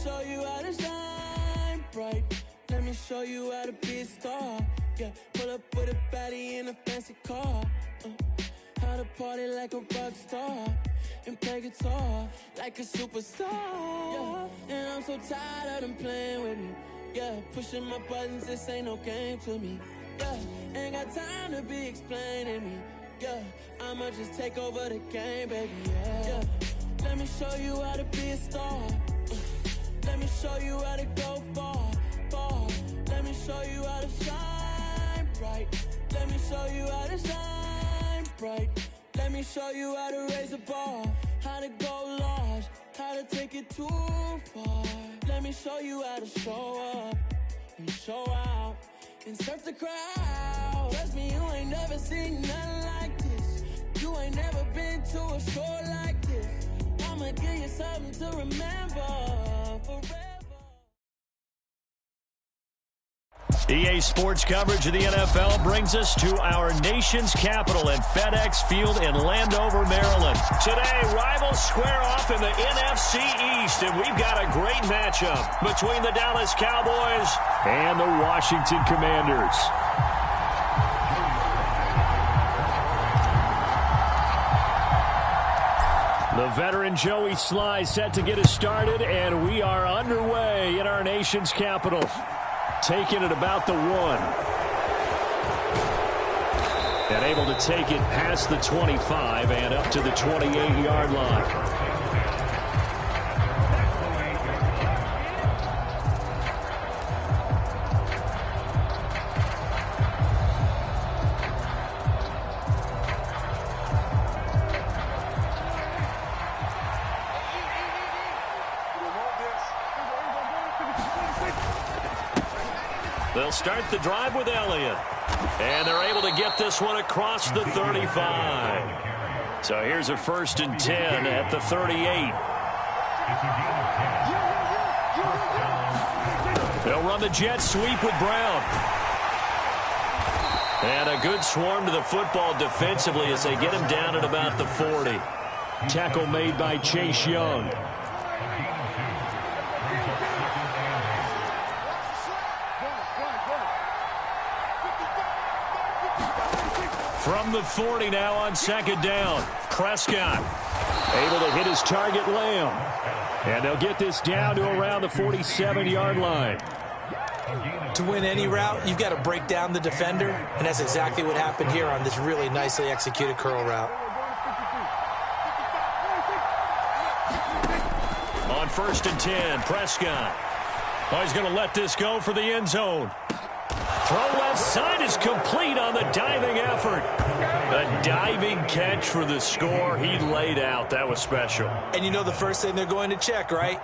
show you how to shine bright. Let me show you how to be a star. Yeah, pull up with a baddie in a fancy car. How to party like a rock star and play guitar like a superstar. Yeah, and I'm so tired of them playing with me. Yeah, pushing my buttons, this ain't no game to me. Yeah, ain't got time to be explaining me. Yeah, I'ma just take over the game, baby. Yeah, let me show you how to be a star. Let me show you how to go far, far. Let me show you how to shine bright. Let me show you how to shine bright. Let me show you how to raise a bar, how to go large, how to take it too far. Let me show you how to show up and show out and surf the crowd. Trust me, you ain't never seen nothing like this. You ain't never been to a show like this. I'ma give you something to remember forever. EA Sports coverage of the NFL brings us to our nation's capital at FedEx Field in Landover, Maryland. Today, rivals square off in the NFC East, and we've got a great matchup between the Dallas Cowboys and the Washington Commanders. The veteran Joey Sly set to get us started, and we are underway in our nation's capital. Taking it about the 1. And able to take it past the 25 and up to the 28-yard line. They'll start the drive with Elliott. And they're able to get this one across the 35. So here's a 1st and 10 at the 38. They'll run the jet sweep with Brown. And a good swarm to the football defensively as they get him down at about the 40. Tackle made by Chase Young. From the 40 now on 2nd down. Prescott able to hit his target, Lamb. And they'll get this down to around the 47-yard line. To win any route, you've got to break down the defender, and that's exactly what happened here on this really nicely executed curl route. On 1st and 10, Prescott. Oh, he's going to let this go for the end zone. Throw left side is complete on the diving effort. A diving catch for the score. He laid out. That was special. And you know the first thing they're going to check, right?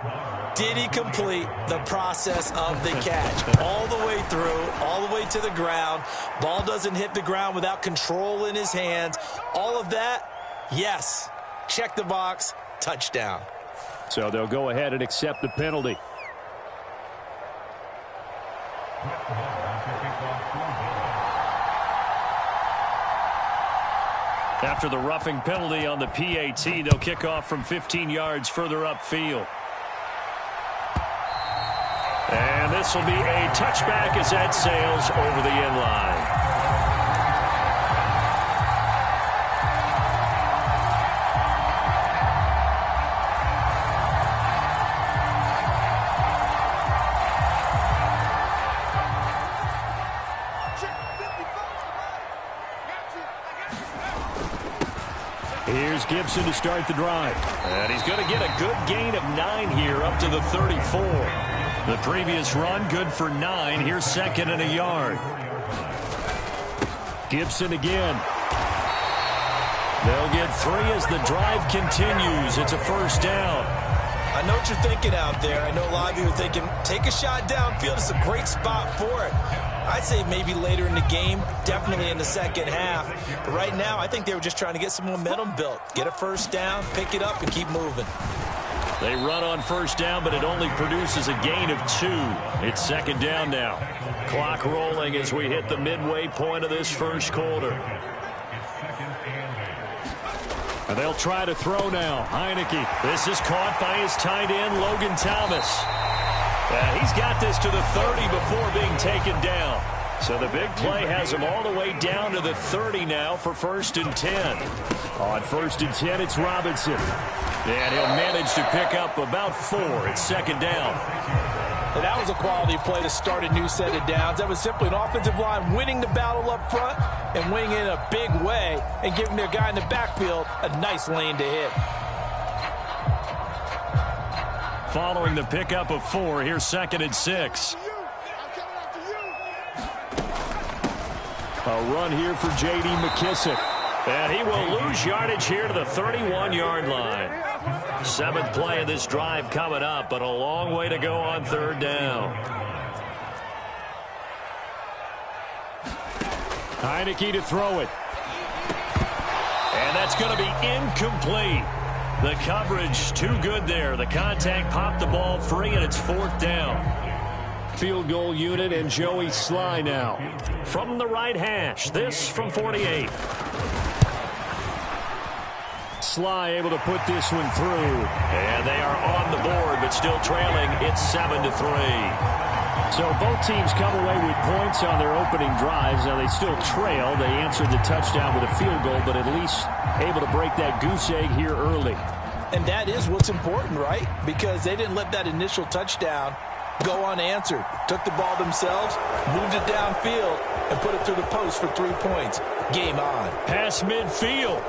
Did he complete the process of the catch? All the way through, all the way to the ground. Ball doesn't hit the ground without control in his hands. All of that, yes. Check the box, touchdown. So they'll go ahead and accept the penalty. After the roughing penalty on the PAT, they'll kick off from 15 yards further upfield. And this will be a touchback as that sails over the end line. Here's Gibson to start the drive. And he's going to get a good gain of 9 here up to the 34. The previous run good for 9. Here's 2nd and a yard. Gibson again. They'll get 3 as the drive continues. It's a 1st down. I know what you're thinking out there. I know a lot of you are thinking, take a shot downfield. It's a great spot for it. I'd say maybe later in the game, definitely in the second half. But right now, I think they were just trying to get some momentum built. Get a 1st down, pick it up, and keep moving. They run on 1st down, but it only produces a gain of 2. It's 2nd down now. Clock rolling as we hit the midway point of this first quarter. And they'll try to throw now. Heineke. This is caught by his tight end, Logan Thomas. He's got this to the 30 before being taken down. So the big play has him all the way down to the 30 now for 1st and 10. On 1st and 10, it's Robinson. And he'll manage to pick up about 4. It's 2nd down. And that was a quality play to start a new set of downs. That was simply an offensive line winning the battle up front and winning in a big way and giving their guy in the backfield a nice lane to hit. Following the pickup of 4, here's 2nd and 6. A run here for J.D. McKissick. And he will lose yardage here to the 31-yard line. 7th play of this drive coming up, but a long way to go on 3rd down. Heineke to throw it. And that's going to be incomplete. The coverage too good there. The contact popped the ball free, and it's 4th down. Field goal unit and Joey Sly now. From the right hash, this from 48. Sly able to put this one through. And they are on the board, but still trailing. It's 7-3. So both teams come away with points on their opening drives. Now they still trail. They answered the touchdown with a field goal, but at least able to break that goose egg here early. And that is what's important, right? Because they didn't let that initial touchdown go unanswered. Took the ball themselves, moved it downfield, and put it through the post for 3 points. Game on. Pass midfield.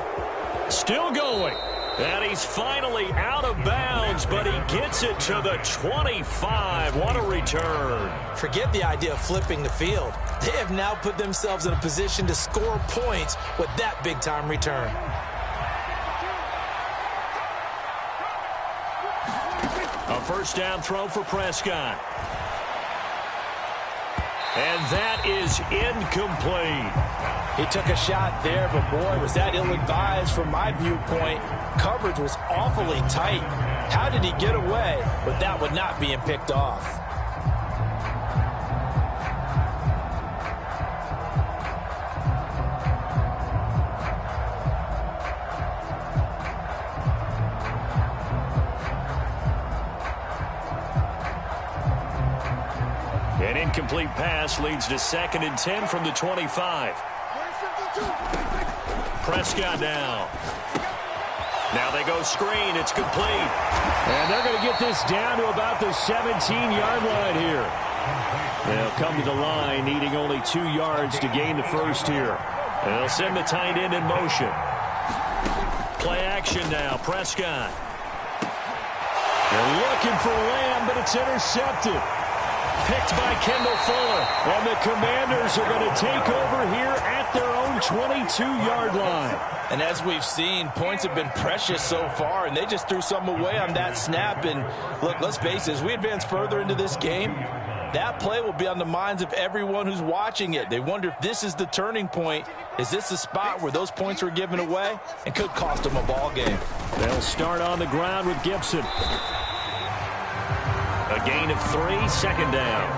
Still going. And he's finally out of bounds, but he gets it to the 25. What a return. Forget the idea of flipping the field. They have now put themselves in a position to score points with that big-time return. A 1st down throw for Prescott. And that is incomplete. He took a shot there, but boy, was that ill-advised from my viewpoint. Coverage was awfully tight. How did he get away with that one not being picked off? An incomplete pass leads to 2nd and 10 from the 25. Prescott now. Now they go screen. It's complete. And they're going to get this down to about the 17-yard line here. They'll come to the line needing only 2 yards to gain the first here. And they'll send the tight end in motion. Play action now. Prescott. They're looking for Lamb, but it's intercepted. Picked by Kendall Fuller. And the Commanders are going to take over here at their own 22-yard line. And as we've seen, points have been precious so far, and they just threw something away on that snap. And look, let's face it, as we advance further into this game, that play will be on the minds of everyone who's watching it. They wonder if this is the turning point. Is this the spot where those points were given away and could cost them a ball game? They'll start on the ground with Gibson. A gain of 3, 2nd down.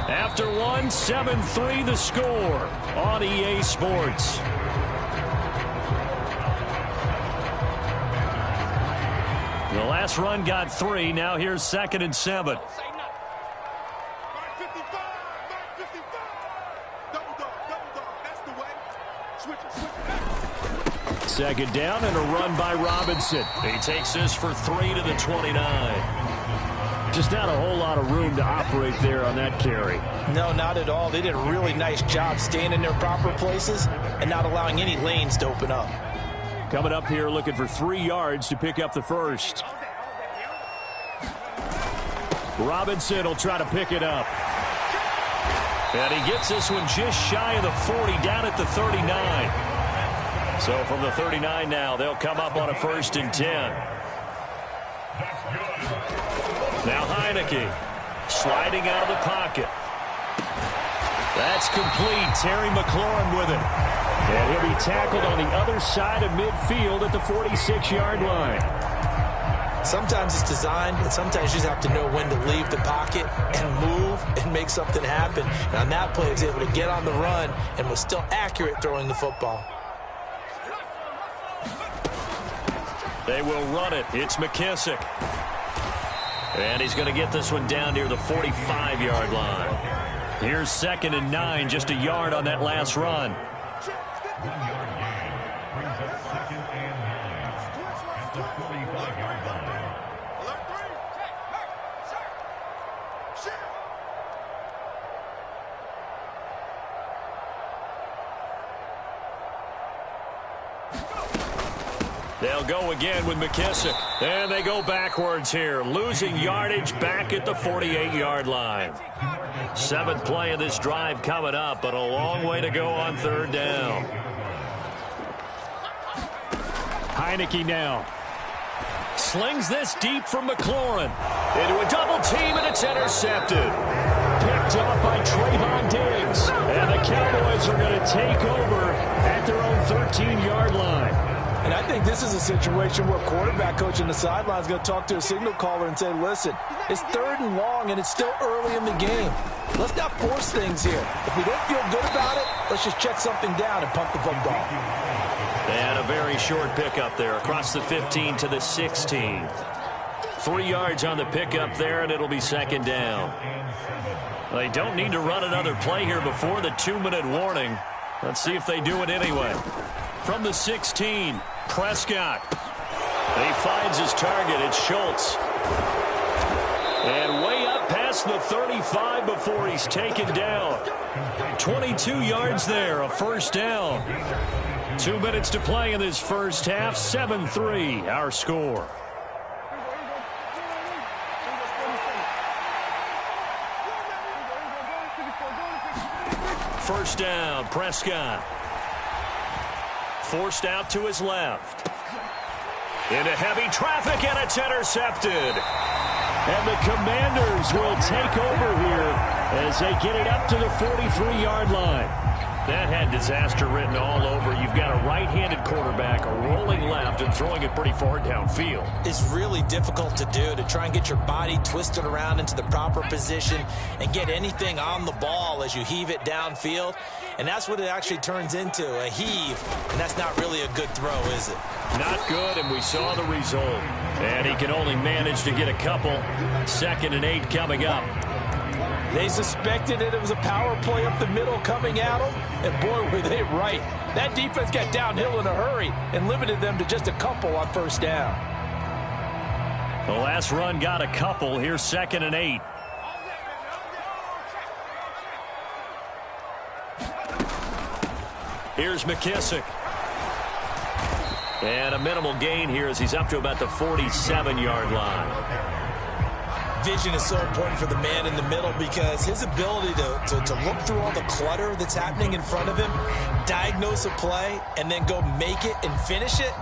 After 1, 7-3 the score on EA Sports. The last run got 3. Now here's 2nd and 7. Second down and a run by Robinson. He takes this for 3 to the 29. Just not a whole lot of room to operate there on that carry. No, not at all. They did a really nice job staying in their proper places and not allowing any lanes to open up. Coming up here looking for 3 yards to pick up the first. Robinson will try to pick it up. And he gets this one just shy of the 40, down at the 39. So from the 39 now, they'll come up on a 1st and 10. Now Heineke sliding out of the pocket. That's complete. Terry McLaurin with it. And he'll be tackled on the other side of midfield at the 46-yard line. Sometimes it's designed, and sometimes you just have to know when to leave the pocket and move and make something happen. And on that play, he was able to get on the run and was still accurate throwing the football. They will run it. It's McKissick. And he's going to get this one down near the 45-yard line. Here's 2nd and 9, just a yard on that last run. They'll go again with McKissick. And they go backwards here, losing yardage back at the 48-yard line. 7th play of this drive coming up, but a long way to go on 3rd down. Heineke now. Slings this deep from McLaurin. Into a double team, and it's intercepted. Picked up by Trayvon Diggs. And the Cowboys are going to take over at their own 13-yard line. And I think this is a situation where quarterback coach on the sideline is going to talk to a signal caller and say, listen, it's 3rd and long, and it's still early in the game. Let's not force things here. If we don't feel good about it, let's just check something down and pump the football. And a very short pickup there across the 15 to the 16. 3 yards on the pickup there, and it'll be 2nd down. They don't need to run another play here before the 2-minute warning. Let's see if they do it anyway. From the 16, Prescott. He finds his target. It's Schultz. And way up past the 35 before he's taken down. 22 yards there, a 1st down. 2 minutes to play in this first half. 7-3, our score. First down, Prescott. Forced out to his left. Into heavy traffic, and it's intercepted. And the Commanders will take over here as they get it up to the 43-yard line. That had disaster written all over. You've got a right-handed quarterback, a rolling left, and throwing it pretty far downfield. It's really difficult to do, to try and get your body twisted around into the proper position and get anything on the ball as you heave it downfield. And that's what it actually turns into, a heave. And that's not really a good throw, is it? Not good, and we saw the result. And he can only manage to get a couple. 2nd and 8 coming up. They suspected it was a power play up the middle coming at them, and boy, were they right. That defense got downhill in a hurry and limited them to just a couple on 1st down. The last run got a couple. Here's 2nd and 8. Here's McKissick. And a minimal gain here as he's up to about the 47-yard line. Vision is so important for the man in the middle because his ability to look through all the clutter that's happening in front of him, diagnose a play, and then go make it and finish it,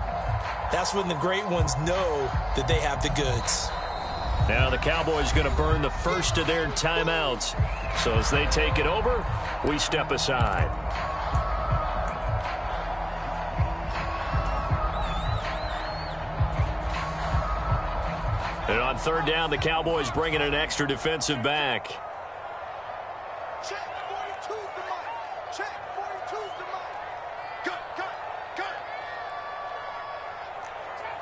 that's when the great ones know that they have the goods. Now the Cowboys going to burn the first of their timeouts. So as they take it over, we step aside. And on 3rd down, the Cowboys bringing an extra defensive back. Check, 42's the mark. Check, 42's the mark. Cut. Check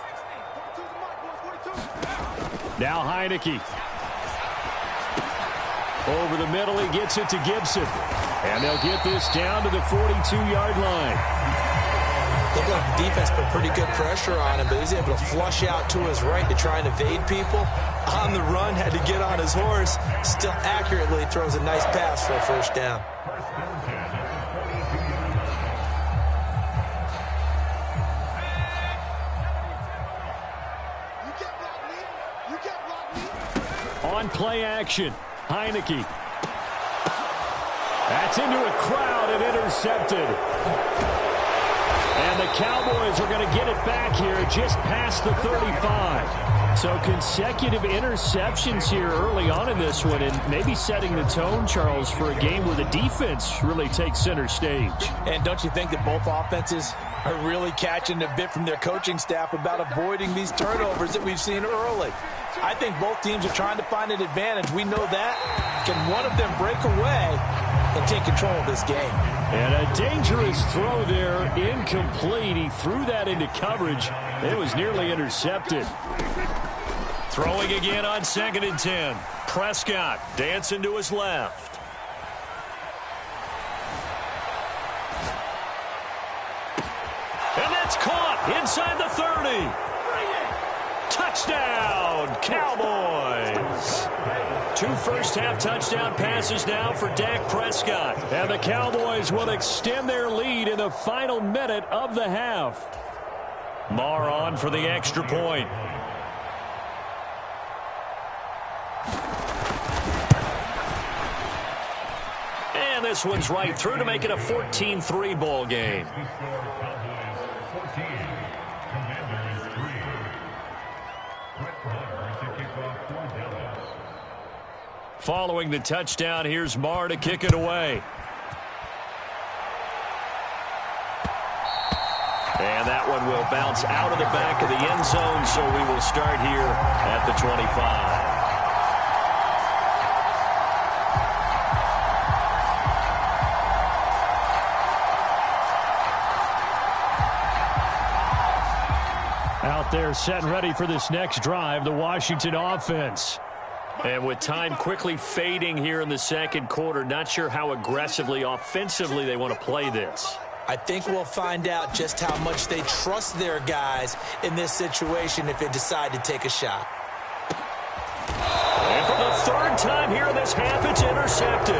60. 42's the mark, boys, 42. Now Heineke. Over the middle, he gets it to Gibson. And they'll get this down to the 42-yard line. Looked like the defense put pretty good pressure on him, but he's able to flush out to his right to try and evade people. On the run, had to get on his horse. Still accurately throws a nice pass for a 1st down. On play action, Heineke. That's into a crowd and intercepted. And the Cowboys are going to get it back here just past the 35. So consecutive interceptions here early on in this one, and maybe setting the tone, Charles, for a game where the defense really takes center stage. And don't you think that both offenses are really catching a bit from their coaching staff about avoiding these turnovers that we've seen early. I think both teams are trying to find an advantage. We know that. Can one of them break away and take control of this game? And a dangerous throw there, incomplete. He threw that into coverage. It was nearly intercepted. Throwing again on 2nd and 10. Prescott dancing to his left. And that's caught inside the 30. Touchdown, Cowboys. 2 first-half touchdown passes now for Dak Prescott. And the Cowboys will extend their lead in the final minute of the half. Marr on for the extra point. And this one's right through to make it a 14-3 ball game. Following the touchdown, here's Marr to kick it away. And that one will bounce out of the back of the end zone, so we will start here at the 25. Out there set and ready for this next drive, the Washington offense. And with time quickly fading here in the second quarter, not sure how aggressively, offensively they want to play this. I think we'll find out just how much they trust their guys in this situation if they decide to take a shot. And for the 3rd time here in this half, it's intercepted.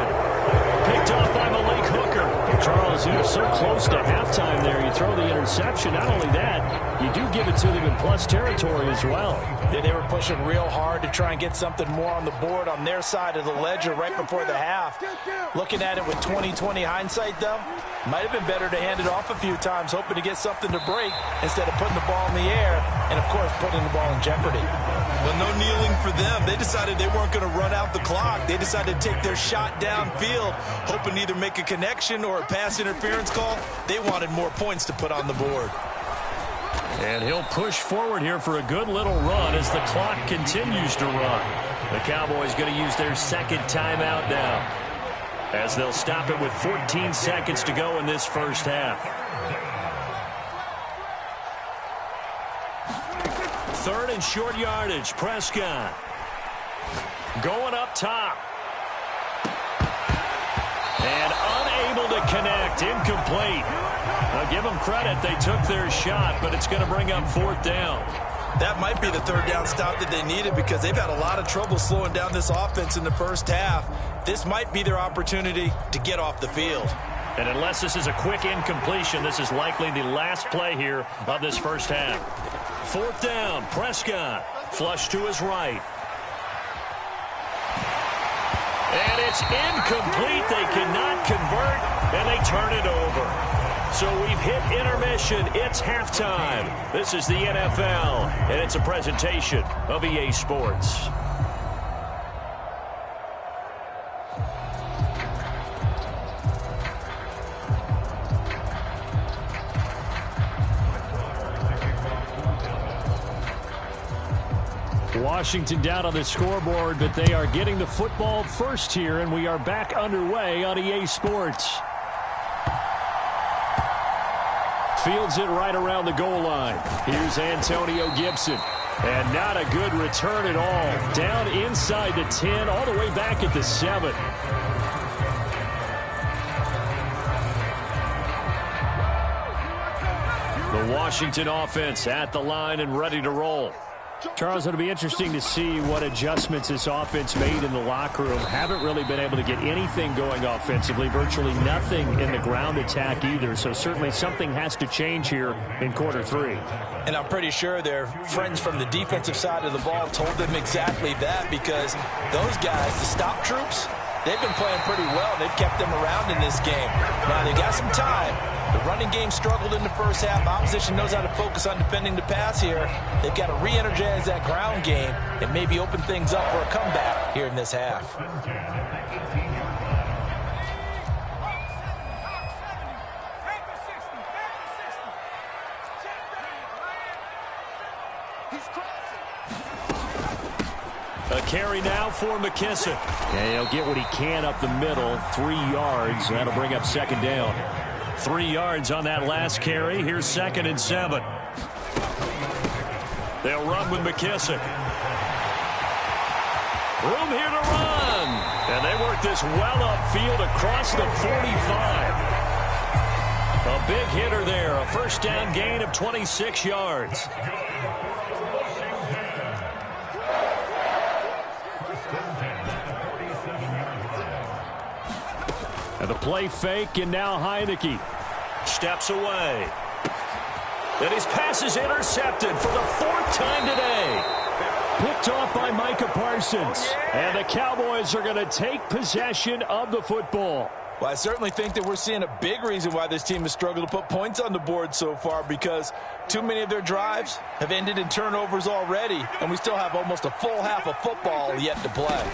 Picked off by Malik Hooker. Charles, you were so close to halftime there. You throw the interception. Not only that, you do give it to them in plus territory as well. Yeah, they were pushing real hard to try and get something more on the board on their side of the ledger right before the half. Looking at it with 20/20 hindsight, though, might have been better to hand it off a few times, hoping to get something to break instead of putting the ball in the air and, of course, putting the ball in jeopardy. Well, no kneeling for them. They decided they weren't going to run out the clock. They decided to take their shot downfield, hoping to either make a connection or a pass interference call. They wanted more points to put on the board. And he'll push forward here for a good little run as the clock continues to run. The Cowboys going to use their 2nd timeout now, as they'll stop it with 14 seconds to go in this first half. 3rd and short yardage. Prescott going up top. And unable to connect. Incomplete. Now give them credit. They took their shot, but it's going to bring up 4th down. That might be the 3rd down stop that they needed because they've had a lot of trouble slowing down this offense in the first half. This might be their opportunity to get off the field. And unless this is a quick incompletion, this is likely the last play here of this first half. 4th down. Prescott flush to his right. And it's incomplete. They cannot convert, and they turn it over. So we've hit intermission. It's halftime. This is the NFL, and it's a presentation of EA Sports. Washington down on the scoreboard, but they are getting the football first here, and we are back underway on EA Sports. Fields it right around the goal line. Here's Antonio Gibson. And not a good return at all. Down inside the 10, all the way back at the 7. The Washington offense at the line and ready to roll. Charles, it'll be interesting to see what adjustments this offense made in the locker room. Haven't really been able to get anything going offensively, virtually nothing in the ground attack either. So certainly something has to change here in quarter 3. And I'm pretty sure their friends from the defensive side of the ball told them exactly that, because those guys, the stop troops, they've been playing pretty well. They've kept them around in this game. Now, they got some time. The running game struggled in the first half. Opposition knows how to focus on defending the pass here. They've got to re-energize that ground game and maybe open things up for a comeback here in this half. A carry now for McKissick. And he'll get what he can up the middle. 3 yards. That'll bring up second down. 3 yards on that last carry. Here's 2nd and 7. They'll run with McKissick. Room here to run. And they work this well upfield across the 45. A big hitter there. A first down gain of 26 yards. And the play fake, and now Heineke steps away. And his pass is intercepted for the 4th time today. Picked off by Micah Parsons. And the Cowboys are going to take possession of the football. Well, I certainly think that we're seeing a big reason why this team has struggled to put points on the board so far, because too many of their drives have ended in turnovers already, and we still have almost a full half of football yet to play.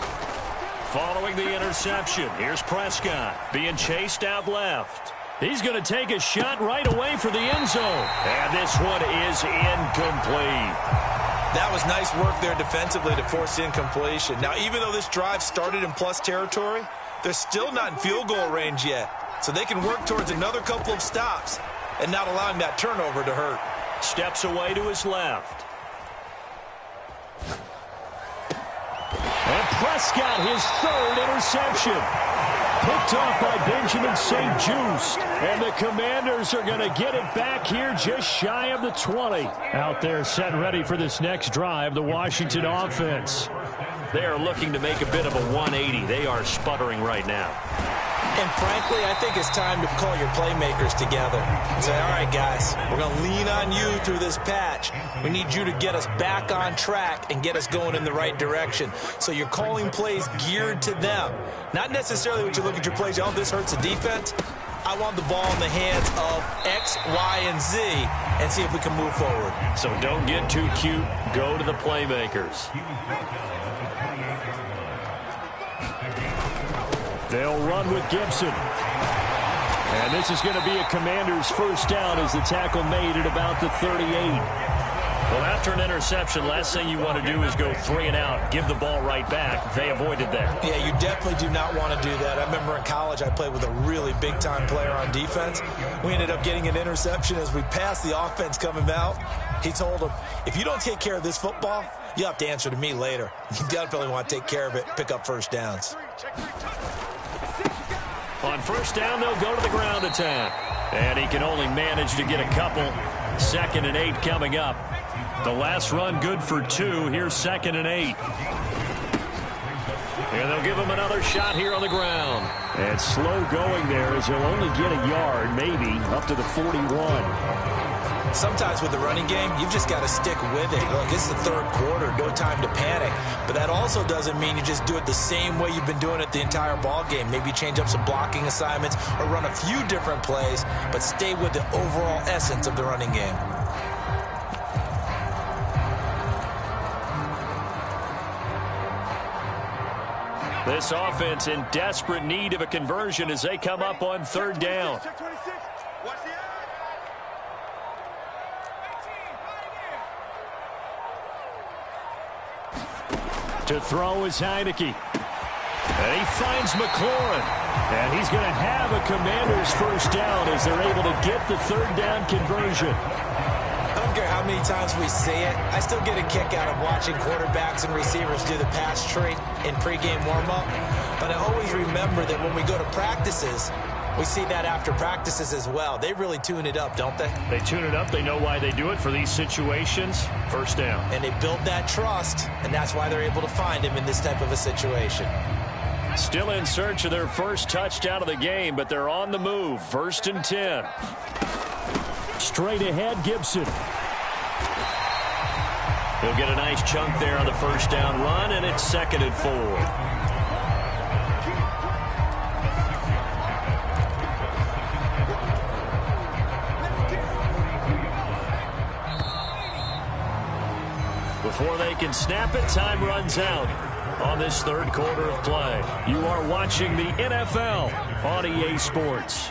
Following the interception, here's Prescott being chased out left. He's going to take a shot right away for the end zone. And this one is incomplete. That was nice work there defensively to force incompletion. Now, even though this drive started in plus territory, they're still not in field goal range yet. So they can work towards another couple of stops and not allowing that turnover to hurt. Steps away to his left. And Prescott, his 3rd interception. Picked off by Benjamin St-Juste. And the Commanders are going to get it back here just shy of the 20. Out there set ready for this next drive, the Washington offense. They are looking to make a bit of a 180. They are sputtering right now. And frankly, I think it's time to call your playmakers together and say, all right, guys, we're going to lean on you through this patch. We need you to get us back on track and get us going in the right direction. So you're calling plays geared to them. Not necessarily when you look at your plays, oh, this hurts the defense. I want the ball in the hands of X, Y, and Z and see if we can move forward. So don't get too cute. Go to the playmakers. They'll run with Gibson. And this is going to be a Commander's first down as the tackle made at about the 38. Well, after an interception, last thing you want to do is go 3 and out, give the ball right back. They avoided that. Yeah, you definitely do not want to do that. I remember in college I played with a really big-time player on defense. We ended up getting an interception as we passed the offense coming out. He told him, if you don't take care of this football, you have to answer to me later. You definitely want to take care of it, pick up first downs. On first down, they'll go to the ground attack. And he can only manage to get a couple. 2nd and 8 coming up. The last run good for 2. Here's 2nd and 8. And they'll give him another shot here on the ground. And slow going there as he'll only get a yard, maybe, up to the 41. Sometimes with the running game, you've just got to stick with it. Look, it's the 3rd quarter, no time to panic. But that also doesn't mean you just do it the same way you've been doing it the entire ball game. Maybe change up some blocking assignments or run a few different plays, but stay with the overall essence of the running game. This offense in desperate need of a conversion as they come up on 3rd down. To throw is Heineke. And he finds McLaurin. And he's going to have a Commander's first down as they're able to get the 3rd down conversion. I don't care how many times we see it. I still get a kick out of watching quarterbacks and receivers do the pass tree in pregame warm-up. But I always remember that when we go to practices, we see that after practices as well. They really tune it up, don't they? They tune it up. They know why they do it for these situations. First down. And they build that trust, and that's why they're able to find him in this type of a situation. Still in search of their first touchdown of the game, but they're on the move. 1st and 10. Straight ahead, Gibson. He'll get a nice chunk there on the first down run, and it's 2nd and 4. Before they can snap it, time runs out on this 3rd quarter of play. You are watching the NFL on EA Sports.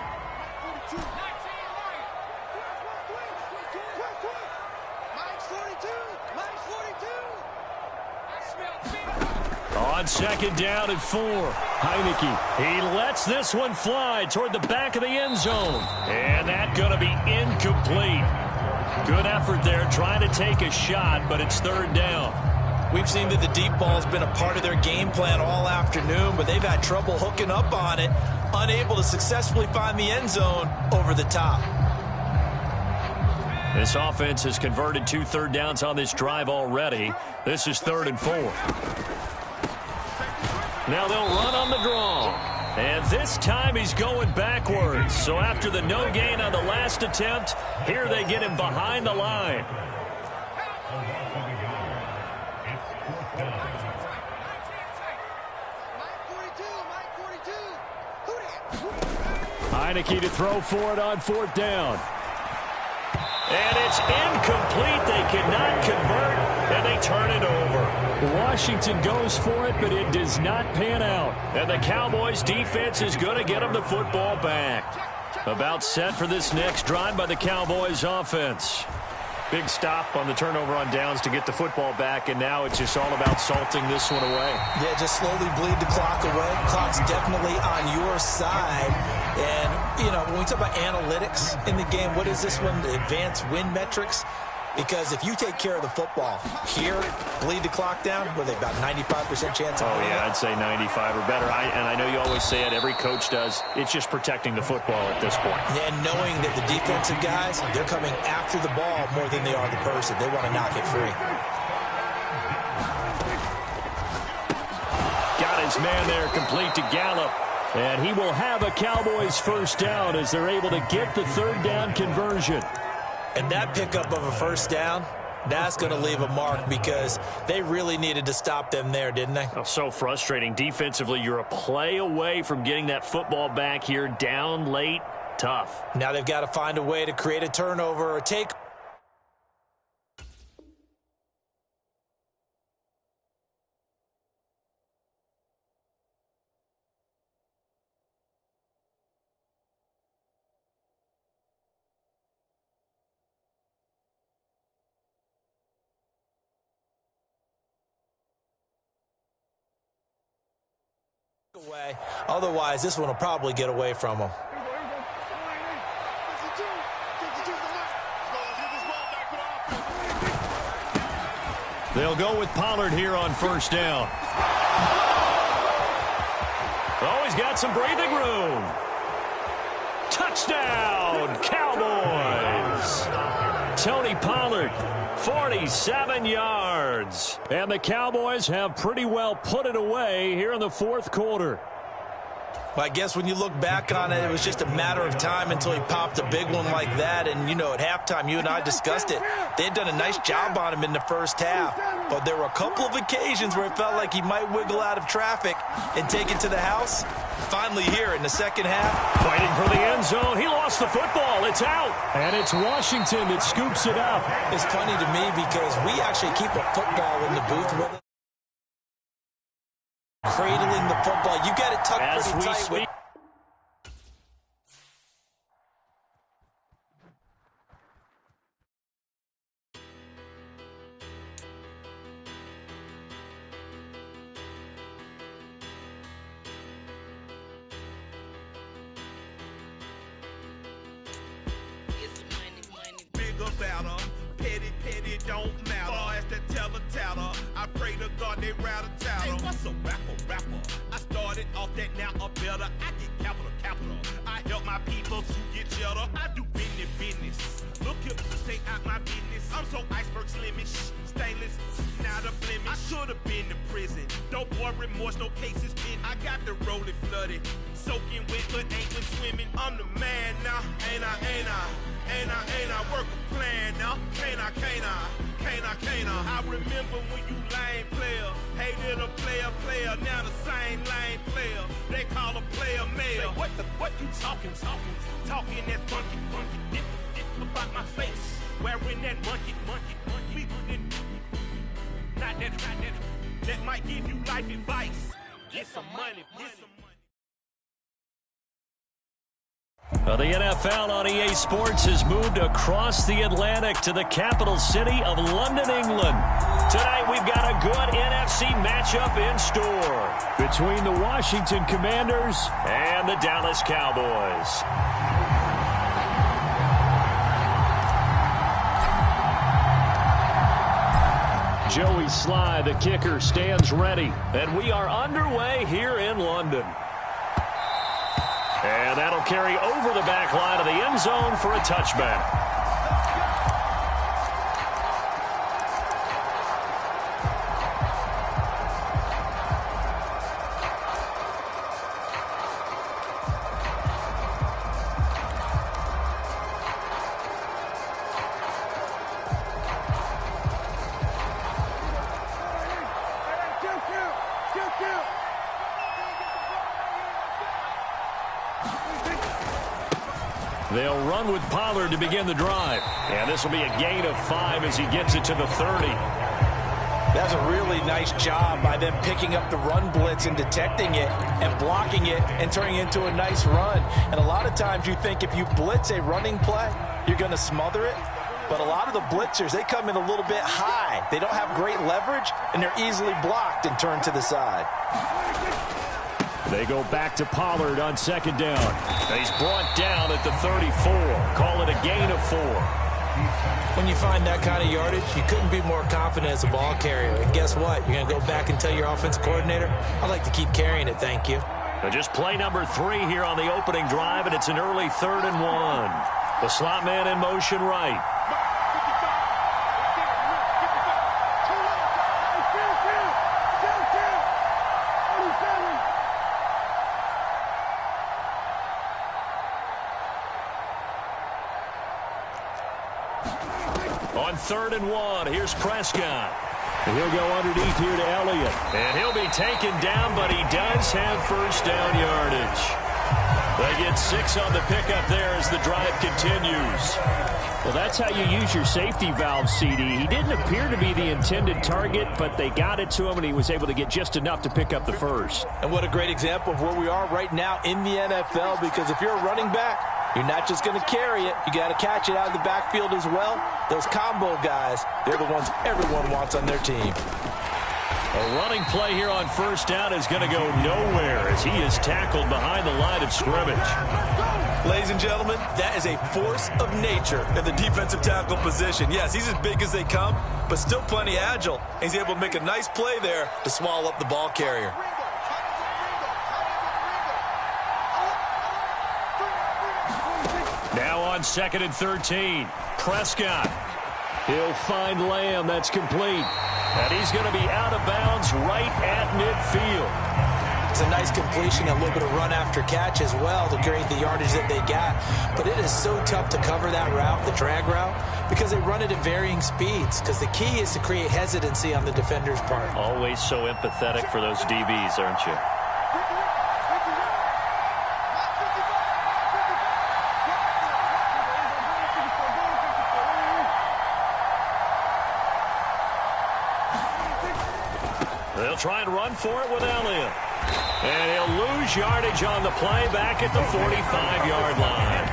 on 2nd down and 4. Heineke, he lets this one fly toward the back of the end zone. And that's going to be incomplete. Good effort there trying to take a shot, but it's 3rd down. We've seen that the deep ball has been a part of their game plan all afternoon, but they've had trouble hooking up on it, unable to successfully find the end zone over the top. This offense has converted 2 third downs on this drive already. This is 3rd and 4. Now they'll run on the draw. And this time he's going backwards. So after the no gain on the last attempt, here they get him behind the line. Heineke to throw for it on 4th down. And it's incomplete. They cannot convert, and they turn it over. Washington goes for it, but it does not pan out. And the Cowboys' defense is going to get them the football back. About set for this next drive by the Cowboys' offense. Big stop on the turnover on downs to get the football back, and now it's just all about salting this one away. Yeah, just slowly bleed the clock away. Clock's definitely on your side. And, you know, when we talk about analytics in the game, what is this one? The advanced win metrics? Because if you take care of the football here, bleed the clock down, what are they, about 95% chance of winning? Yeah, I'd say 95 or better. And I know you always say it, every coach does. It's just protecting the football at this point. And knowing that the defensive guys, they're coming after the ball more than they are the person. They want to knock it free. Got his man there, complete to Gallup. And he will have a Cowboys 1st down as they're able to get the 3rd down conversion. And that pickup of a 1st down, that's going to leave a mark because they really needed to stop them there, didn't they? Oh, so frustrating. Defensively, you're a play away from getting that football back here, down late, tough. Now they've got to find a way to create a turnover or take. Away. Otherwise, this one will probably get away from them. They'll go with Pollard here on 1st down. Oh, he's got some breathing room. Touchdown, Cowboys. Tony Pollard, 47 yards. And the Cowboys have pretty well put it away here in the 4th quarter. Well, I guess when you look back on it, it was just a matter of time until he popped a big one like that. And, you know, at halftime, you and I discussed it. They had done a nice job on him in the 1st half. But there were a couple of occasions where it felt like he might wiggle out of traffic and take it to the house. Finally here in the 2nd half. Fighting for the end zone. He lost the football. It's out. And it's Washington that scoops it up. It's funny to me because we actually keep a football in the booth with it. Cradling the football. You got it tucked as pretty we tight. Speak. Petty don't matter. Far as that teller, I pray to God they rattle tattle. Hey, what's a rapper? I started off that, now a better. I get capital. I help my people to get cheddar. I do business. Look here, stay out my business. I'm so iceberg slimish, stainless, not a blemish. I should've been to prison. No boy remorse, no cases pinned. I got the rolling flooded, soaking wet, but ain't been swimming. I'm the man now, ain't I? Work a plan now, can't I? I remember when you lame player, hated a player, now the same lame player. They call a player mayor. Say, what you talking that funky, dip about my face, wearing that monkey. We didn't, not that might give you life advice. Get some money. Well, the NFL on EA Sports has moved across the Atlantic to the capital city of London, England. Tonight, we've got a good NFC matchup in store between the Washington Commanders and the Dallas Cowboys. Joey Sly, the kicker, stands ready. And we are underway here in London. And that'll carry over the back line of the end zone for a touchback. They'll run with Pollard to begin the drive. And this will be a gain of 5 as he gets it to the 30. That's a really nice job by them picking up the run blitz and detecting it and blocking it and turning it into a nice run. And a lot of times you think if you blitz a running play, you're going to smother it. But a lot of the blitzers, they come in a little bit high. They don't have great leverage, and they're easily blocked and turned to the side. They go back to Pollard on second down. He's brought down at the 34. Call it a gain of 4. When you find that kind of yardage, you couldn't be more confident as a ball carrier. And guess what? You're going to go back and tell your offensive coordinator, I'd like to keep carrying it, thank you. Just play number 3 here on the opening drive, and it's an early 3rd and 1. The slot man in motion right. On 3rd and 1, here's Prescott. And he'll go underneath here to Elliott. And he'll be taken down, but he does have first down yardage. They get 6 on the pickup there as the drive continues. Well, that's how you use your safety valve, CD. He didn't appear to be the intended target, but they got it to him, and he was able to get just enough to pick up the first. And what a great example of where we are right now in the NFL, because if you're a running back, you're not just going to carry it. You got to catch it out of the backfield as well. Those combo guys, they're the ones everyone wants on their team. A running play here on first down is going to go nowhere as he is tackled behind the line of scrimmage. Ladies and gentlemen, that is a force of nature in the defensive tackle position. Yes, he's as big as they come, but still plenty agile. He's able to make a nice play there to swallow up the ball carrier. Now on 2nd and 13, Prescott. He'll find Lamb. That's complete. And he's going to be out of bounds right at midfield. It's a nice completion, a little bit of run after catch as well to create the yardage that they got. But it is so tough to cover that route, the drag route, because they run it at varying speeds. Because the key is to create hesitancy on the defender's part. Always so empathetic for those DBs, aren't you? They'll try and run for it with Elliott. And he'll lose yardage on the play back at the 45-yard line.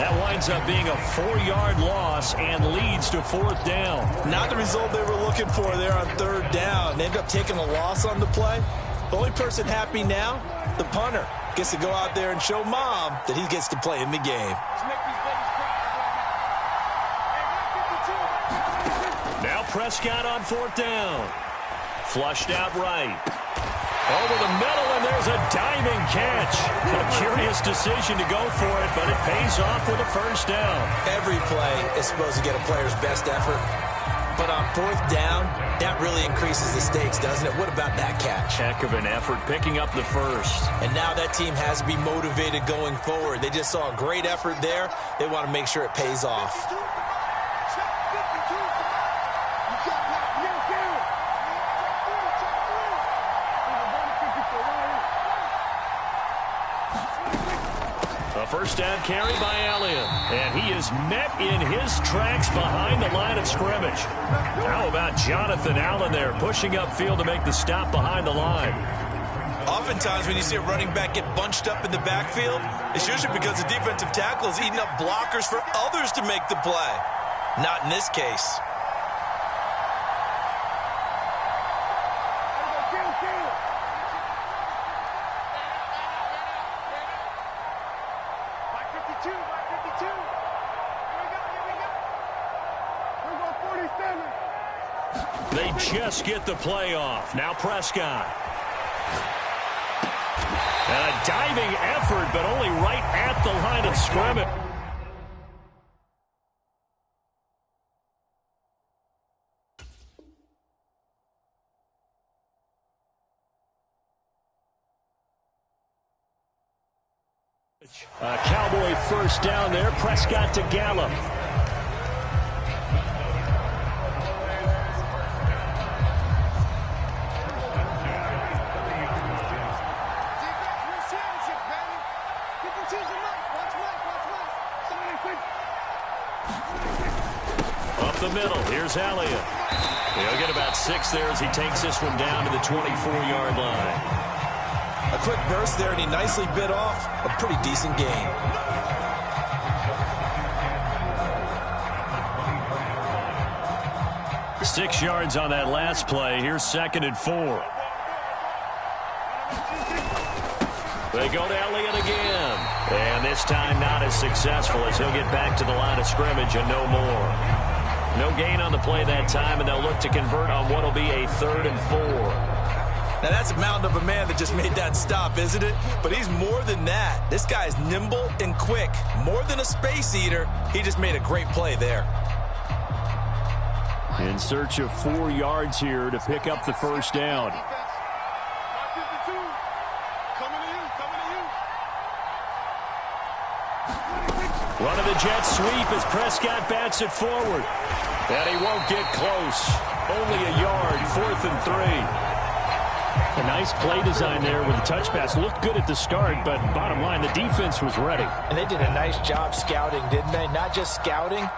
That winds up being a 4-yard loss and leads to 4th down. Not the result they were looking for there on 3rd down. They end up taking a loss on the play. The only person happy now, the punter, gets to go out there and show mom that he gets to play in the game. Now Prescott on 4th down. Flushed out right. Over the middle, and there's a diving catch. A curious decision to go for it, but it pays off with a first down. Every play is supposed to get a player's best effort. But on 4th down, that really increases the stakes, doesn't it? What about that catch? Heck of an effort picking up the first. And now that team has to be motivated going forward. They just saw a great effort there. They want to make sure it pays off. First down carry by Elliott. And he is met in his tracks behind the line of scrimmage. How about Jonathan Allen there pushing upfield to make the stop behind the line? Oftentimes when you see a running back get bunched up in the backfield, it's usually because the defensive tackle is eating up blockers for others to make the play. Not in this case. They just get the play off. Now Prescott. And a diving effort, but only right at the line of scrimmage. A Cowboy first down there. Prescott to Gallup. Up the middle, here's Elliott. He'll get about 6 there as he takes this one down to the 24-yard line. A quick burst there, and he nicely bit off a pretty decent gain. Six yards on that last play. Here's 2nd and 4. They go to Elliott again. And this time not as successful as he'll get back to the line of scrimmage and no more. No gain on the play that time, and they'll look to convert on what will be a 3rd and 4. Now, that's a mountain of a man that just made that stop, isn't it? But he's more than that. This guy's nimble and quick. More than a space eater, he just made a great play there. In search of 4 yards here to pick up the first down. Run of the jet sweep as Prescott bats it forward. And he won't get close. Only a yard, 4th and 3. A nice play design there with the touch pass. Looked good at the start, but bottom line, the defense was ready. And they did a nice job scouting, didn't they? Not just scouting,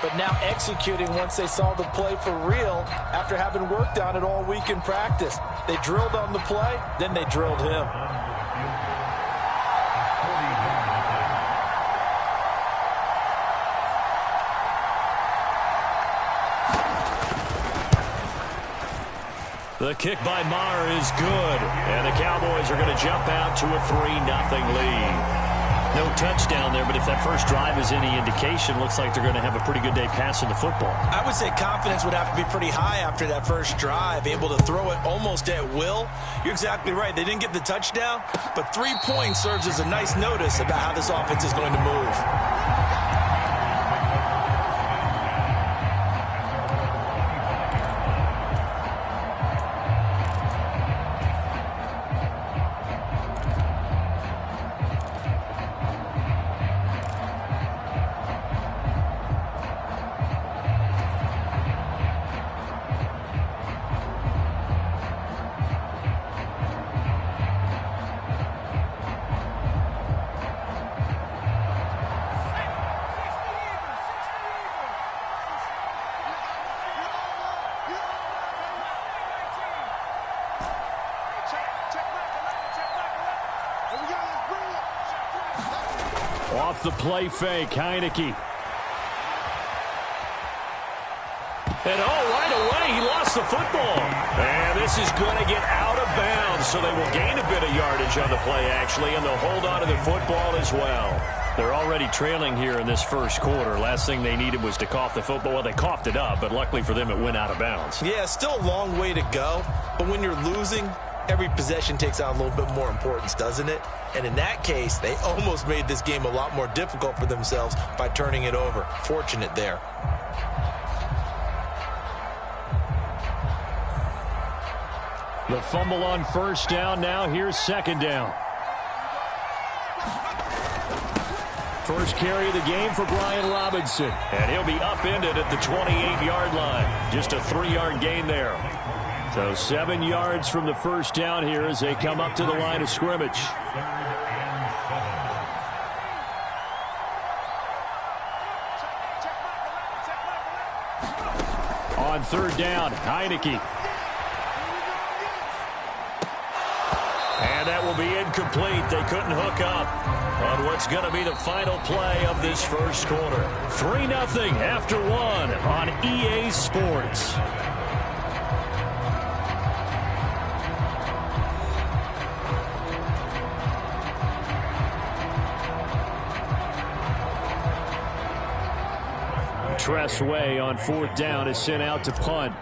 but now executing once they saw the play for real after having worked on it all week in practice. They drilled on the play, then they drilled him. The kick by Maher is good, and the Cowboys are going to jump out to a 3-0 lead. No touchdown there, but if that first drive is any indication, looks like they're going to have a pretty good day passing the football. I would say confidence would have to be pretty high after that first drive, able to throw it almost at will. You're exactly right. They didn't get the touchdown, but 3 points serves as a nice notice about how this offense is going to move. Off the play fake, Heineke. And right away, he lost the football. And this is going to get out of bounds, so they will gain a bit of yardage on the play, actually, and they'll hold on to the football as well. They're already trailing here in this first quarter. Last thing they needed was to cough the football. Well, they coughed it up, but luckily for them, it went out of bounds. Yeah, still a long way to go, but when you're losing, every possession takes on a little bit more importance, doesn't it? And in that case, they almost made this game a lot more difficult for themselves by turning it over. Fortunate there. The fumble on first down. Now here's 2nd down. First carry of the game for Brian Robinson. And he'll be upended at the 28-yard line. Just a 3-yard gain there. So 7 yards from the first down here as they come up to the line of scrimmage. On 3rd down, Heineke. And will be incomplete. They couldn't hook up on what's going to be the final play of this first quarter. 3-0 after 1 on EA Sports. Tress Way on 4th down is sent out to punt.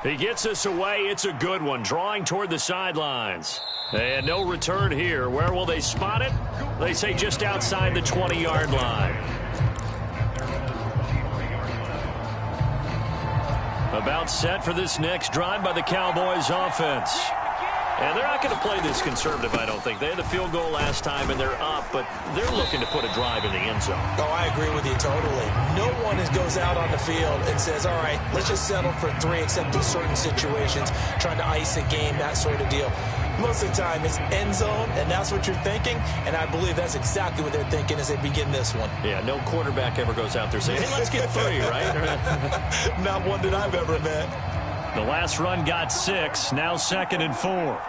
He gets us away. It's a good one. Drawing toward the sidelines. And no return here. Where will they spot it? They say just outside the 20-yard line. About set for this next drive by the Cowboys offense. And they're not going to play this conservative, I don't think. They had the field goal last time, and they're up, but they're looking to put a drive in the end zone. Oh, I agree with you totally. No one goes out on the field and says, all right, let's just settle for 3, except in certain situations, trying to ice a game, that sort of deal. Most of the time, it's end zone, and that's what you're thinking, and I believe that's exactly what they're thinking as they begin this one. Yeah, no quarterback ever goes out there saying, hey, let's get 3, right? Not one that I've ever met. The last run got 6, now 2nd and 4.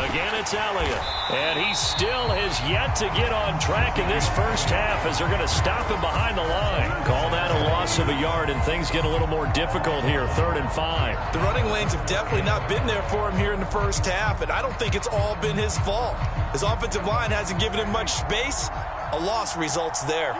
Again, it's Elliott. And he still has yet to get on track in this first half as they're going to stop him behind the line. Call that a loss of a yard, and things get a little more difficult here, 3rd and 5. The running lanes have definitely not been there for him here in the first half, and I don't think it's all been his fault. His offensive line hasn't given him much space. A loss results there.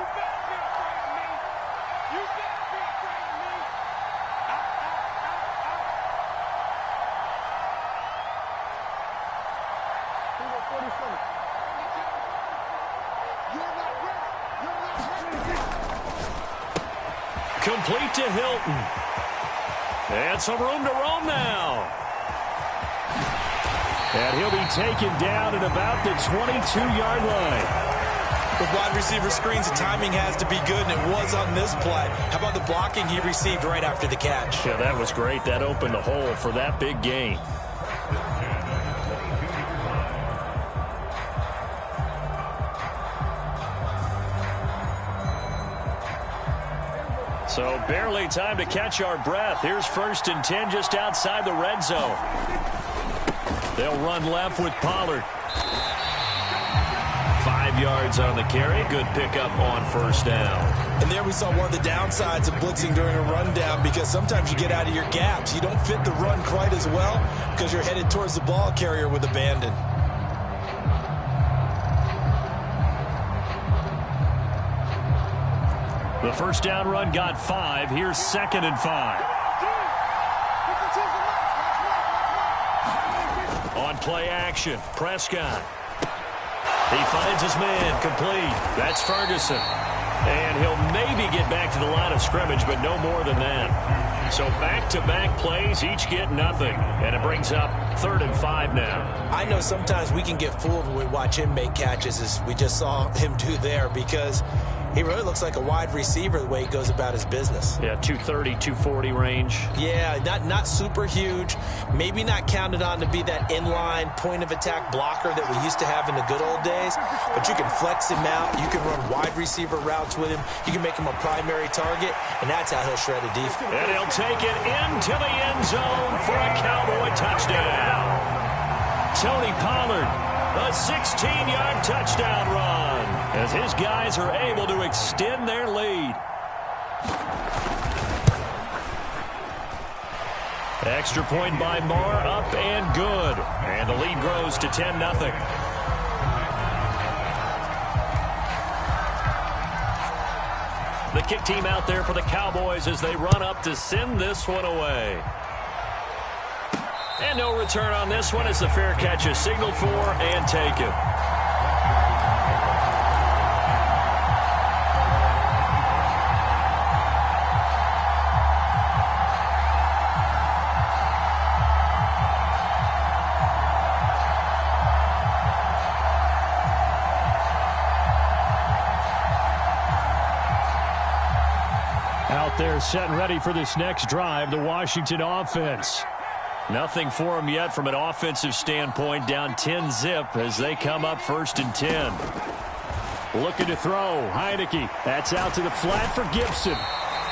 Complete to Hilton. And some room to roam now. And he'll be taken down at about the 22-yard line. With wide receiver screens, the timing has to be good, and it was on this play. How about the blocking he received right after the catch? Yeah, that was great. That opened the hole for that big gain. So barely time to catch our breath. Here's 1st and 10 just outside the red zone. They'll run left with Pollard. 5 yards on the carry. Good pickup on 1st down. And there we saw one of the downsides of blitzing during a rundown, because sometimes you get out of your gaps. You don't fit the run quite as well because you're headed towards the ball carrier with abandon. The 1st down run got 5. Here's 2nd and 5. On play action, Prescott. He finds his man, complete. That's Ferguson. And he'll maybe get back to the line of scrimmage, but no more than that. So back-to-back plays, each get nothing. And it brings up 3rd and 5 now. I know sometimes we can get fooled when we watch him make catches, as we just saw him do there, because he really looks like a wide receiver the way he goes about his business. Yeah, 230, 240 range. Yeah, not super huge. Maybe not counted on to be that inline point-of-attack blocker that we used to have in the good old days. But you can flex him out. You can run wide receiver routes with him. You can make him a primary target, and that's how he'll shred a defense. And he'll take it into the end zone for a Cowboy touchdown. Tony Pollard, a 16-yard touchdown run, as his guys are able to extend their lead. Extra point by Marr, up and good. And the lead grows to 10-0. The kick team out there for the Cowboys as they run up to send this one away. And no return on this one as the fair catch is signaled for and taken. Out there set and ready for this next drive, the Washington offense. Nothing for them yet from an offensive standpoint. Down 10-zip as they come up 1st and 10. Looking to throw. Heineke. That's out to the flat for Gibson.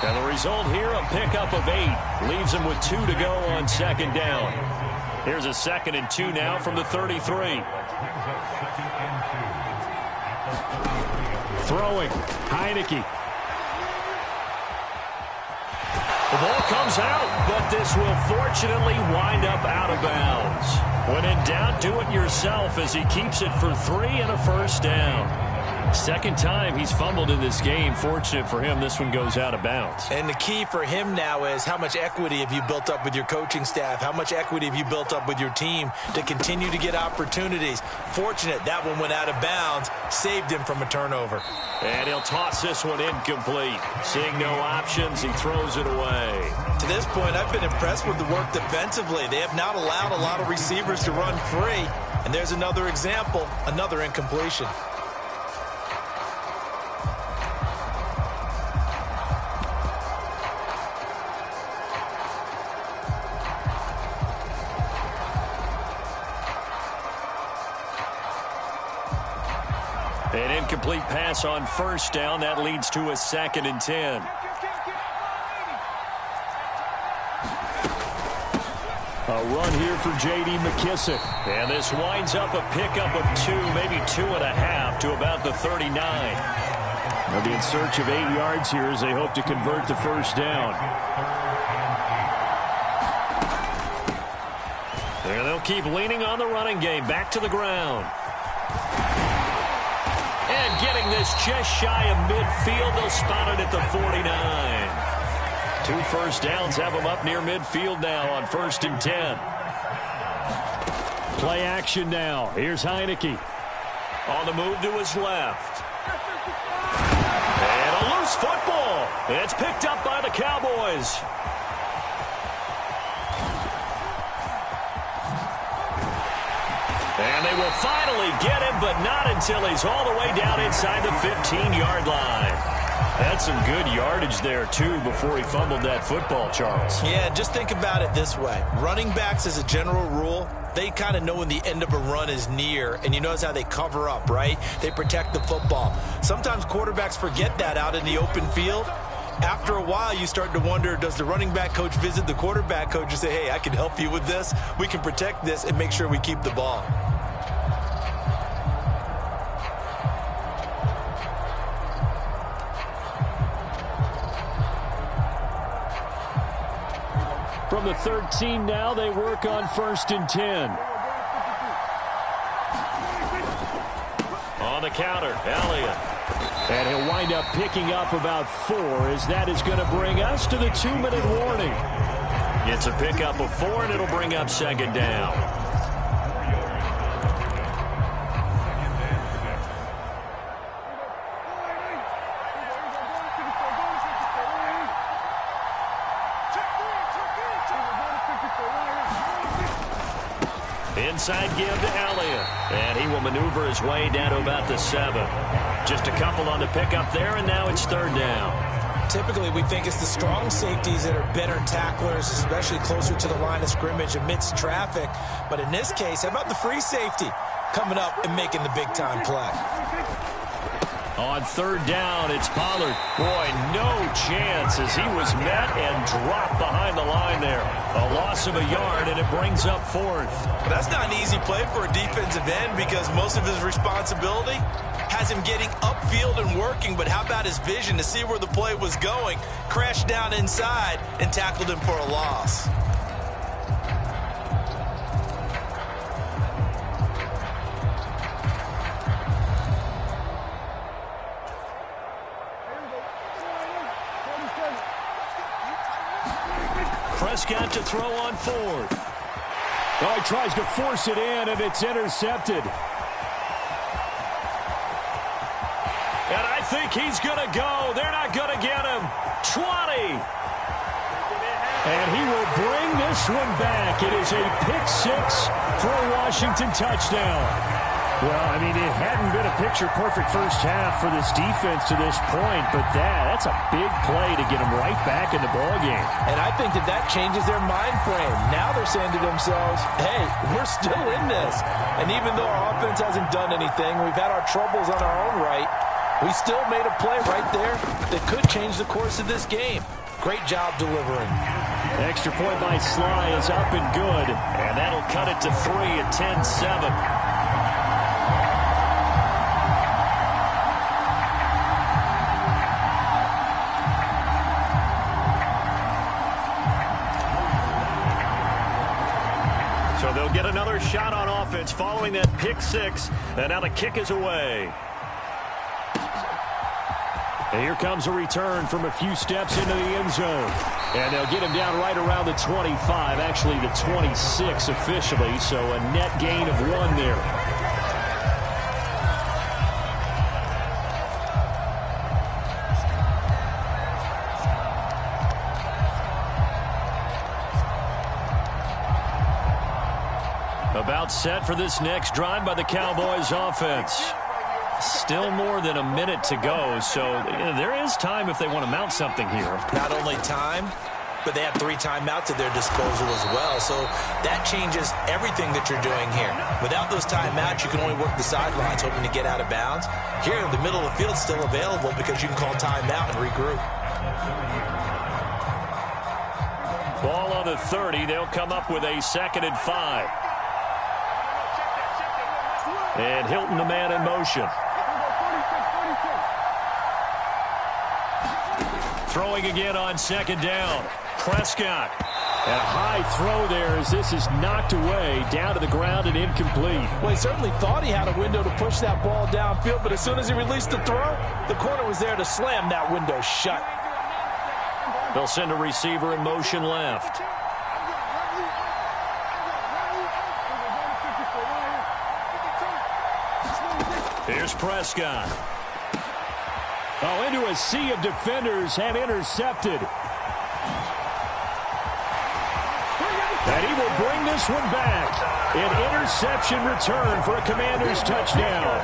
And the result here, a pickup of 8. Leaves them with 2 to go on 2nd down. Here's a 2nd and 2 now from the 33. Throwing. Heineke. The ball comes out, but this will fortunately wind up out of bounds. When in doubt, do it yourself as he keeps it for 3 and a 1st down. 2nd time he's fumbled in this game. Fortunate for him, this one goes out of bounds. And the key for him now is how much equity have you built up with your coaching staff? How much equity have you built up with your team to continue to get opportunities? Fortunate that one went out of bounds, saved him from a turnover. And he'll toss this one incomplete. Seeing no options, he throws it away. To this point, I've been impressed with the work defensively. They have not allowed a lot of receivers to run free. And there's another example, another incompletion. An incomplete pass on 1st down. That leads to a 2nd and 10. A run here for J.D. McKissic. And this winds up a pickup of 2, maybe 2.5 to about the 39. They'll be in search of 8 yards here as they hope to convert the 1st down. There they'll keep leaning on the running game. Back to the ground. And getting this just shy of midfield. They'll spot it at the 49. 2 1st downs have them up near midfield now on 1st and 10. Play action now. Here's Heineke. On the move to his left. And a loose football. It's picked up by the Cowboys. And they will finally get him, but not until he's all the way down inside the 15-yard line. That's some good yardage there, too, before he fumbled that football, Charles. Yeah, just think about it this way. Running backs, as a general rule, they kind of know when the end of a run is near, and you notice how they cover up, right? They protect the football. Sometimes quarterbacks forget that out in the open field. After a while, you start to wonder, does the running back coach visit the quarterback coach and say, hey, I can help you with this. We can protect this and make sure we keep the ball. From the 13 now, they work on 1st and 10. On the counter, Elliott. And he'll wind up picking up about 4 as that is going to bring us to the 2-minute warning. It's a pickup of 4, and it'll bring up 2nd down. Inside give to Elliott. And he will maneuver his way down to about the 7. Just a couple on the pickup there, and now it's 3rd down. Typically, we think it's the strong safeties that are better tacklers, especially closer to the line of scrimmage amidst traffic. But in this case, how about the free safety coming up and making the big-time play? On 3rd down, it's Pollard. Boy, no chance as he was met and dropped behind the line there. A loss of a yard, and it brings up 4th. But that's not an easy play for a defensive end because most of his responsibility has him getting upfield and working. But how about his vision to see where the play was going? Crashed down inside and tackled him for a loss. Prescott to throw on 4th. Oh, he tries to force it in, and it's intercepted. And I think he's going to go. They're not going to get him. 20. And he will bring this one back. It is a pick 6 for a Washington touchdown. Well, I mean, it hadn't been a picture-perfect first half for this defense to this point, but that's a big play to get them right back in the ballgame. And I think that changes their mind frame. Now they're saying to themselves, hey, we're still in this. And even though our offense hasn't done anything, we've had our troubles on our own right, we still made a play right there that could change the course of this game. Great job delivering. Extra point by Sly is up and good, and that'll cut it to 3 at 10-7. So they'll get another shot on offense following that pick six, and now the kick is away. And here comes a return from a few steps into the end zone. And they'll get him down right around the 25, actually the 26 officially, so a net gain of 1 there. About set for this next drive by the Cowboys offense. Still more than a minute to go, so there is time if they want to mount something here. Not only time, but they have 3 timeouts at their disposal as well, so that changes everything that you're doing here. Without those timeouts, you can only work the sidelines hoping to get out of bounds. Here, the middle of the field is still available because you can call timeout and regroup. Ball on the 30. They'll come up with a 2nd and 5. And Hilton, the man in motion. Throwing again on 2nd down. Prescott. And a high throw there as this is knocked away down to the ground and incomplete. Well, he certainly thought he had a window to push that ball downfield, but as soon as he released the throw, the corner was there to slam that window shut. They'll send a receiver in motion left. Here's Prescott. Oh, into a sea of defenders and intercepted. And he will bring this one back. An interception return for a Commanders touchdown.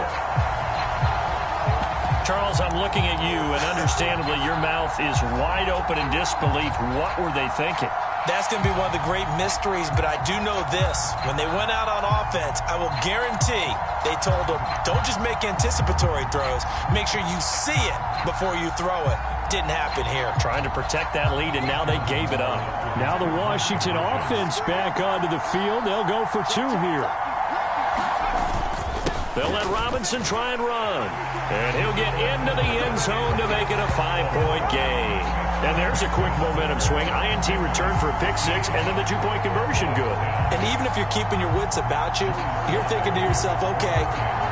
Charles, I'm looking at you, and understandably your mouth is wide open in disbelief. What were they thinking? That's going to be one of the great mysteries, but I do know this. When they went out on offense, I will guarantee they told them, don't just make anticipatory throws. Make sure you see it before you throw it. Didn't happen here. Trying to protect that lead, and now they gave it up. Now the Washington offense back onto the field. They'll go for 2 here. They'll let Robinson try and run. And he'll get into the end zone to make it a 5-point game. And there's a quick momentum swing. INT return for a pick 6, and then the 2-point conversion good. And even if you're keeping your wits about you, you're thinking to yourself, okay,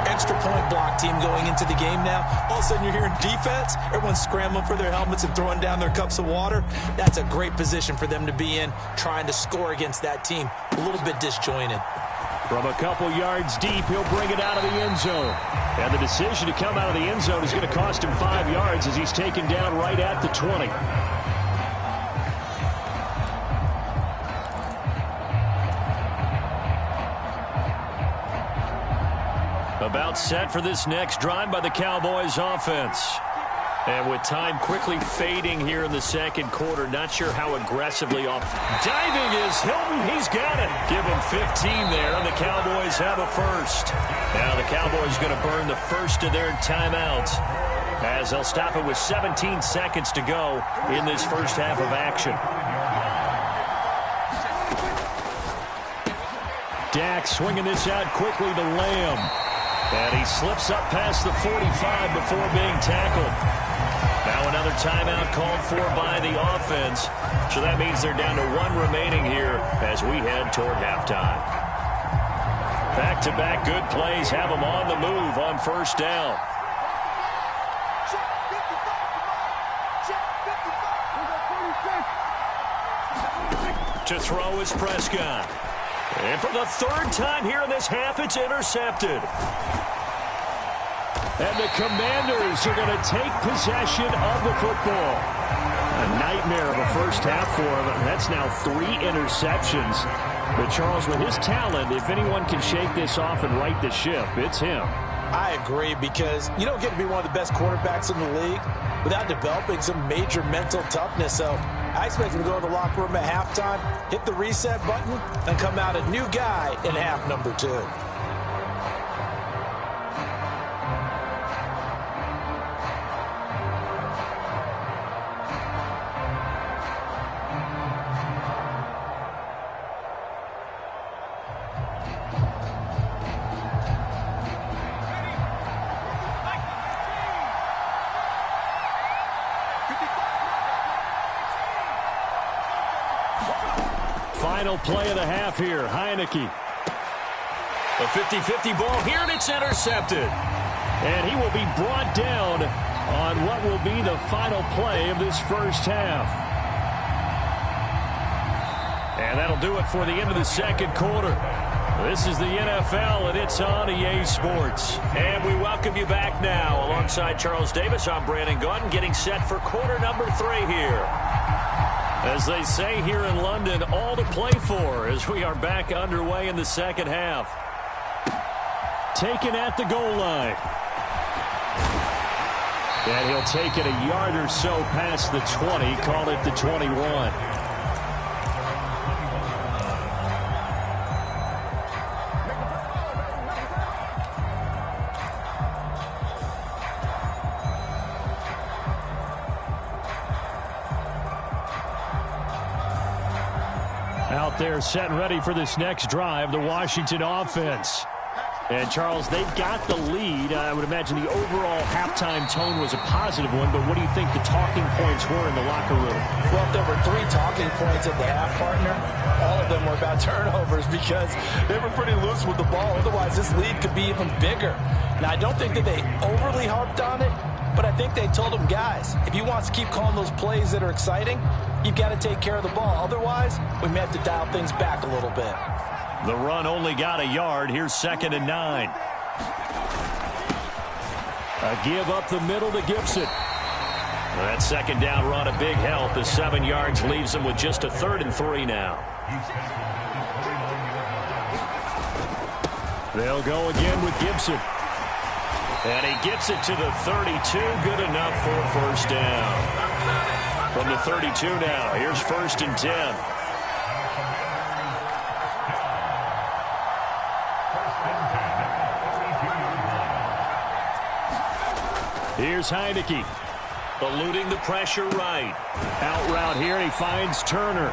extra point block team going into the game now. All of a sudden you're hearing defense. Everyone's scrambling for their helmets and throwing down their cups of water. That's a great position for them to be in, trying to score against that team. A little bit disjointed. From a couple yards deep, he'll bring it out of the end zone. And the decision to come out of the end zone is going to cost him 5 yards as he's taken down right at the 20. About set for this next drive by the Cowboys offense. And with time quickly fading here in the 2nd quarter, not sure how aggressively off. Diving is Hilton. He's got it. Give him 15 there, and the Cowboys have a first. Now the Cowboys going to burn the first of their timeouts as they'll stop it with 17 seconds to go in this first half of action. Dak swinging this out quickly to Lamb. And he slips up past the 45 before being tackled. Now another timeout called for by the offense. So that means they're down to 1 remaining here as we head toward halftime. Back-to-back good plays have them on the move on first down. To throw is Prescott. And for the 3rd time here in this half, it's intercepted. And the Commanders are going to take possession of the football. A nightmare of a first half for them. That's now 3 interceptions. But Charles, with his talent, if anyone can shake this off and right the ship, it's him. I agree, because you don't get to be one of the best quarterbacks in the league without developing some major mental toughness. So I expect him to go to the locker room at halftime, hit the reset button, and come out a new guy in half number 2. Final play of the half here. Heineke. A 50-50 ball here, and it's intercepted. And he will be brought down on what will be the final play of this first half. And that'll do it for the end of the second quarter. This is the NFL, and it's on EA Sports. And we welcome you back now. Alongside Charles Davis, I'm Brandon Gaudin, getting set for quarter number 3 here. As they say here in London, all to play for as we are back underway in the second half. Taken at the goal line. And he'll take it a yard or so past the 20, call it the 21. Out there set and ready for this next drive, the Washington offense. And, Charles, they've got the lead. I would imagine the overall halftime tone was a positive one, but what do you think the talking points were in the locker room? Well, if there were 3 talking points at the half, partner, all of them were about turnovers because they were pretty loose with the ball. Otherwise, this lead could be even bigger. Now, I don't think that they overly harped on it, but I think they told them, guys, if you want to keep calling those plays that are exciting, you've got to take care of the ball. Otherwise, we may have to dial things back a little bit. The run only got a yard. Here's 2nd and 9. A give up the middle to Gibson. That second down run a big help. The 7 yards leaves them with just a 3rd and 3 now. They'll go again with Gibson. And he gets it to the 32. Good enough for a first down. From the 32 now, here's 1st and 10. Here's Heineke. Eluding the pressure right. Out route here, and he finds Turner.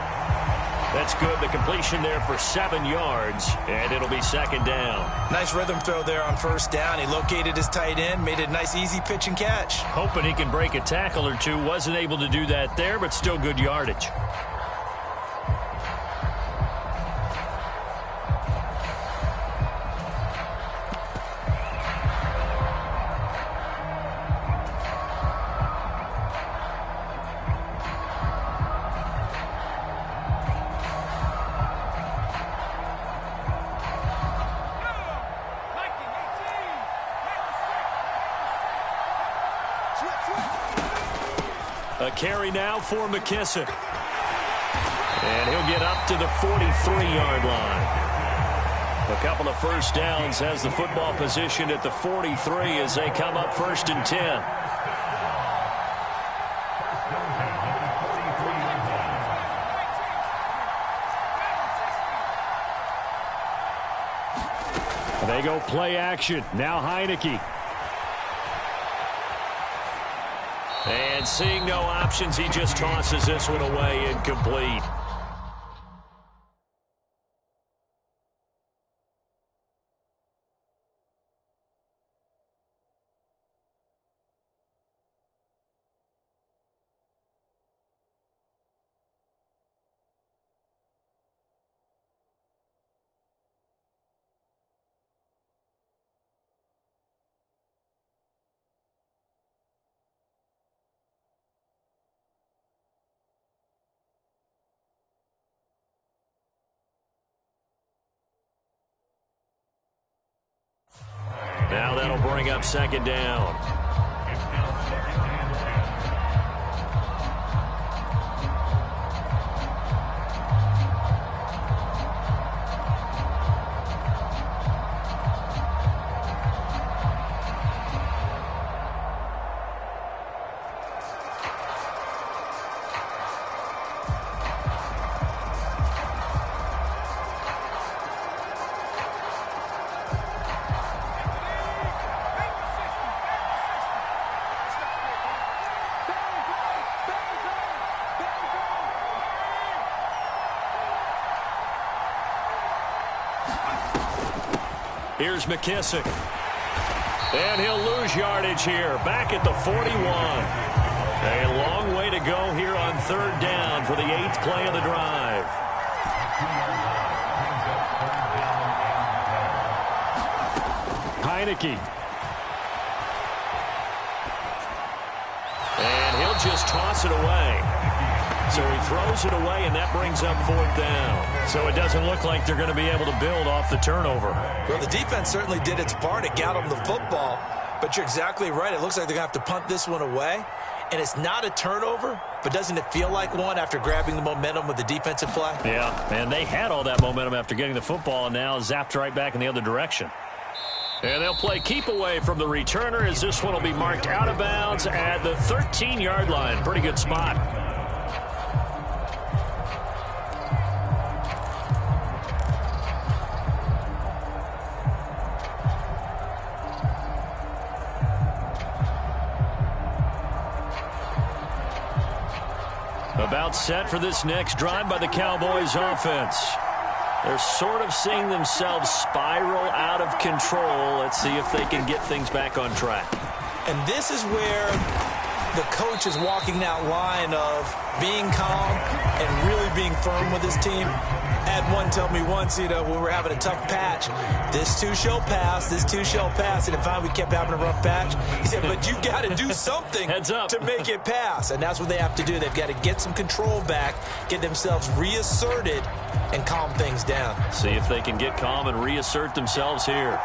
That's good. The completion there for 7 yards, and it'll be 2nd down. Nice rhythm throw there on 1st down. He located his tight end, made it a nice, easy pitch and catch. Hoping he can break a tackle or two. Wasn't able to do that there, but still good yardage. A carry now for McKissick. And he'll get up to the 43-yard line. A couple of first downs, has the football position at the 43 as they come up 1st and 10. They go play action. Now Heineke. And seeing no options, he just tosses this one away incomplete. Now that'll bring up 2nd down. Here's McKissick. And he'll lose yardage here, back at the 41. A long way to go here on 3rd down for the 8th play of the drive. Heineke. And he'll just toss it away. So he throws it away, and that brings up 4th down. So it doesn't look like they're going to be able to build off the turnover. Well, the defense certainly did its part. It got them the football. But you're exactly right. It looks like they're going to have to punt this one away. And it's not a turnover, but doesn't it feel like one after grabbing the momentum with the defensive play? Yeah, and they had all that momentum after getting the football, and now zapped right back in the other direction. And they'll play keep away from the returner as this one will be marked out of bounds at the 13-yard line. Pretty good spot. About set for this next drive by the Cowboys offense. They're sort of seeing themselves spiral out of control. Let's see if they can get things back on track. And this is where the coach is walking that line of being calm and really being firm with his team. Had one tell me once, when we were having a tough patch, this too shall pass, this too shall pass. And if finally we kept having a rough patch, he said, but you got to do something Heads up. to make it pass. And that's what they have to do. They've got to get some control back, get themselves reasserted, and calm things down. See if they can get calm and reassert themselves here.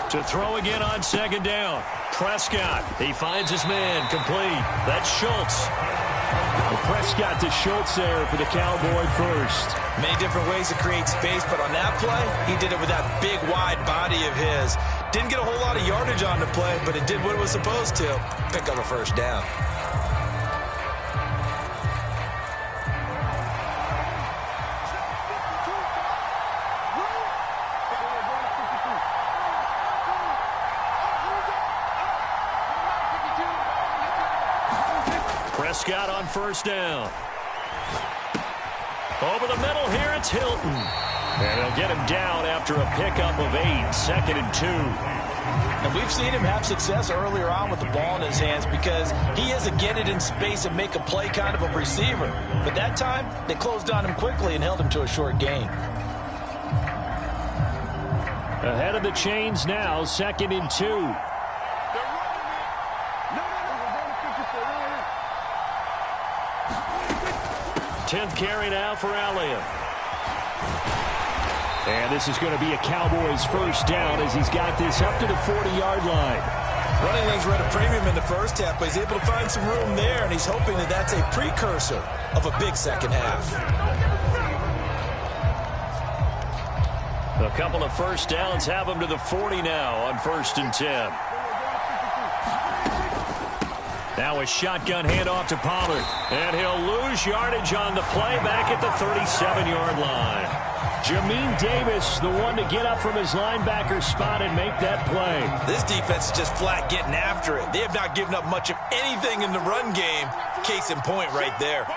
To throw again on 2nd down. Prescott. He finds his man. Complete. That's Schultz. Well, Prescott to Schultz there for the Cowboy first. Many different ways to create space, but on that play, he did it with that big, wide body of his. Didn't get a whole lot of yardage on the play, but it did what it was supposed to. Pick up a 1st down. Prescott on 1st down. Over the middle here, it's Hilton. And they'll get him down after a pickup of 8, 2nd and 2. And we've seen him have success earlier on with the ball in his hands because he is a get it in space and make a play kind of a receiver. But that time, they closed on him quickly and held him to a short gain. Ahead of the chains now, 2nd and 2. 10th carry now for Elliott. And this is going to be a Cowboys 1st down as he's got this up to the 40-yard line. Running lanes were at a premium in the first half, but he's able to find some room there, and he's hoping that that's a precursor of a big second half. A couple of 1st downs have him to the 40 now on 1st and 10. Now a shotgun handoff to Pollard. And he'll lose yardage on the play back at the 37-yard line. Jamin Davis, the one to get up from his linebacker spot and make that play. This defense is just flat getting after it. They have not given up much of anything in the run game. Case in point right there.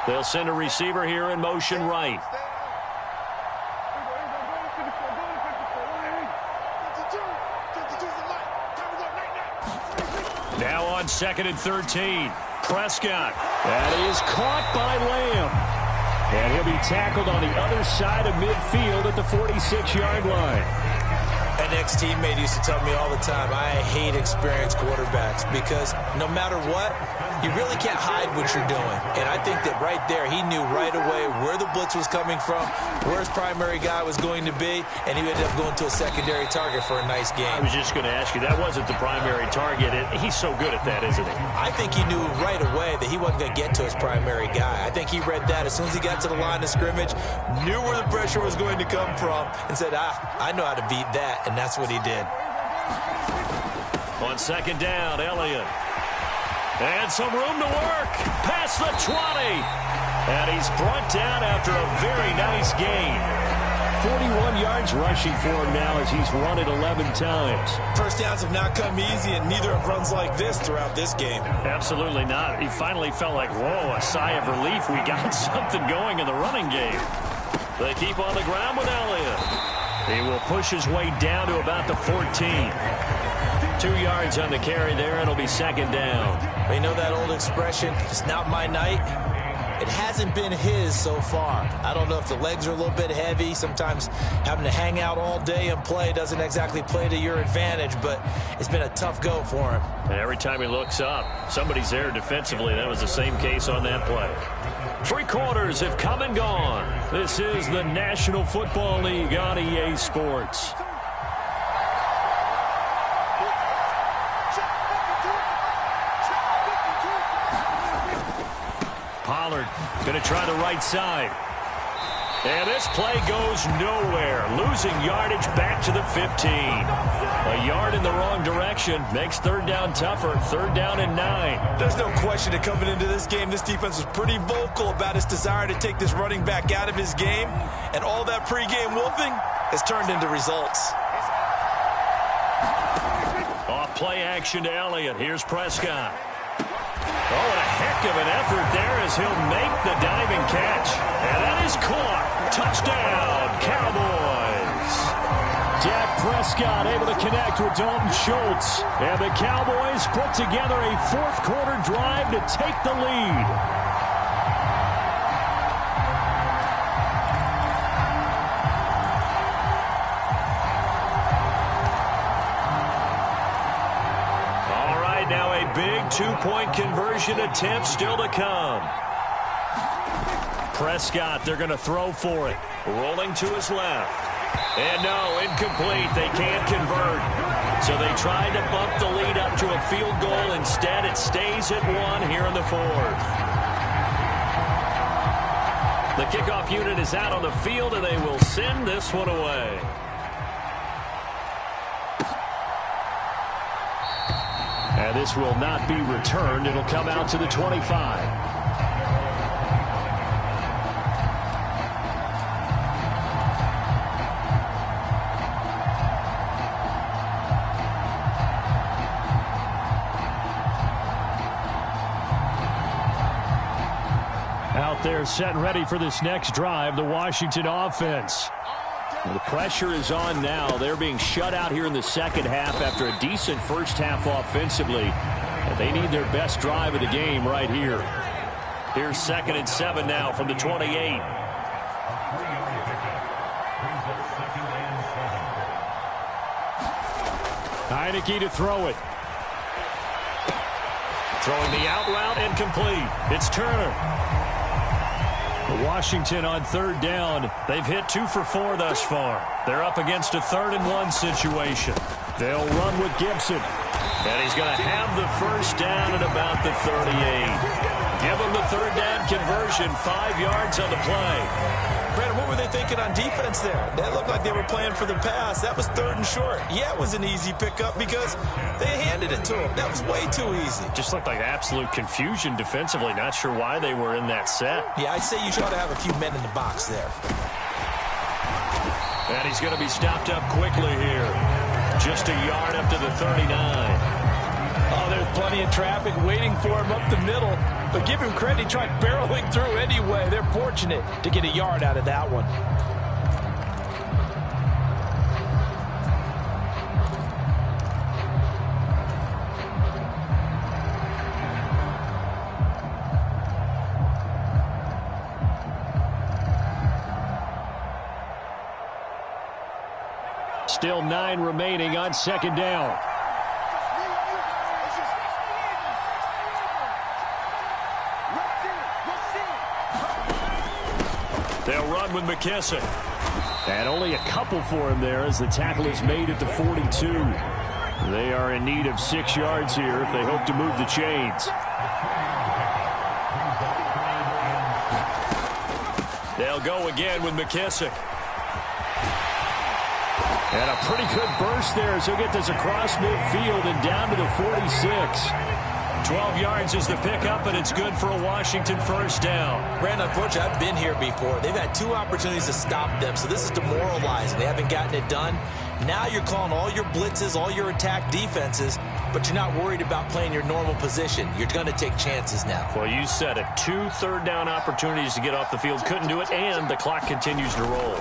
They'll send a receiver here in motion right. Now on 2nd and 13. Prescott. That is caught by Lamb. And he'll be tackled on the other side of midfield at the 46-yard line. An ex-teammate used to tell me all the time, I hate experienced quarterbacks because no matter what, you really can't hide what you're doing. And I think that right there, he knew right away where the blitz was coming from, where his primary guy was going to be, and he ended up going to a secondary target for a nice game. I was just going to ask you, that wasn't the primary target. He's so good at that, isn't he? I think he knew right away that he wasn't going to get to his primary guy. I think he read that as soon as he got to the line of scrimmage, knew where the pressure was going to come from, and said, I know how to beat that, and that's what he did. On 2nd down, Elliott. And some room to work. Past the 20. And he's brought down after a very nice gain. 41 yards rushing for him now as he's run it 11 times. First downs have not come easy, and neither have runs like this throughout this game. Absolutely not. He finally felt like, whoa, a sigh of relief. We got something going in the running game. They keep on the ground with Elliott. He will push his way down to about the 14. 2 yards on the carry there. It'll be second down. You know that old expression, it's not my night? It hasn't been his so far. I don't know if the legs are a little bit heavy. Sometimes having to hang out all day and play doesn't exactly play to your advantage, but it's been a tough go for him. And every time he looks up, somebody's there defensively. That was the same case on that play. 3 quarters have come and gone. This is the National Football League on EA Sports. Pollard going to try the right side. And this play goes nowhere. Losing yardage back to the 15. A yard in the wrong direction makes third down tougher. Third down and 9. There's no question that coming into this game, this defense was pretty vocal about its desire to take this running back out of his game. And all that pregame wolfing has turned into results. Off play action to Elliott. Here's Prescott. Oh, and a heck of an effort there as he'll make the diving catch. And that is caught. Touchdown, Cowboys. Dak Prescott able to connect with Dalton Schultz. And the Cowboys put together a fourth-quarter drive to take the lead. Now a big two-point conversion attempt still to come. Prescott, they're going to throw for it. Rolling to his left. And no, incomplete. They can't convert. So they tried to bump the lead up to a field goal. Instead, it stays at 1 here in the 4th. The kickoff unit is out on the field, and they will send this one away. And this will not be returned. It'll come out to the 25. Out there set and ready for this next drive, the Washington offense. The pressure is on now. They're being shut out here in the second half after a decent first half offensively. And they need their best drive of the game right here. Here's 2nd and 7 now from the 28. Heineke to throw it. Throwing the out route incomplete. It's Turner. Washington on third down. They've hit 2 for 4 thus far. They're up against a 3rd and 1 situation. They'll run with Gibson. And he's going to have the first down at about the 38. Give him the third down conversion. 5 yards on the play. Brandon, what were they thinking on defense there? That looked like they were playing for the pass. That was 3rd and short. Yeah, it was an easy pickup because they handed it to him. That was way too easy. Just looked like absolute confusion defensively. Not sure why they were in that set. Yeah, I'd say you should have a few men in the box there. And he's going to be stopped up quickly here. Just a yard up to the 39. Oh, there's plenty of traffic waiting for him up the middle. But give him credit, he tried barreling through anyway. They're fortunate to get a yard out of that one. Still 9 remaining on second down. They'll run with McKissick. And only a couple for him there as the tackle is made at the 42. They are in need of 6 yards here if they hope to move the chains. They'll go again with McKissick. And a pretty good burst there as he'll get this across midfield and down to the 46. 12 yards is the pickup, and it's good for a Washington first down. Brandon, unfortunately, I've been here before. They've had 2 opportunities to stop them, so this is demoralizing. They haven't gotten it done. Now you're calling all your blitzes, all your attack defenses, but you're not worried about playing your normal position. You're going to take chances now. Well, you said it. 2 third-down opportunities to get off the field. Couldn't do it, and the clock continues to roll.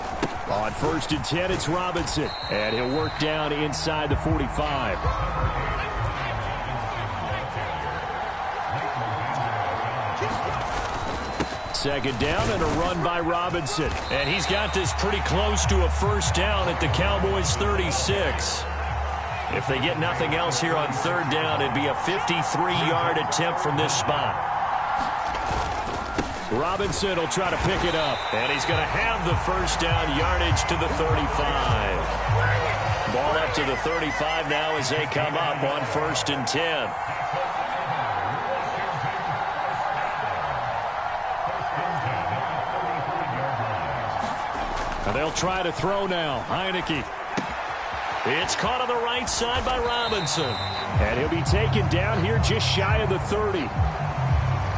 On 1st and 10, it's Robinson, and he'll work down inside the 45. Second down and a run by Robinson. And he's got this pretty close to a first down at the Cowboys' 36. If they get nothing else here on third down, it'd be a 53-yard attempt from this spot. Robinson will try to pick it up. And he's going to have the first down yardage to the 35. Ball up to the 35 now as they come up on 1st and 10. And they'll try to throw now. Heineke. It's caught on the right side by Robinson. And he'll be taken down here just shy of the 30.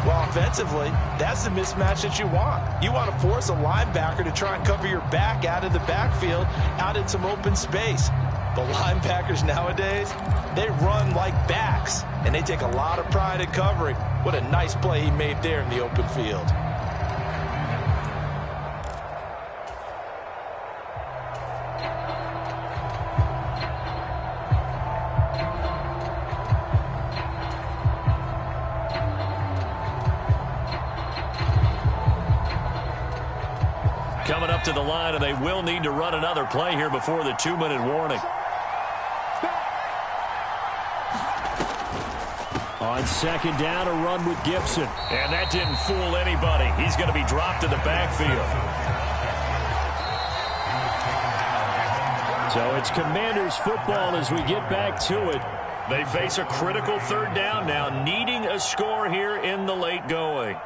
Well, offensively, that's the mismatch that you want. You want to force a linebacker to try and cover your back out of the backfield, out in some open space. But linebackers nowadays, they run like backs, and they take a lot of pride in covering. What a nice play he made there in the open field. Coming up to the line, and they will need to run another play here before the 2-minute warning. On second down, a run with Gibson. And that didn't fool anybody. He's going to be dropped in the backfield. So it's Commanders football as we get back to it. They face a critical third down now, needing a score here in the late going.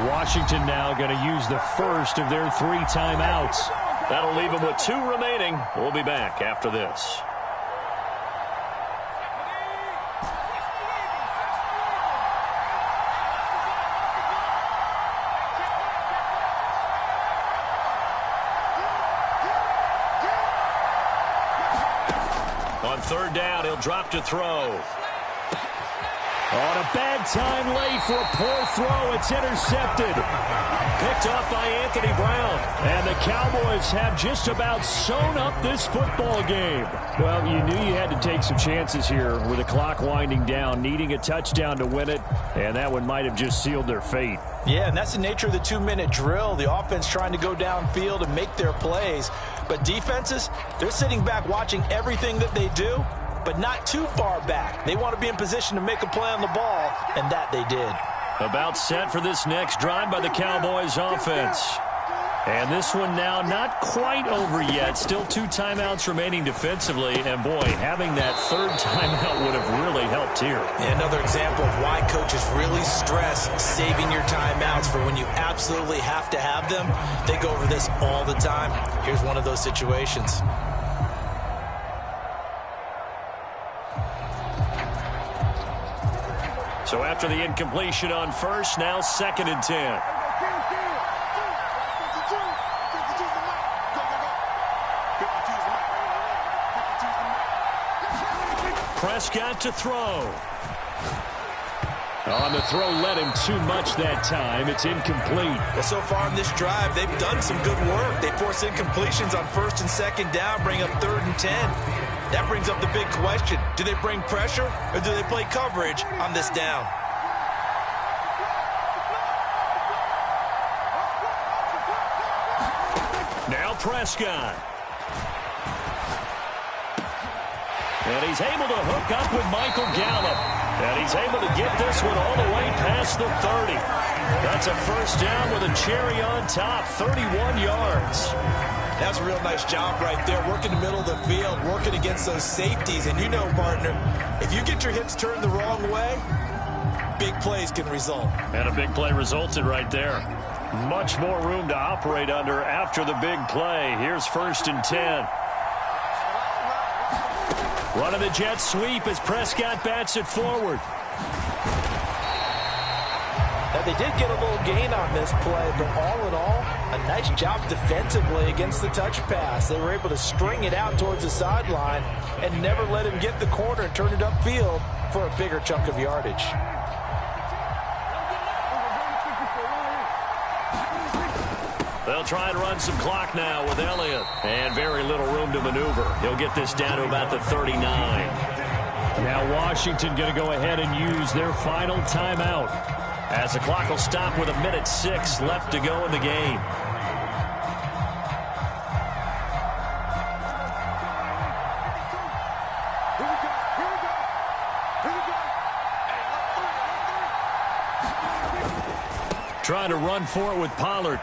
Washington now going to use the first of their 3 timeouts. That'll leave them with 2 remaining. We'll be back after this. On third down, he'll drop to throw. On a bad time late for a poor throw. It's intercepted. Picked off by Anthony Brown. And the Cowboys have just about sewn up this football game. Well, you knew you had to take some chances here with the clock winding down, needing a touchdown to win it, and that one might have just sealed their fate. Yeah, and that's the nature of the 2-minute drill. The offense trying to go downfield and make their plays. But defenses, they're sitting back watching everything that they do, but not too far back. They want to be in position to make a play on the ball, and that they did. About set for this next drive by the Cowboys offense. And this one now not quite over yet. Still 2 timeouts remaining defensively. And, boy, having that third timeout would have really helped here. Yeah, another example of why coaches really stress saving your timeouts for when you absolutely have to have them. They go over this all the time. Here's one of those situations. So after the incompletion on first, now 2nd and 10. Prescott to throw. On the throw, led him too much that time. It's incomplete. Well, so far in this drive, they've done some good work. They force incompletions on 1st and 2nd down, bring up 3rd and 10. That brings up the big question. Do they bring pressure or do they play coverage on this down? Now Prescott. And he's able to hook up with Michael Gallup. And he's able to get this one all the way past the 30. That's a first down with a cherry on top, 31 yards. That's a real nice job right there, working the middle of the field, working against those safeties. And you know, partner, if you get your hips turned the wrong way, big plays can result. And a big play resulted right there. Much more room to operate under after the big play. Here's 1st and 10. Running the jet sweep as Prescott bats it forward. Now, they did get a little gain on this play, but all in all, a nice job defensively against the touch pass. They were able to string it out towards the sideline and never let him get the corner and turn it upfield for a bigger chunk of yardage. They'll try and run some clock now with Elliott. And very little room to maneuver. He'll get this down to about the 39. Now Washington going to go ahead and use their final timeout, as the clock will stop with 1:06 left to go in the game. Trying to run for it with Pollard.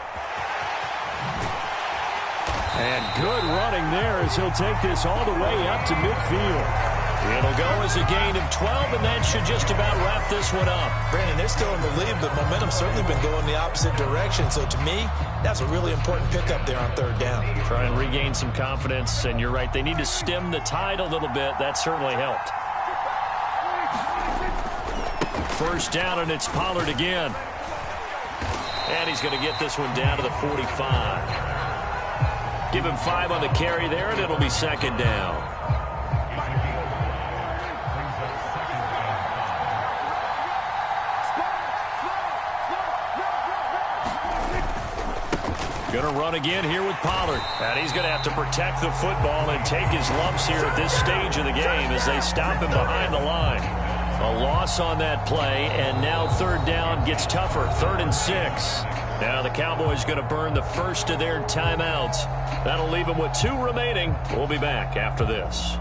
And good running there as he'll take this all the way up to midfield. It'll go as a gain of 12, and that should just about wrap this one up. Brandon, they're still in the lead, but momentum's certainly been going the opposite direction. So to me, that's a really important pickup there on 3rd down. Try and regain some confidence, and you're right. They need to stem the tide a little bit. That certainly helped. 1st down, and it's Pollard again. And he's going to get this one down to the 45. Give him 5 on the carry there, and it'll be 2nd down. Going to run again here with Pollard. And he's going to have to protect the football and take his lumps here at this stage of the game as they stop him behind the line. A loss on that play, and now 3rd down gets tougher. 3rd and 6. Now the Cowboys going to burn the first of their timeouts. That'll leave them with 2 remaining. We'll be back after this.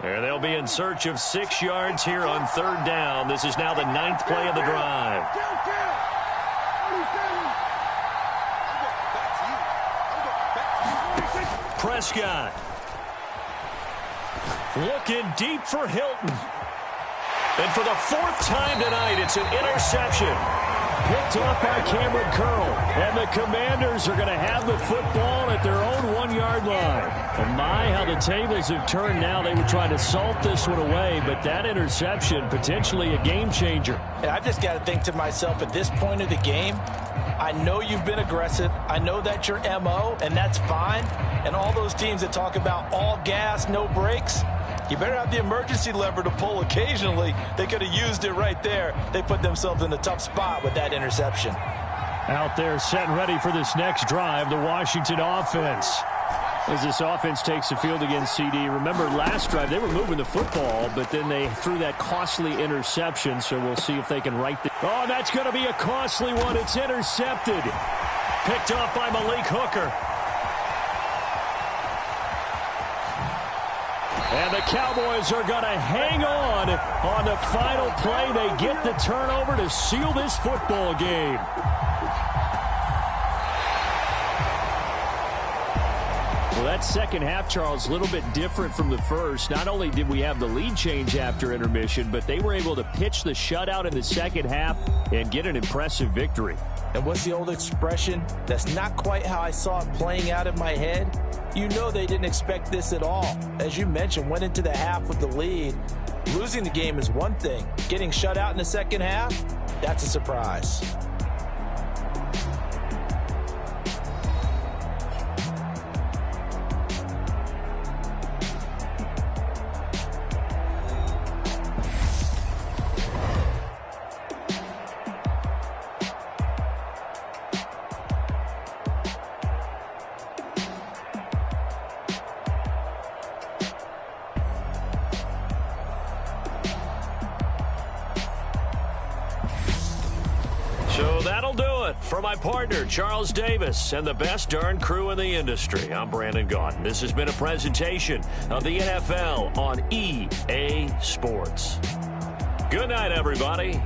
There they'll be in search of 6 yards here on 3rd down. This is now the 9th play of the drive. Prescott. Looking deep for Hilton. And for the 4th time tonight, it's an interception. Picked off by Cameron Curl. And the Commanders are going to have the football at their own 1-yard line. And my, how the tables have turned now. They were trying to salt this one away, but that interception, potentially a game changer. And I've just got to think to myself, at this point of the game, I know you've been aggressive. I know that's your MO, and that's fine. And all those teams that talk about all gas, no brakes, you better have the emergency lever to pull occasionally. They could have used it right there. They put themselves in a tough spot with that interception. Out there set and ready for this next drive, the Washington offense. As this offense takes the field against CD. Remember, last drive, they were moving the football, but then they threw that costly interception, so we'll see if they can right the... Oh, that's going to be a costly one. It's intercepted. Picked up by Malik Hooker. And the Cowboys are going to hang on the final play. They get the turnover to seal this football game. Well, that second half, Charles, a little bit different from the first. Not only did we have the lead change after intermission, but they were able to pitch the shutout in the second half and get an impressive victory. And what's the old expression? That's not quite how I saw it playing out in my head. You know they didn't expect this at all. As you mentioned, went into the half with the lead. Losing the game is one thing. Getting shut out in the second half, that's a surprise. So that'll do it for my partner, Charles Davis, and the best darn crew in the industry. I'm Brandon Gaudin. This has been a presentation of the NFL on EA Sports. Good night, everybody.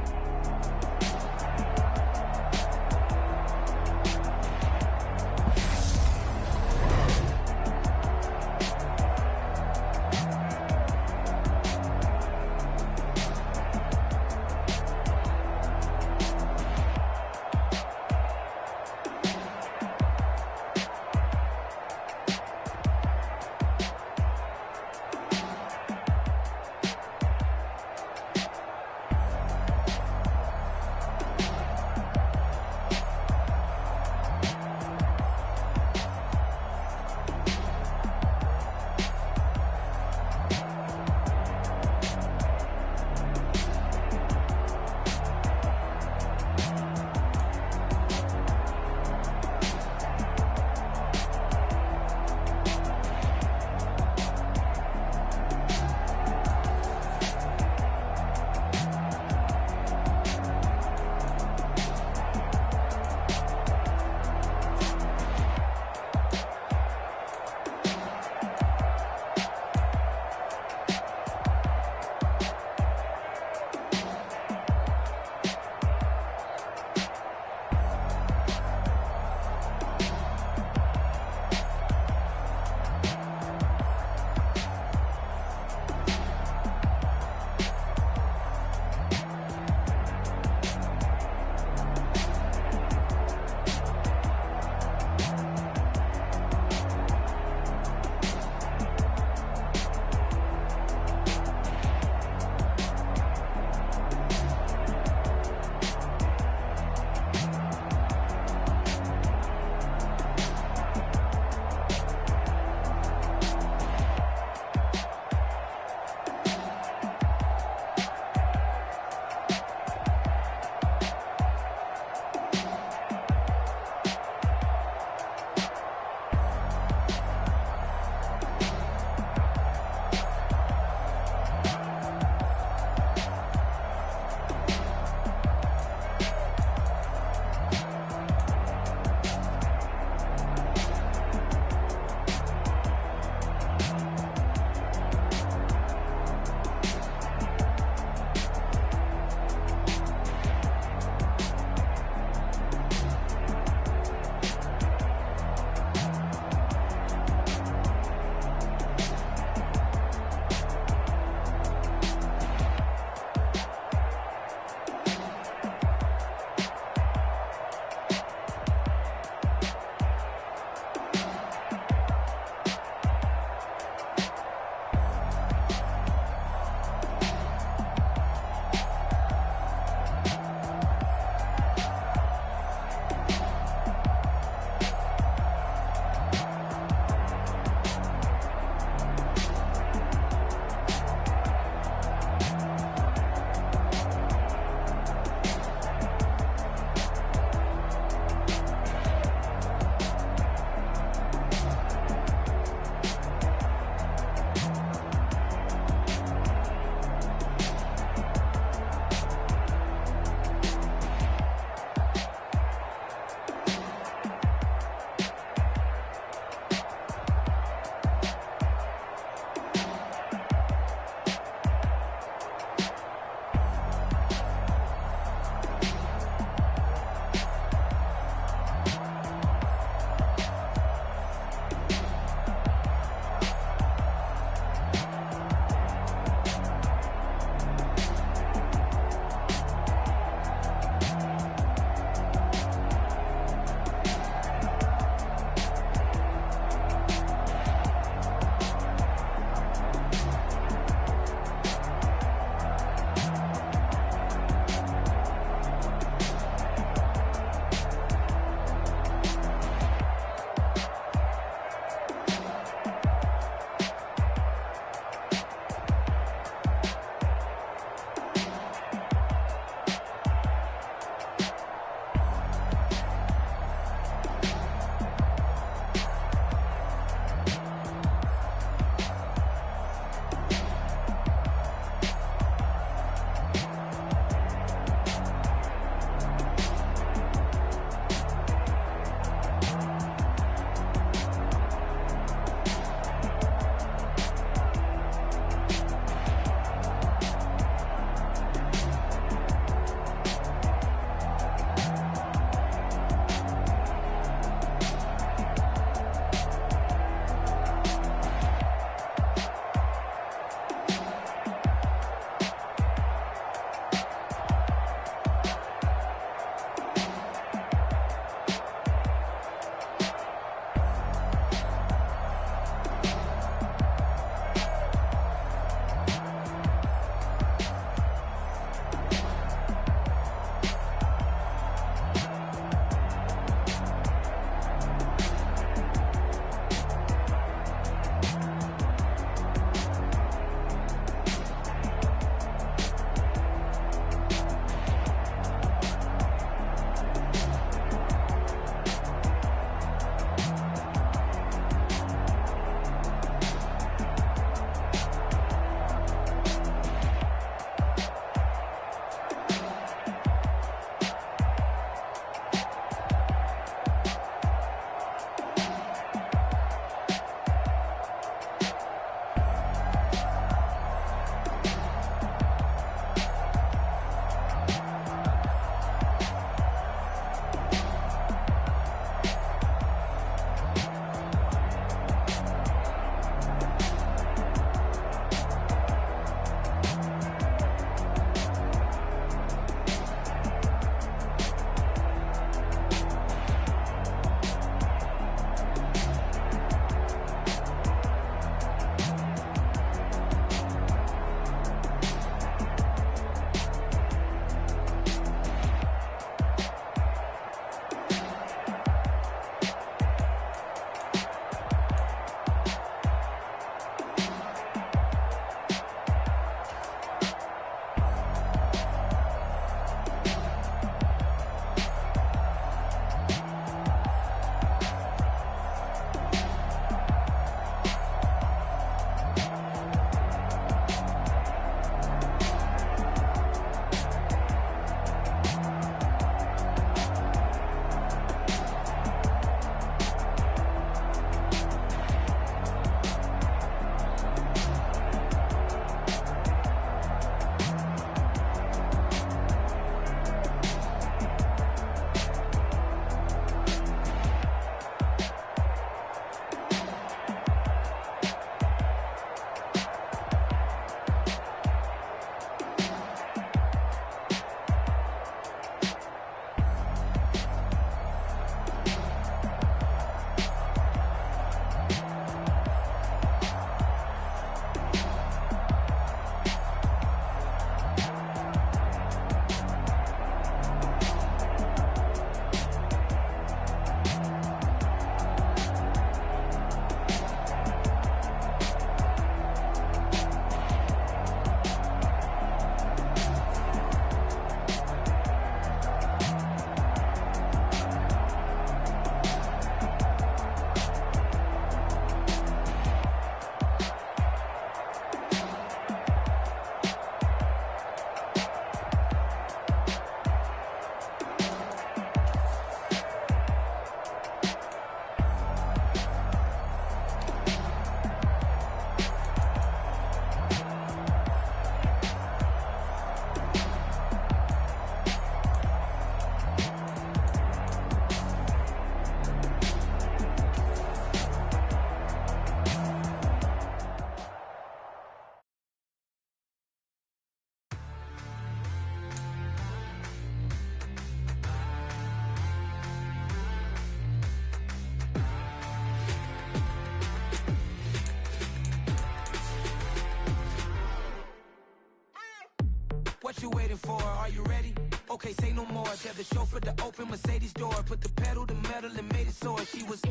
What you waiting for? Are you ready? Okay, say no more. Tell the chauffeur to open Mercedes door. Put the pedal to metal and made it soar. She was,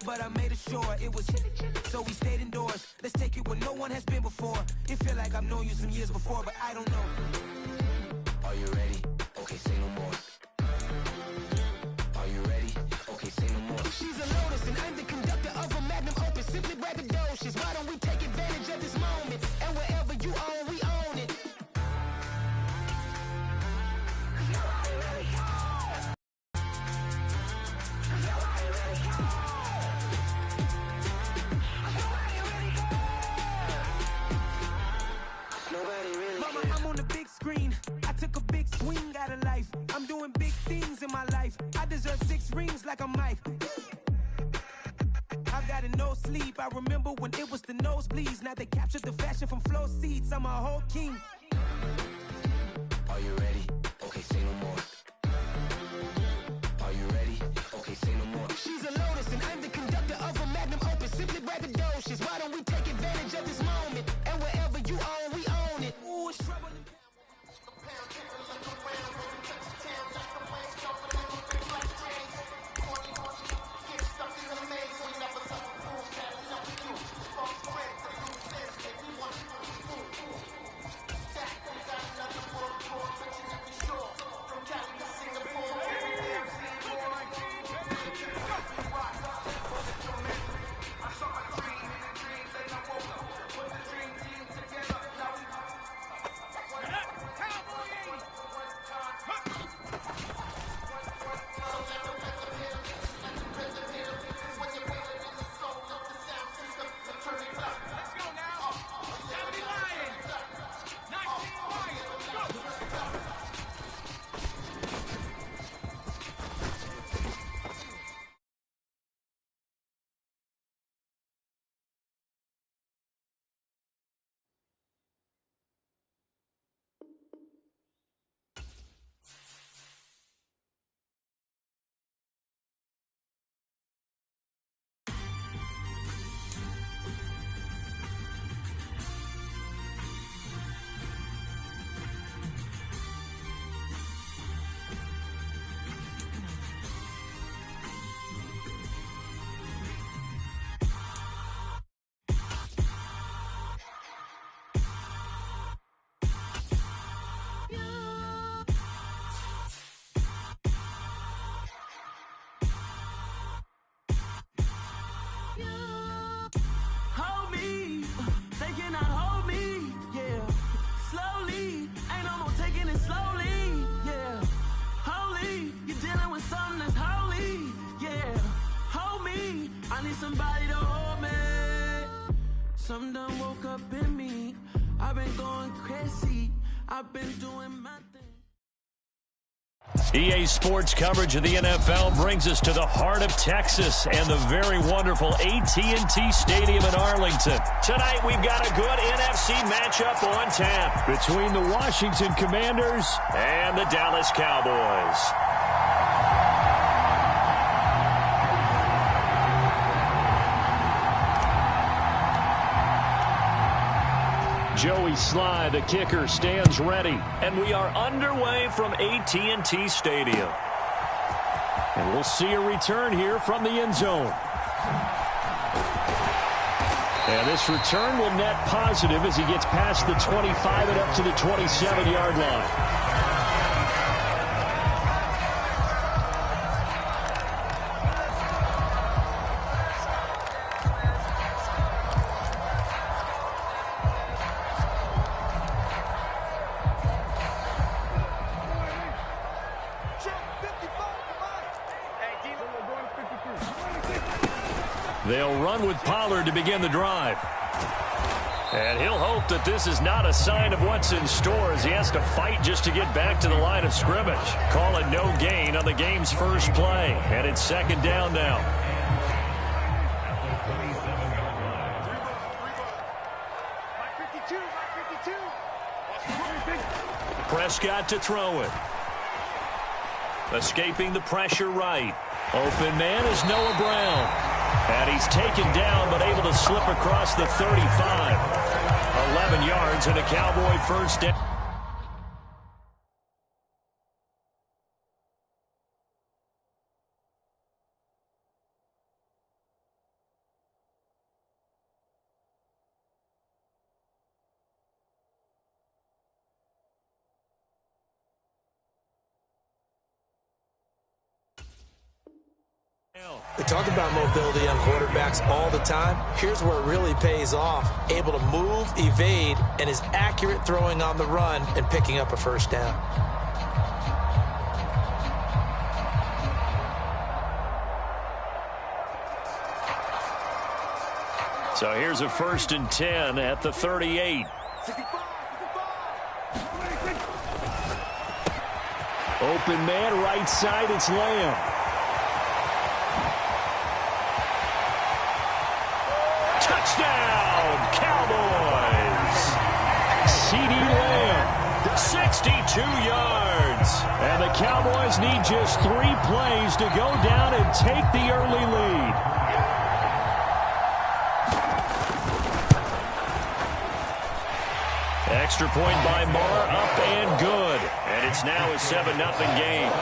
but I made it sure it was. So we stayed indoors. Let's take it where no one has been before. It feel like I've known you some years before, but I don't know. Are you ready? Okay, say no more. Are you ready? Okay, say no more. She's a Lotus and I'm the conductor of a magnum opus. Simply braggadocious. Why don't we take advantage of this moment? And wherever you own, we own it. Mama, I'm on the big screen. I took a big swing out of life. I'm doing big things in my life. I deserve 6 rings like a Mike. I've got no sleep. I remember when it was the nosebleeds. Now they captured the fashion from floor seats. I'm a whole king. Are you ready? Okay, say no more. Are you ready? Okay, say no more. She's a Lotus and I'm the conductor of a magnum opus. Simply braggadocious. Why don't we take advantage of this moment? And wherever you own, we own it. Ooh, it's trouble. Somebody to hold me. Some done woke up in me. I've been going crazy. I've been doing my thing. EA Sports coverage of the NFL brings us to the heart of Texas and the very wonderful AT&T Stadium in Arlington. Tonight we've got a good NFC matchup on tap between the Washington Commanders and the Dallas Cowboys. Joey Sly, the kicker, stands ready. And we are underway from AT&T Stadium. And we'll see a return here from the end zone. And this return will net positive as he gets past the 25 and up to the 27-yard line. They'll run with Pollard to begin the drive. And he'll hope that this is not a sign of what's in store as he has to fight just to get back to the line of scrimmage. Call it no gain on the game's first play. And it's second down now. Prescott to throw it. Escaping the pressure right. Open man is Noah Brown. And he's taken down but able to slip across the 35. 11 yards and a Cowboy first down. We talk about mobility on quarterbacks all the time. Here's where it really pays off. Able to move, evade, and is accurate throwing on the run and picking up a first down. So here's a 1st and 10 at the 38. Open man, right side, it's Lamb. Touchdown, Cowboys! CeeDee Lamb, 62 yards. And the Cowboys need just 3 plays to go down and take the early lead. Extra point by Marr, up and good. And it's now a 7-0 game.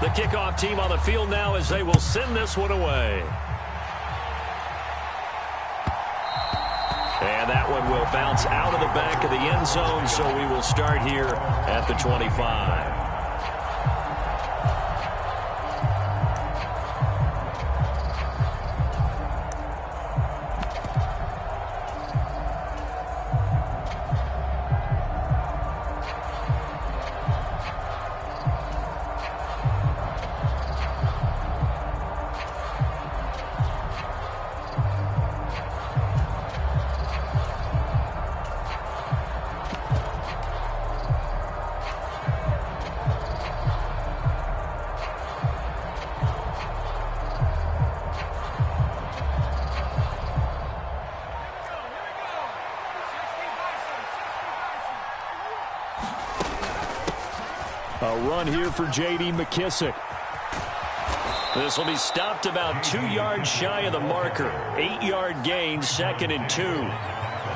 The kickoff team on the field now as they will send this one away. And that one will bounce out of the back of the end zone, so we will start here at the 25. A run here for J.D. McKissic. This will be stopped about 2 yards shy of the marker. 8-yard gain, 2nd and 2.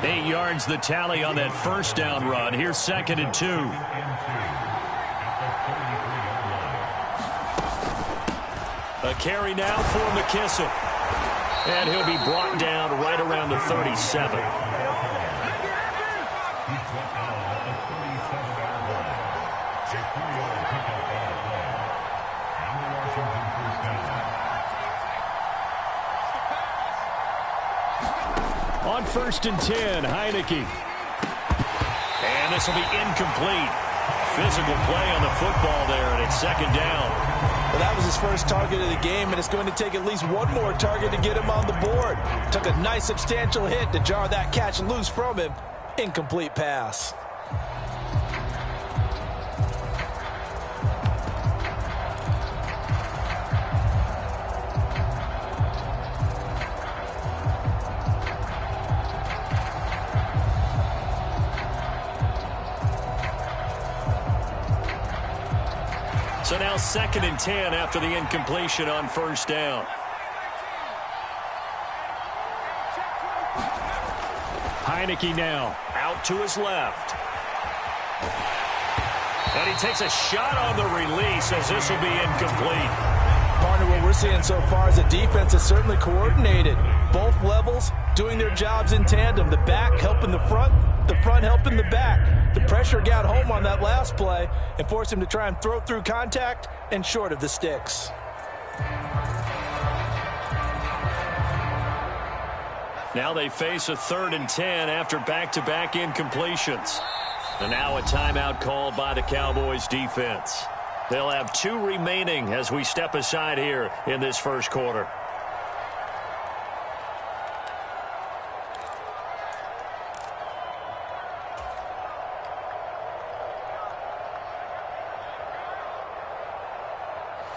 8 yards the tally on that first down run. Here's 2nd and 2. A carry now for McKissic. And he'll be brought down right around the 37. On 1st and 10, Heineke. And this will be incomplete. Physical play on the football there, and it's 2nd down. Well, that was his first target of the game, and it's going to take at least one more target to get him on the board. Took a nice substantial hit to jar that catch loose from him. Incomplete pass. So now 2nd and 10 after the incompletion on 1st down. Heineke now out to his left. And he takes a shot on the release as this will be incomplete. Partner, what we're seeing so far is the defense is certainly coordinated. Both levels doing their jobs in tandem. The back helping the front helping the back. The pressure got home on that last play and forced him to try and throw through contact and short of the sticks. Now they face a 3rd and 10 after back-to-back incompletions. And now a timeout called by the Cowboys defense. They'll have 2 remaining as we step aside here in this first quarter.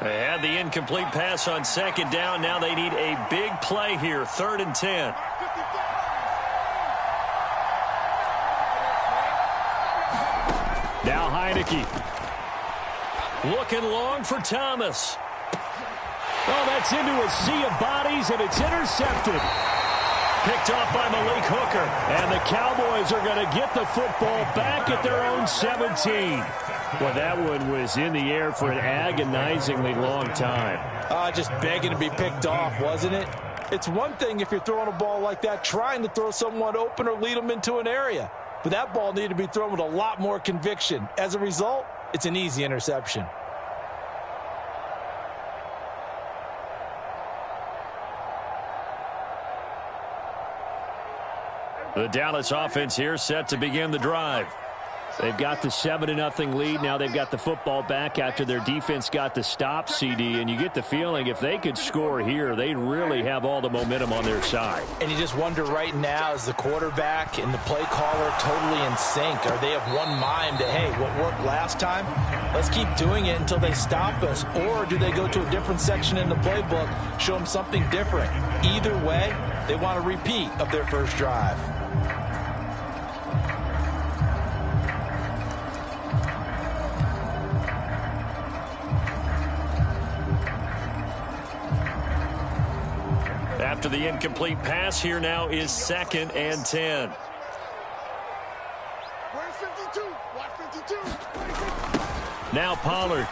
They had the incomplete pass on 2nd down. Now they need a big play here, 3rd and 10. Now Heineke. Looking long for Thomas. Oh, that's into a sea of bodies, and it's intercepted. Picked off by Malik Hooker. And the Cowboys are going to get the football back at their own 17. Well, that one was in the air for an agonizingly long time. Just begging to be picked off, wasn't it? It's one thing if you're throwing a ball like that, trying to throw someone open or lead them into an area. But that ball needed to be thrown with a lot more conviction. As a result, it's an easy interception. The Dallas offense here set to begin the drive. They've got the 7-0 lead. Now they've got the football back after their defense got the stop, CD. And you get the feeling if they could score here, they'd really have all the momentum on their side. And you just wonder right now, is the quarterback and the play caller totally in sync? Are they of one mind that, hey, what worked last time, let's keep doing it until they stop us? Or do they go to a different section in the playbook, show them something different? Either way, they want a repeat of their first drive. After the incomplete pass, here now is 2nd and 10. Where's 52? Watch 52. Now Pollard.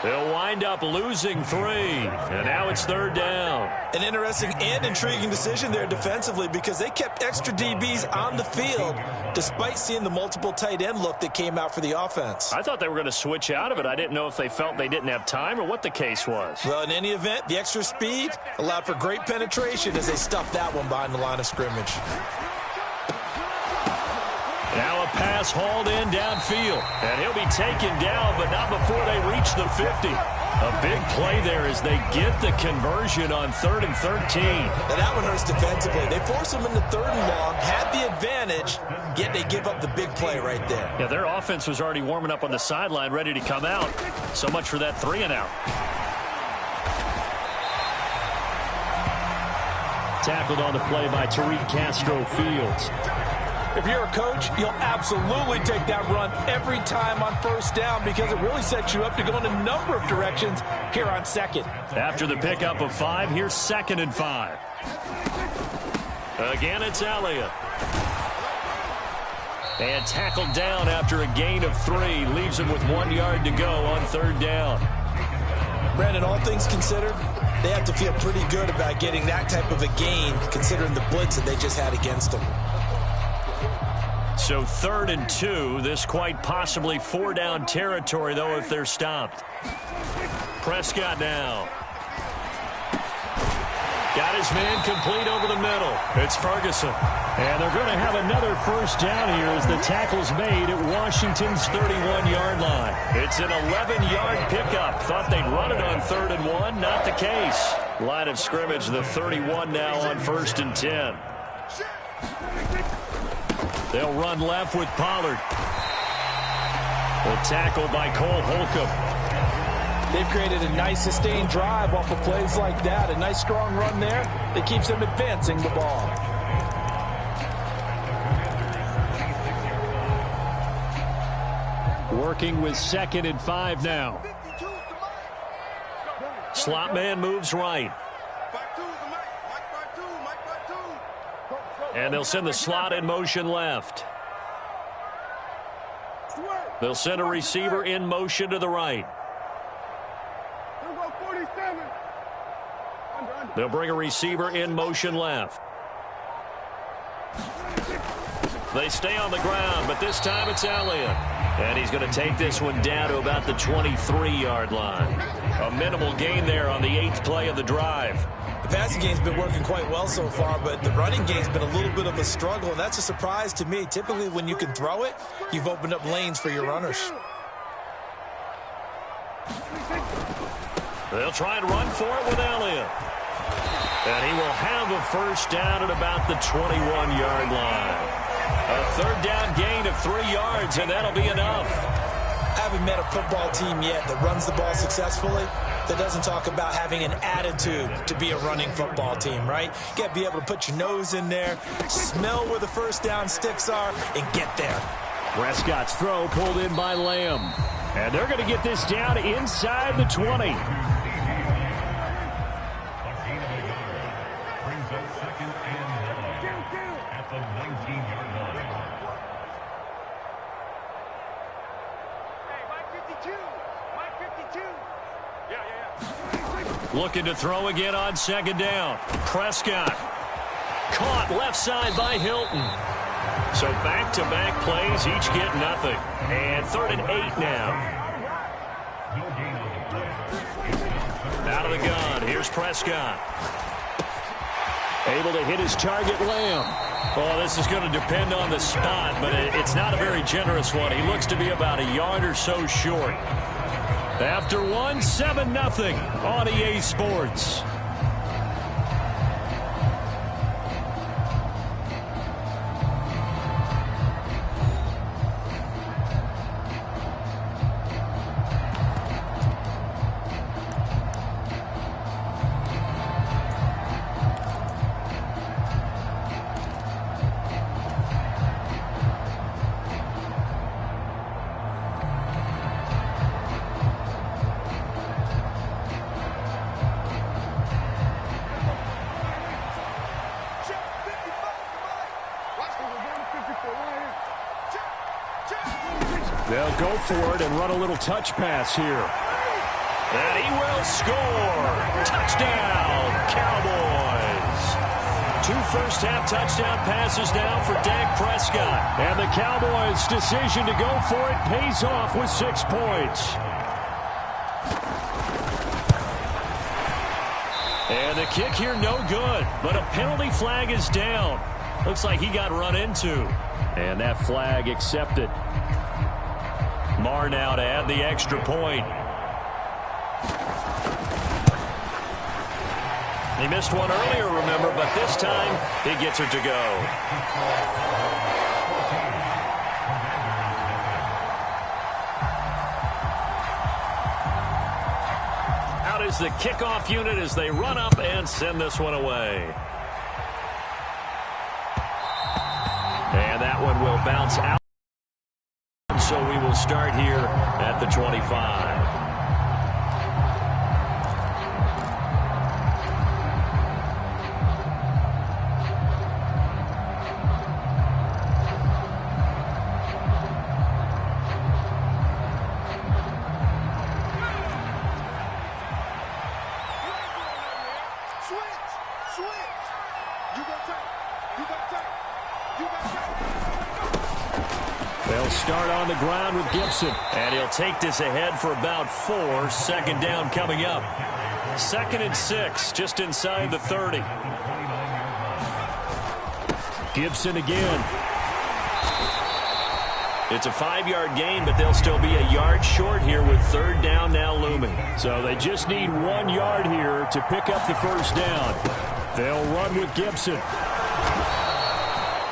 They'll wind up losing 3. And now it's 3rd down. An interesting and intriguing decision there defensively because they kept extra DBs on the field despite seeing the multiple tight end look that came out for the offense. I thought they were going to switch out of it. I didn't know if they felt they didn't have time or what the case was. Well, in any event, the extra speed allowed for great penetration as they stuffed that one behind the line of scrimmage. Now a pass hauled in downfield. And he'll be taken down, but not before they reach the 50. A big play there as they get the conversion on 3rd and 13. Now that one hurts defensively. They force them into 3rd and long, had the advantage, yet they give up the big play right there. Yeah, their offense was already warming up on the sideline, ready to come out. So much for that 3-and-out. Tackled on the play by Tariq Castro Fields. If you're a coach, you'll absolutely take that run every time on 1st down because it really sets you up to go in a number of directions here on 2nd. After the pickup of 5, here's 2nd and 5. Again, it's Elliott. And tackled down after a gain of 3. Leaves him with 1 yard to go on 3rd down. Brandon, all things considered, they have to feel pretty good about getting that type of a gain considering the blitz that they just had against them. So 3rd and 2, this quite possibly 4-down territory, though, if they're stopped. Prescott now. Got his man complete over the middle. It's Ferguson. And they're going to have another 1st down here as the tackle's made at Washington's 31-yard line. It's an 11-yard pickup. Thought they'd run it on 3rd and 1. Not the case. Line of scrimmage, the 31 now on 1st and 10. They'll run left with Pollard. The tackle by Cole Holcomb. They've created a nice sustained drive off of plays like that. A nice strong run there that keeps them advancing the ball. Working with 2nd and 5 now. Slot man moves right. And they'll send the slot in motion left. They'll send a receiver in motion to the right. They'll bring a receiver in motion left. They stay on the ground, but this time it's Elliott. And he's going to take this one down to about the 23-yard line. A minimal gain there on the 8th play of the drive. The passing game's been working quite well so far, but the running game's been a little bit of a struggle, and that's a surprise to me. Typically, when you can throw it, you've opened up lanes for your runners. They'll try and run for it with Elliott. And he will have a 1st down at about the 21-yard line. A 3rd down gain of 3 yards, and that'll be enough. I haven't met a football team yet that runs the ball successfully that doesn't talk about having an attitude to be a running football team, right? You got to be able to put your nose in there, smell where the 1st down sticks are, and get there. Prescott's throw pulled in by Lamb. And they're going to get this down inside the 20. Looking to throw again on second down. Prescott. Caught left side by Hilton. So back-to-back plays, each get nothing. And 3rd and 8 now. Out of the gun, here's Prescott. Able to hit his target, Lamb. Oh, this is going to depend on the spot, but it's not a very generous one. He looks to be about a yard or so short. After 7-0 on EA Sports. They'll go for it and run a little touch pass here. And he will score. Touchdown, Cowboys. 2 first-half touchdown passes now for Dak Prescott. And the Cowboys' decision to go for it pays off with 6 points. And the kick here no good, but a penalty flag is down. Looks like he got run into. And that flag accepted. Marr now to add the extra point. He missed one earlier, remember, but this time he gets it to go. Out is the kickoff unit as they run up and send this one away. And that one will bounce out. So we will start here at the 25. They'll start on the ground with Gibson. And he'll take this ahead for about 4. 2nd down coming up. 2nd and 6, just inside the 30. Gibson again. It's a 5-yard gain, but they'll still be a yard short here with 3rd down now looming. So they just need 1 yard here to pick up the 1st down. They'll run with Gibson.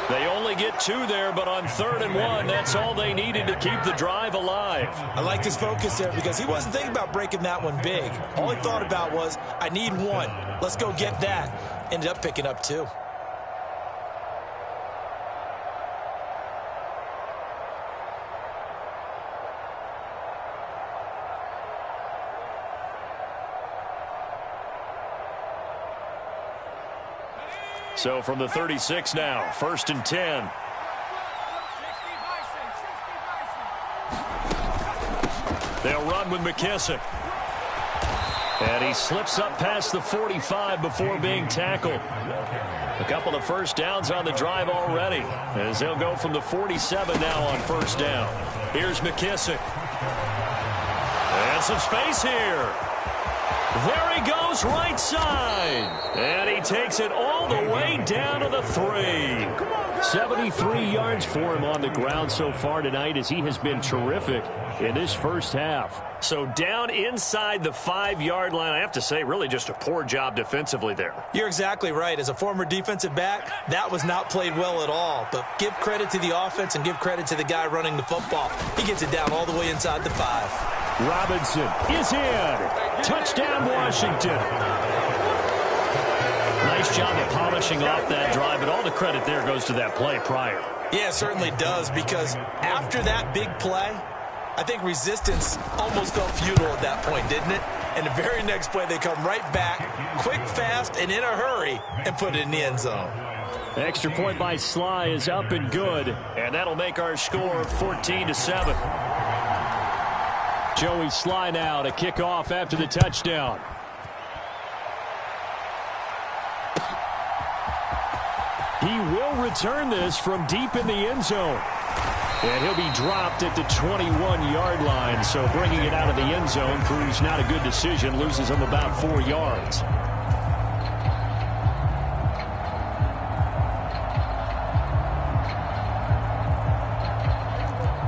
They only get 2 there, but on 3rd and 1, that's all they needed to keep the drive alive. I liked his focus there because he wasn't thinking about breaking that one big. All he thought about was, I need 1. Let's go get that. Ended up picking up 2. So from the 36 now, 1st and 10. They'll run with McKissick. And he slips up past the 45 before being tackled. A couple of 1st downs on the drive already, as they'll go from the 47 now on 1st down. Here's McKissick. And some space here. There he goes, right side. And he takes it all the way down to the 3. 73 yards for him on the ground so far tonight, as he has been terrific in this 1st half. So down inside the 5-yard line, I have to say, really just a poor job defensively there. You're exactly right. As a former defensive back, that was not played well at all. But give credit to the offense and give credit to the guy running the football. He gets it down all the way inside the 5. Robinson is in. Touchdown, Washington. Nice job of polishing off that drive, but all the credit there goes to that play prior. Yeah, it certainly does, because after that big play, I think resistance almost felt futile at that point, didn't it? And the very next play, they come right back, quick, fast, and in a hurry, and put it in the end zone. The extra point by Sly is up and good, and that'll make our score 14-7. Joey Sly now to kick off after the touchdown. He will return this from deep in the end zone. And he'll be dropped at the 21-yard line. So bringing it out of the end zone proves not a good decision. Loses him about 4 yards.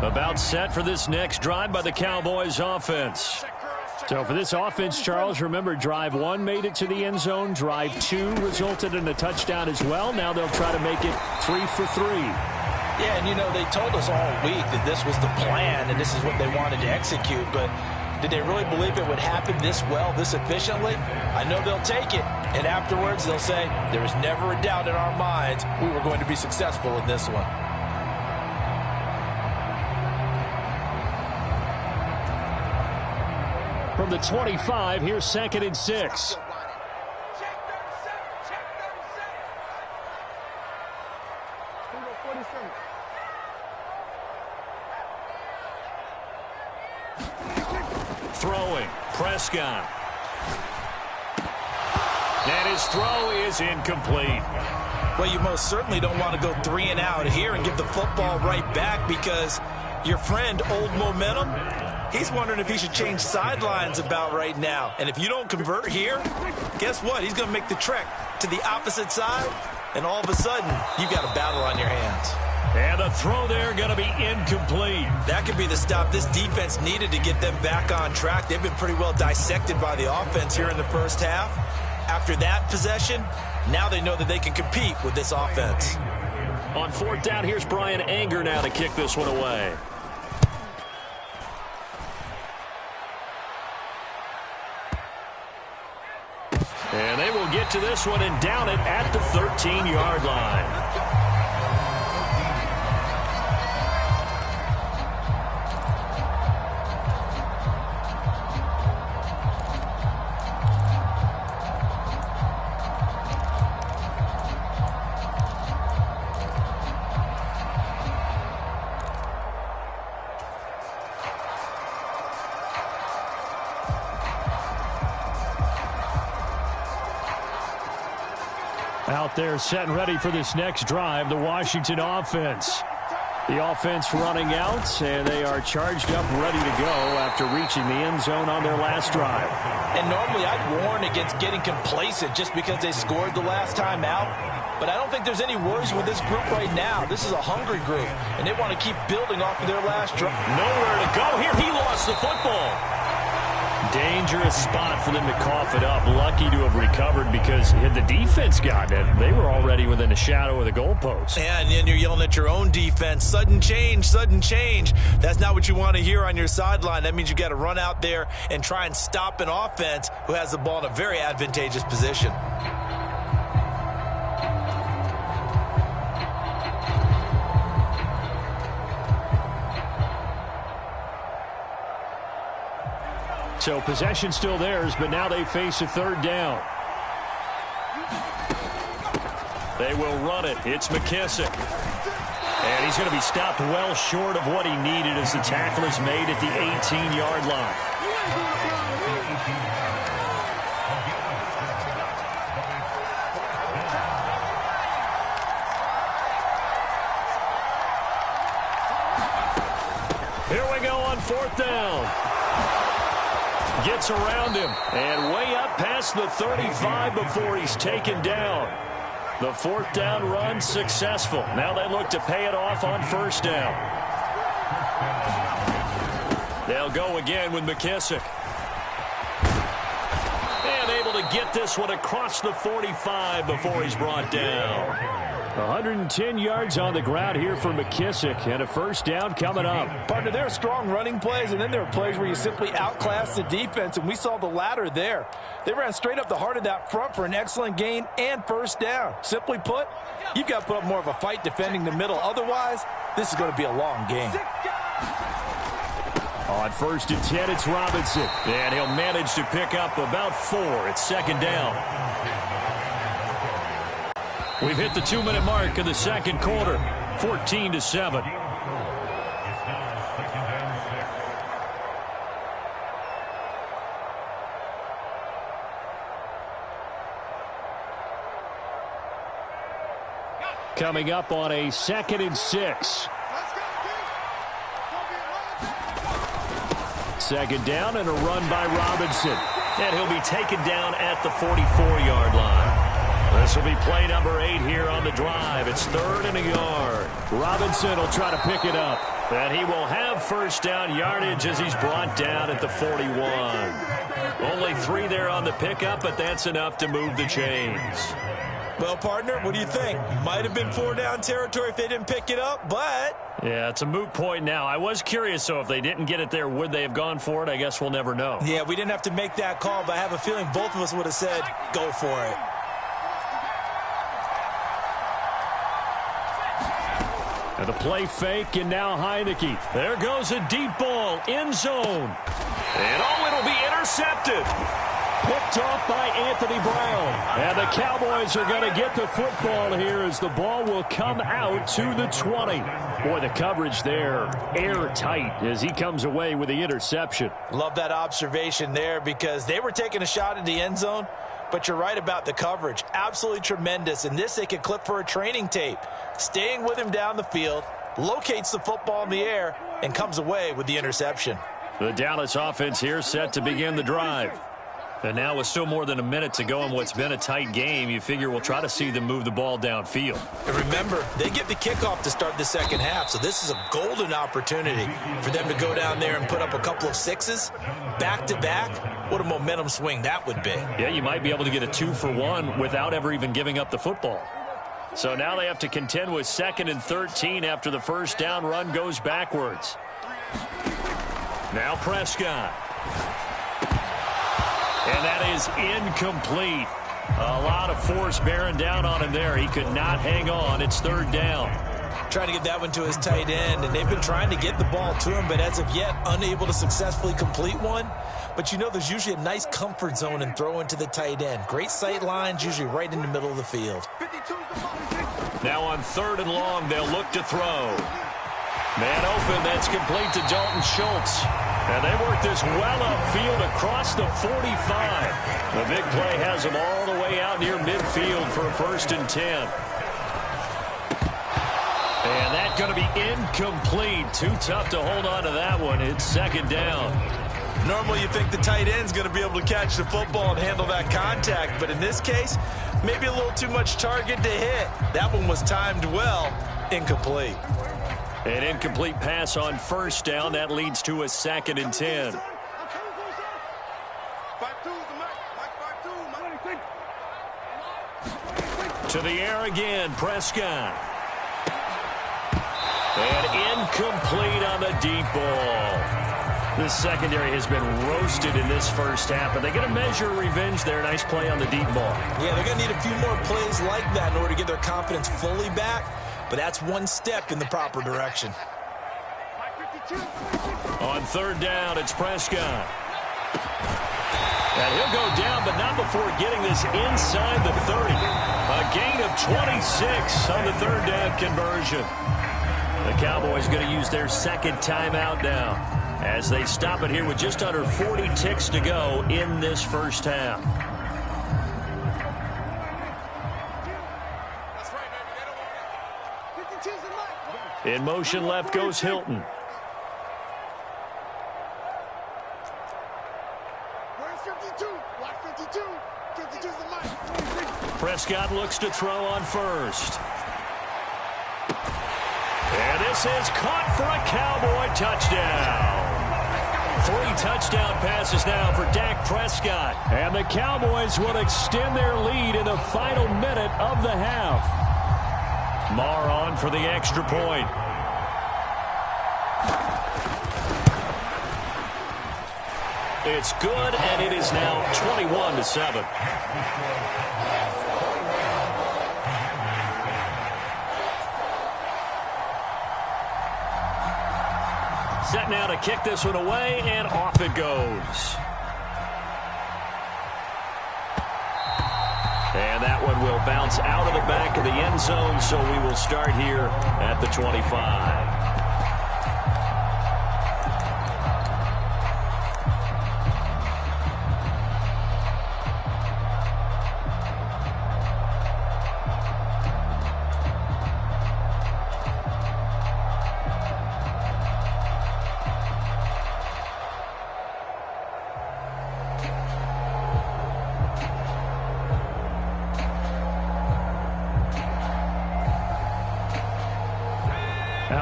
About set for this next drive by the Cowboys offense. So for this offense, Charles, remember, drive 1 made it to the end zone. Drive 2 resulted in a touchdown as well. Now they'll try to make it 3 for 3. Yeah, and you know, they told us all week that this was the plan and this is what they wanted to execute. But did they really believe it would happen this well, this efficiently? I know they'll take it. And afterwards, they'll say, there was never a doubt in our minds we were going to be successful in this one. From the 25, here's 2nd and 6. Throwing, Prescott. And his throw is incomplete. Well, you most certainly don't want to go 3 and out here and give the football right back because your friend, Old Momentum, he's wondering if he should change sidelines about right now. And if you don't convert here, guess what? He's going to make the trek to the opposite side, and all of a sudden, you've got a battle on your hands. And the throw there going to be incomplete. That could be the stop this defense needed to get them back on track. They've been pretty well dissected by the offense here in the first half. After that possession, now they know that they can compete with this offense. On 4th down, here's Brian Anger now to kick this one away. And they will get to this one and down it at the 13-yard line. Out there set and ready for this next drive, the Washington offense. The offense running out, and they are charged up, ready to go after reaching the end zone on their last drive. And normally I'd warn against getting complacent just because they scored the last time out. But I don't think there's any worries with this group right now. This is a hungry group, and they want to keep building off of their last drive. Nowhere to go here. He lost the football. Dangerous spot for them to cough it up. Lucky to have recovered because had the defense gotten it, they were already within a shadow of the goalpost. And then you're yelling at your own defense. Sudden change, sudden change. That's not what you want to hear on your sideline. That means you got to run out there and try and stop an offense who has the ball in a very advantageous position. So possession still theirs, but now they face a 3rd down. They will run it. It's McKissick. And he's going to be stopped well short of what he needed as the tackle is made at the 18-yard line. Here we go on 4th down. Gets around him and way up past the 35 before he's taken down. The 4th down run successful. Now they look to pay it off on 1st down. They'll go again with McKissick. And able to get this one across the 45 before he's brought down. 110 yards on the ground here for McKissick, and a 1st down coming up. Partner, there are strong running plays, and then there are plays where you simply outclass the defense, and we saw the latter there. They ran straight up the heart of that front for an excellent gain and 1st down. Simply put, you've got to put up more of a fight defending the middle. Otherwise, this is going to be a long game. On 1st and 10, it's Robinson. And he'll manage to pick up about 4. It's 2nd down. We've hit the 2-minute mark of the 2nd quarter, 14-7. coming up on a 2nd and 6. Second down and a run by Robinson. And he'll be taken down at the 44-yard line. This will be play number 8 here on the drive. It's 3rd and a yard. Robinson will try to pick it up. And he will have first down yardage as he's brought down at the 41. Only 3 there on the pickup, but that's enough to move the chains. Well, partner, what do you think? Might have been 4-down territory if they didn't pick it up, but... Yeah, it's a moot point now. I was curious, so if they didn't get it there, would they have gone for it? I guess we'll never know. Yeah, we didn't have to make that call, but I have a feeling both of us would have said, go for it. And the play fake, and now Heineke. There goes a deep ball, end zone. And it'll be intercepted. Picked off by Anthony Brown. And the Cowboys are going to get the football here as the ball will come out to the 20. Boy, the coverage there airtight as he comes away with the interception. Love that observation there because they were taking a shot at the end zone, but you're right about the coverage. Absolutely tremendous. And this they could clip for a training tape. Staying with him down the field, locates the football in the air, and comes away with the interception. The Dallas offense here set to begin the drive. And now with still more than a minute to go in what's been a tight game, you figure we'll try to see them move the ball downfield. And remember, they get the kickoff to start the second half, so this is a golden opportunity for them to go down there and put up a couple of 6s back-to-back. What a momentum swing that would be. Yeah, you might be able to get a 2-for-1 without ever even giving up the football. So now they have to contend with 2nd and 13 after the first down run goes backwards. Now Prescott. And that is incomplete. A lot of force bearing down on him there. He could not hang on. It's 3rd down. Trying to get that one to his tight end, and they've been trying to get the ball to him, but as of yet, unable to successfully complete one. But you know there's usually a nice comfort zone in throwing to the tight end. Great sight lines, usually right in the middle of the field. Now on 3rd and long, they'll look to throw. Man open, that's complete to Dalton Schultz. And they work this well upfield across the 45. The big play has them all the way out near midfield for a 1st and 10. And that's going to be incomplete. Too tough to hold on to that one. It's 2nd down. Normally you think the tight end's going to be able to catch the football and handle that contact. But in this case, maybe a little too much target to hit. That one was timed well. Incomplete. An incomplete pass on 1st down. That leads to a 2nd and 10. To the air again, Prescott. And incomplete on the deep ball. This secondary has been roasted in this first half, but they're going to measure revenge there. Nice play on the deep ball. Yeah, they're going to need a few more plays like that in order to get their confidence fully back. But that's one step in the proper direction. On 3rd down, it's Prescott. And he'll go down, but not before getting this inside the 30. A gain of 26 on the 3rd down conversion. The Cowboys going to use their 2nd timeout now as they stop it here with just under 40 ticks to go in this first half. In motion left goes Hilton. Prescott looks to throw on 1st. And this is caught for a Cowboy touchdown. 3 touchdown passes now for Dak Prescott. And the Cowboys will extend their lead in the final minute of the half. Marr on for the extra point. It's good, and it is now 21-7. Set now to kick this one away, and off it goes. And that one will bounce out of the back of the end zone, so we will start here at the 25.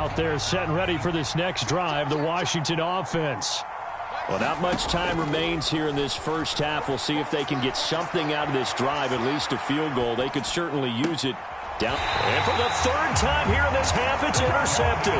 Out there set and ready for this next drive, the Washington offense. Well, not much time remains here in this first half. We'll see if they can get something out of this drive, at least a field goal. They could certainly use it. Down. And for the third time here in this half, it's intercepted.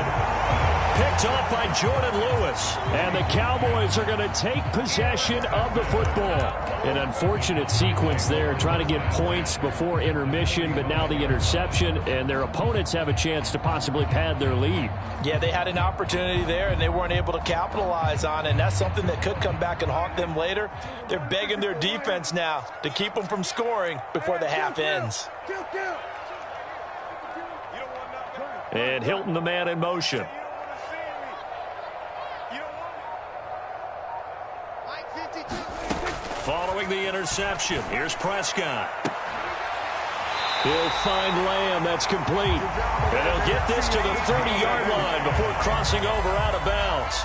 Picked off by Jordan Lewis. And the Cowboys are going to take possession of the football. An unfortunate sequence there, trying to get points before intermission, but now the interception, and their opponents have a chance to possibly pad their lead. Yeah, they had an opportunity there, and they weren't able to capitalize on it, and that's something that could come back and haunt them later. They're begging their defense now to keep them from scoring before the half ends. And Hilton, the man in motion. Following the interception, here's Prescott. He'll find Lamb. That's complete. And he'll get this to the 30-yard line before crossing over out of bounds.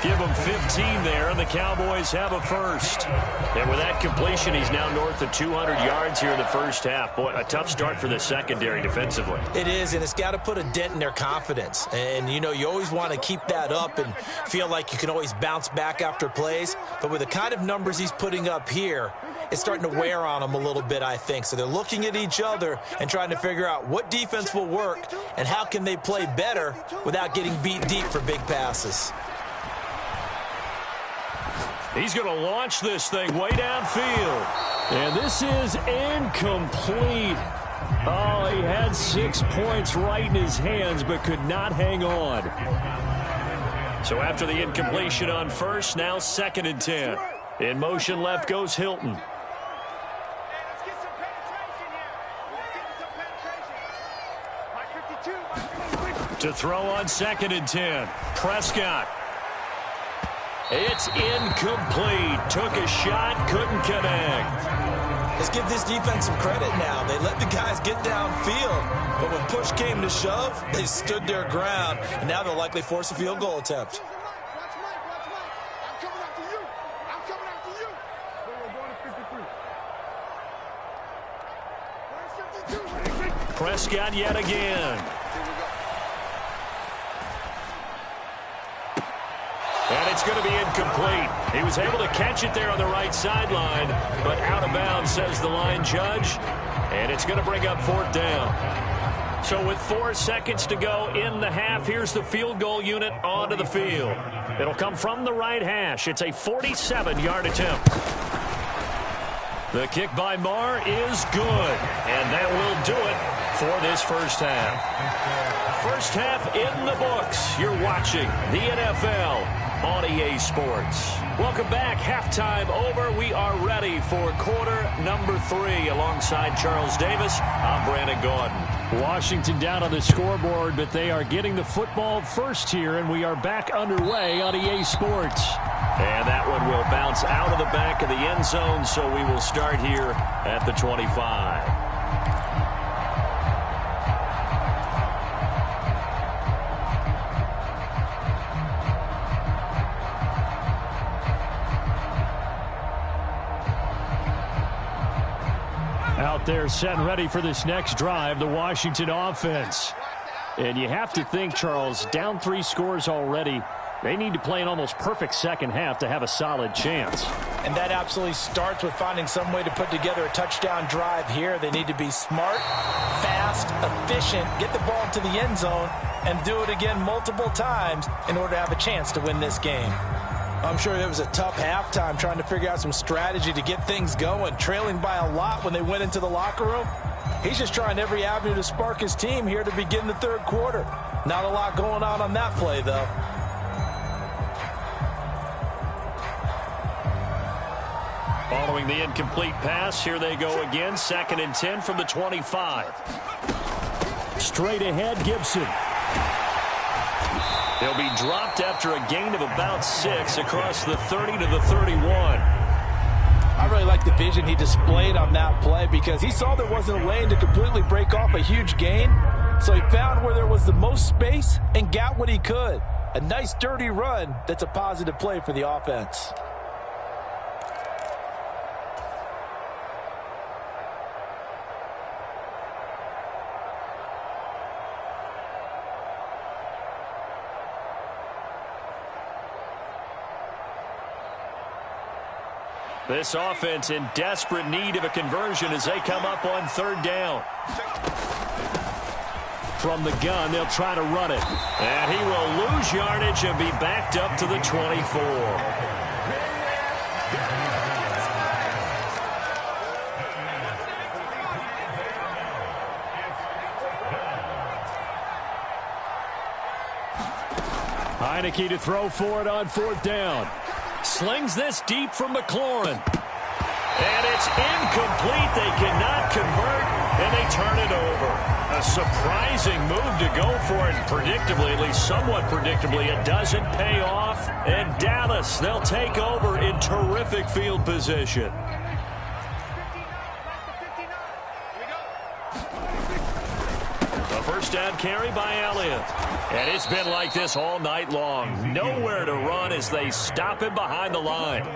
Give him 15 there, and the Cowboys have a first. And with that completion, he's now north of 200 yards here in the first half. Boy, a tough start for the secondary defensively. It is, and it's got to put a dent in their confidence. And, you know, you always want to keep that up and feel like you can always bounce back after plays. But with the kind of numbers he's putting up here, it's starting to wear on them a little bit, I think. So they're looking at each other and trying to figure out what defense will work and how can they play better without getting beat deep for big passes. He's going to launch this thing way downfield. And this is incomplete. Oh, he had 6 points right in his hands but could not hang on. So after the incompletion on first, now 2nd and 10. In motion left goes Hilton. To throw on 2nd and 10. Prescott. It's incomplete. Took a shot, couldn't connect. Let's give this defense some credit now. They let the guys get downfield, but when push came to shove, they stood their ground, and now they'll likely force a field goal attempt. Prescott yet again. And it's going to be incomplete. He was able to catch it there on the right sideline, but out of bounds, says the line judge. And it's going to bring up 4th down. So with 4 seconds to go in the half, here's the field goal unit onto the field. It'll come from the right hash. It's a 47-yard attempt. The kick by Marr is good, and that will do it for this first half. First half in the books. You're watching the NFL on EA Sports. Welcome back. Halftime over. We are ready for quarter number 3. Alongside Charles Davis, I'm Brandon Gaudin. Washington down on the scoreboard, but they are getting the football first here, and we are back underway on EA Sports. And that one will bounce out of the back of the end zone, so we will start here at the 25. Out there set and ready for this next drive, the Washington offense. And you have to think, Charles, down 3 scores already. They need to play an almost perfect second half to have a solid chance. And that absolutely starts with finding some way to put together a touchdown drive here. They need to be smart, fast, efficient, get the ball to the end zone, and do it again multiple times in order to have a chance to win this game. I'm sure it was a tough halftime trying to figure out some strategy to get things going, trailing by a lot when they went into the locker room. He's just trying every avenue to spark his team here to begin the third quarter. Not a lot going on that play, though. Following the incomplete pass, here they go again. 2nd and 10 from the 25. Straight ahead, Gibson. He'll be dropped after a gain of about 6 across the 30 to the 31. I really like the vision he displayed on that play because he saw there wasn't a lane to completely break off a huge gain. So he found where there was the most space and got what he could. A nice, dirty run that's a positive play for the offense. This offense in desperate need of a conversion as they come up on third down. From the gun, they'll try to run it. And he will lose yardage and be backed up to the 24. Heineke to throw for it on fourth down. Slings this deep from McLaurin. And it's incomplete. They cannot convert, and they turn it over. A surprising move to go for it. Predictably, at least somewhat predictably, it doesn't pay off. And Dallas, they'll take over in terrific field position. A first down carry by Elliott. And it's been like this all night long. Nowhere to run as they stop him behind the line.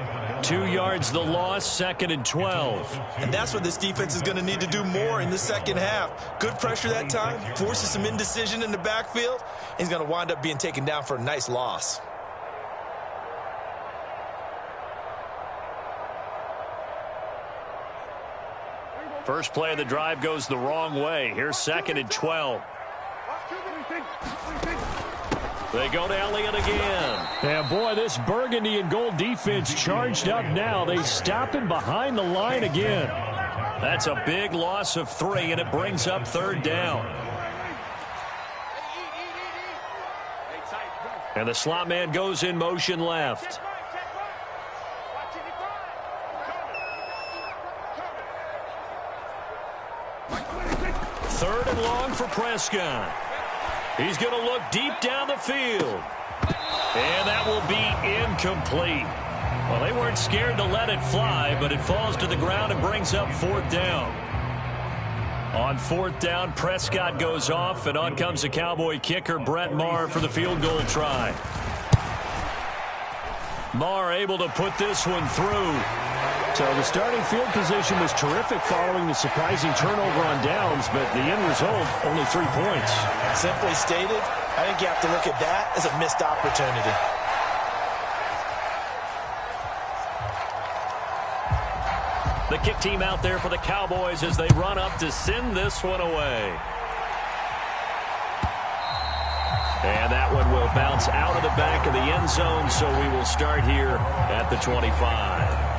2 yards the loss, 2nd and 12. And that's what this defense is going to need to do more in the second half. Good pressure that time, forces some indecision in the backfield. He's going to wind up being taken down for a nice loss. First play of the drive goes the wrong way. Here's 2nd and 12. They go to Elliott again. And boy, this burgundy and gold defense charged up now. They stop him behind the line again. That's a big loss of 3, and it brings up third down. And the slot man goes in motion left. Third and long for Prescott. He's going to look deep down the field. And that will be incomplete. Well, they weren't scared to let it fly, but it falls to the ground and brings up fourth down. On fourth down, Prescott goes off, and on comes the Cowboy kicker, Brett Maher, for the field goal try. Maher able to put this one through. So the starting field position was terrific following the surprising turnover on downs, but the end result, only 3 points. Simply stated, I think you have to look at that as a missed opportunity. The kick team out there for the Cowboys as they run up to send this one away. And that one will bounce out of the back of the end zone, so we will start here at the 25.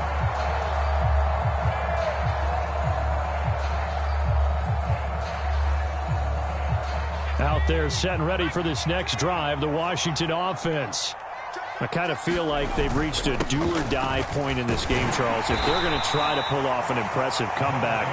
Out there set and ready for this next drive, the Washington offense. I kind of feel like they've reached a do-or-die point in this game, Charles. If they're going to try to pull off an impressive comeback,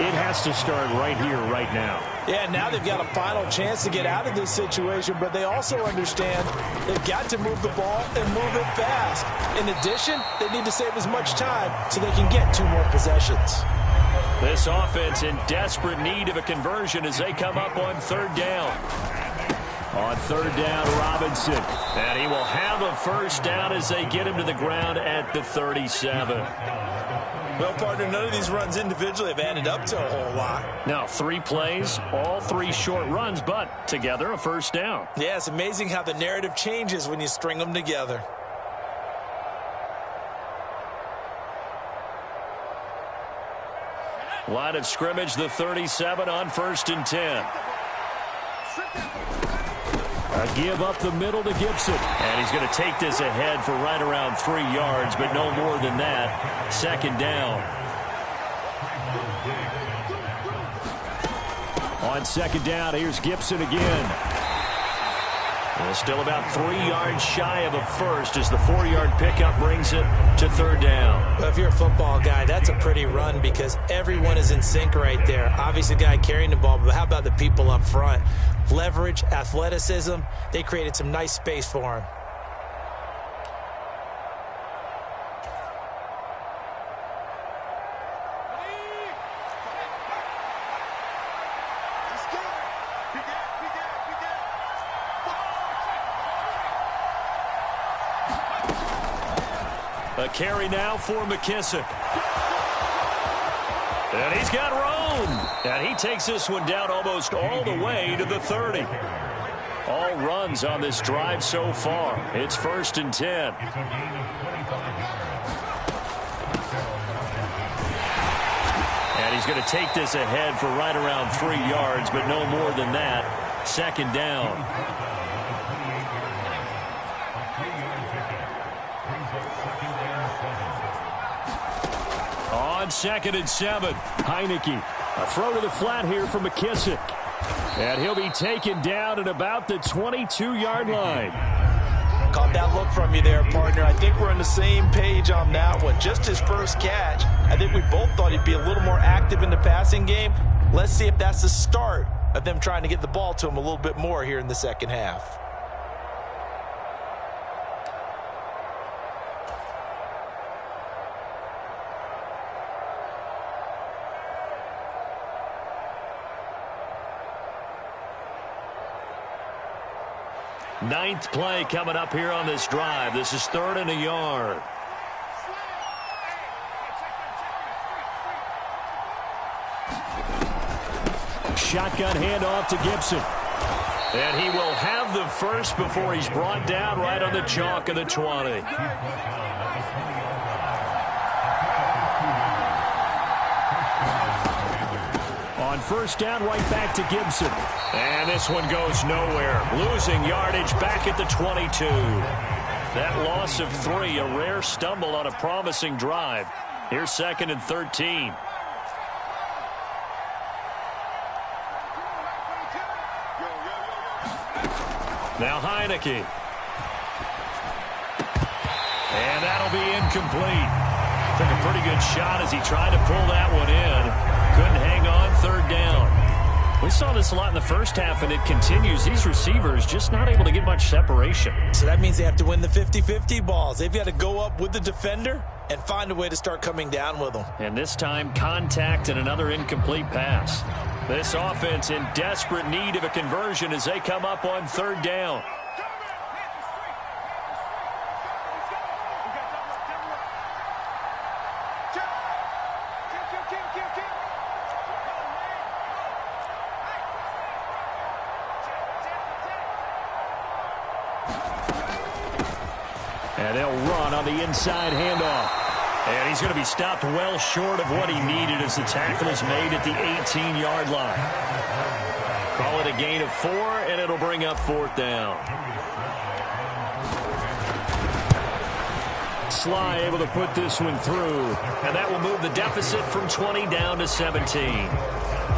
it has to start right here, right now. Yeah, now they've got a final chance to get out of this situation, but they also understand they've got to move the ball and move it fast. In addition, they need to save as much time so they can get 2 more possessions. This offense in desperate need of a conversion as they come up on third down. On third down, Robinson. And he will have a first down as they get him to the ground at the 37. Well, partner, none of these runs individually have added up to a whole lot. Now, 3 plays, all 3 short runs, but together a first down. Yeah, it's amazing how the narrative changes when you string them together. Line of scrimmage, the 37 on 1st and 10. A give up the middle to Gibson. And he's going to take this ahead for right around 3 yards, but no more than that. Second down. On second down, here's Gibson again. Well, still about 3 yards shy of a first as the 4-yard pickup brings it to third down. Well, if you're a football guy, that's a pretty run because everyone is in sync right there. Obviously, the guy carrying the ball, but how about the people up front? Leverage, athleticism, they created some nice space for him. A carry now for McKissick. And he's got room. And he takes this one down almost all the way to the 30. All runs on this drive so far. It's 1st and 10. he's going to take this ahead for right around 3 yards, but no more than that. Second down. On 2nd and 7, Heineke. A throw to the flat here for McKissick. And he'll be taken down at about the 22-yard line. Caught that look from you there, partner. I think we're on the same page on that one. Just his first catch. I think we both thought he'd be a little more active in the passing game. Let's see if that's the start of them trying to get the ball to him a little bit more here in the second half. Ninth play coming up here on this drive. This is 3rd and a yard. Shotgun handoff to Gibson. And he will have the first before he's brought down right on the chalk of the 20. On first down, right back to Gibson. And this one goes nowhere. Losing yardage back at the 22. That loss of 3, a rare stumble on a promising drive. Here's 2nd and 13. Now Heineke. And that'll be incomplete. Took a pretty good shot as he tried to pull that one in. Couldn't hang on, 3rd down. We saw this a lot in the first half, and it continues. These receivers just not able to get much separation. So that means they have to win the 50-50 balls. They've got to go up with the defender and find a way to start coming down with them. And this time, contact and another incomplete pass. This offense in desperate need of a conversion as they come up on 3rd down. And they'll run on the inside handoff. And he's going to be stopped well short of what he needed as the tackle is made at the 18-yard line. Call it a gain of 4, and it'll bring up 4th down. Sly able to put this one through. And that will move the deficit from 20 down to 17.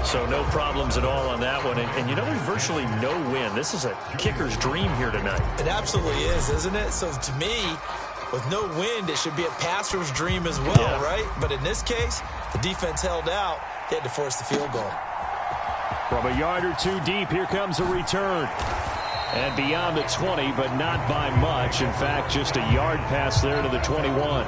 So no problems at all on that one. And you know, there's virtually no win. This is a kicker's dream here tonight. It absolutely is, isn't it? So to me, with no wind, it should be a passer's dream as well, right? But in this case, the defense held out. They had to force the field goal. From a yard or 2 deep, here comes a return. And beyond the 20, but not by much. In fact, just a yard pass there to the 21.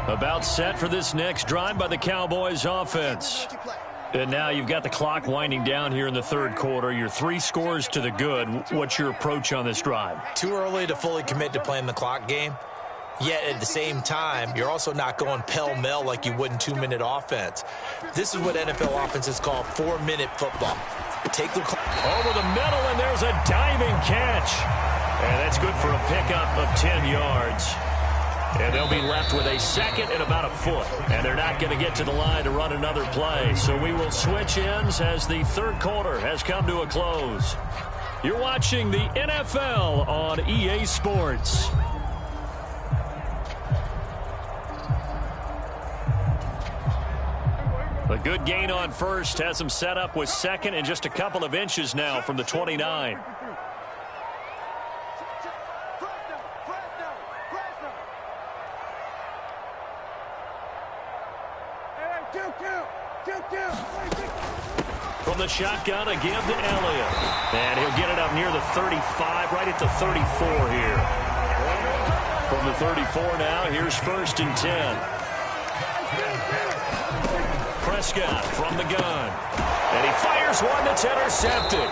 About set for this next drive by the Cowboys offense. And now you've got the clock winding down here in the 3rd quarter. You're 3 scores to the good. What's your approach on this drive? Too early to fully commit to playing the clock game. Yet at the same time, you're also not going pell-mell like you would in 2-minute offense. This is what NFL offenses call 4-minute football. Take the clock over the middle, and there's a diving catch. And that's good for a pickup of 10 yards. And they'll be left with a 2nd and about a foot. And they're not going to get to the line to run another play. So we will switch ends as the 3rd quarter has come to a close. You're watching the NFL on EA Sports. A good gain on first has them set up with 2nd and just a couple of inches now from the 29. From the shotgun, a give to Elliott. And he'll get it up near the 35, right at the 34 here. From the 34 now, here's 1st and 10. Prescott from the gun. And he fires one that's intercepted.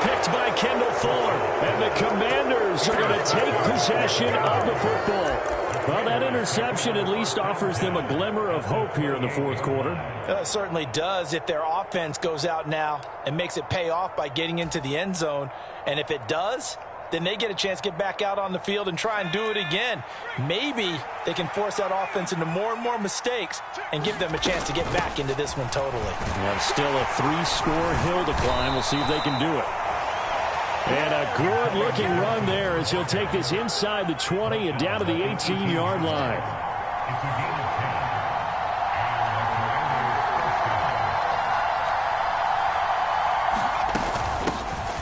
Picked by Kendall Fuller. And the Commanders are going to take possession of the football. Well, that interception at least offers them a glimmer of hope here in the 4th quarter. It certainly does if their offense goes out now and makes it pay off by getting into the end zone. And if it does, then they get a chance to get back out on the field and try and do it again. Maybe they can force that offense into more and more mistakes and give them a chance to get back into this one totally. Yeah, still a 3-score hill to climb. We'll see if they can do it. And a good-looking run there as he'll take this inside the 20 and down to the 18-yard line.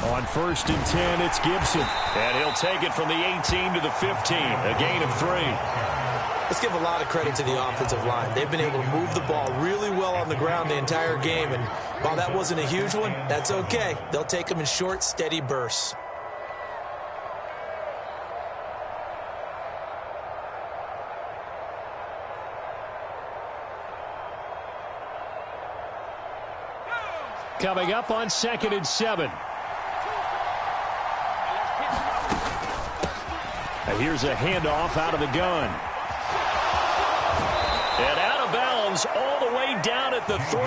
On 1st and 10, it's Gibson. And he'll take it from the 18 to the 15, a gain of 3. Let's give a lot of credit to the offensive line. They've been able to move the ball really well on the ground the entire game. And while that wasn't a huge one, that's okay. They'll take them in short, steady bursts. Coming up on 2nd and 7. And here's a handoff out of the gun. And out of bounds all the way down at the 3.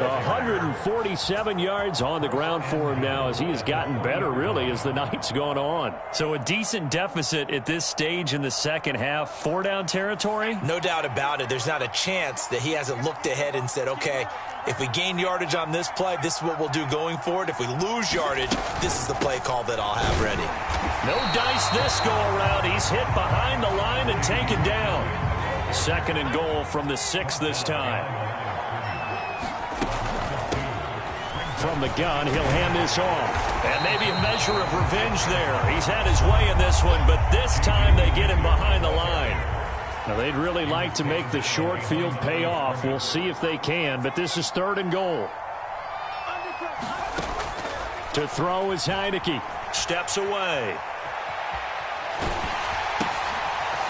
147 yards on the ground for him now as he has gotten better, really, as the night's gone on. So a decent deficit at this stage in the second half. 4-down territory? No doubt about it. There's not a chance that he hasn't looked ahead and said, okay, if we gain yardage on this play, this is what we'll do going forward. If we lose yardage, this is the play call that I'll have ready. No dice this go around. He's hit behind the line and taken down. 2nd and goal from the 6 this time. From the gun, he'll hand this off. And maybe a measure of revenge there. He's had his way in this one, but this time they get him behind the line. Now, they'd really like to make the short field pay off. We'll see if they can, but this is 3rd and goal. To throw is Heineke. Steps away.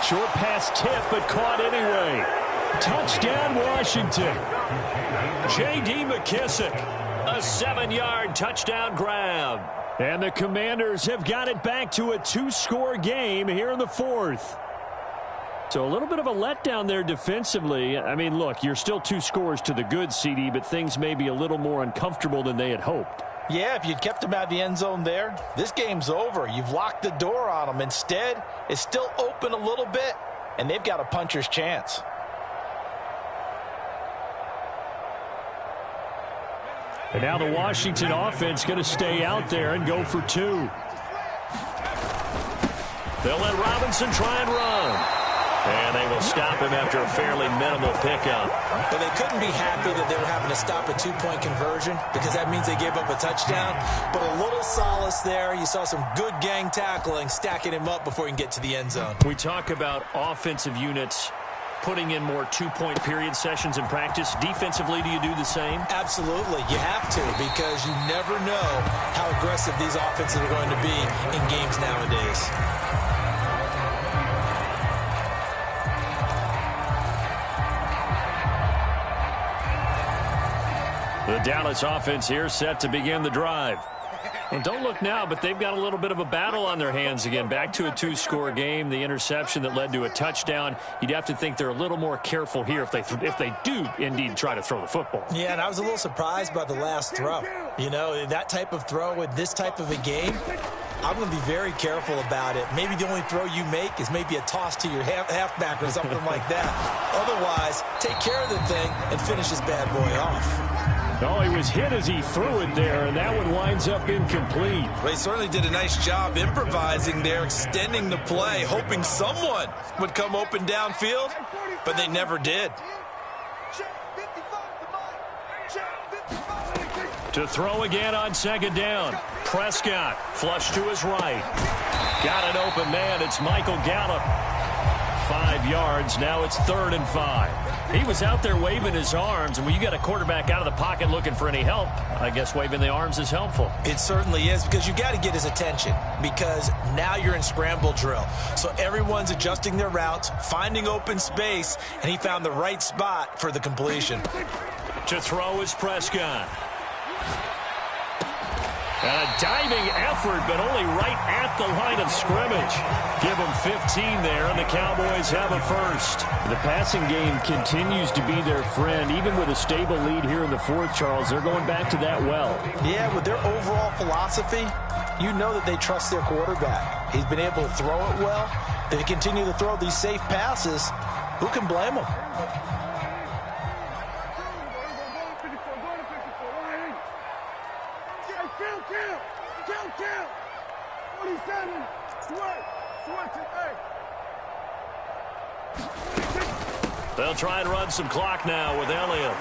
Short pass tip, but caught anyway. Touchdown, Washington. J.D. McKissick. A 7-yard touchdown grab. And the Commanders have got it back to a 2-score game here in the 4th. So a little bit of a letdown there defensively. I mean, look, you're still 2 scores to the good, CD, but things may be a little more uncomfortable than they had hoped. Yeah, if you'd kept them out of the end zone there, this game's over. You've locked the door on them. Instead, it's still open a little bit, and they've got a puncher's chance. And now the Washington offense going to stay out there and go for 2. They'll let Robinson try and run. And they will stop him after a fairly minimal pickup. But they couldn't be happy that they were having to stop a 2-point conversion because that means they gave up a touchdown. But a little solace there. You saw some good gang tackling, stacking him up before he can get to the end zone. We talk about offensive units putting in more 2-point period sessions in practice. Defensively, do you do the same? Absolutely. You have to because you never know how aggressive these offenses are going to be in games nowadays. The Dallas offense here set to begin the drive. Well, don't look now, but they've got a little bit of a battle on their hands again. Back to a 2-score game. The interception that led to a touchdown. You'd have to think they're a little more careful here if they do indeed try to throw the football. Yeah, and I was a little surprised by the last throw. You know, that type of throw with this type of a game, I'm going to be very careful about it. Maybe the only throw you make is maybe a toss to your halfback or something like that. Otherwise, take care of the thing and finish this bad boy off. Oh, he was hit as he threw it there, and that one winds up incomplete. Well, he certainly did a nice job improvising there, extending the play, hoping someone would come open downfield, but they never did. To throw again on 2nd down. Prescott, flush to his right. Got an open man. It's Michael Gallup. 5 yards. Now it's 3rd and 5. He was out there waving his arms, and when you got a quarterback out of the pocket looking for any help, I guess waving the arms is helpful. It certainly is, because you got to get his attention, because now you're in scramble drill. So everyone's adjusting their routes, finding open space, and he found the right spot for the completion. To throw is Prescott. And a diving effort, but only right at the line of scrimmage. Give them 15 there, and the Cowboys have a first. The passing game continues to be their friend. Even with a stable lead here in the fourth, Charles, they're going back to that well. Yeah, with their overall philosophy, you know that they trust their quarterback. He's been able to throw it well. They continue to throw these safe passes. Who can blame them? They'll try and run some clock now with Elliott.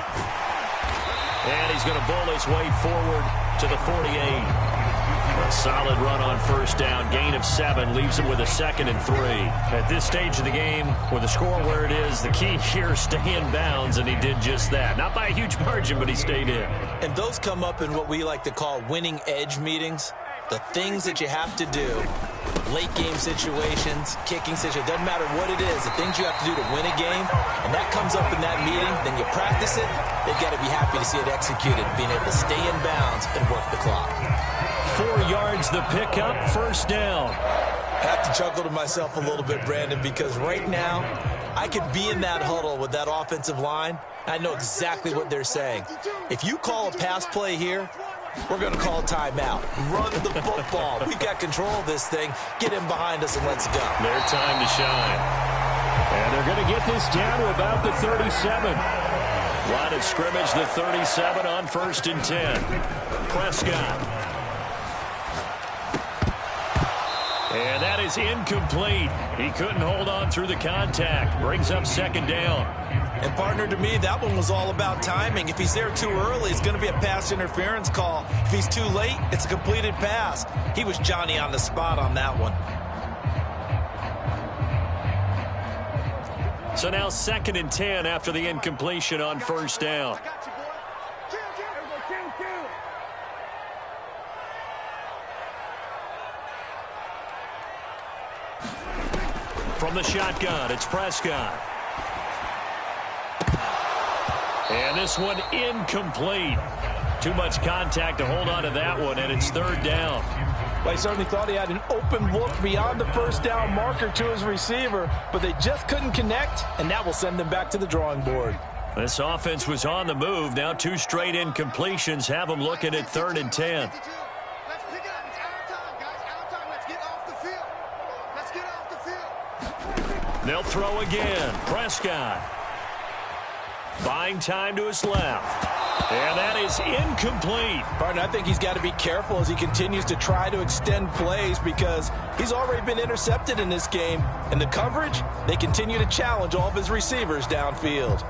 And he's going to bull his way forward to the 48. A solid run on first down. Gain of 7 leaves him with a 2nd and 3. At this stage of the game, with the score where it is, the key here is stay in bounds, and he did just that. Not by a huge margin, but he stayed in. And those come up in what we like to call winning edge meetings. The things that you have to do, late game situations, kicking situations, doesn't matter what it is, the things you have to do to win a game, and that comes up in that meeting, then you practice it, they've got to be happy to see it executed, being able to stay in bounds and work the clock. 4 yards the pickup, first down. I have to chuckle to myself a little bit, Brandon, because right now, I could be in that huddle with that offensive line. I know exactly what they're saying. If you call a pass play here, we're going to call a timeout. Run the football. We've got control of this thing. Get him behind us and let's go. Their time to shine. And they're going to get this down to about the 37. Line of scrimmage, the 37 on 1st and 10. Prescott. And that is incomplete. He couldn't hold on through the contact. Brings up 2nd down. And, partner, to me, that one was all about timing. If he's there too early, it's going to be a pass interference call. If he's too late, it's a completed pass. He was Johnny on the spot on that one. So now 2nd and 10 after the incompletion on first down. From the shotgun, it's Prescott. And this one incomplete. Too much contact to hold on to that one, and it's 3rd down. Well, he certainly thought he had an open look beyond the first down marker to his receiver, but they just couldn't connect, and that will send them back to the drawing board. This offense was on the move. Now 2 straight incompletions have them looking at 3rd and 10. They'll throw again. Prescott. Buying time to his left. And that is incomplete. Partner, I think he's got to be careful as he continues to try to extend plays because he's already been intercepted in this game. And the coverage, they continue to challenge all of his receivers downfield.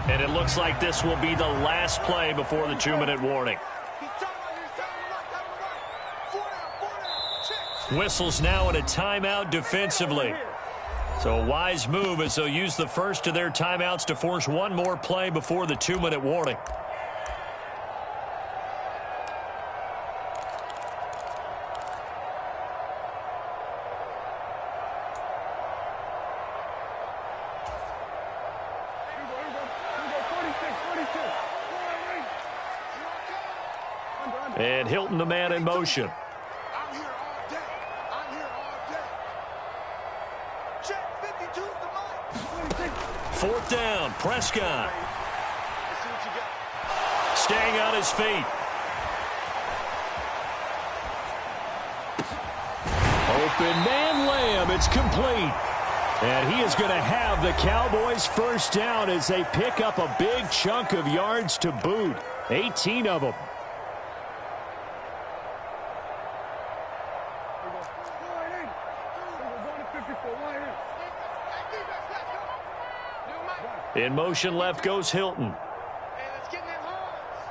And it looks like this will be the last play before the 2-minute warning. Whistles now in a timeout defensively. So a wise move as they'll use the first of their timeouts to force one more play before the 2-minute warning. And Hilton, the man in motion. I'm here all day. I'm here all day. Check 52 the mic. 4th down, Prescott. Staying on his feet. Open man Lamb. It's complete. And he is going to have the Cowboys first down as they pick up a big chunk of yards to boot. 18 of them. In motion left goes Hilton. Hey, let's get in that horns.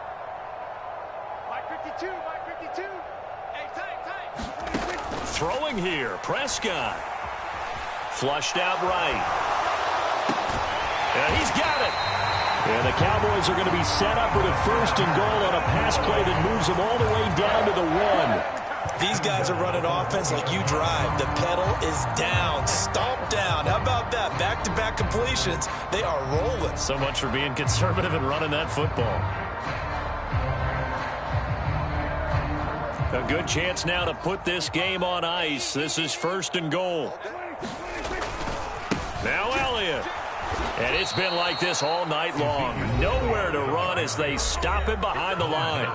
Mike 52, Mike 52. Hey, tight. Throwing here, Prescott. Flushed out right. And he's got it. And the Cowboys are going to be set up with a 1st and goal on a pass play that moves them all the way down to the 1. These guys are running offense like you drive. The pedal is down, stomp down. How about that? Back-to-back completions. They are rolling. So much for being conservative and running that football. A good chance now to put this game on ice. This is 1st and goal. Now Elliott. And it's been like this all night long. Nowhere to run as they stop him behind the line.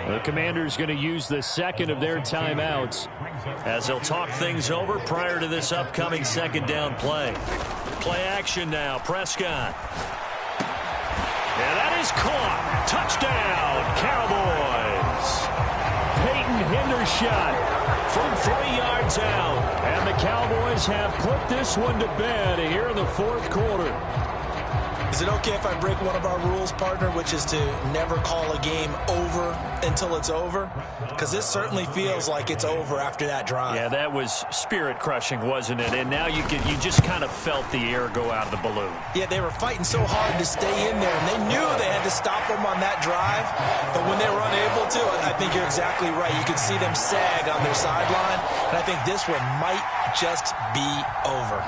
The Commanders going to use the second of their timeouts as they'll talk things over prior to this upcoming 2nd down play. Play action now. Prescott. And that is caught. Touchdown, Cowboys. Peyton Hendershot from 3 yards out. And the Cowboys have put this one to bed here in the 4th quarter. Is it okay if I break one of our rules, partner, which is to never call a game over until it's over? Because this certainly feels like it's over after that drive. Yeah, that was spirit-crushing, wasn't it? And now you just kind of felt the air go out of the balloon. Yeah, they were fighting so hard to stay in there, and they knew they had to stop them on that drive. But when they were unable to, I think you're exactly right. You could see them sag on their sideline, and I think this one might just be over.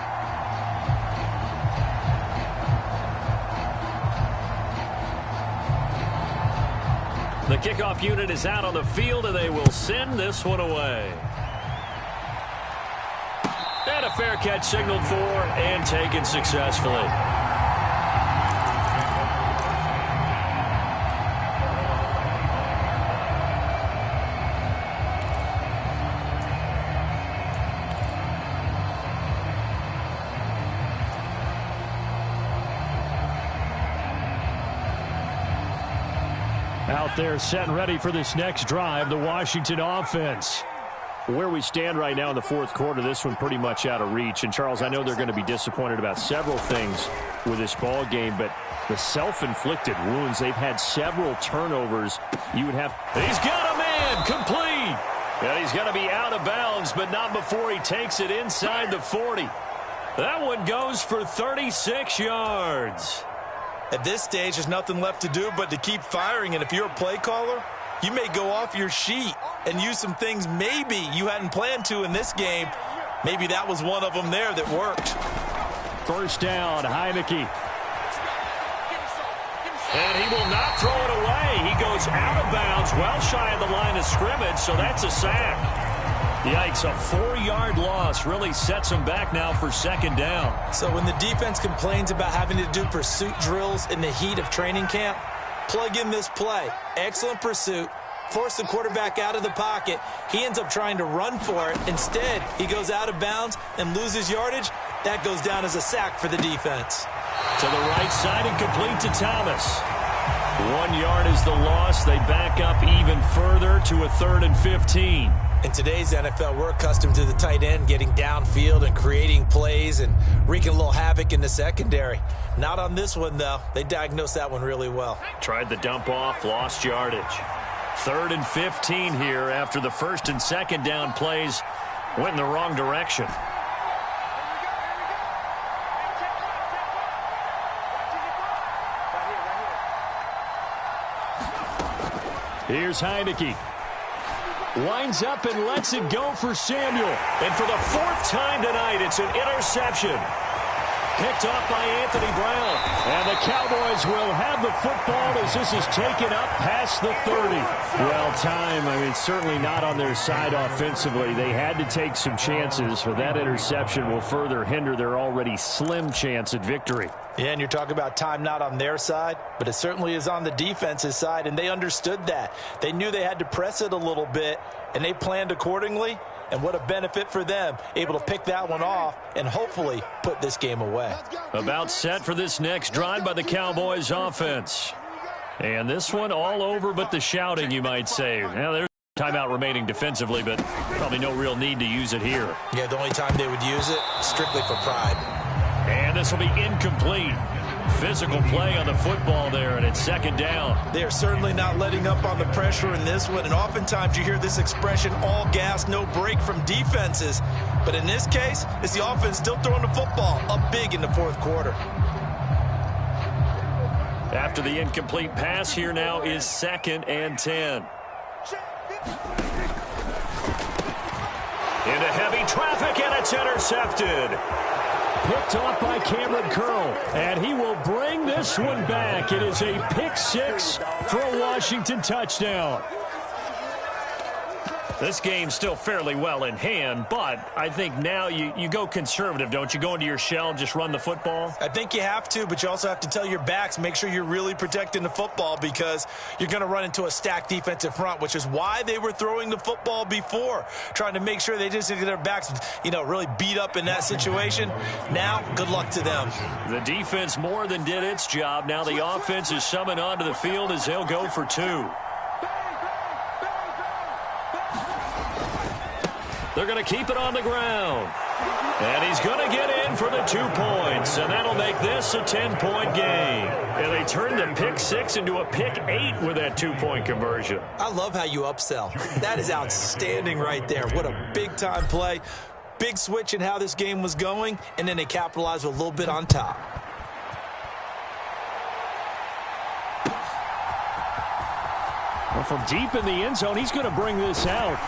The kickoff unit is out on the field, and they will send this one away. And a fair catch signaled for and taken successfully. Out there set and ready for this next drive, the Washington offense. Where we stand right now in the 4th quarter, this one pretty much out of reach. And, Charles, I know they're going to be disappointed about several things with this ball game, but the self-inflicted wounds, they've had several turnovers. You would have... He's got a man, complete. And he's going to be out of bounds, but not before he takes it inside the 40. That one goes for 36 yards. At this stage, there's nothing left to do but to keep firing. And if you're a play caller, you may go off your sheet and use some things maybe you hadn't planned to in this game. Maybe that was one of them there that worked. 1st down, Heineke. And he will not throw it away. He goes out of bounds, well shy of the line of scrimmage, so that's a sack. Yikes, a 4-yard loss really sets him back now for 2nd down. So when the defense complains about having to do pursuit drills in the heat of training camp, plug in this play. Excellent pursuit. Force the quarterback out of the pocket. He ends up trying to run for it. Instead, he goes out of bounds and loses yardage. That goes down as a sack for the defense. To the right side and complete to Thomas. 1 yard is the loss. They back up even further to a 3rd and 15. In today's NFL, we're accustomed to the tight end getting downfield and creating plays and wreaking a little havoc in the secondary. Not on this one, though. They diagnosed that one really well. Tried the dump off, lost yardage. 3rd and 15 here after the 1st and 2nd down plays went in the wrong direction. Here's Heineke. Winds up and lets it go for Samuel. And for the 4th time tonight, it's an interception. Picked off by Anthony Brown. And the Cowboys will have the football as this is taken up past the 30. Well, time, certainly not on their side offensively. They had to take some chances, but that interception will further hinder their already slim chance at victory. Yeah, and you're talking about time not on their side, but it certainly is on the defense's side, and they understood that. They knew they had to press it a little bit, and they planned accordingly. And what a benefit for them, able to pick that one off and hopefully put this game away. About set for this next drive by the Cowboys offense. And this one all over but the shouting, you might say. Now, there's timeout remaining defensively, but probably no real need to use it here. Yeah, the only time they would use it, strictly for pride. And this will be incomplete. Physical play on the football there, and it's 2nd down. They are certainly not letting up on the pressure in this one, and oftentimes you hear this expression, all gas, no break from defenses. But in this case, it's the offense still throwing the football up big in the 4th quarter. After the incomplete pass, here now is 2nd and 10. Into heavy traffic, and it's intercepted. Picked off by Cameron Curl, and he will bring this one back. It is a pick six for a Washington touchdown. This game's still fairly well in hand, but I think now you go conservative, don't you? Go into your shell and just run the football? I think you have to, but you also have to tell your backs, make sure you're really protecting the football because you're going to run into a stacked defensive front, which is why they were throwing the football before, trying to make sure they just get their backs, really beat up in that situation. Now, good luck to them. The defense more than did its job. Now the offense is summoned onto the field as they'll go for two. They're going to keep it on the ground. And he's going to get in for the 2 points. And that'll make this a 10-point game. And they turned the pick six into a pick 8 with that 2-point conversion. I love how you upsell. That is outstanding right there. What a big-time play. Big switch in how this game was going. And then they capitalized with a little bit on top. Well, from deep in the end zone, he's going to bring this out.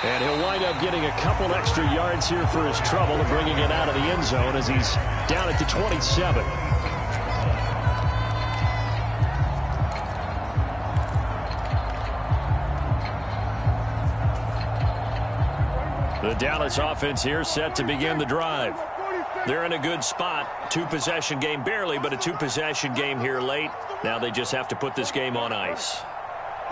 And he'll wind up getting a couple extra yards here for his trouble and bringing it out of the end zone as he's down at the 27. The Dallas offense here set to begin the drive. They're in a good spot. 2-possession game barely, but a 2-possession game here late. Now they just have to put this game on ice.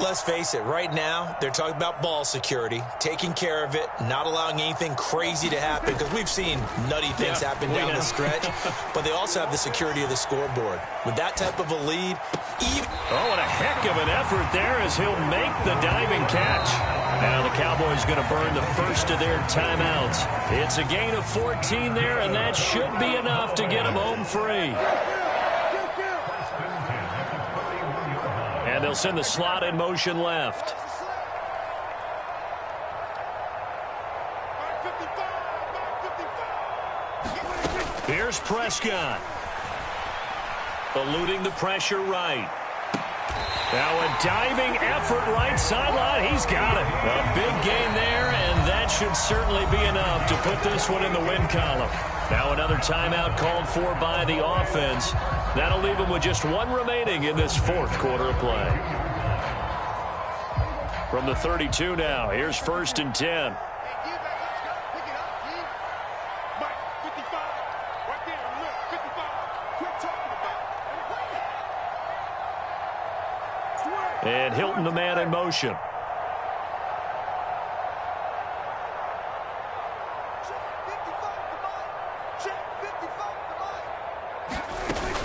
Let's face it, right now, they're talking about ball security, taking care of it, not allowing anything crazy to happen, because we've seen nutty things happen down the stretch, but they also have the security of the scoreboard. With that type of a lead, Oh, and a heck of an effort there as he'll make the diving catch. Now the Cowboys going to burn the first of their timeouts. It's a gain of 14 there, and that should be enough to get them home free. And they'll send the slot in motion left. Here's Prescott. Eluding the pressure right. Now a diving effort right sideline. He's got it. A big gain there, and that should certainly be enough to put this one in the win column. Now another timeout called for by the offense. That'll leave them with just one remaining in this fourth quarter of play. From the 32 now, here's 1st and 10. And Hilton, the man in motion.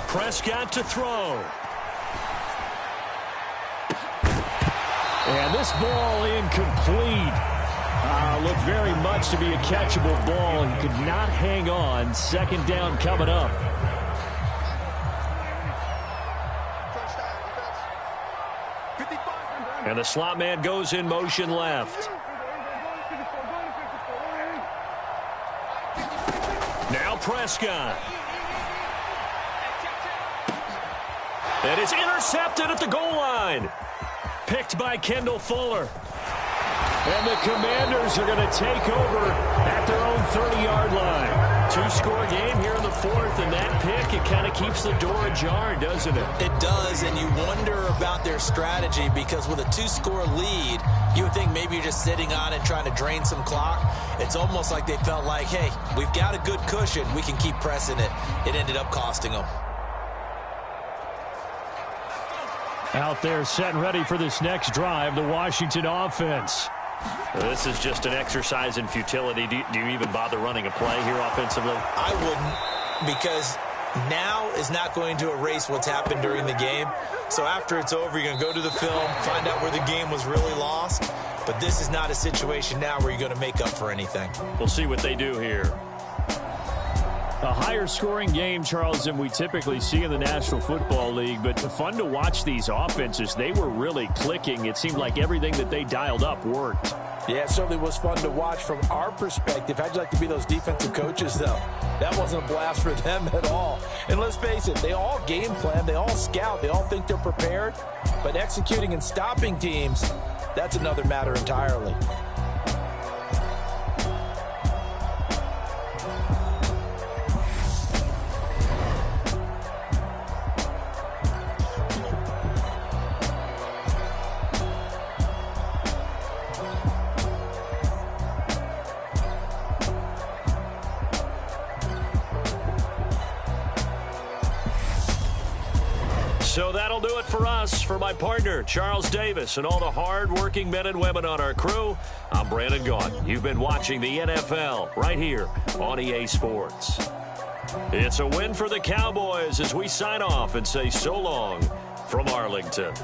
Prescott to throw. And this ball incomplete. Looked very much to be a catchable ball. He could not hang on. 2nd down coming up. And the slot man goes in motion left. Now Prescott. And it's intercepted at the goal line. Picked by Kendall Fuller. And the Commanders are going to take over at their own 30-yard line. 2-score game here in the fourth, and that pick, it kind of keeps the door ajar, doesn't it? It does, and you wonder about their strategy because with a 2-score lead, you would think maybe you're just sitting on it trying to drain some clock. It's almost like they felt like, hey, we've got a good cushion. We can keep pressing it. It ended up costing them. Out there set and ready for this next drive, the Washington offense. This is just an exercise in futility. Do you even bother running a play here offensively? I wouldn't, because now is not going to erase what's happened during the game. So after it's over, you're going to go to the film, find out where the game was really lost. But this is not a situation now where you're going to make up for anything. We'll see what they do here. A higher scoring game, Charles, than we typically see in the National Football League, but fun to watch these offenses. They were really clicking. It seemed like everything that they dialed up worked. Yeah, it certainly was fun to watch from our perspective. How'd you like to be those defensive coaches, though? That wasn't a blast for them at all. And let's face it, they all game plan, they all scout, they all think they're prepared, but executing and stopping teams, that's another matter entirely. So that'll do it for us. For my partner, Charles Davis, and all the hard-working men and women on our crew, I'm Brandon Gaudin. You've been watching the NFL right here on EA Sports. It's a win for the Cowboys as we sign off and say so long from Arlington.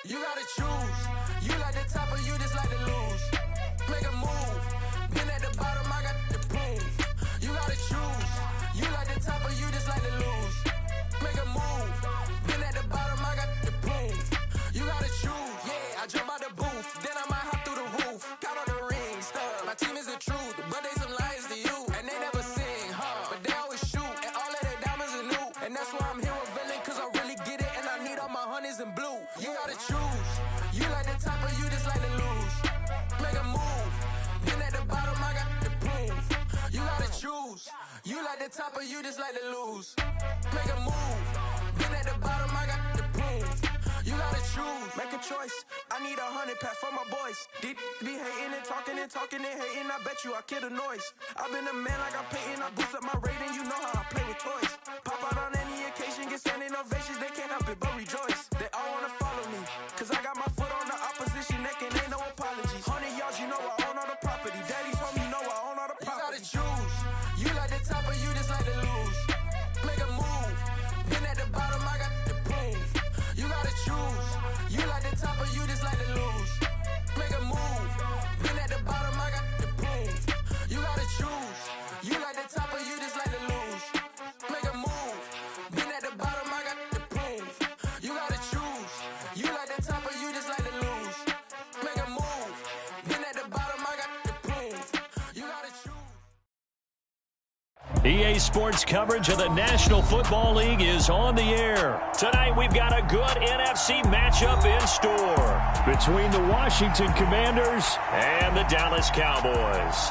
You gotta choose. You like the top or you just like to lose. Make a move. Been at the bottom, I got the proof. You gotta choose. You like the top or you just like to lose. Make a move. Been at the bottom, I got the proof. You gotta choose. Yeah, I jump out the booth. Then I might hop through the roof. Count on the rings. My team is the truth, but they some liars to you. And they never sing, but they always shoot. And all of their diamonds are new. And that's why I'm here with villain, cause I really get it. And I need all my honeys in blue. You gotta choose. You like the top or you just like to lose. Make a move. Been at the bottom, I got the proof. You gotta choose. You like the top or you just like to lose. Make a move. Been at the bottom, I got the proof. You gotta choose. Make a choice. I need 100 pack for my boys. Be hating and talking and hating. I bet you I kill the noise. I've been a man like I'm Peyton. I boost up my rating. You know how I play with toys. Pop out on any occasion, get standing ovations. They can't help it but rejoice. They all wanna follow me, cause I got my foot on the opposition neck and ain't no apologies. 100 yards, you know I own all the property. Daddy's home, you know I own all the property. You gotta choose. You like the top or you just like to lose. Make a move. Been at the bottom, I got the proof. You gotta choose. You like the top or you just like to lose. Make a move. Been at the bottom, I got the proof. You gotta choose. You like the top or you just like to lose. Make a move. Been at the bottom, I got the proof. You gotta choose. You like the top or you just like to lose. Make a move. Been at the bottom, I got the proof. You gotta choose. EA Sports coverage of the National Football League is on the air. Tonight we've got a good NFC matchup in store between the Washington Commanders and the Dallas Cowboys.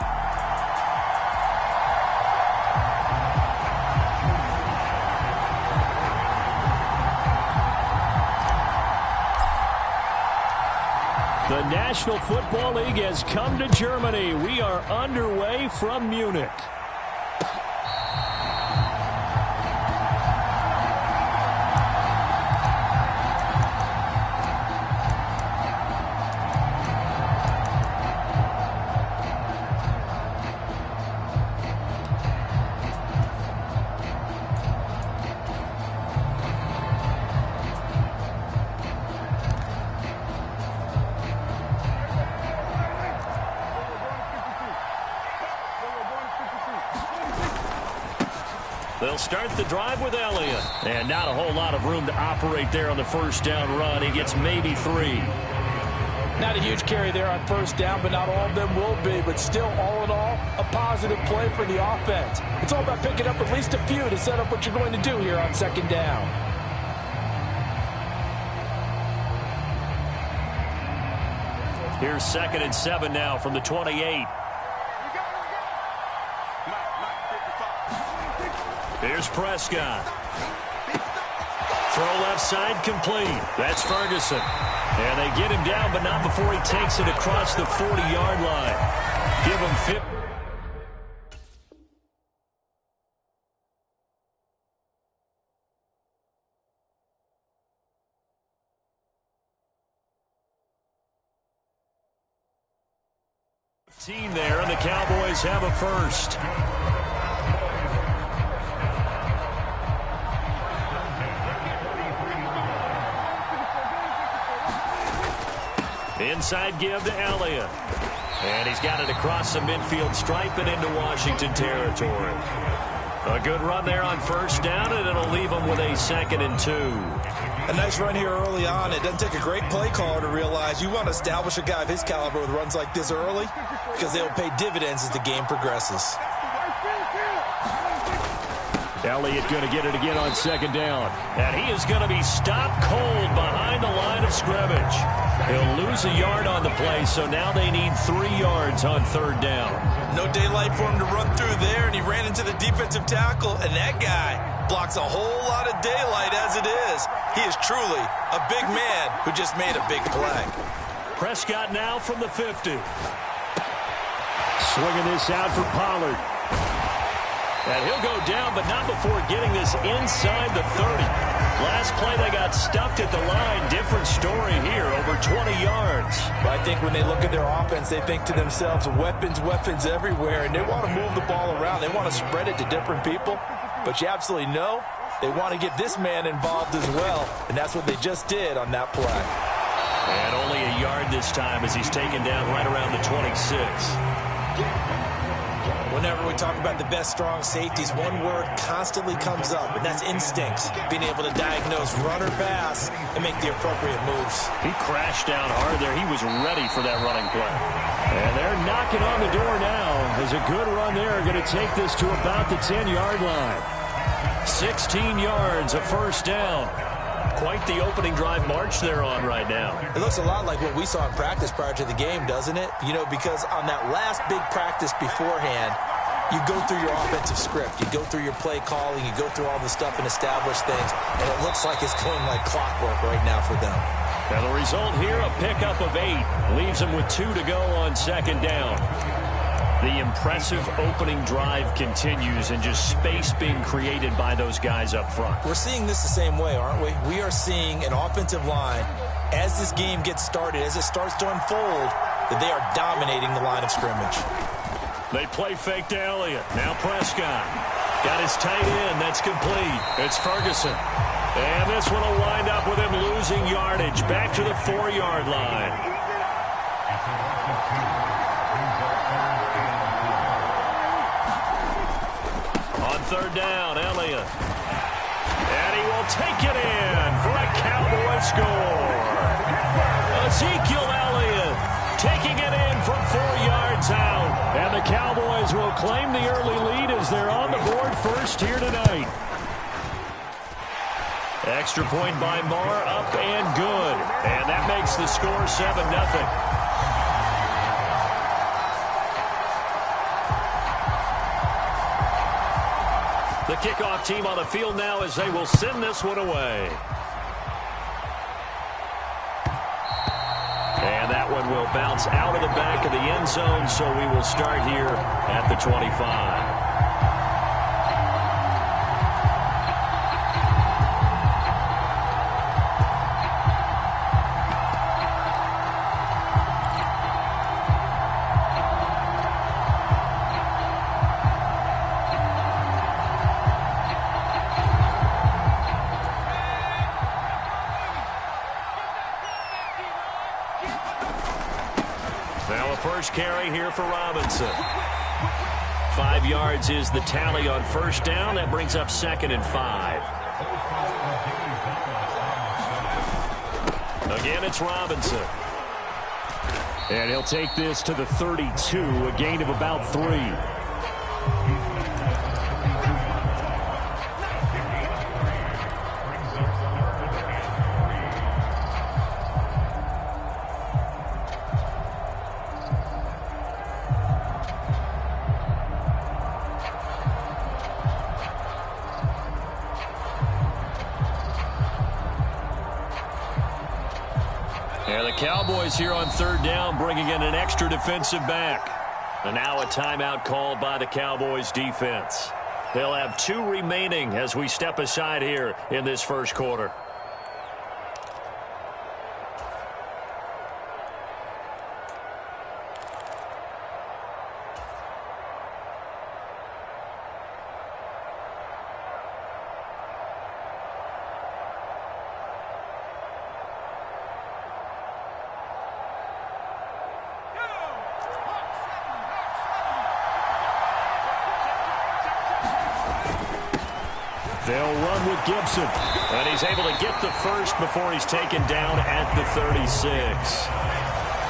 The National Football League has come to Germany. We are underway from Munich. They'll start the drive with Elliott. And not a whole lot of room to operate there on the first down run. He gets maybe 3. Not a huge carry there on first down, but not all of them will be. But still, all in all, a positive play for the offense. It's all about picking up at least a few to set up what you're going to do here on second down. Here's 2nd and 7 now from the 28. Here's Prescott. Throw left side complete. That's Ferguson. And they get him down, but not before he takes it across the 40-yard line. Give him 50. Team there, and the Cowboys have a first. Inside give to Elliott. And he's got it across the midfield stripe and into Washington territory. A good run there on first down, and it'll leave them with a 2nd and 2. A nice run here early on. It doesn't take a great play caller to realize you want to establish a guy of his caliber with runs like this early because they'll pay dividends as the game progresses. Elliott going to get it again on 2nd down. And he is going to be stopped cold behind the line of scrimmage. He'll lose a yard on the play, so now they need 3 yards on 3rd down. No daylight for him to run through there, and he ran into the defensive tackle, and that guy blocks a whole lot of daylight as it is. He is truly a big man who just made a big play. Prescott now from the 50. Swinging this out for Pollard. And he'll go down, but not before getting this inside the 30. Last play, they got stuffed at the line. Different story here, over 20 yards. But I think when they look at their offense, they think to themselves, weapons, weapons everywhere, and they want to move the ball around. They want to spread it to different people. But you absolutely know they want to get this man involved as well, and that's what they just did on that play. And only a yard this time as he's taken down right around the 26. Whenever we talk about the best strong safeties, one word constantly comes up, and that's instincts. Being able to diagnose run or pass and make the appropriate moves. He crashed down hard there. He was ready for that running play. And they're knocking on the door now. There's a good run there. Going to take this to about the 10-yard line. 16 yards, a first down. Quite the opening drive march they're on right now. It looks a lot like what we saw in practice prior to the game, doesn't it? You know, because on that last big practice beforehand, you go through your offensive script. You go through your play calling. You go through all the stuff and establish things. And it looks like it's going like clockwork right now for them. Now the result here, a pickup of 8. Leaves them with 2 to go on second down. The impressive opening drive continues and just space being created by those guys up front. We're seeing this the same way, aren't we? We are seeing an offensive line, as this game gets started, as it starts to unfold, that they are dominating the line of scrimmage. They play fake to Elliott. Now Prescott. Got his tight end. That's complete. It's Ferguson. And this one will wind up with him losing yardage. Back to the 4-yard line. On third down, Elliott. And he will take it in for a Cowboy score. Ezekiel Elliott taking it in from 4 yards out. And the Cowboys will claim the early lead as they're on the board first here tonight. Extra point by Marr, up and good. And that makes the score 7-0. The kickoff team on the field now as they will send this one away. And that one will bounce out of the back of the end zone, so we will start here at the 25. First carry here for Robinson. 5 yards is the tally on first down. That brings up 2nd and 5. Again, it's Robinson. And he'll take this to the 32, a gain of about 3. Cowboys here on third down, bringing in an extra defensive back. And now a timeout called by the Cowboys defense. They'll have 2 remaining as we step aside here in this first quarter. They'll run with Gibson. And he's able to get the first before he's taken down at the 36.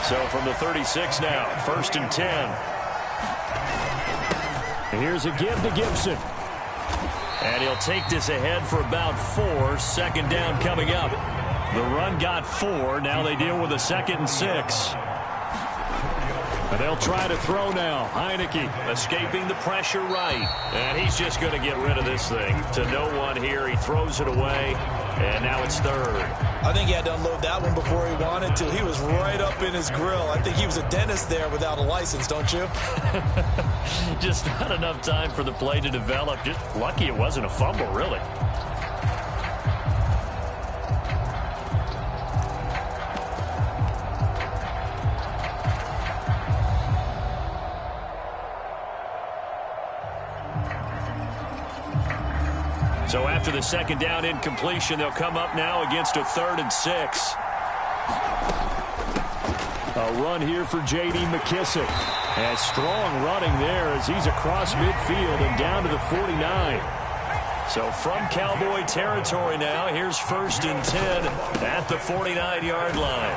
So from the 36 now, 1st and 10. Here's a give to Gibson. And he'll take this ahead for about 4. 2nd down coming up. The run got 4. Now they deal with a 2nd and 6. And they'll try to throw now. Heineke escaping the pressure right. And he's just going to get rid of this thing. To no one here. He throws it away. And now it's 3rd. I think he had to unload that one before he wanted to. He was right up in his grill. I think he was a dentist there without a license, don't you? Just not enough time for the play to develop. Just lucky it wasn't a fumble, really. So after the 2nd down incompletion, they'll come up now against a 3rd and 6. A run here for J.D. McKissic. And strong running there as he's across midfield and down to the 49. So from Cowboy territory now, here's 1st and 10 at the 49-yard line.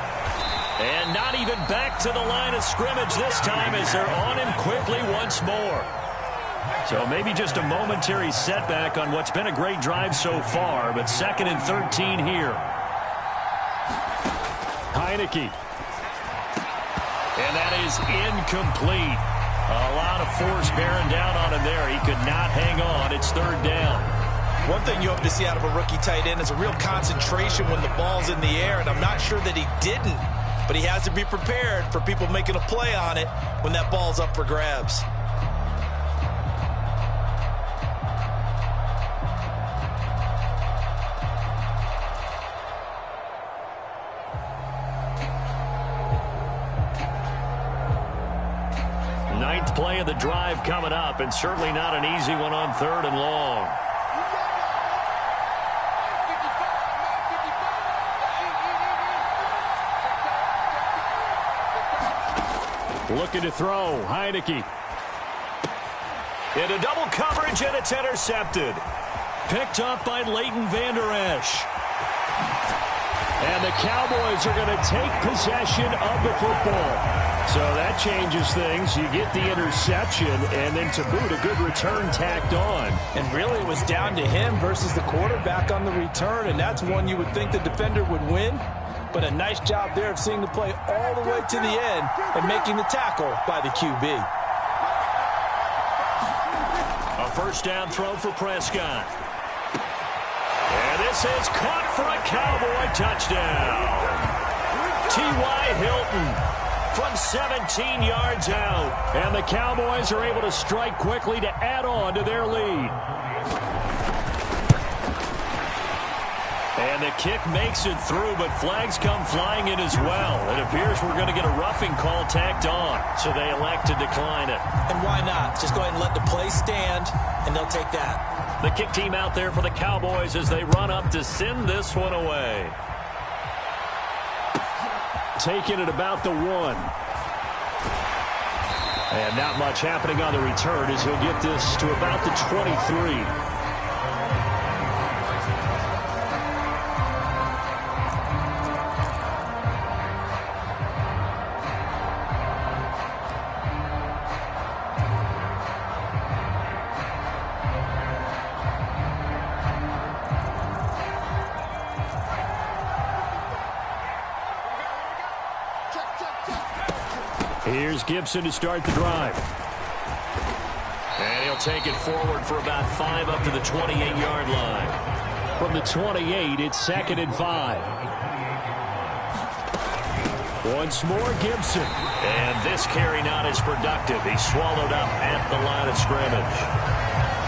And not even back to the line of scrimmage this time as they're on him quickly once more. So maybe just a momentary setback on what's been a great drive so far, but 2nd and 13 here. Heineke. And that is incomplete. A lot of force bearing down on him there. He could not hang on. It's 3rd down. One thing you hope to see out of a rookie tight end is a real concentration when the ball's in the air, and I'm not sure that he didn't, but he has to be prepared for people making a play on it when that ball's up for grabs. Ninth play of the drive coming up, and certainly not an easy one on 3rd and long. Looking to throw, Heineke. Into double coverage, and it's intercepted. Picked up by Leighton Vander Esch. And the Cowboys are going to take possession of the football. So that changes things. You get the interception, and then to boot, a good return tacked on. And really it was down to him versus the quarterback on the return, and that's one you would think the defender would win. But a nice job there of seeing the play all the way to the end and making the tackle by the QB. A 1st down throw for Prescott. And this is caught for a Cowboy touchdown. T.Y. Hilton from 17 yards out. And the Cowboys are able to strike quickly to add on to their lead. And the kick makes it through, but flags come flying in as well. It appears we're going to get a roughing call tacked on, so they elect to decline it. And why not? Just go ahead and let the play stand, and they'll take that. The kick team out there for the Cowboys as they run up to send this one away. Taking it about the 1. And not much happening on the return as he'll get this to about the 23. Here's Gibson to start the drive. And he'll take it forward for about 5 up to the 28-yard line. From the 28, it's 2nd and 5. Once more, Gibson. And this carry not as productive. He's swallowed up at the line of scrimmage.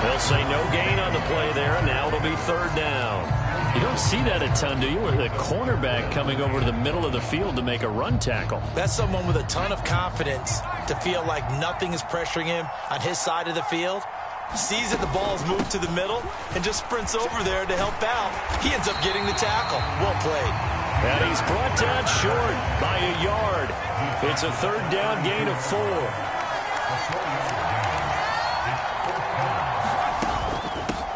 They'll say no gain on the play there, and now it'll be 3rd down. You don't see that a ton, do you? With a cornerback coming over to the middle of the field to make a run tackle. That's someone with a ton of confidence to feel like nothing is pressuring him on his side of the field. Sees that the ball's moved to the middle and just sprints over there to help out. He ends up getting the tackle. Well played. And he's brought down short by a yard. It's a 3rd down gain of 4.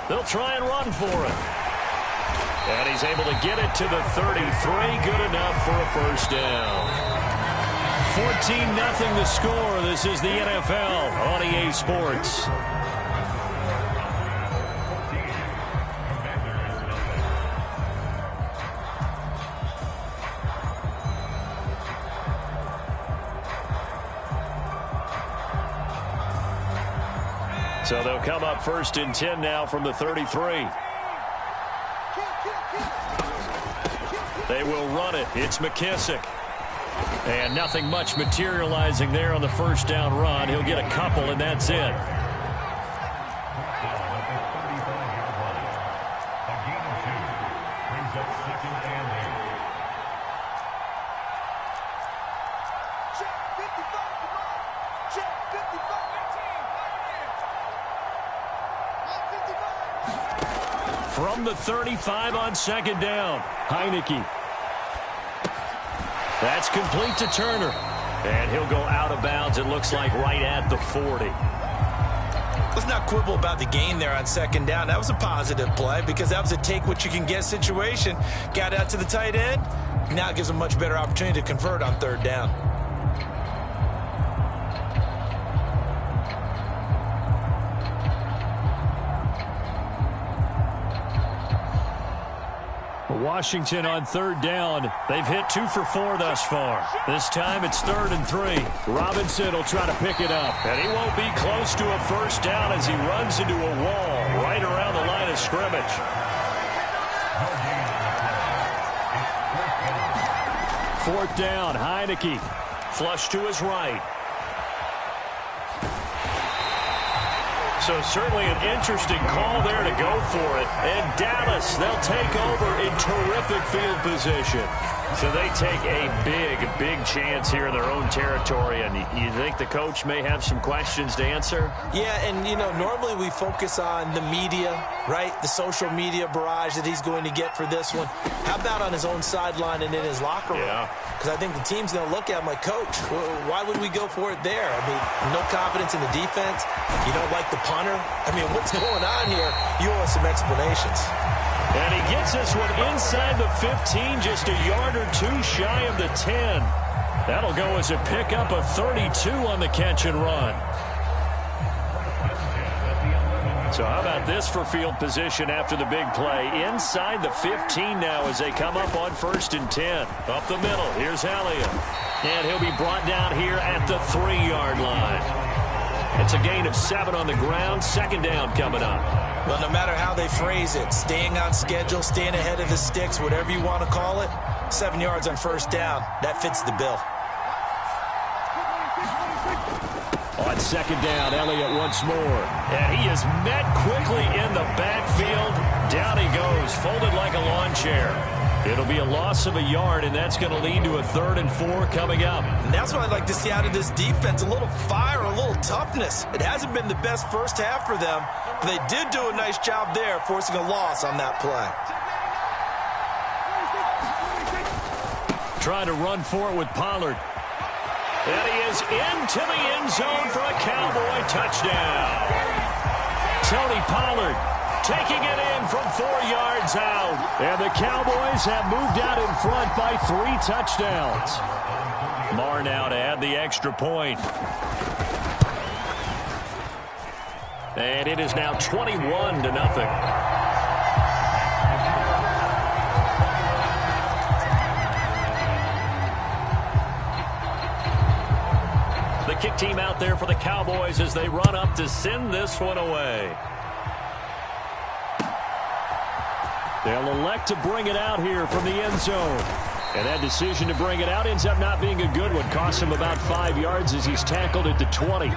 They'll try and run for it. And he's able to get it to the 33. Good enough for a 1st down. 14-0 the score. This is the NFL on EA Sports. So they'll come up 1st and 10 now from the 33. They will run it. It's McKissic. And nothing much materializing there on the 1st down run. He'll get a couple, and that's it. From the 35 on 2nd down, Heineke. That's complete to Turner. And he'll go out of bounds, it looks like, right at the 40. Let's not quibble about the gain there on second down. That was a positive play because that was a take-what-you-can-get situation. Got out to the tight end. Now it gives them a much better opportunity to convert on third down. Washington on third down. They've hit 2 for 4 thus far. This time it's 3rd and 3. Robinson will try to pick it up. And he won't be close to a first down as he runs into a wall right around the line of scrimmage. Fourth down, Heineke. Flush to his right. So certainly an interesting call there to go for it. And Dallas, they'll take over in terrific field position. So they take a big chance here in their own territory. And you think the coach may have some questions to answer? Yeah, and, you know, normally we focus on the media, right? The social media barrage that he's going to get for this one. How about on his own sideline and in his locker room? Yeah. Because I think the team's going to look at him like, Coach, why would we go for it there? I mean, no confidence in the defense. You don't like the punter. I mean, what's going on here? You owe us some explanations. And he gets this one inside the 15, just a yard or 2 shy of the 10. That'll go as a pickup of 32 on the catch and run. So how about this for field position after the big play? Inside the 15 now as they come up on 1st and 10. Up the middle, here's Elliott. And he'll be brought down here at the 3-yard line. It's a gain of 7 on the ground. 2nd down coming up. Well, no matter how they phrase it, staying on schedule, staying ahead of the sticks, whatever you want to call it, 7 yards on 1st down. That fits the bill. On 2nd down, Elliott once more. And he is met quickly in the backfield. Down he goes, folded like a lawn chair. It'll be a loss of a yard, and that's going to lead to a 3rd and 4 coming up. And that's what I'd like to see out of this defense, a little fire, a little toughness. It hasn't been the best first half for them, but they did do a nice job there, forcing a loss on that play. Trying to run for it with Pollard. And he is into the end zone for a Cowboy touchdown. Tony Pollard taking it in from 4 yards out. And the Cowboys have moved out in front by 3 touchdowns. Marr now to add the extra point. And it is now 21-0. The kick team out there for the Cowboys as they run up to send this one away. They'll elect to bring it out here from the end zone. And that decision to bring it out ends up not being a good one. Costs him about 5 yards as he's tackled at the 20.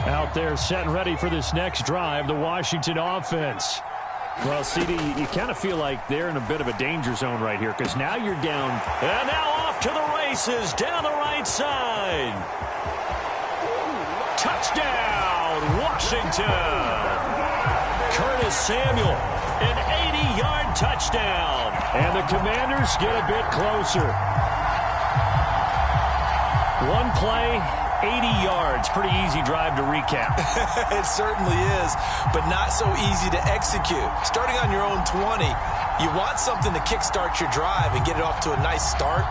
Out there set and ready for this next drive, the Washington offense. Well, CD, you kind of feel like they're in a bit of a danger zone right here because now you're down. And now off to the races down the right side. Touchdown, Washington. Curtis Samuel, an 80-yard touchdown. And the Commanders get a bit closer. One play, 80 yards. Pretty easy drive to recap. It certainly is, but not so easy to execute. Starting on your own 20, you want something to kickstart your drive and get it off to a nice start.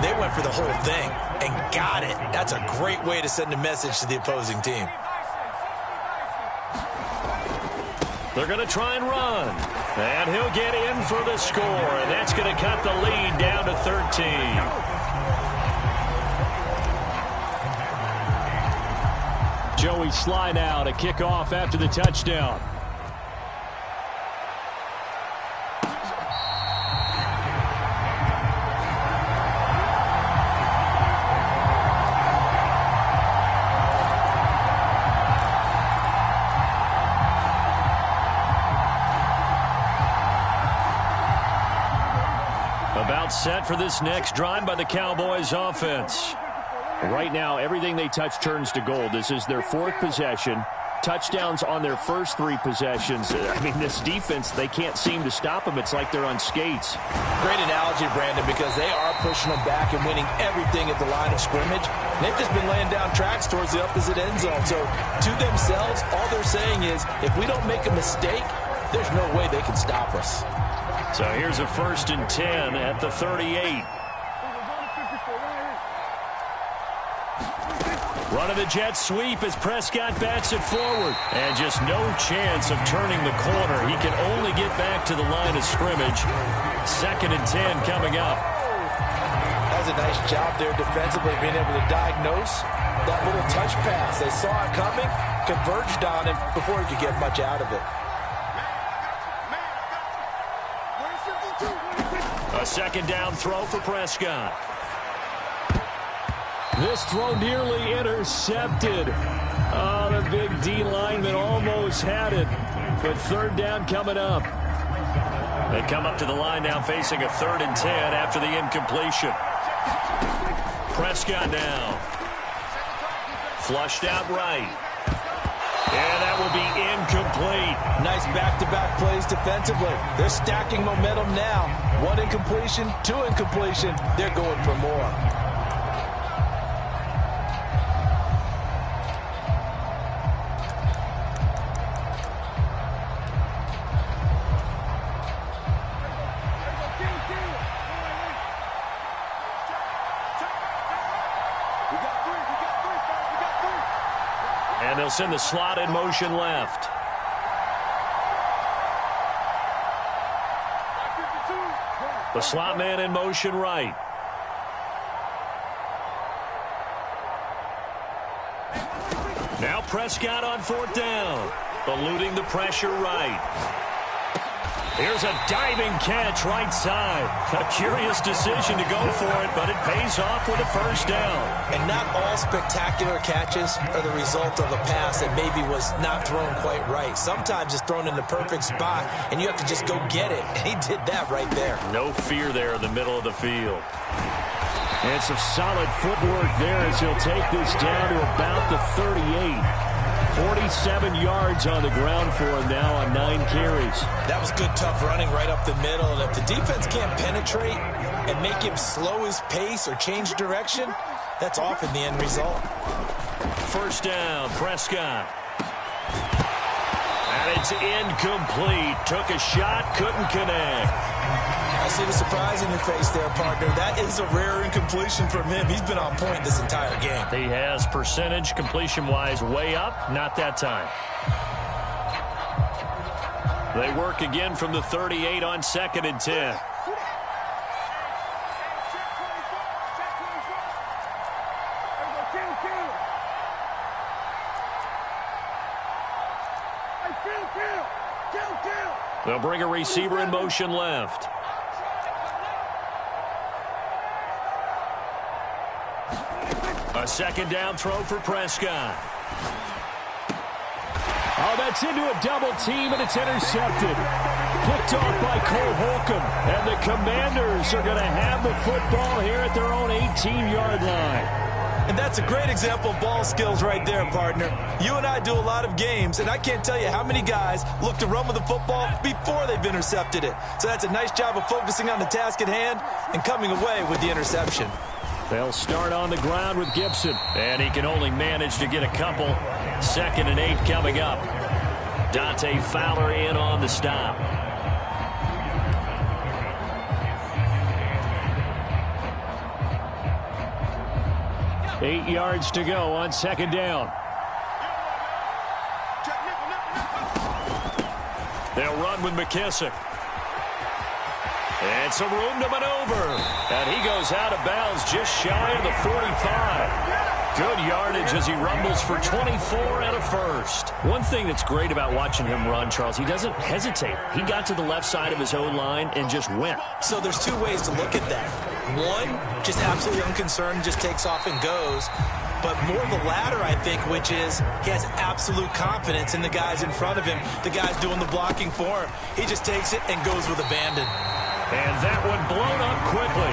They went for the whole thing and got it. That's a great way to send a message to the opposing team. They're going to try and run. And he'll get in for the score, and that's going to cut the lead down to 13. Joey Slye now to kick off after the touchdown. About set for this next drive by the Cowboys offense. Right now, everything they touch turns to gold. This is their 4th possession. Touchdowns on their first 3 possessions. I mean, this defense, they can't seem to stop them. It's like they're on skates. Great analogy, Brandon, because they are pushing them back and winning everything at the line of scrimmage. And they've just been laying down tracks towards the opposite end zone. So to themselves, all they're saying is, if we don't make a mistake, there's no way they can stop us. So here's a 1st and 10 at the 38. Run of the jet sweep as Prescott bats it forward. And just no chance of turning the corner. He can only get back to the line of scrimmage. 2nd and 10 coming up. That was a nice job there defensively, being able to diagnose that little touch pass. They saw it coming, converged on him before he could get much out of it. A 2nd down throw for Prescott. This throw nearly intercepted. Oh, the big D lineman almost had it. But 3rd down coming up. They come up to the line now facing a 3rd and 10 after the incompletion. Prescott now. Flushed out right. And that will be incomplete. Nice back-to-back plays defensively. They're stacking momentum now. 1 incompletion, 2 incompletion. They're going for more. And they'll send the slot in motion left. The slot man in motion right. Now Prescott on 4th down. Eluding the pressure right. Here's a diving catch right side. A curious decision to go for it, but it pays off with a 1st down. And not all spectacular catches are the result of a pass that maybe was not thrown quite right. Sometimes it's thrown in the perfect spot, and you have to just go get it. And he did that right there. No fear there in the middle of the field. And some solid footwork there as he'll take this down to about the 38. 47 yards on the ground for him now on 9 carries. That was good, tough running right up the middle. And if the defense can't penetrate and make him slow his pace or change direction, that's often the end result. 1st down, Prescott. And it's incomplete. Took a shot, couldn't connect. I see the surprise in your face there, partner. That is a rare incompletion from him. He's been on point this entire game. He has percentage completion-wise way up. Not that time. They work again from the 38 on 2nd and 10. They'll bring a receiver in motion left. A 2nd down throw for Prescott. Oh, that's into a double team, and it's intercepted. Picked off by Cole Holcomb. And the Commanders are going to have the football here at their own 18-yard line. And that's a great example of ball skills right there, partner. You and I do a lot of games, and I can't tell you how many guys look to run with the football before they've intercepted it. So that's a nice job of focusing on the task at hand and coming away with the interception. They'll start on the ground with Gibson. And he can only manage to get a couple. 2nd and 8 coming up. Dante Fowler in on the stop. Eight yards to go on 2nd down. They'll run with McKissick. And some room to maneuver. And he goes out of bounds just shy of the 45. Good yardage as he rumbles for 24 and a 1st. One thing that's great about watching him run, Charles, he doesn't hesitate. He got to the left side of his own line and just went. So there's 2 ways to look at that. One, just absolutely unconcerned, just takes off and goes. But more the latter, I think, which is he has absolute confidence in the guys in front of him, the guys doing the blocking for him. He just takes it and goes with abandon. And that one blown up quickly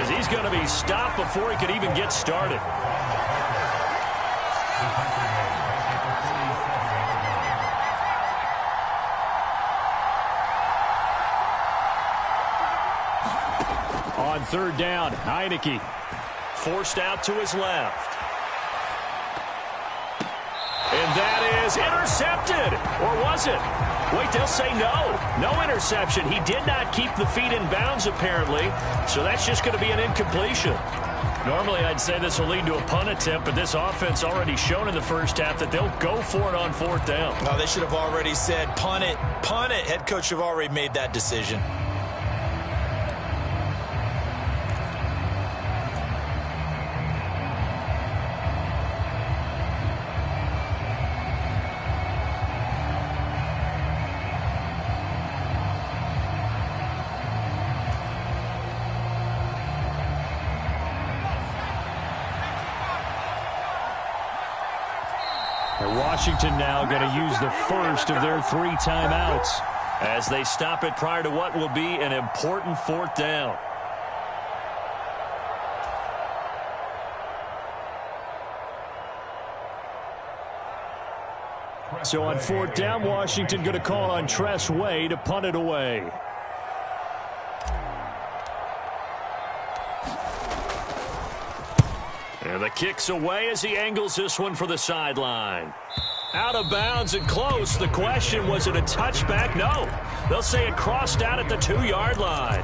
as he's going to be stopped before he could even get started. On third down, Heineke forced out to his left. And that is intercepted. Or was it? Wait, they'll say no. No interception. He did not keep the feet in bounds, apparently. So that's just going to be an incompletion. Normally, I'd say this will lead to a punt attempt, but this offense already shown in the first half that they'll go for it on fourth down. No, they should have already said, punt it, punt it. Head coach have already made that decision. Washington now going to use the first of their 3 timeouts as they stop it prior to what will be an important fourth down. So on fourth down, Washington going to call on Tress Way to punt it away. And the kick's away as he angles this one for the sideline. Out of bounds and close. The question, was it a touchback? No. They'll say it crossed out at the 2-yard line.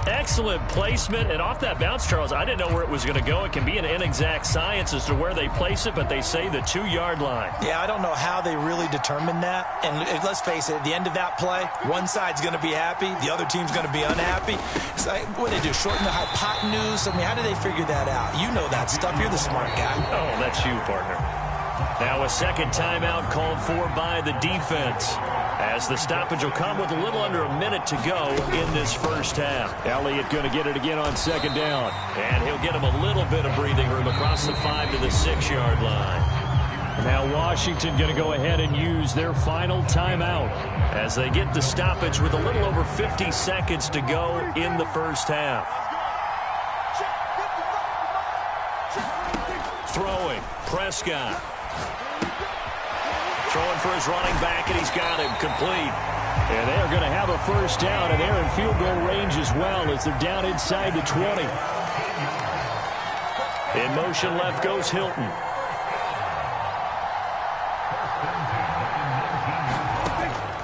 Excellent placement. And off that bounce, Charles, I didn't know where it was going to go. It can be an inexact science as to where they place it, but they say the 2-yard line. Yeah, I don't know how they really determined that. And let's face it, at the end of that play, one side's going to be happy, the other team's going to be unhappy. It's like, what do they do, shorten the hypotenuse? I mean, how do they figure that out? You know that stuff. You're the smart guy. Oh, that's you, partner. Now a second timeout called for by the defense, as the stoppage will come with a little under a minute to go in this first half. Elliott going to get it again on second down, and he'll get him a little bit of breathing room across the 5 to the 6-yard line. Now Washington going to go ahead and use their final timeout as they get the stoppage with a little over 50 seconds to go in the first half. Throwing, Prescott. Throwing for his running back, and he's got him complete. And they're going to have a first down, and they're in field goal range as well as they're down inside the 20. In motion left goes Hilton.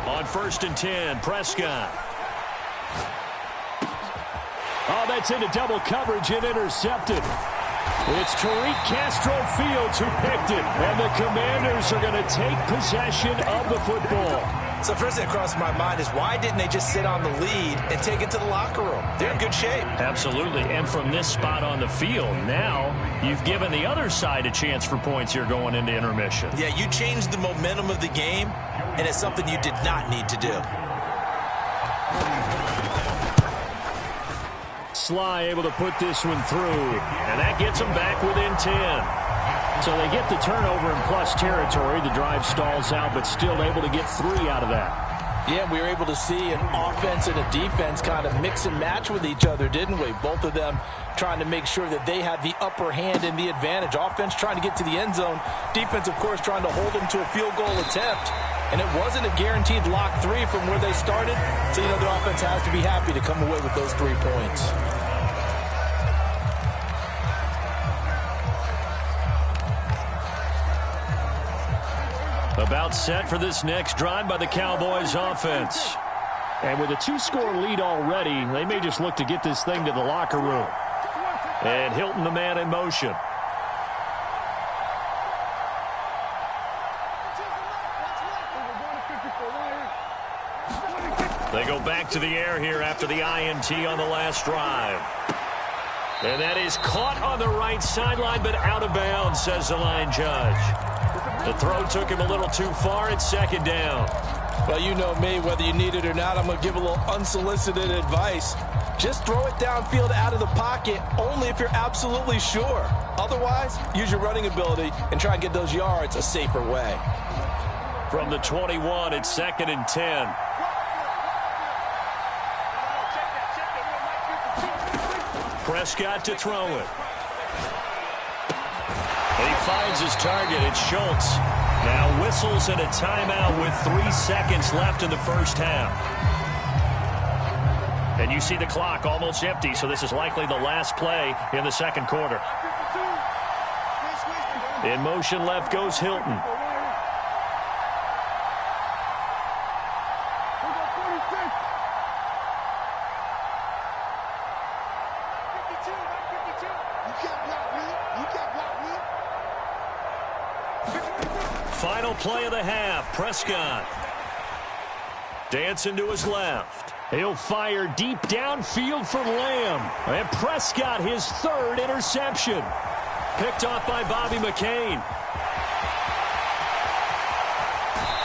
On 1st and 10, Prescott. Oh, that's into double coverage and intercepted. It's Tariq Castro-Fields who picked it, and the Commanders are going to take possession of the football. So first thing that crossed my mind is, why didn't they just sit on the lead and take it to the locker room? They're in good shape. Absolutely, and from this spot on the field, now you've given the other side a chance for points here going into intermission. Yeah, you changed the momentum of the game, and it's something you did not need to do. Sly able to put this one through, and that gets them back within 10. So they get the turnover in plus territory. The drive stalls out, but still able to get 3 out of that. Yeah, we were able to see an offense and a defense kind of mix and match with each other, didn't we? Both of them trying to make sure that they had the upper hand and the advantage. Offense trying to get to the end zone. Defense, of course, trying to hold them to a field goal attempt. And it wasn't a guaranteed lock 3 from where they started. So, you know, their offense has to be happy to come away with those 3 points. About set for this next drive by the Cowboys offense. And with a 2-score lead already, they may just look to get this thing to the locker room. And Hilton, the man in motion. They go back to the air here after the INT on the last drive. And that is caught on the right sideline, but out of bounds, says the line judge. The throw took him a little too far. It's second down. Well, you know me, whether you need it or not, I'm going to give a little unsolicited advice. Just throw it downfield out of the pocket only if you're absolutely sure. Otherwise, use your running ability and try and get those yards a safer way. From the 21, it's 2nd and 10. Prescott to throw it. And he finds his target. It's Schultz. Now whistles and a timeout with 3 seconds left in the first half. And you see the clock almost empty, so this is likely the last play in the second quarter. In motion left goes Hilton. Final play of the half. Prescott dancing to his left. He'll fire deep downfield for Lamb. And Prescott, his third interception. Picked off by Bobby McCain.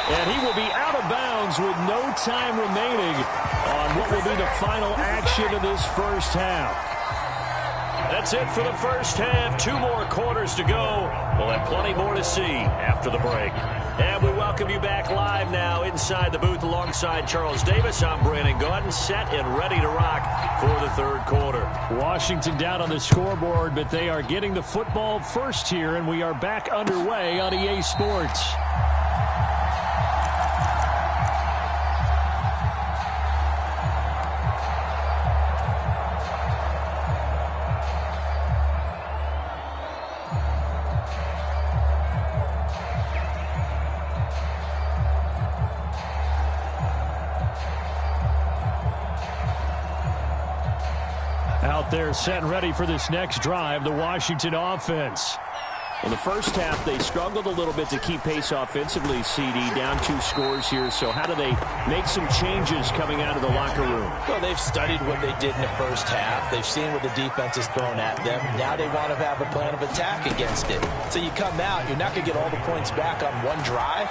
And he will be out of bounds with no time remaining on what will be the final action of this first half. That's it for the first half. 2 more quarters to go. We'll have plenty more to see after the break. And we welcome you back live now inside the booth alongside Charles Davis. I'm Brandon Gaudin, set and ready to rock for the third quarter. Washington down on the scoreboard, but they are getting the football first here, and we are back underway on EA Sports. Out there set and ready for this next drive, the Washington offense. In the first half, they struggled a little bit to keep pace offensively, CD, down 2 scores here. So how do they make some changes coming out of the locker room? Well, they've studied what they did in the first half. They've seen what the defense has thrown at them. Now they want to have a plan of attack against it. So you come out, you're not going to get all the points back on one drive,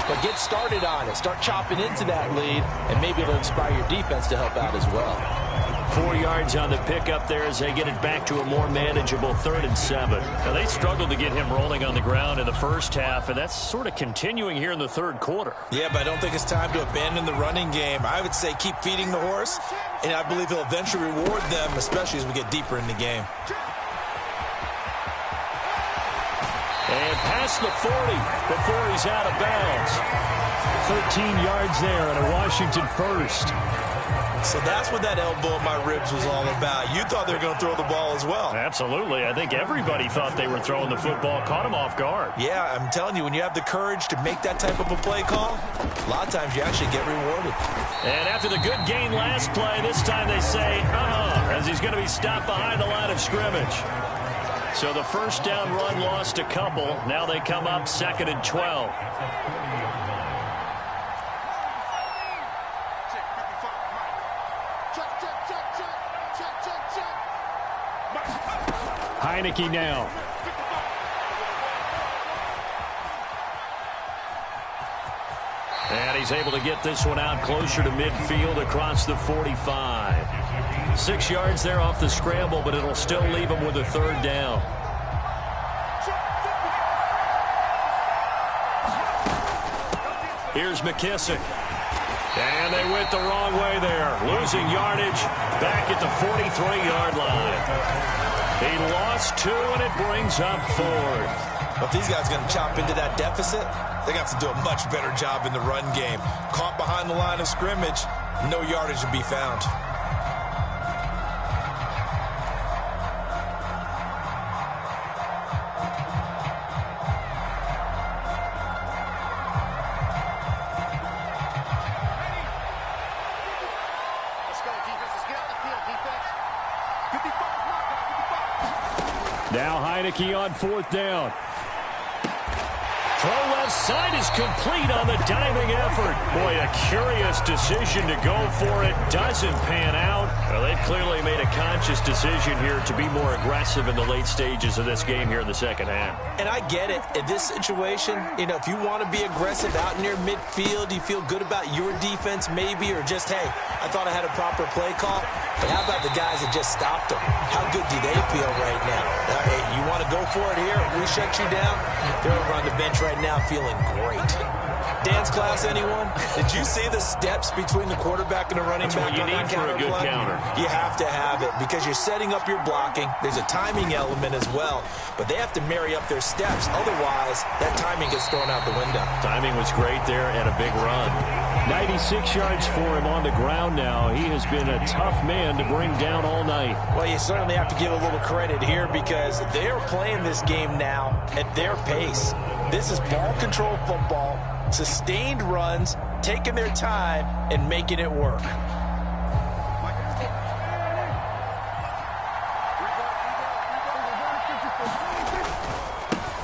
but get started on it. Start chopping into that lead, and maybe it'll inspire your defense to help out as well. 4 yards on the pickup there as they get it back to a more manageable 3rd and 7. Now, they struggled to get him rolling on the ground in the first half, and that's sort of continuing here in the third quarter. Yeah, but I don't think it's time to abandon the running game. I would say keep feeding the horse, and I believe he'll eventually reward them, especially as we get deeper in the game. And past the 40 before he's out of bounds. 13 yards there and a Washington first. So that's what that elbow in my ribs was all about. You thought they were going to throw the ball as well. Absolutely. I think everybody thought they were throwing the football, caught him off guard. Yeah, I'm telling you, when you have the courage to make that type of a play call, a lot of times you actually get rewarded. And after the good gain last play, this time they say, as he's going to be stopped behind the line of scrimmage. So the first down run lost a couple. Now they come up 2nd and 12. Heineke now. And he's able to get this one out closer to midfield across the 45. 6 yards there off the scramble, but it'll still leave him with a 3rd down. Here's McKissick. And they went the wrong way there. Losing yardage back at the 43-yard line. He lost 2, and it brings up 4th. But these guys are going to chop into that deficit. They got to do a much better job in the run game. Caught behind the line of scrimmage, no yardage to be found. Now Heineke on 4th down. Throw left side is complete on the diving effort. Boy, a curious decision to go for it. Doesn't pan out. Well, they've clearly made a conscious decision here to be more aggressive in the late stages of this game here in the second half. And I get it. In this situation, if you want to be aggressive out near midfield, you feel good about your defense maybe, or just, hey, I thought I had a proper play call. But how about the guys that just stopped them? How good do they feel right now? Hey, you want to go for it here? We shut you down? They're over on the bench right now feeling great. Dance class, anyone? Did you see the steps between the quarterback and the running back on that counter play? You have to have it because you're setting up your blocking. There's a timing element as well, but they have to marry up their steps. Otherwise, that timing gets thrown out the window. Timing was great there and a big run. 96 yards for him on the ground now. He has been a tough man to bring down all night. Well, you certainly have to give a little credit here because they're playing this game now at their pace. This is ball control football, sustained runs, taking their time, and making it work.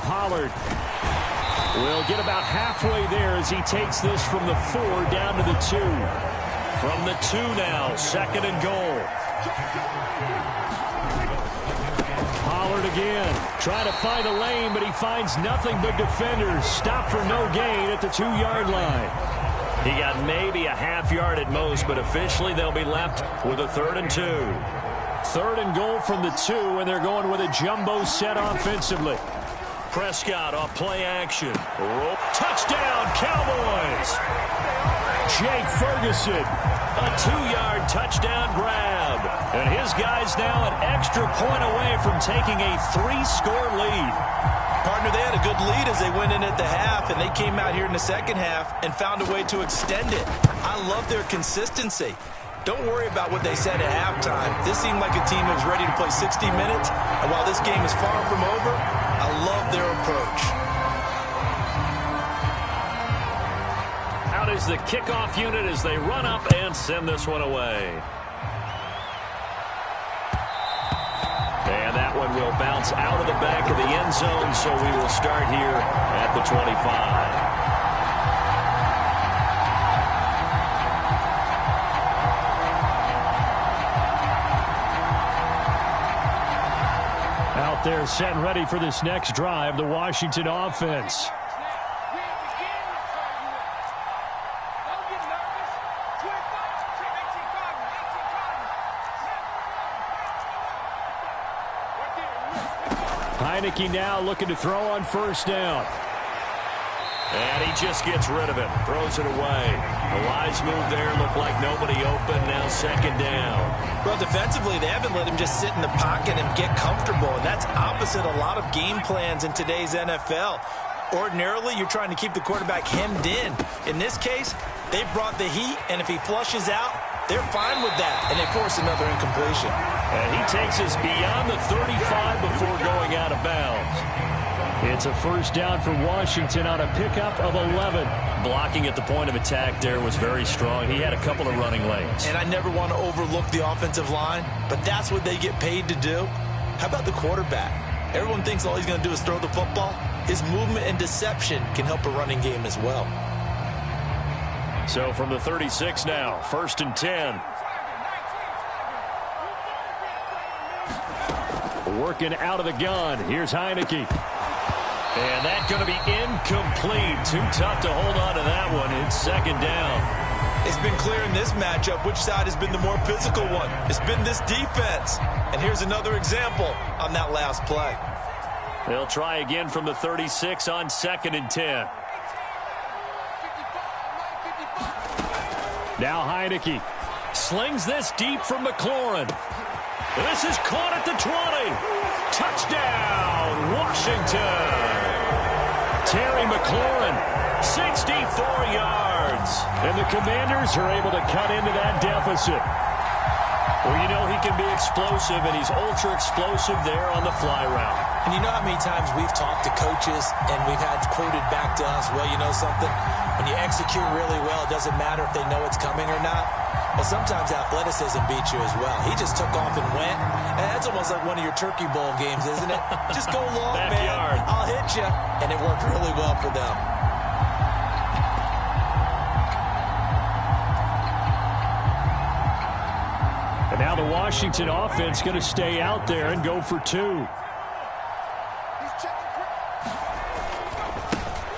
Pollard will get about halfway there as he takes this from the 4 down to the 2. From the 2 now, 2nd and goal. Pollard again, trying to find a lane, but he finds nothing but defenders. Stop for no gain at the 2-yard line. He got maybe a half yard at most, but officially they'll be left with a 3rd and 2. 3rd and goal from the 2, and they're going with a jumbo set offensively. Prescott off play action. Touchdown, Cowboys! Jake Ferguson, a 2-yard touchdown grab. And his guys now an extra point away from taking a 3-score lead. Partner, they had a good lead as they went in at the half, and they came out here in the second half and found a way to extend it. I love their consistency. Don't worry about what they said at halftime. This seemed like a team that was ready to play 60 minutes, and while this game is far from over, I love their approach. Out is the kickoff unit as they run up and send this one away. And that one will bounce out of the back of the end zone, so we will start here at the 25. Out there set and ready for this next drive, the Washington offense. Heineke now looking to throw on 1st down. And he just gets rid of it, throws it away. A wise move there, looked like nobody open, now 2nd down. Well, defensively, they haven't let him just sit in the pocket and get comfortable, and that's opposite a lot of game plans in today's NFL. Ordinarily, you're trying to keep the quarterback hemmed in. In this case, they brought the heat, and if he flushes out, they're fine with that, and they force another incompletion. And he takes us beyond the 35 before going out of bounds. It's a 1st down for Washington on a pickup of 11. Blocking at the point of attack there was very strong. He had a couple of running lanes. And I never want to overlook the offensive line, but that's what they get paid to do. How about the quarterback? Everyone thinks all he's going to do is throw the football. His movement and deception can help a running game as well. So from the 36 now, 1st and 10. Working out of the gun. Here's Heineke. And that's going to be incomplete. Too tough to hold on to that one. It's 2nd down. It's been clear in this matchup which side has been the more physical one. It's been this defense. And here's another example on that last play. They'll try again from the 36 on 2nd and 10. Now Heineke slings this deep from McLaurin. This is caught at the 20. Touchdown, Washington. Terry McLaurin, 64 yards. And the Commanders are able to cut into that deficit. Well, you know he can be explosive, and he's ultra-explosive there on the fly route. And you know how many times we've talked to coaches and we've had quoted back to us, well, you know something? When you execute really well, it doesn't matter if they know it's coming or not. Well, sometimes athleticism beats you as well. He just took off and went. And that's almost like one of your Turkey Bowl games, isn't it? Just go long, man. I'll hit you. And it worked really well for them. And now the Washington offense going to stay out there and go for 2.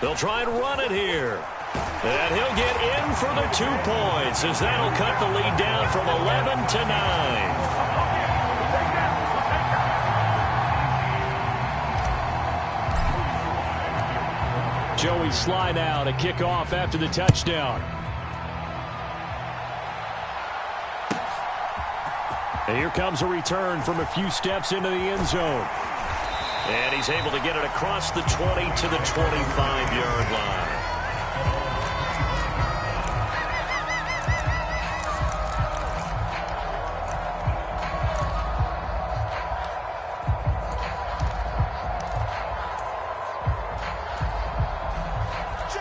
They'll try and run it here. And he'll get in for the 2 points as that'll cut the lead down from 11 to 9. Joey Slye now to kick off after the touchdown. And here comes a return from a few steps into the end zone. And he's able to get it across the 20 to the 25-yard line.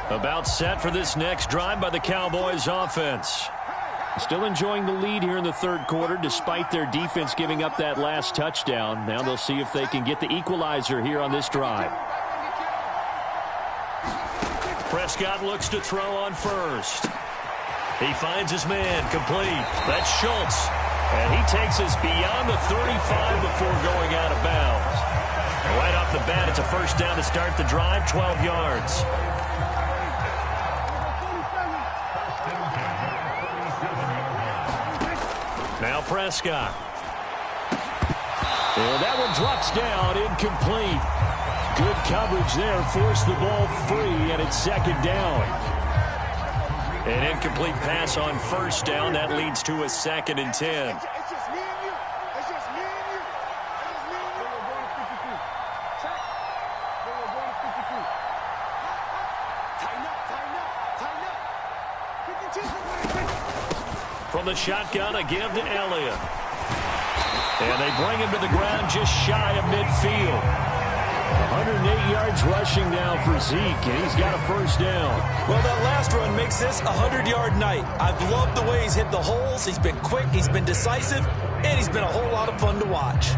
About set for this next drive by the Cowboys offense. Still enjoying the lead here in the third quarter despite their defense giving up that last touchdown. Now they'll see if they can get the equalizer here on this drive. Prescott looks to throw on first. He finds his man complete. That's Schultz. And he takes us beyond the 35 before going out of bounds. Right off the bat, it's a first down to start the drive, 12 yards. Now Prescott. And that one drops down, incomplete. Good coverage there, forced the ball free, and it's second down. An incomplete pass on first down. That leads to a 2nd and 10. It's just me and you. It's just me and you. It's just me and you. They were going to 52. Check. They were going to 52. Tighten up, tighten up, tighten up. 52. From the shotgun, a give to Elliott. And they bring him to the ground just shy of midfield. 108 yards rushing now for Zeke, and he's got a first down. Well, that last run makes this a 100-yard night. I've loved the way he's hit the holes. He's been quick, he's been decisive, and he's been a whole lot of fun to watch.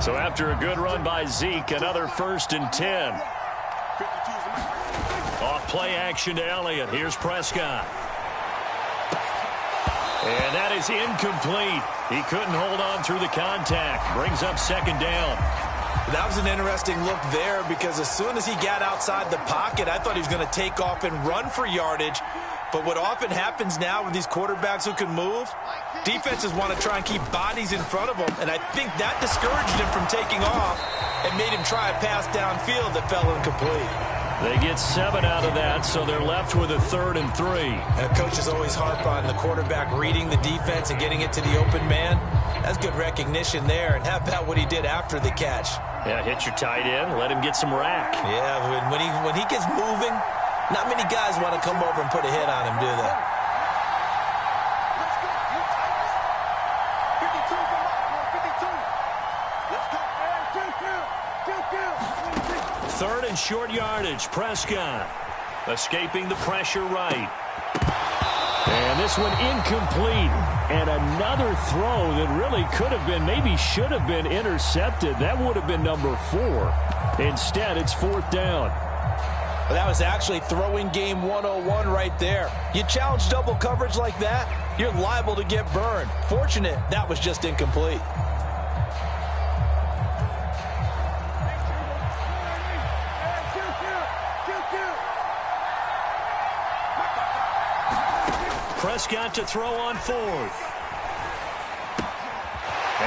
So after a good run by Zeke, another 1st and 10. Off play action to Elliott. Here's Prescott. And that is incomplete. He couldn't hold on through the contact. Brings up second down. That was an interesting look there because as soon as he got outside the pocket, I thought he was going to take off and run for yardage. But what often happens now with these quarterbacks who can move, defenses want to try and keep bodies in front of them. And I think that discouraged him from taking off and made him try a pass downfield that fell incomplete. They get 7 out of that, so they're left with a 3rd and 3. And coaches always harp on the quarterback reading the defense and getting it to the open man. That's good recognition there. And how about what he did after the catch? Yeah, hit your tight end, let him get some rack. Yeah, when he gets moving, not many guys want to come over and put a hit on him, do they? Third and short yardage. Prescott escaping the pressure right. And this one incomplete. And another throw that really could have been, maybe should have been intercepted. That would have been number 4. Instead, it's 4th down. Well, that was actually throwing game 101 right there. You challenge double coverage like that, you're liable to get burned. Fortunate that was just incomplete. Prescott to throw on 4th.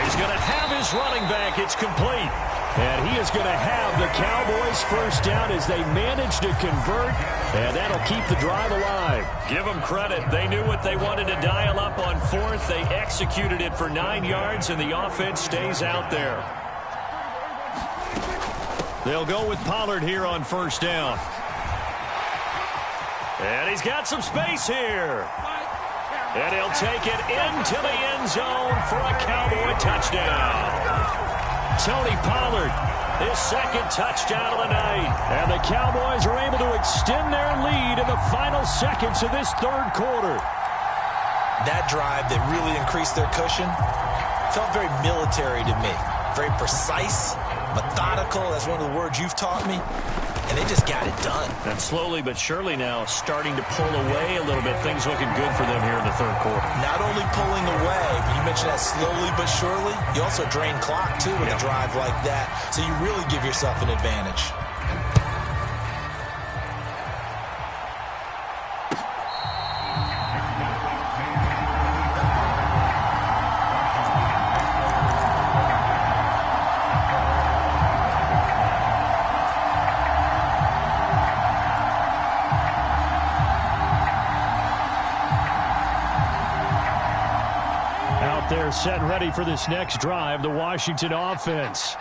He's going to have his running back. It's complete. And he is going to have the Cowboys first down as they manage to convert. And that'll keep the drive alive. Give them credit. They knew what they wanted to dial up on 4th. They executed it for 9 yards, and the offense stays out there. They'll go with Pollard here on first down. And he's got some space here. And he'll take it into the end zone for a Cowboy touchdown. Tony Pollard, his 2nd touchdown of the night. And the Cowboys are able to extend their lead in the final seconds of this third quarter. That drive that really increased their cushion felt very military to me. Very precise, methodical. That's one of the words you've taught me. And they just got it done. And slowly but surely now starting to pull away a little bit. Things looking good for them here in the third quarter. Not only pulling away, but you mentioned that slowly but surely. You also drain clock, too, with a drive like that. So you really give yourself an advantage. set and ready for this next drive, the Washington offense.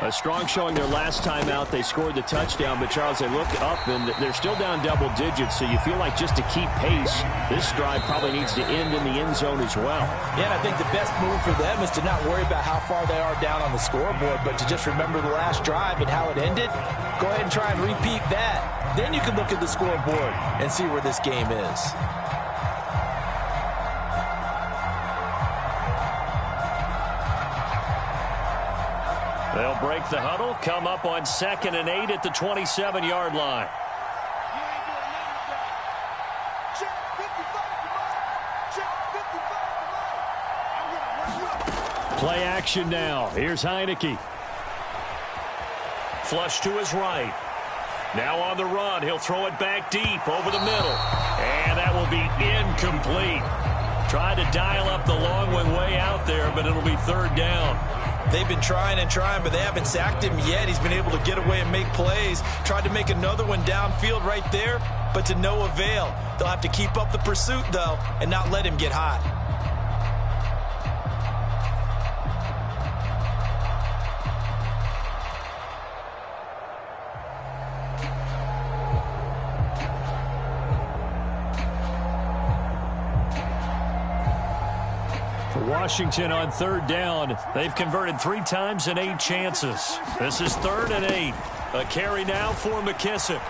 A strong showing their last time out. They scored the touchdown, but, Charles, they look up, and they're still down double digits, so you feel like just to keep pace, this drive probably needs to end in the end zone as well. Yeah, and I think the best move for them is to not worry about how far they are down on the scoreboard, but to just remember the last drive and how it ended. Go ahead and try and repeat that. Then you can look at the scoreboard and see where this game is. They'll break the huddle, come up on 2nd and 8 at the 27-yard line. Play action now. Here's Heineke. Flush to his right. Now on the run. He'll throw it back deep over the middle. And that will be incomplete. Tried to dial up the long one way out there, but it'll be 3rd down. They've been trying and trying, but they haven't sacked him yet. He's been able to get away and make plays. Tried to make another one downfield right there, but to no avail. They'll have to keep up the pursuit, though, and not let him get hot. Washington on 3rd down. They've converted 3 times in 8 chances. This is 3rd and 8. A carry now for McKissick.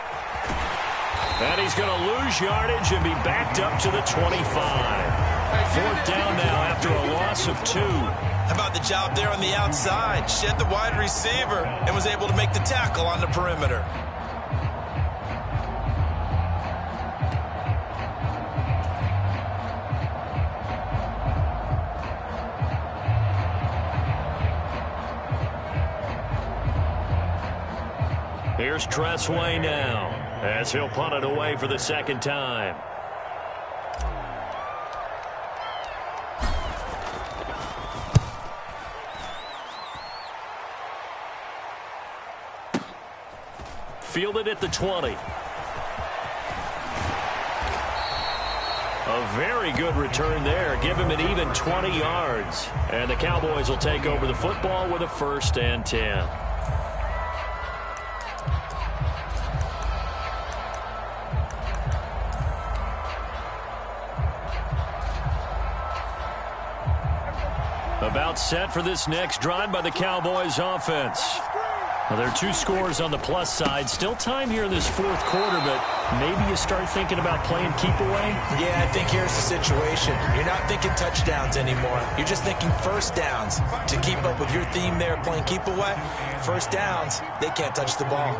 And he's going to lose yardage and be backed up to the 25. 4th down now after a loss of 2. How about the job there on the outside? Shed the wide receiver and was able to make the tackle on the perimeter. Here's Tressway now, as he'll punt it away for the 2nd time. Fielded at the 20. A very good return there. Give him an even 20 yards. And the Cowboys will take over the football with a 1st and 10. About set for this next drive by the Cowboys offense. Well, there are 2 scores on the plus side. Still time here in this 4th quarter, but maybe you start thinking about playing keep away? Yeah, I think here's the situation. You're not thinking touchdowns anymore. You're just thinking 1st downs. To keep up with your theme there, playing keep away, 1st downs, they can't touch the ball.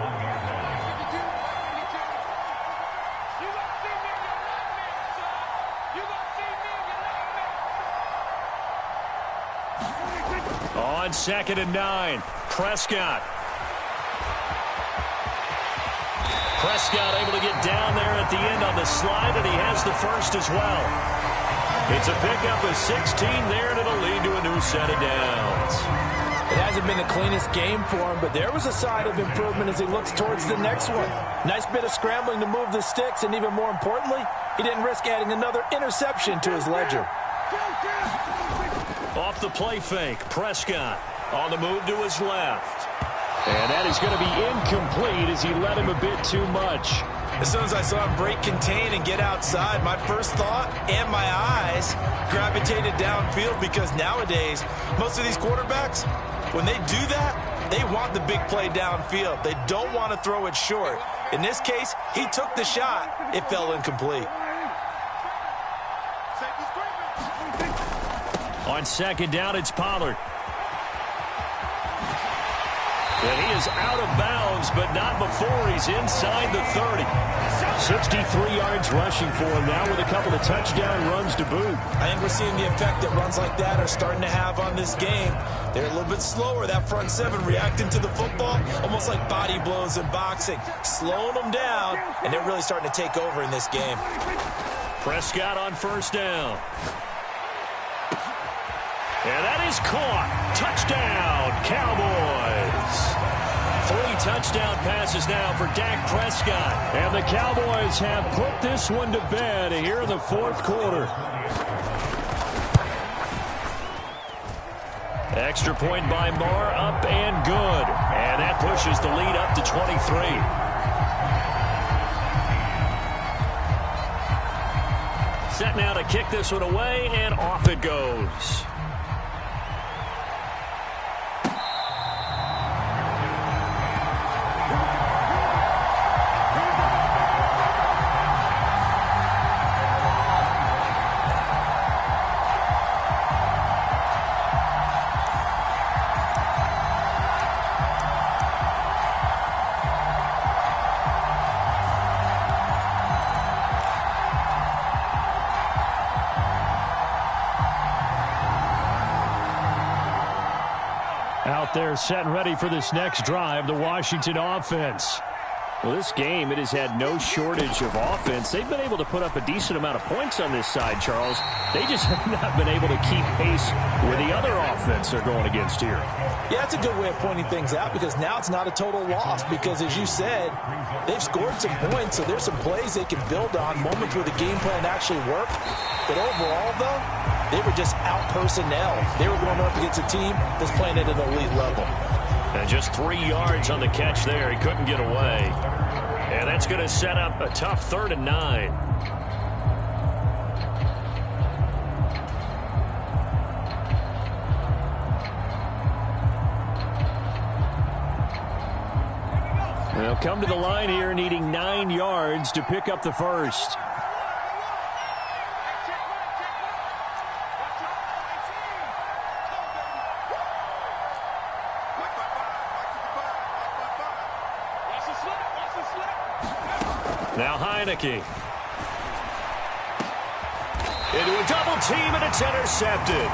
On 2nd and 9, Prescott. Prescott able to get down there at the end on the slide, and he has the 1st as well. It's a pickup of 16 there, and it'll lead to a new set of downs. It hasn't been the cleanest game for him, but there was a sign of improvement as he looks towards the next one. Nice bit of scrambling to move the sticks, and even more importantly, he didn't risk adding another interception to his ledger. Off the play fake, Prescott on the move to his left. And that is going to be incomplete as he led him a bit too much. As soon as I saw him break contain and get outside, my first thought and my eyes gravitated downfield, because nowadays, most of these quarterbacks, when they do that, they want the big play downfield. They don't want to throw it short. In this case, he took the shot. It fell incomplete. On 2nd down, it's Pollard. And he is out of bounds, but not before he's inside the 30. 63 yards rushing for him now with a couple of touchdown runs to boot. I think we're seeing the effect that runs like that are starting to have on this game. They're a little bit slower, that front 7 reacting to the football, almost like body blows in boxing, slowing them down, and they're really starting to take over in this game. Prescott on 1st down. And that is caught. Touchdown, Cowboys. 3 touchdown passes now for Dak Prescott. And the Cowboys have put this one to bed here in the 4th quarter. Extra point by Moore, up and good. And that pushes the lead up to 23. Set now to kick this one away, and off it goes. Out there set and ready for this next drive, the Washington offense. Well, this game, it has had no shortage of offense. They've been able to put up a decent amount of points on this side, Charles. They just have not been able to keep pace with the other offense they're going against here. Yeah, that's a good way of pointing things out because now it's not a total loss because, as you said, they've scored some points, so there's some plays they can build on, moments where the game plan actually worked. But overall, though, they were just out-personnel. They were going up against a team that's playing at an elite level. And just 3 yards on the catch there. He couldn't get away. And that's going to set up a tough 3rd and 9. They'll come to the line here needing 9 yards to pick up the first. Now Heineke. Into a double team, and it's intercepted.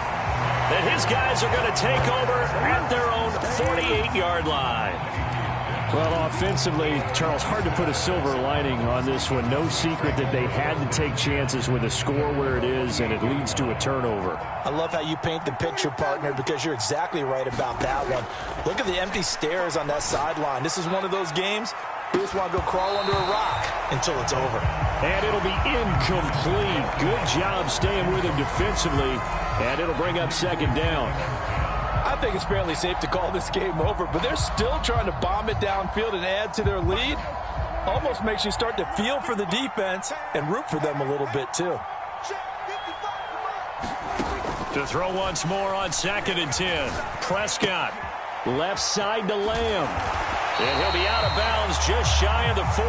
And his guys are going to take over at their own 48-yard line. Well, offensively, Charles, hard to put a silver lining on this one. No secret that they had to take chances with a score where it is, and it leads to a turnover. I love how you paint the picture, partner, because you're exactly right about that one. Look at the empty stairs on that sideline. This is one of those games you just want to go crawl under a rock until it's over. And it'll be incomplete. Good job staying with him defensively, and it'll bring up 2nd down. I think it's fairly safe to call this game over, but they're still trying to bomb it downfield and add to their lead. Almost makes you start to feel for the defense and root for them a little bit, too. To throw once more on 2nd and 10. Prescott, left side to Lamb. And he'll be out of bounds just shy of the 40.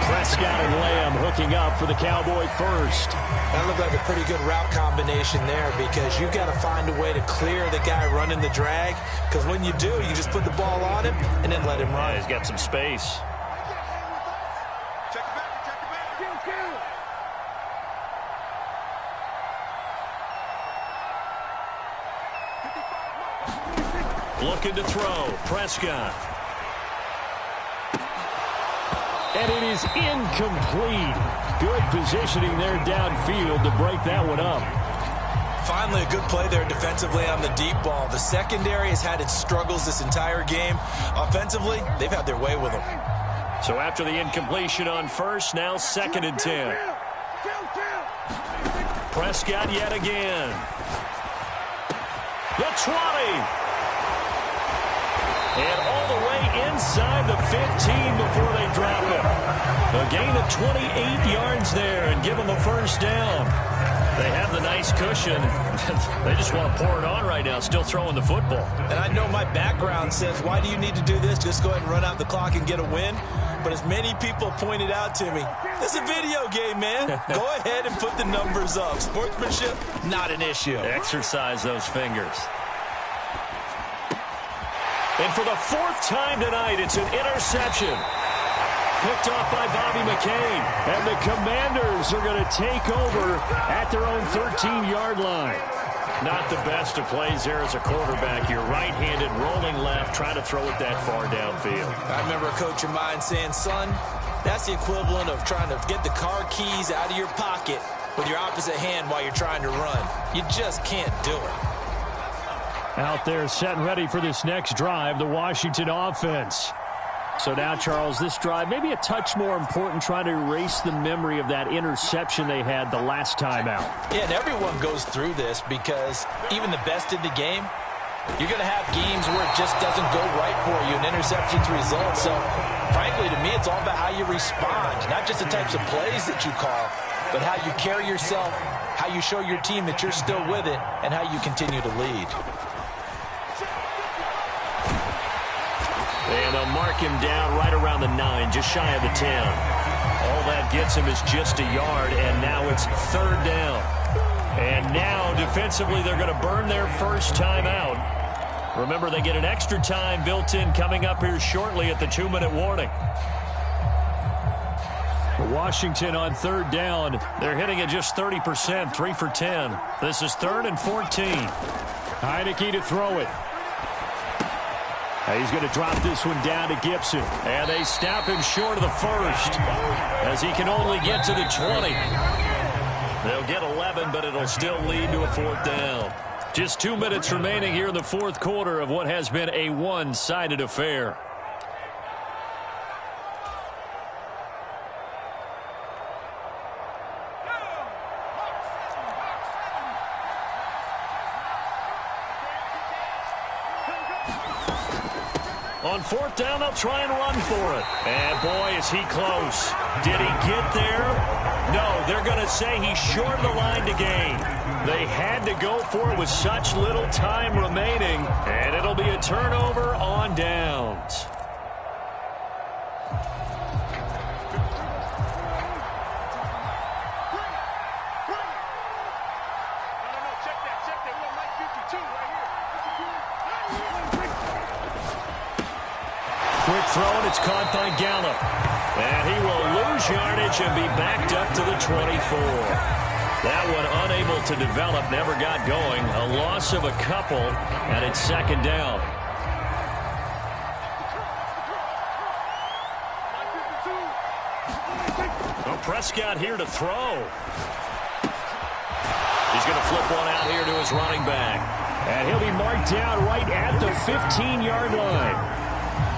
Prescott and Lamb hooking up for the Cowboy first. That looked like a pretty good route combination there because you've got to find a way to clear the guy running the drag. Because when you do, you just put the ball on him and then let him run. Yeah, he's got some space. Looking to throw. Prescott. And it is incomplete. Good positioning there downfield to break that one up. Finally, a good play there defensively on the deep ball. The secondary has had its struggles this entire game. Offensively, they've had their way with them. So after the incompletion on first, now 2nd and 10. Prescott yet again. The 20. And all the way inside the 15 before they drop it. A gain of 28 yards there and give them a first down. They have the nice cushion. They just want to pour it on right now, still throwing the football. And I know my background says, why do you need to do this? Just go ahead and run out the clock and get a win. But as many people pointed out to me, it's a video game, man. Go ahead and put the numbers up. Sportsmanship, not an issue. Exercise those fingers. And for the 4th time tonight, it's an interception. Picked off by Bobby McCain. And the Commanders are going to take over at their own 13-yard line. Not the best of plays there as a quarterback. You're right-handed, rolling left, trying to throw it that far downfield. I remember a coach of mine saying, son, that's the equivalent of trying to get the car keys out of your pocket with your opposite hand while you're trying to run. You just can't do it. Out there set and ready for this next drive, the Washington offense. So now, Charles, this drive maybe a touch more important, trying to erase the memory of that interception they had the last time out. Yeah, and everyone goes through this because even the best in the game, You're going to have games where it just doesn't go right for you and interceptions result. So, frankly, to me, it's all about how you respond, not just the types of plays that you call, but how you carry yourself, how you show your team that you're still with it, and how you continue to lead. And they'll mark him down right around the 9, just shy of the 10. All that gets him is just a yard, and now it's 3rd down. And now, defensively, they're going to burn their first timeout. Remember, they get an extra time built in coming up here shortly at the 2-minute warning. Washington on 3rd down. They're hitting at just 30%, 3 for 10. This is 3rd and 14. Heineke to throw it. He's going to drop this one down to Gibson. And they snap him short of the first as he can only get to the 20. They'll get 11, but it'll still lead to a 4th down. Just 2 minutes remaining here in the 4th quarter of what has been a one-sided affair. On 4th down, they'll try and run for it. And, boy, is he close. Did he get there? No, they're going to say he's short of the line to gain. They had to go for it with such little time remaining, and it'll be a turnover on downs. Quick throw, and it's caught by Gallup. And he will lose yardage and be backed up to the 24. That one unable to develop, never got going. A loss of a couple, and it's 2nd down. Well, Prescott here to throw. He's going to flip one out here to his running back. And he'll be marked down right at the 15-yard line.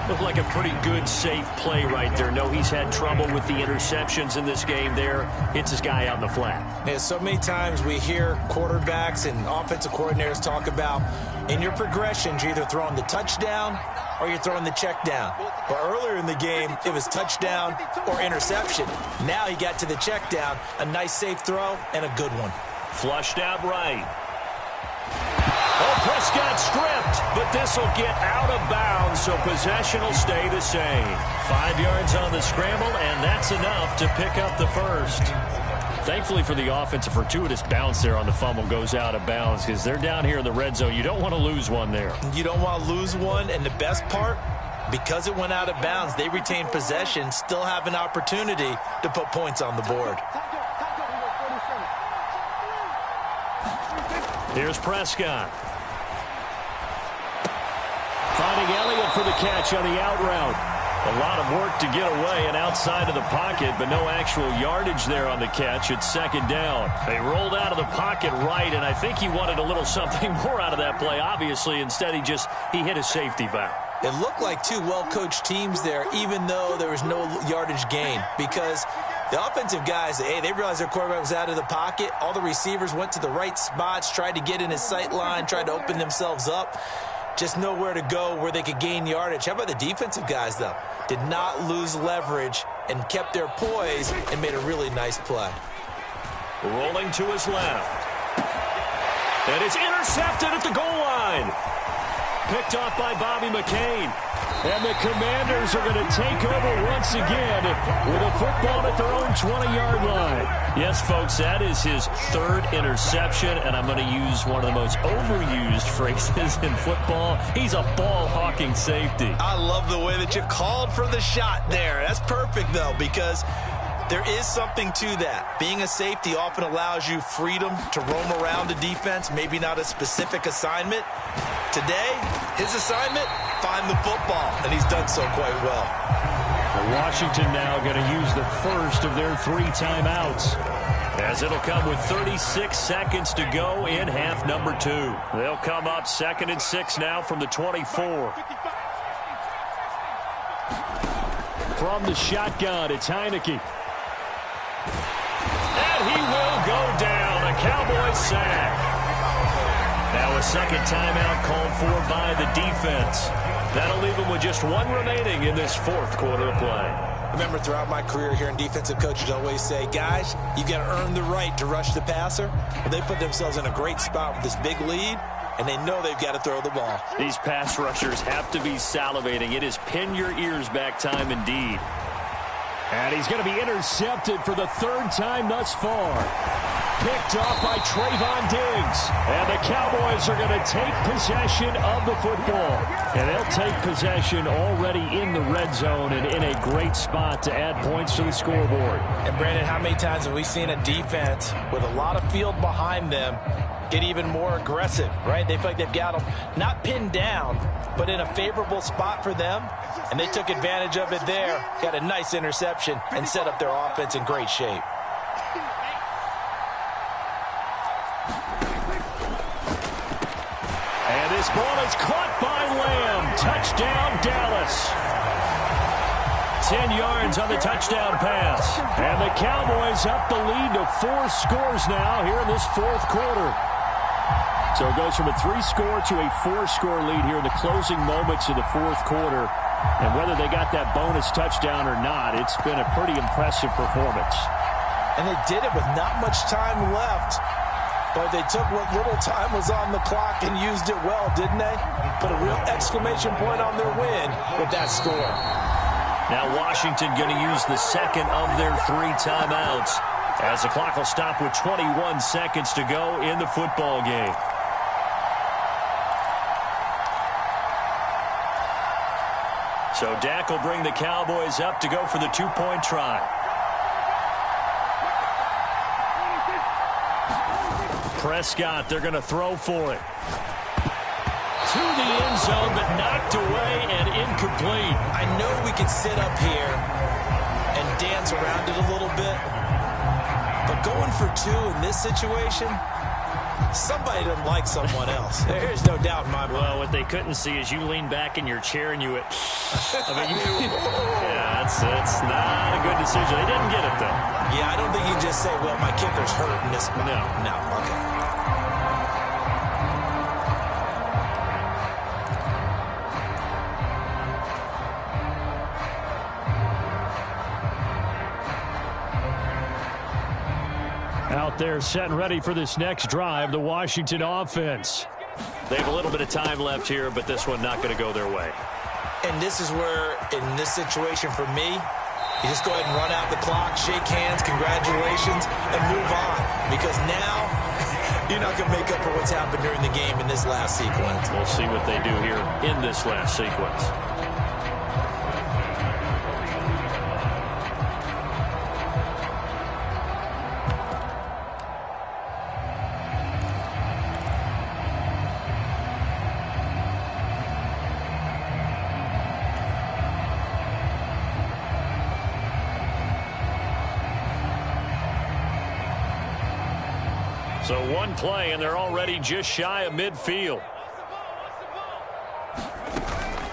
Looked like a pretty good, safe play right there. No, he's had trouble with the interceptions in this game there. Hits his guy out in the flat. Yeah, so many times we hear quarterbacks and offensive coordinators talk about in your progressions, you're either throwing the touchdown or you're throwing the check down. But earlier in the game, it was touchdown or interception. Now he got to the check down. A nice, safe throw and a good one. Flushed out right. Oh, Prescott stripped, but this will get out of bounds, so possession will stay the same. 5 yards on the scramble, and that's enough to pick up the first. Thankfully for the offense, a fortuitous bounce there on the fumble goes out of bounds because they're down here in the red zone. You don't want to lose one there. You don't want to lose one, and the best part, because it went out of bounds, they retain possession, still have an opportunity to put points on the board. Here's Prescott. Finding Elliott for the catch on the out route. A lot of work to get away and outside of the pocket, but no actual yardage there on the catch. It's 2nd down. They rolled out of the pocket right, and I think he wanted a little something more out of that play. Obviously, instead he hit a safety valve. It looked like two well-coached teams there, even though there was no yardage gain, because the offensive guys, hey, they realized their quarterback was out of the pocket. All the receivers went to the right spots, tried to get in his sight line, tried to open themselves up. Just nowhere to go where they could gain yardage. How about the defensive guys, though? Did not lose leverage and kept their poise and made a really nice play. Rolling to his left. And it's intercepted at the goal line. Picked off by Bobby McCain. And the Commanders are going to take over once again with a football at their own 20-yard line. Yes, folks, that is his 3rd interception, and I'm going to use one of the most overused phrases in football. He's a ball-hawking safety. I love the way that you called for the shot there. That's perfect, though, because there is something to that. Being a safety often allows you freedom to roam around the defense, maybe not a specific assignment. Today, his assignment, find the football, and he's done so quite well. Washington now going to use the first of their 3 timeouts, as it'll come with 36 seconds to go in half number 2. They'll come up 2nd and 6 now from the 24. From the shotgun, it's Heineke. And he will go down. A Cowboy sack. Now a second timeout called for by the defense. That'll leave them with just one remaining in this fourth quarter of play. Remember, throughout my career here in defensive coaches always say, guys, you got to earn the right to rush the passer. Well, they put themselves in a great spot with this big lead, and they know they've got to throw the ball. These pass rushers have to be salivating. It is pin your ears back time indeed. And he's going to be intercepted for the third time thus far. Picked off by Trayvon Diggs. And the Cowboys are going to take possession of the football. And they'll take possession already in the red zone and in a great spot to add points to the scoreboard. And, Brandon, how many times have we seen a defense with a lot of field behind them get even more aggressive, right? They feel like they've got them not pinned down, but in a favorable spot for them. And they took advantage of it there. Got a nice interception and set up their offense in great shape. And this ball is caught by Lamb. Touchdown, Dallas. 10 yards on the touchdown pass. And the Cowboys up the lead to 4 scores now here in this fourth quarter. So it goes from a 3-score to a 4-score lead here in the closing moments of the fourth quarter. And whether they got that bonus touchdown or not, it's been a pretty impressive performance. And they did it with not much time left. But they took what little time was on the clock and used it well, didn't they? Put a real exclamation point on their win with that score. Now Washington going to use the second of their 3 timeouts as the clock will stop with 21 seconds to go in the football game. So Dak will bring the Cowboys up to go for the 2-point try. Prescott, they're going to throw for it. To the end zone, but knocked away and incomplete. I know we could sit up here and dance around it a little bit, but going for 2 in this situation, somebody doesn't like someone else. There's no doubt in my mind. Well, what they couldn't see is you lean back in your chair and you went, yeah, it's not a good decision. They didn't get it, though. Yeah, I don't think you just say, well, my kicker's hurt in this. No, okay. Out there setting ready for this next drive, the Washington offense. They have a little bit of time left here, but this one not going to go their way. And this is where, in this situation for me, you just go ahead and run out the clock, shake hands, congratulations, and move on. Because now, you're not going to make up for what's happened during the game in this last sequence. We'll see what they do here in this last sequence. So one play, and they're already just shy of midfield.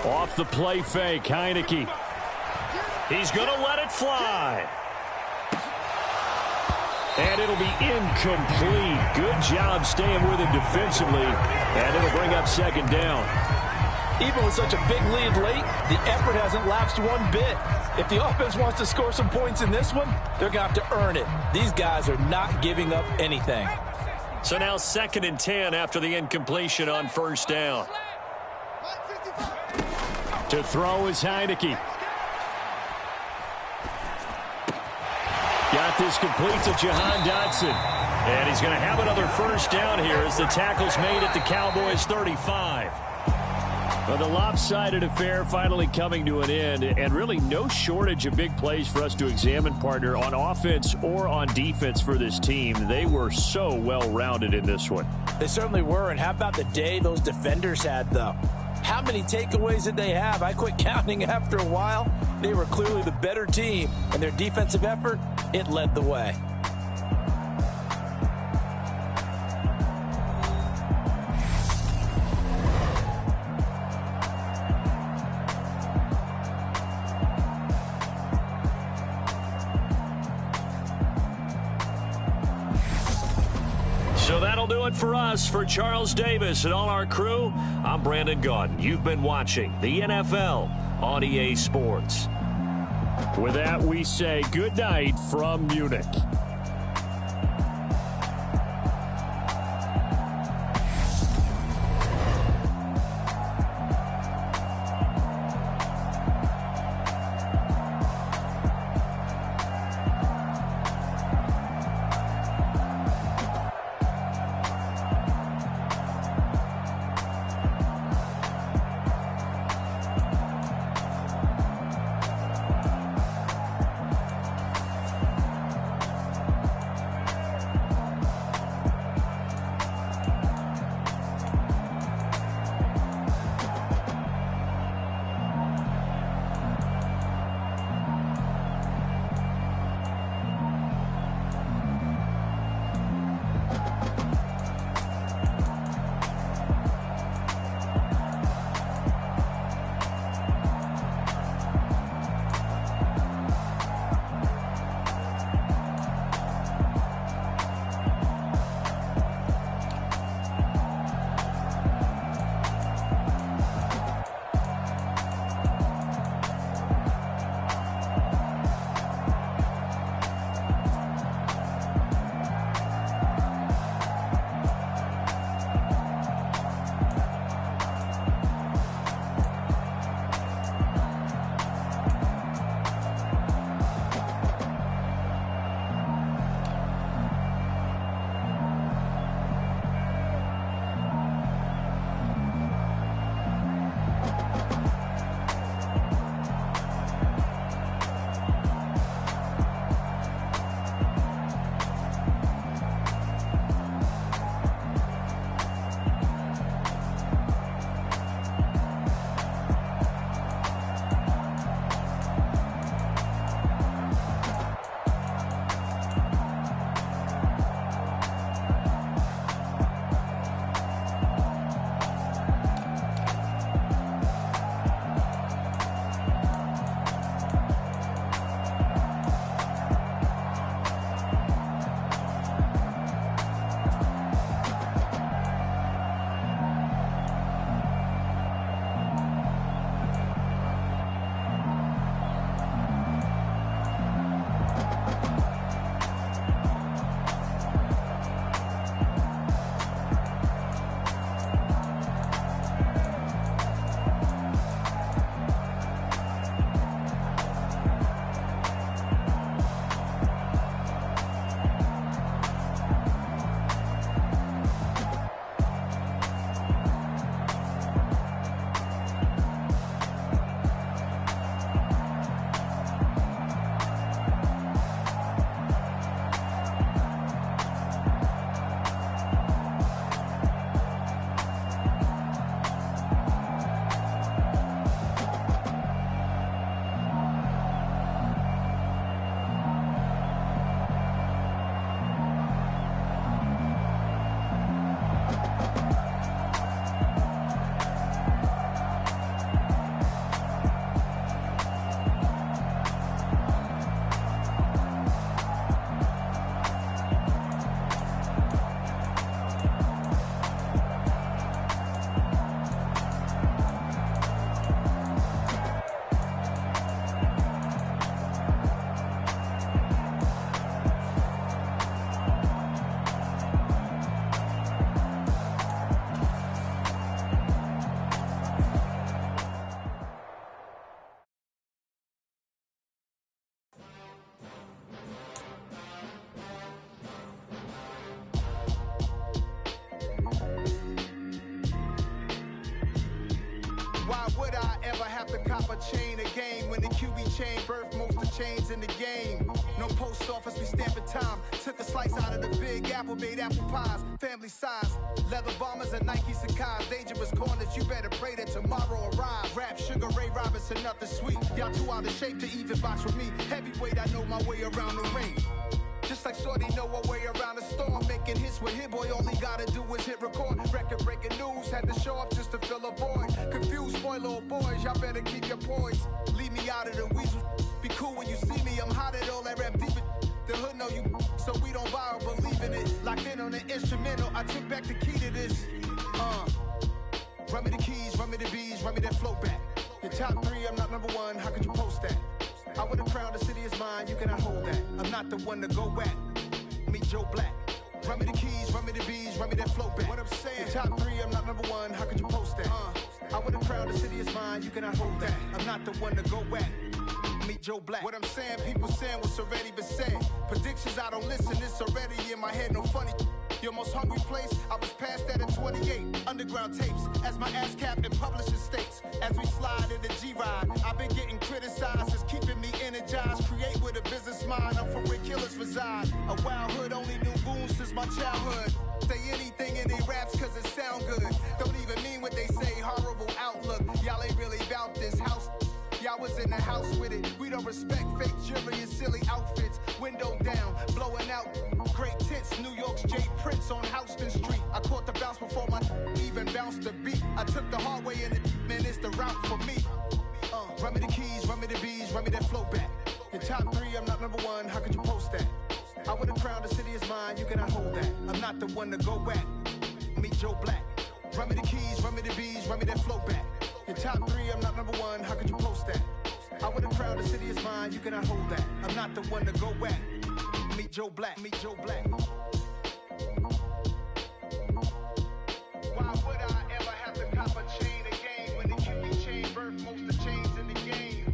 Off the play fake, Heineke. He's going to let it fly. And it'll be incomplete. Good job staying with him defensively. And it'll bring up second down. Even with such a big lead late, the effort hasn't lapsed one bit. If the offense wants to score some points in this one, they're going to have to earn it. These guys are not giving up anything. So now 2nd and 10 after the incompletion on first down. To throw is Heineke. Got this complete to Jahan Dotson. And he's going to have another first down here as the tackle's made at the Cowboys 35. Well, the lopsided affair finally coming to an end, and really no shortage of big plays for us to examine, partner, on offense or on defense for this team. They were so well-rounded in this one. They certainly were, and how about the day those defenders had, though? How many takeaways did they have? I quit counting after a while. They were clearly the better team, and their defensive effort, it led the way. So that'll do it for us. For Charles Davis and all our crew, I'm Brandon Gaudin. You've been watching the NFL on EA Sports. With that, we say good night from Munich. cop a chain of game when the QB chain birthed most of the chains in the game. No post office, we stamping time. Took a slice out of the big apple, made apple pies, family size. Leather bombers and Nike Sacai's. Dangerous corners, you better pray that tomorrow arrives. Rap, Sugar Ray Robinson, nothing sweet. Y'all too out of shape to even box with me. Heavyweight, I know my way around the ring. Just like Shorty know her way around the storm. Making hits with Hit Boy, all he gotta do is hit record. Record breaking news, had to show up just to fill a void. Confused boy, little boys, y'all better keep your poise. Leave me out of the weasel. Be cool when you see me, I'm hot at all that rap deep. Then hood know you, so we don't borrow, believe in it. Locked in on the instrumental, I took back the key to this. Run me the keys, run me the bees, run me that flow back. Your top 3, I'm not number 1, how could you post that? I would have crowned the city is mine, you cannot hold that. I'm not the one to go back. Meet Joe Black. Run me the keys, run me the bees, run me that flow back. What I'm saying, your top 3, I'm not number 1, how could you post that? I would have crowned the city is mine, you cannot hold that. I'm not the one to go back. Meet Joe Black. What I'm saying, people saying what's already been said. Predictions, I don't listen, it's already in my head, no funny. Your most hungry place, I was past that at 28. Underground tapes, as my ass cap in publishing states. As we slide in the G-Ride, I've been getting criticized, it's keeping me energized. Create with a business mind, I'm from where killers reside. A wild hood, only knew goons since my childhood. Say anything in they raps cause it sound good. Don't even mean what they say, horrible outlook. Y'all ain't really about this house. Y'all was in the house with it. We don't respect fake jewelry and silly outfits. Window down, blowing out. Great tits, New York's J. Prince on Houston Street. I caught the bounce before my even bounced the beat. I took the hard way in it, man, it's the route for me. Run me the keys, run me the bees, run me that flow back. Your top 3, I'm not number 1, how could you post that? I would have crowned the city is mine, you cannot hold that. I'm not the one to go back. Meet Joe Black. Run me the keys, run me the bees, run me that flow back. Your top 3, I'm not number 1, how could you post that? I would have crowned the city is mine, you cannot hold that. I'm not the one to go back. Meet Joe Black, meet Joe Black. Why would I ever have to cop a chain again when the QB chain birthed most of the chains in the game?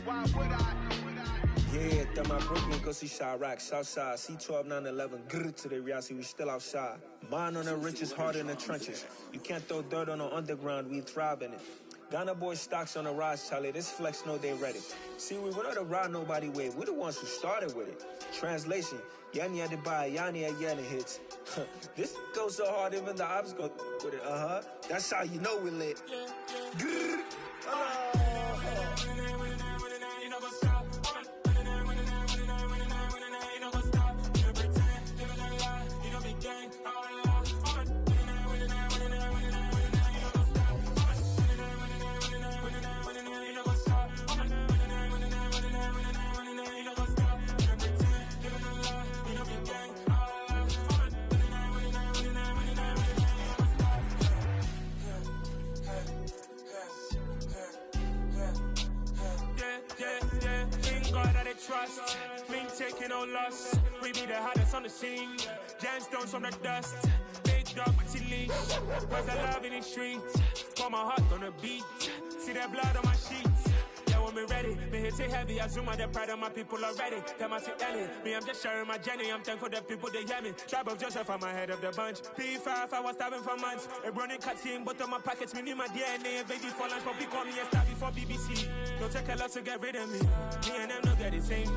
Why would I? Yeah, that my Brooklyn, go see Chirac, Southside, C12, 911, grrr to the reality, we still outside. Mine on the riches, hard in the trenches. You can't throw dirt on the underground, we thrive in it. Ghana boys stocks on the rise, Charlie, this flex know they ready. See, we were not to ride nobody with, we're the ones who started with it. Translation, Yanni had to buy, Yanni had Yanni hits. This goes so hard, even the ops go with it, That's how you know we lit. Grrr, Trust, me taking no loss. We be the hottest on the scene. Gemstones from the dust. Big dog with your leash. Cause I love in the streets. Pour my heart on the beat. See that blood on my sheets. Yeah, when we ready, me hit it heavy. I zoom out the pride of my people already. Them I see Ellie. Me, I'm just sharing my journey. I'm thankful that people they hear me. Tribe of Joseph, I'm ahead of the bunch. P5, I was starving for months. A running cutscene, but on my pockets, me need my DNA. Baby for lunch, but we call me a star before BBC. Don't take a lot to get rid of me. Me and them no get the same.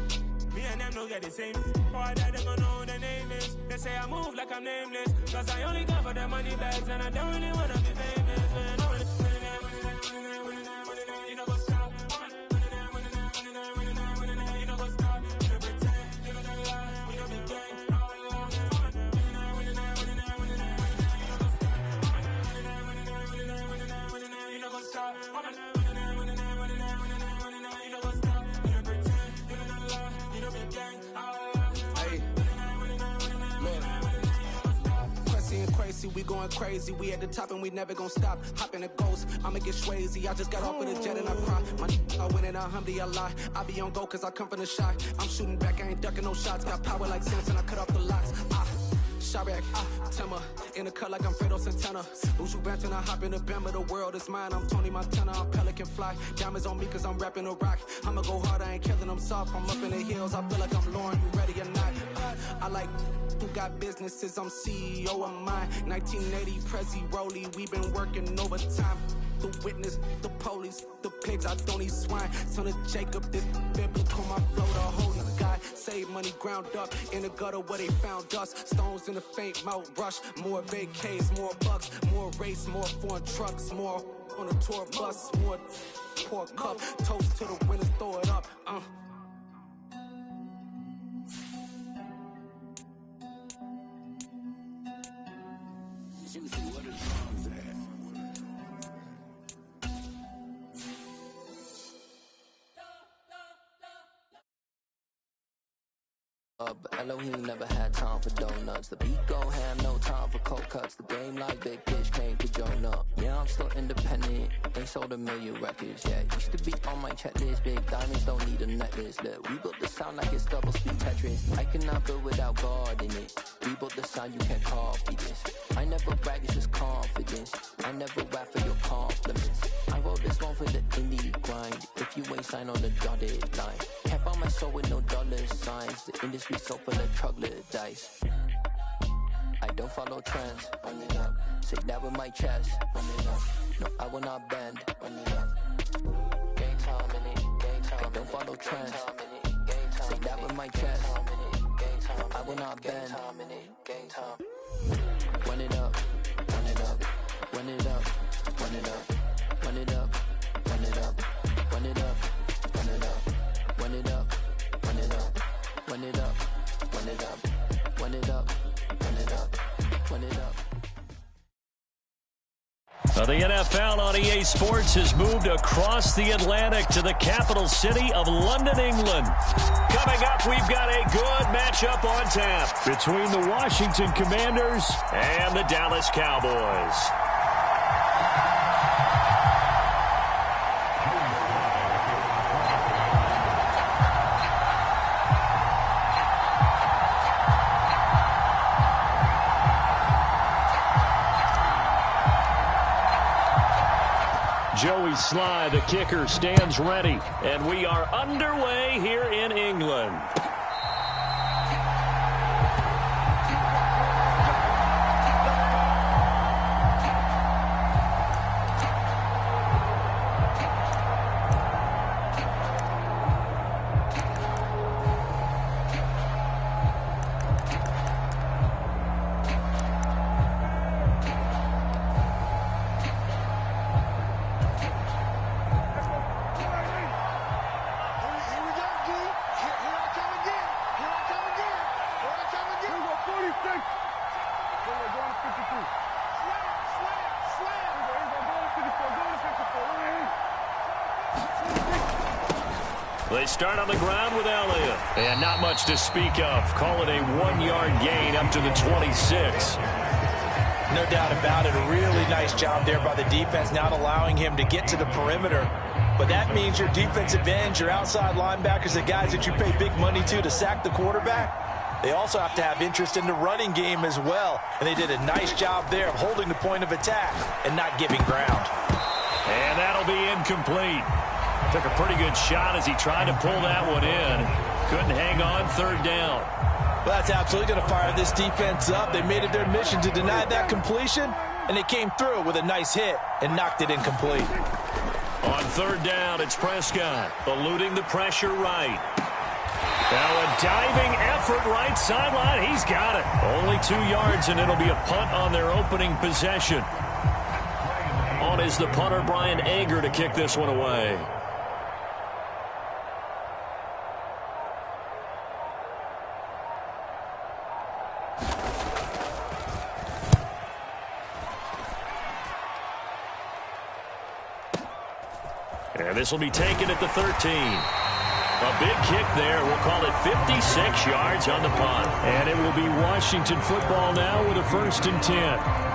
Me and them no get the same. Boy, that they gonna know who the name is. They say I move like I'm nameless. Cause I only come for the money bags and I don't really wanna be famous, man. You know what's up? You know what's up? You know pretend, you know the lie, we don't be gang. You know what's up? We going crazy, we at the top and we never gonna stop. Hop in a ghost, I'ma get swayzy. I just got off of the jet and I cry. My I win and I humdy a lie. I be on go cause I come from the shot. I'm shooting back, I ain't ducking no shots. Got power like Samson, I cut off the locks. Chirac, Tema, in the cut like I'm Fredo Santana. Uju Banton, I hop in the Bama, the world is mine. I'm Tony Montana, I'm Pelican Fly. Diamonds on me cause I'm rapping a rock. I'ma go hard, I ain't killing them soft. I'm up in the hills, I feel like I'm Lauren, you ready or not? I like who got businesses, I'm CEO of mine. 1980, Prezi Rolly, we been working overtime. The witness, the police, the pigs, I don't eat swine. Son of Jacob, this biblical, my flow, the holy God. Save money ground up in the gutter where they found us. Stones in the faint Mount Rush. More vacays, more bucks, more race, more foreign trucks, more on a tour bus, more pour cup. Toast to the winners, throw it up. Elohim never had time for donuts. The beat go ham, no time for cold cuts. The game like Big Pitch came to Jonah. Yeah, I'm still independent. Ain't sold a million records yet. Used to be on my checklist. Big diamonds don't need a necklace. Look, we built the sound like it's double speed Tetris. I cannot build without God in it. We built the sound, you can't copy this. I never brag, it's just confidence. I never rap for your compliments. I wrote this one for the indie grind. If you ain't signed on the dotted line, can't buy my soul with no dollar signs. The industry so full of troglodytes. I don't follow trends. Run it up. Say that with my chest. Run it up. No, I will not bend. Run it up. Game time in it. Game time. I don't follow trends. Say that with my chest. No, I will not bend. Game time. Run it up. Run it up. Run it up. Run it up. Run it up. Run it up. Run it up. Run it up. Run it up. Run it up. Run it up. Run it up. Run it up. Run it up. Run it up. Now the NFL on EA Sports has moved across the Atlantic to the capital city of London, England. Coming up, we've got a good matchup on tap between the Washington Commanders and the Dallas Cowboys. Joey Sly, the kicker, stands ready. And we are underway here in England. They start on the ground with Elliott. And not much to speak of. Call it a 1-yard gain up to the 26. No doubt about it. A really nice job there by the defense, not allowing him to get to the perimeter. But that means your defensive ends, your outside linebackers, the guys that you pay big money to sack the quarterback, they also have to have interest in the running game as well. And they did a nice job there of holding the point of attack and not giving ground. And that'll be incomplete. Took a pretty good shot as he tried to pull that one in. Couldn't hang on, third down. Well, that's absolutely going to fire this defense up. They made it their mission to deny that completion, and they came through with a nice hit and knocked it incomplete. On third down, it's Prescott, eluding the pressure right. Now a diving effort right sideline. He's got it. Only 2 yards, and it'll be a punt on their opening possession. On is the punter, Brian Ager, to kick this one away. And this will be taken at the 13. A big kick there. We'll call it 56 yards on the punt. And it will be Washington football now with a 1st and 10.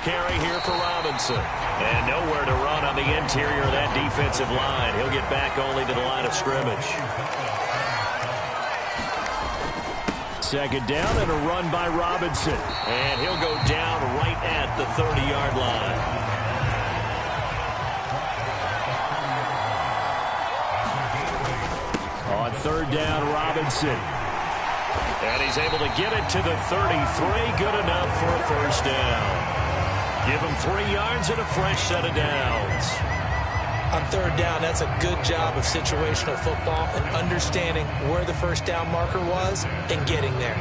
Carry here for Robinson. And nowhere to run on the interior of that defensive line. He'll get back only to the line of scrimmage. Second down and a run by Robinson. And he'll go down right at the 30-yard line. On third down, Robinson. And he's able to get it to the 33. Good enough for a first down. Give him 3 yards and a fresh set of downs. On third down, that's a good job of situational football and understanding where the first down marker was and getting there.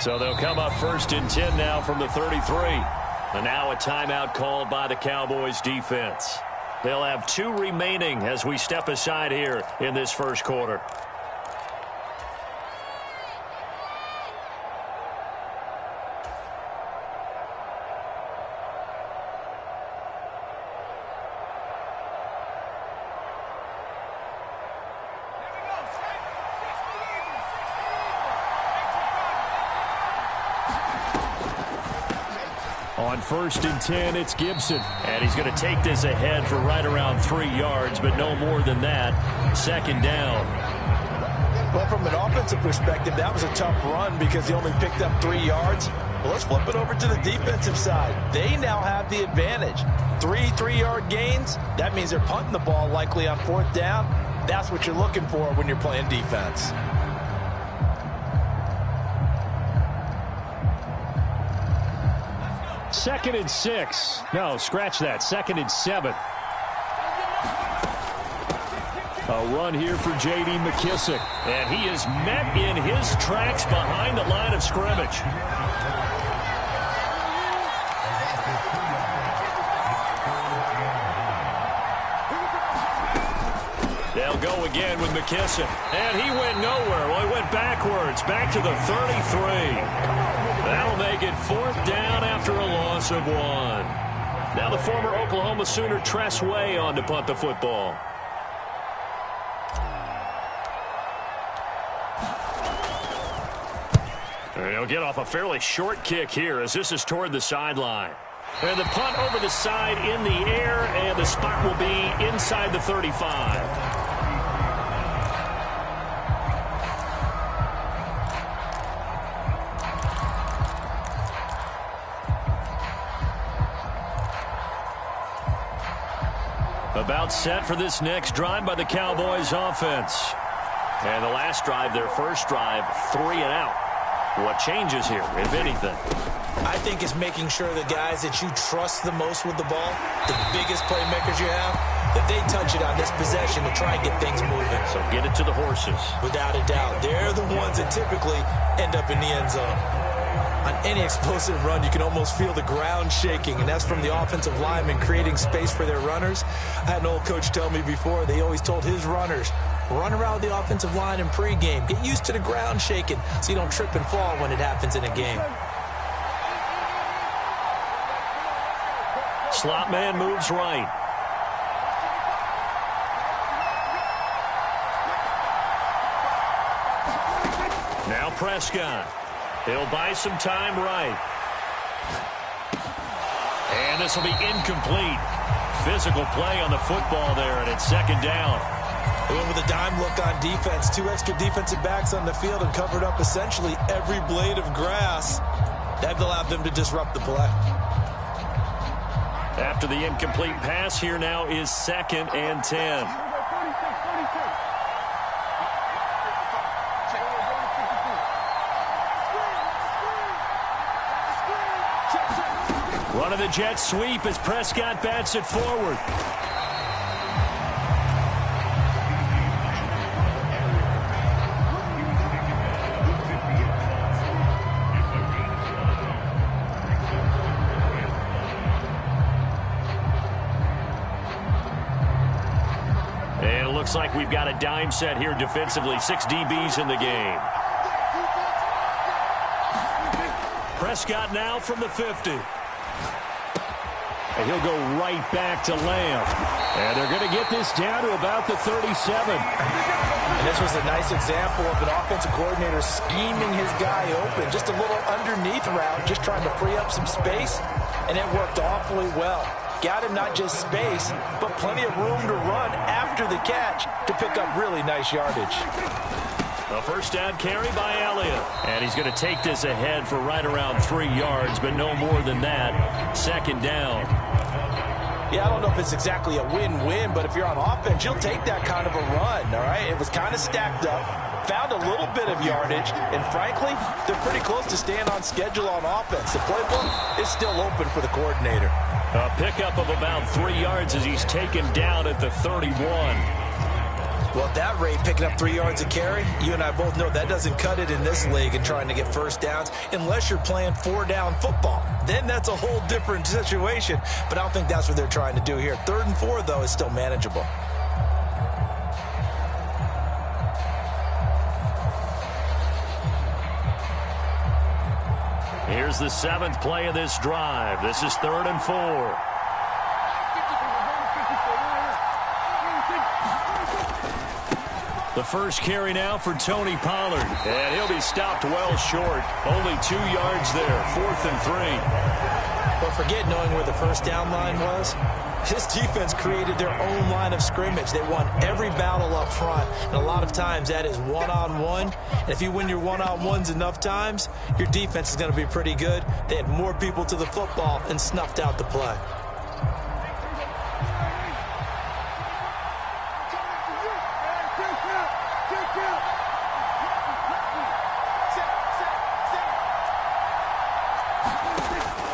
So they'll come up 1st and 10 now from the 33. And now a timeout called by the Cowboys defense. They'll have 2 remaining as we step aside here in this first quarter. On 1st and 10, it's Gibson. And he's going to take this ahead for right around 3 yards, but no more than that. 2nd down. Well, from an offensive perspective, that was a tough run because he only picked up 3 yards. Well, let's flip it over to the defensive side. They now have the advantage. 3 3-yard gains. That means they're punting the ball likely on 4th down. That's what you're looking for when you're playing defense. Second and 6. No, scratch that. 2nd and 7. A run here for J.D. McKissic. And he is met in his tracks behind the line of scrimmage. They'll go again with McKissic. And he went nowhere. Well, he went backwards. Back to the 33. That'll make it 4th down after a loss of 1. Now the former Oklahoma Sooner Tress Way on to punt the football. They'll get off a fairly short kick here as this is toward the sideline. And the punt over the side in the air, and the spot will be inside the 35. About set for this next drive by the Cowboys offense. And the last drive, their first drive, 3 and out. What changes here, if anything? I think it's making sure the guys that you trust the most with the ball, the biggest playmakers you have, that they touch it on this possession to try and get things moving. So get it to the horses. Without a doubt. They're the ones that typically end up in the end zone. On any explosive run, you can almost feel the ground shaking, and that's from the offensive linemen creating space for their runners. I had an old coach tell me before, they always told his runners, run around the offensive line in pregame. Get used to the ground shaking so you don't trip and fall when it happens in a game. Slot man moves right. Now Prescott. He'll buy some time right. And this will be incomplete. Physical play on the football there, and it's 2nd down. They went with a dime look on defense. 2 extra defensive backs on the field and covered up essentially every blade of grass. That allowed them to disrupt the play. After the incomplete pass, here now is 2nd and 10. Run of the jet sweep as Prescott bats it forward. And it looks like we've got a dime set here defensively. 6 DBs in the game. Prescott now from the 50. And he'll go right back to Lamb. And they're going to get this down to about the 37. And this was a nice example of an offensive coordinator scheming his guy open. Just a little underneath route, just trying to free up some space. And it worked awfully well. Got him not just space, but plenty of room to run after the catch to pick up really nice yardage. A first down carry by Elliott. And he's going to take this ahead for right around 3 yards, but no more than that. 2nd down. Yeah, I don't know if it's exactly a win-win, but if you're on offense, you'll take that kind of a run, all right? It was kind of stacked up, found a little bit of yardage, and frankly, they're pretty close to staying on schedule on offense. The playbook is still open for the coordinator. A pickup of about 3 yards as he's taken down at the 31. Well, at that rate, picking up 3 yards a carry, you and I both know that doesn't cut it in this league and trying to get first downs unless you're playing 4-down football. Then that's a whole different situation, but I don't think that's what they're trying to do here. 3rd and 4, though, is still manageable. Here's the 7th play of this drive. This is 3rd and 4. The first carry now for Tony Pollard. And he'll be stopped well short. Only 2 yards there. 4th and 3. But forget knowing where the first down line was. This defense created their own line of scrimmage. They won every battle up front. And a lot of times that is one-on-one. And if you win your one-on-ones enough times, your defense is going to be pretty good. They had more people to the football and snuffed out the play.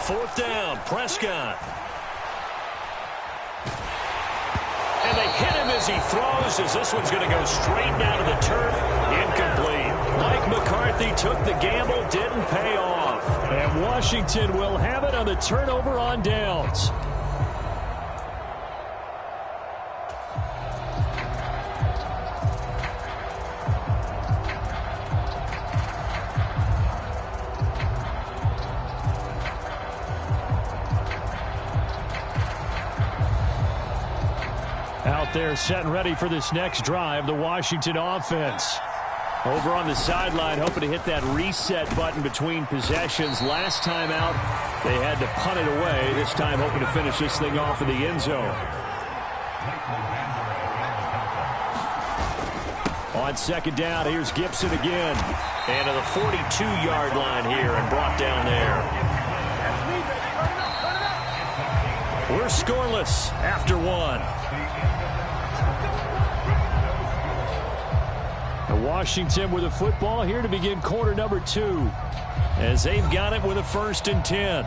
Fourth down, Prescott. And they hit him as he throws, as this one's going to go straight down to the turf. Incomplete. Mike McCarthy took the gamble, didn't pay off. And Washington will have it on the turnover on downs. Out there set and ready for this next drive, the Washington offense. Over on the sideline, hoping to hit that reset button between possessions. Last time out, they had to punt it away. This time hoping to finish this thing off in the end zone. On second down, here's Gibson again. And to the 42-yard line here and brought down there. We're scoreless after one. Washington with a football here to begin quarter number 2 as they've got it with a 1st and 10.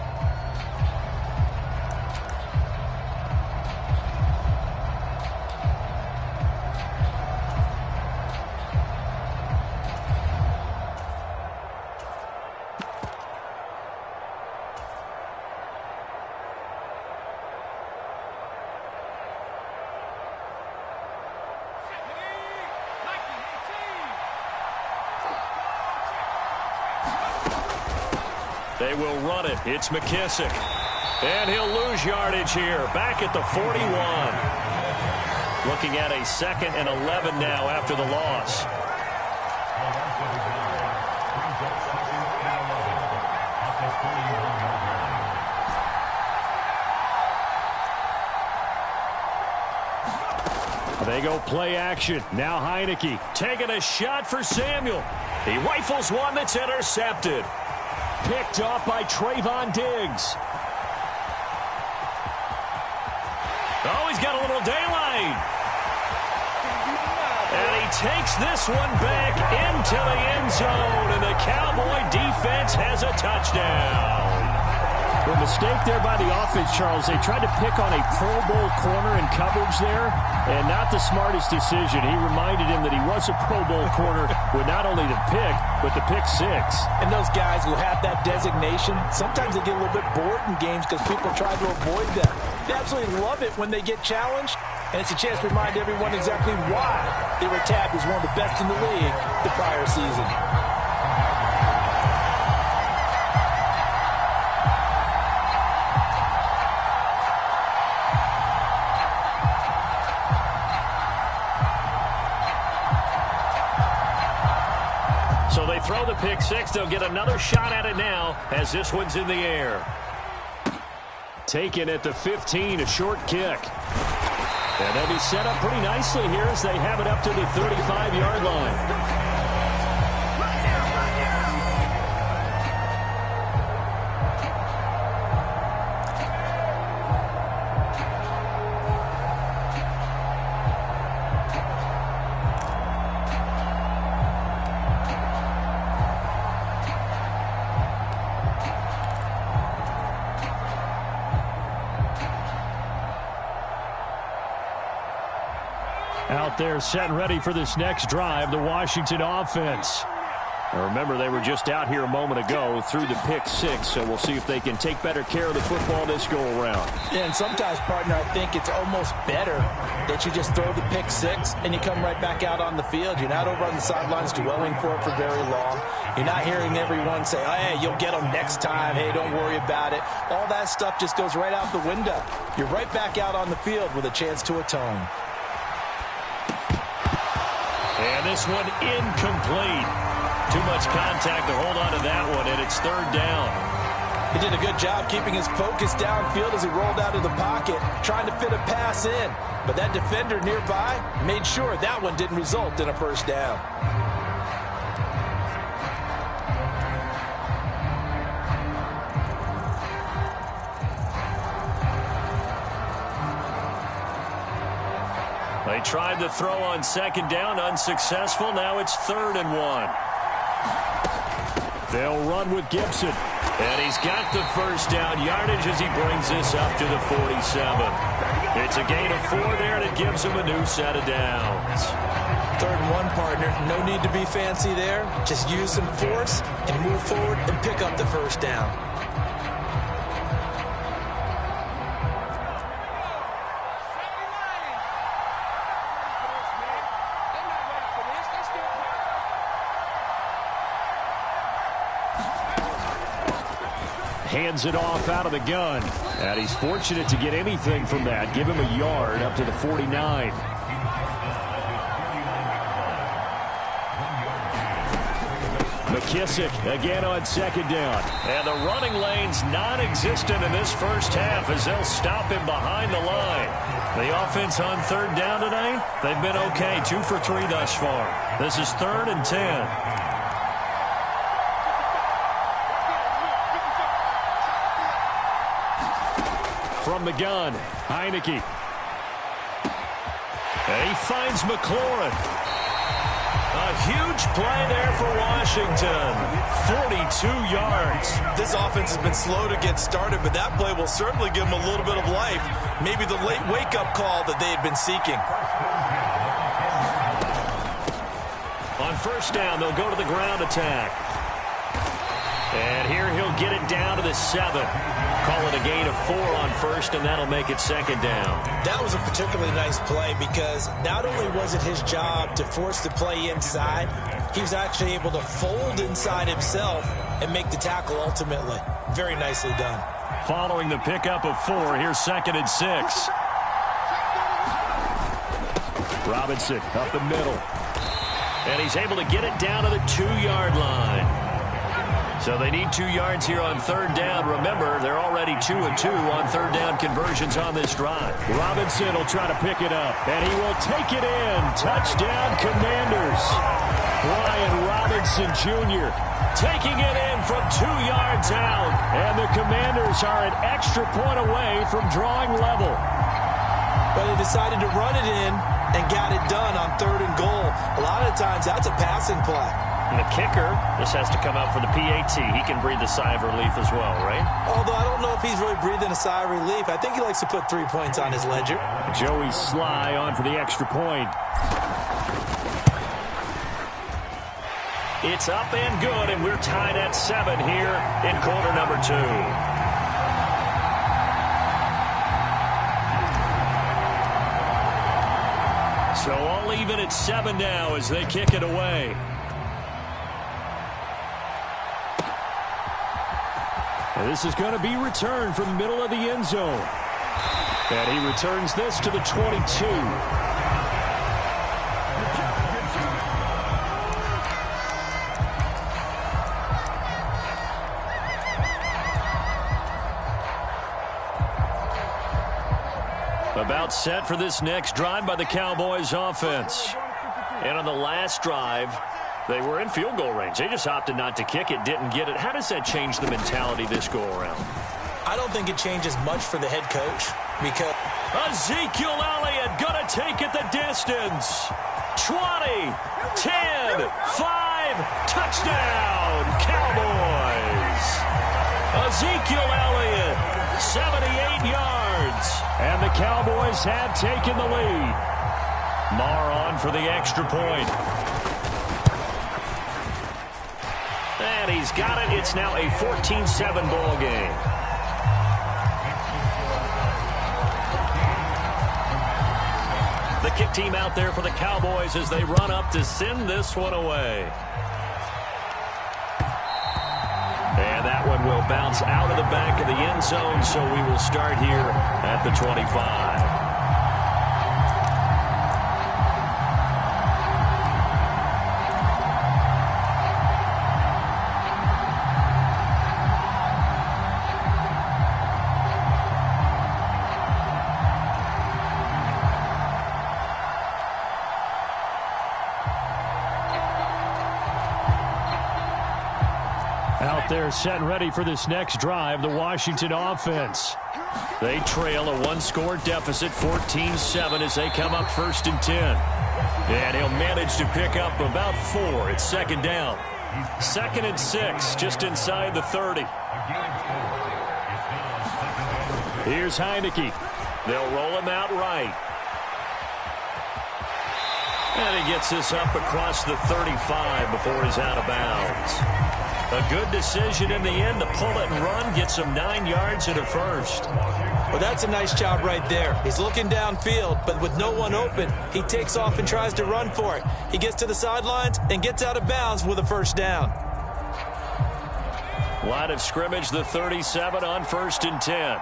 They will run it. It's McKissick. And he'll lose yardage here. Back at the 41. Looking at a 2nd and 11 now after the loss. They go play action. Now Heineke taking a shot for Samuel. He rifles one that's intercepted. Picked off by Trayvon Diggs. Oh, he's got a little daylight. And he takes this one back into the end zone, and the Cowboy defense has a touchdown. The mistake there by the offense, Charles. They tried to pick on a Pro Bowl corner in coverage there, and not the smartest decision. He reminded him that he was a Pro Bowl corner with not only the pick, but the pick 6. And those guys who have that designation, sometimes they get a little bit bored in games because people try to avoid them. They absolutely love it when they get challenged, and it's a chance to remind everyone exactly why they were tabbed as one of the best in the league the prior season. So they throw the pick 6. They'll get another shot at it now as this one's in the air. Taken at the 15, a short kick. And they'll be set up pretty nicely here as they have it up to the 35-yard line. Out there set and ready for this next drive, the Washington offense. Now remember, they were just out here a moment ago through the pick six, so we'll see if they can take better care of the football this go-around. Yeah, and sometimes, partner, I think it's almost better that you just throw the pick six and you come right back out on the field. You're not over on the sidelines dwelling for it for very long. You're not hearing everyone say, oh, hey, you'll get them next time. Hey, don't worry about it. All that stuff just goes right out the window. You're right back out on the field with a chance to atone. And this one incomplete. Too much contact to hold on to that one, and it's third down. He did a good job keeping his focus downfield as he rolled out of the pocket, trying to fit a pass in. But that defender nearby made sure that one didn't result in a first down. They tried to throw on second down, unsuccessful. Now it's 3rd and 1. They'll run with Gibson. And he's got the first down yardage as he brings this up to the 47. It's a gain of 4 there, and it gives him a new set of downs. 3rd and 1, partner. No need to be fancy there. Just use some force and move forward and pick up the first down. Hands it off out of the gun. And he's fortunate to get anything from that. Give him a yard up to the 49. McKissick again on second down. And the running lane's non-existent in this first half as they'll stop him behind the line. The offense on 3rd down tonight, they've been okay. 2 for 3 thus far. This is 3rd and 10. From the gun, Heineke. And he finds McLaurin. A huge play there for Washington. 42 yards. This offense has been slow to get started, but that play will certainly give them a little bit of life. Maybe the late wake-up call that they had been seeking. On first down, they'll go to the ground attack. And here he'll get it down to the 7. Call it a gain of 4 on first, and that'll make it second down. That was a particularly nice play because not only was it his job to force the play inside, he was actually able to fold inside himself and make the tackle ultimately. Very nicely done. Following the pickup of 4, here's 2nd and 6. Robinson up the middle. And he's able to get it down to the 2-yard line. So they need 2 yards here on 3rd down. Remember, they're already 2 of 2 on 3rd down conversions on this drive. Robinson will try to pick it up, and he will take it in. Touchdown, Commanders. Brian Robinson Jr. taking it in from 2 yards out. And the Commanders are an extra point away from drawing level. But they decided to run it in and got it done on 3rd and goal. A lot of times, that's a passing play. And the kicker, this has to come out for the PAT. He can breathe a sigh of relief as well, right? Although I don't know if he's really breathing a sigh of relief. I think he likes to put 3 points on his ledger. Joey Sly on for the extra point. It's up and good, and we're tied at 7 here in quarter number 2. So all even at 7 now as they kick it away. And this is going to be returned from the middle of the end zone. And he returns this to the 22. About set for this next drive by the Cowboys offense. And on the last drive, they were in field goal range. They just opted not to kick it, didn't get it. How does that change the mentality this go-around? I don't think it changes much for the head coach because Ezekiel Elliott going to take it the distance. 20, 10, 5, touchdown, Cowboys. Ezekiel Elliott, 78 yards. And the Cowboys have taken the lead. Marr on for the extra point. And he's got it. It's now a 14-7 ball game. The kick team out there for the Cowboys as they run up to send this one away. And that one will bounce out of the back of the end zone, so we will start here at the 25. Out there set and ready for this next drive, the Washington offense. They trail a one-score deficit, 14-7, as they come up 1st and 10. And he'll manage to pick up about 4. It's 2nd down. 2nd and 6, just inside the 30. Here's Heineke. They'll roll him out right. And he gets this up across the 35 before he's out of bounds. A good decision in the end to pull it and run, gets him 9 yards and a first. Well, that's a nice job right there. He's looking downfield, but with no one open, he takes off and tries to run for it. He gets to the sidelines and gets out of bounds with a first down. Line of scrimmage, the 37 on 1st and 10.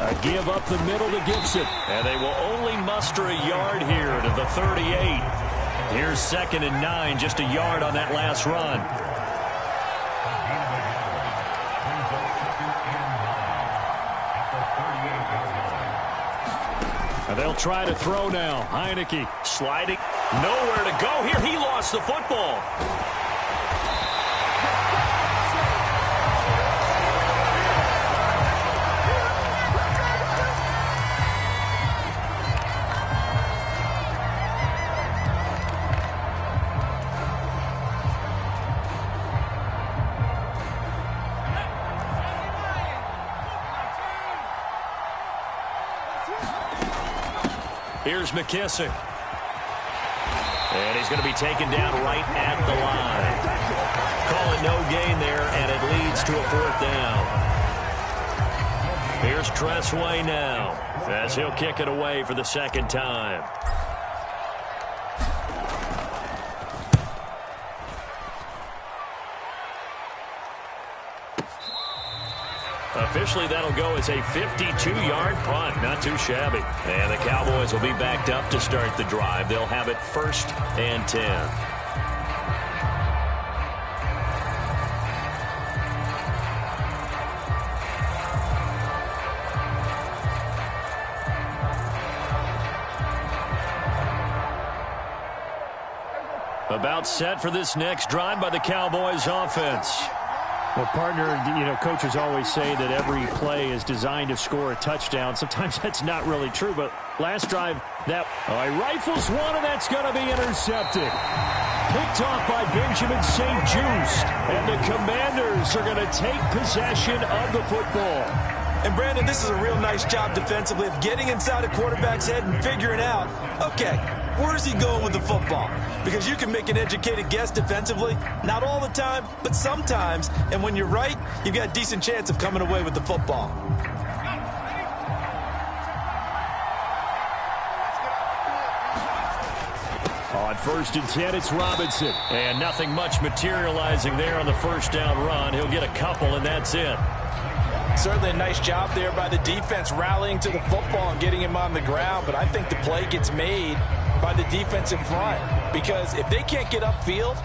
A give up the middle to Gibson. And they will only muster a yard here to the 38. Here's 2nd and 9, just a yard on that last run. And they'll try to throw now. Heineke sliding. Nowhere to go here. He lost the football. Here's McKissick. And he's going to be taken down right at the line. Call it no gain there, and it leads to a 4th down. Here's Tressway now, as he'll kick it away for the 2nd time. Officially, that'll go as a 52-yard punt. Not too shabby. And the Cowboys will be backed up to start the drive. They'll have it 1st and 10. About set for this next drive by the Cowboys offense. Well, partner, coaches always say that every play is designed to score a touchdown. Sometimes that's not really true, but last drive, he rifles one, and that's going to be intercepted. Picked off by Benjamin St-Juste, and the Commanders are going to take possession of the football. And, Brandon, this is a real nice job defensively of getting inside a quarterback's head and figuring out, okay, where's he going with the football? Because you can make an educated guess defensively, not all the time, but sometimes. And when you're right, you've got a decent chance of coming away with the football. On 1st and 10, it's Robinson. And nothing much materializing there on the 1st down run. He'll get a couple, and that's it. Certainly a nice job there by the defense rallying to the football and getting him on the ground, but I think the play gets made by the defense in front, because if they can't get upfield,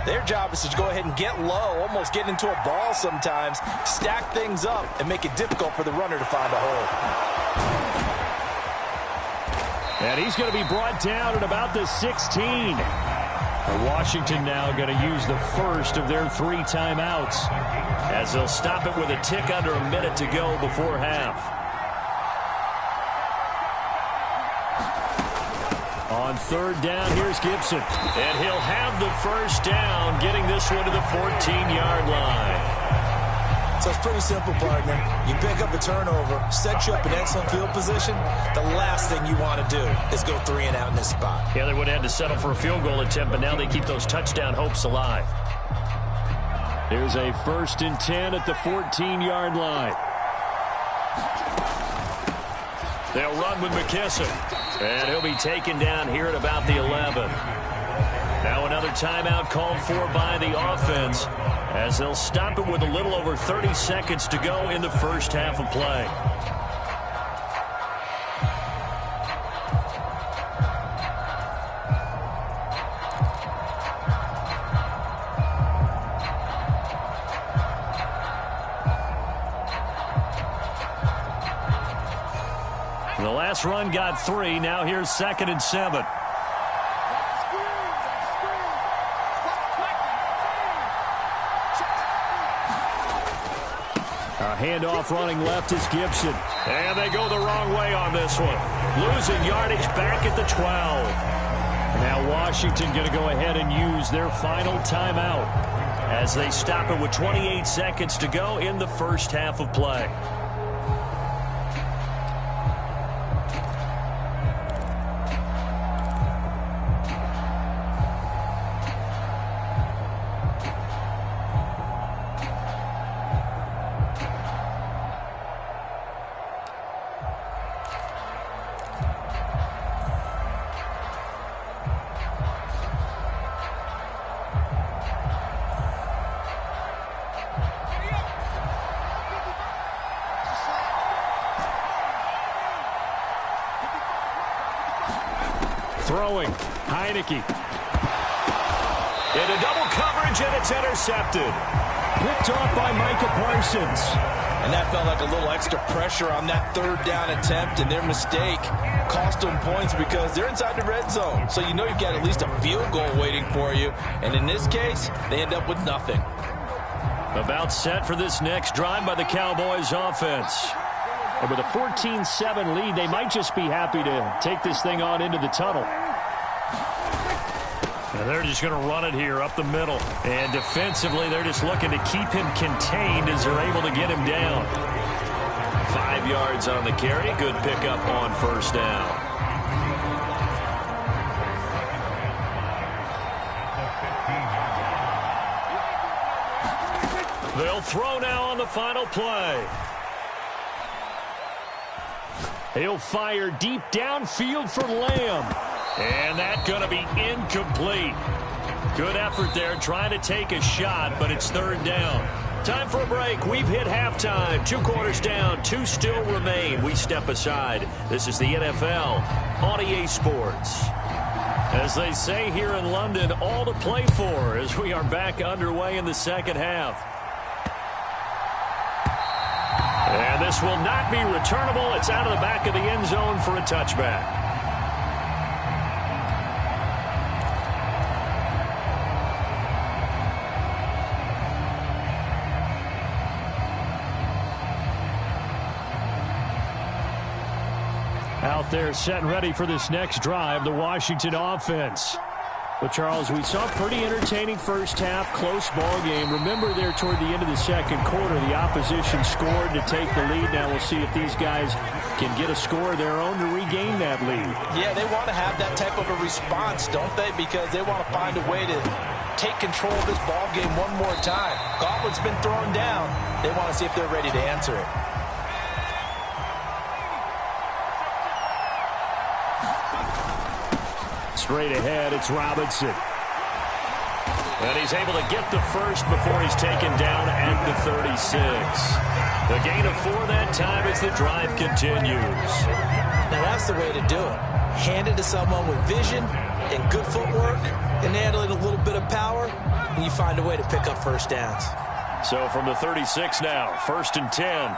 their job is to go ahead and get low, almost get into a ball sometimes, stack things up, and make it difficult for the runner to find a hole. And he's going to be brought down at about the 16. Washington now going to use the first of their 3 timeouts, as they'll stop it with a tick under a minute to go before half. On 3rd down, here's Gibson. And he'll have the 1st down, getting this one to the 14-yard line. So it's pretty simple, partner. You pick up a turnover, set you up in excellent field position. The last thing you want to do is go 3 and out in this spot. Yeah, they would have had to settle for a field goal attempt, but now they keep those touchdown hopes alive. Here's a 1st and 10 at the 14-yard line. They'll run with McKissick. And he'll be taken down here at about the 11. Now another timeout called for by the offense, as they'll stop it with a little over 30 seconds to go in the first half of play. The last run got 3. Now here's 2nd and 7. A handoff running left is Gibson. And they go the wrong way on this one. Losing yardage back at the 12. Now Washington going to go ahead and use their final timeout as they stop it with 28 seconds to go in the first half of play. Throwing, Heineke. Into double coverage, and it's intercepted. Picked off by Micah Parsons. And that felt like a little extra pressure on that 3rd down attempt, and their mistake cost them points because they're inside the red zone. So you know you've got at least a field goal waiting for you. And in this case, they end up with nothing. About set for this next drive by the Cowboys offense. And with a 14-7 lead, they might just be happy to take this thing on into the tunnel. And they're just going to run it here up the middle. And defensively, they're just looking to keep him contained as they're able to get him down. 5 yards on the carry. Good pickup on 1st down. They'll throw now on the final play. He'll fire deep downfield for Lamb. And that's going to be incomplete. Good effort there trying to take a shot, but it's 3rd down. Time for a break. We've hit halftime. 2 quarters down. 2 still remain. We step aside. This is the NFL on EA Sports. As they say here in London, all to play for as we are back underway in the second half. And this will not be returnable. It's out of the back of the end zone for a touchback. Out there set and ready for this next drive, the Washington offense. But, Charles, we saw a pretty entertaining first half, close ball game. Remember there toward the end of the second quarter, the opposition scored to take the lead. Now we'll see if these guys can get a score of their own to regain that lead. Yeah, they want to have that type of a response, don't they? Because they want to find a way to take control of this ball game one more time. Gauntlet's been thrown down. They want to see if they're ready to answer it. Straight ahead, it's Robinson. And he's able to get the first before he's taken down at the 36. The gain of 4 that time as the drive continues. Now that's the way to do it. Hand it to someone with vision and good footwork, and add a little bit of power, and you find a way to pick up 1st downs. So from the 36 now, 1st and 10.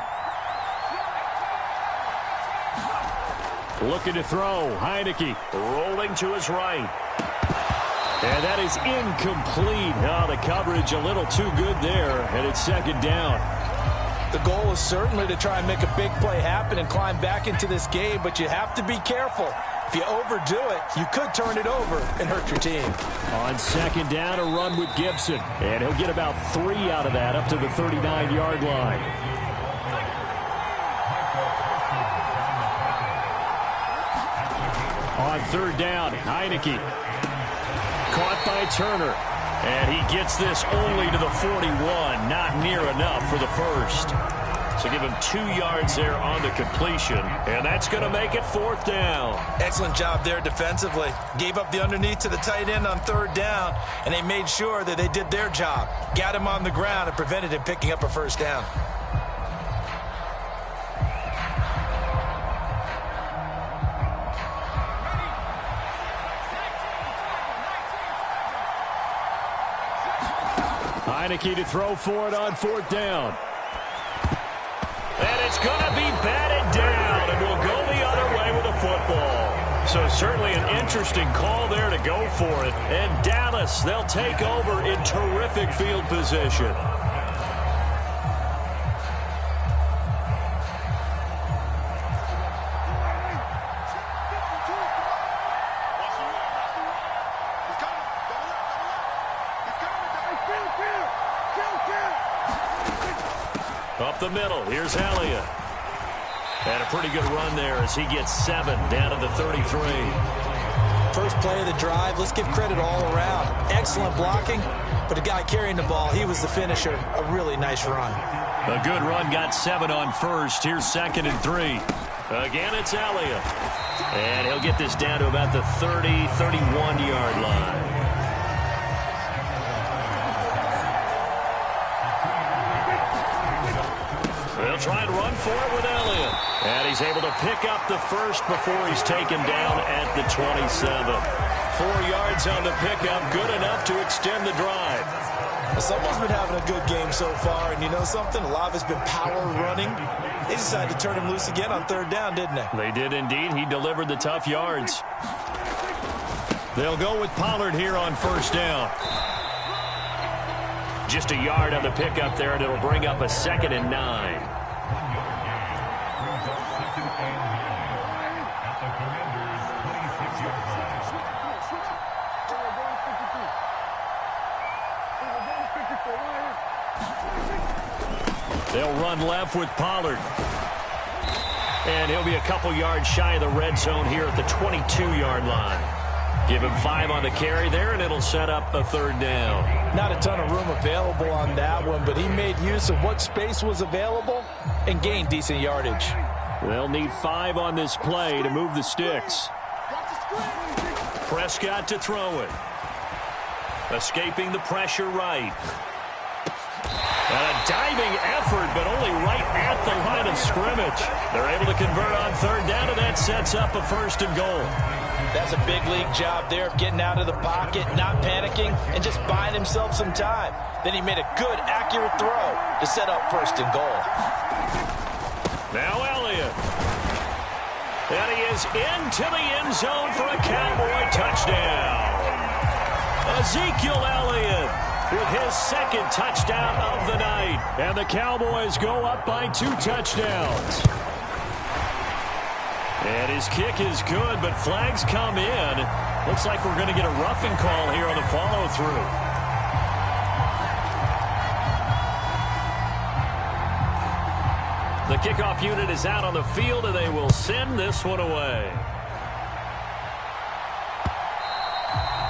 Looking to throw, Heineke rolling to his right. And that is incomplete. Oh, the coverage a little too good there, and it's 2nd down. The goal is certainly to try and make a big play happen and climb back into this game, but you have to be careful. If you overdo it, you could turn it over and hurt your team. On second down, a run with Gibson. And he'll get about 3 out of that up to the 39-yard line. On third down, Heineke. Caught by Turner. And he gets this only to the 41. Not near enough for the first. So give him 2 yards there on the completion. And that's going to make it 4th down. Excellent job there defensively. Gave up the underneath to the tight end on third down, and they made sure that they did their job. Got him on the ground and prevented him picking up a first down. Heineke to throw for it on 4th down. And it's going to be batted down, and we'll go the other way with the football. So certainly an interesting call there to go for it. And Dallas, they'll take over in terrific field position. Up the middle, here's Elliott. And a pretty good run there as he gets 7 down to the 33. First play of the drive, let's give credit all around. Excellent blocking, but the guy carrying the ball, he was the finisher. A really nice run. A good run, got 7 on first. Here's 2nd and 3. Again, it's Elliott. And he'll get this down to about the 30, 31-yard line. They'll try and run for it with Elliott. And he's able to pick up the first before he's taken down at the 27. 4 yards on the pickup, good enough to extend the drive. Well, someone's been having a good game so far, and you know something? A lot of it's been power running. They decided to turn him loose again on third down, didn't they? They did indeed. He delivered the tough yards. They'll go with Pollard here on first down. Just a yard on the pickup there, and it'll bring up a 2nd and 9. They'll run left with Pollard. And he'll be a couple yards shy of the red zone here at the 22-yard line. Give him 5 on the carry there, and it'll set up a 3rd down. Not a ton of room available on that one, but he made use of what space was available and gained decent yardage. They'll need 5 on this play to move the sticks. Prescott to throw it. Escaping the pressure right. And a diving effort, but only right at the line of scrimmage. They're able to convert on 3rd down, and that sets up a 1st and goal. That's a big league job there of getting out of the pocket, not panicking, and just buying himself some time. Then he made a good, accurate throw to set up 1st and goal. Now Elliott. And he is into the end zone for a Cowboy touchdown. Ezekiel Elliott with his 2nd touchdown of the night. And the Cowboys go up by 2 touchdowns. And his kick is good, but flags come in. Looks like we're going to get a roughing call here on the follow-through. The kickoff unit is out on the field, and they will send this one away.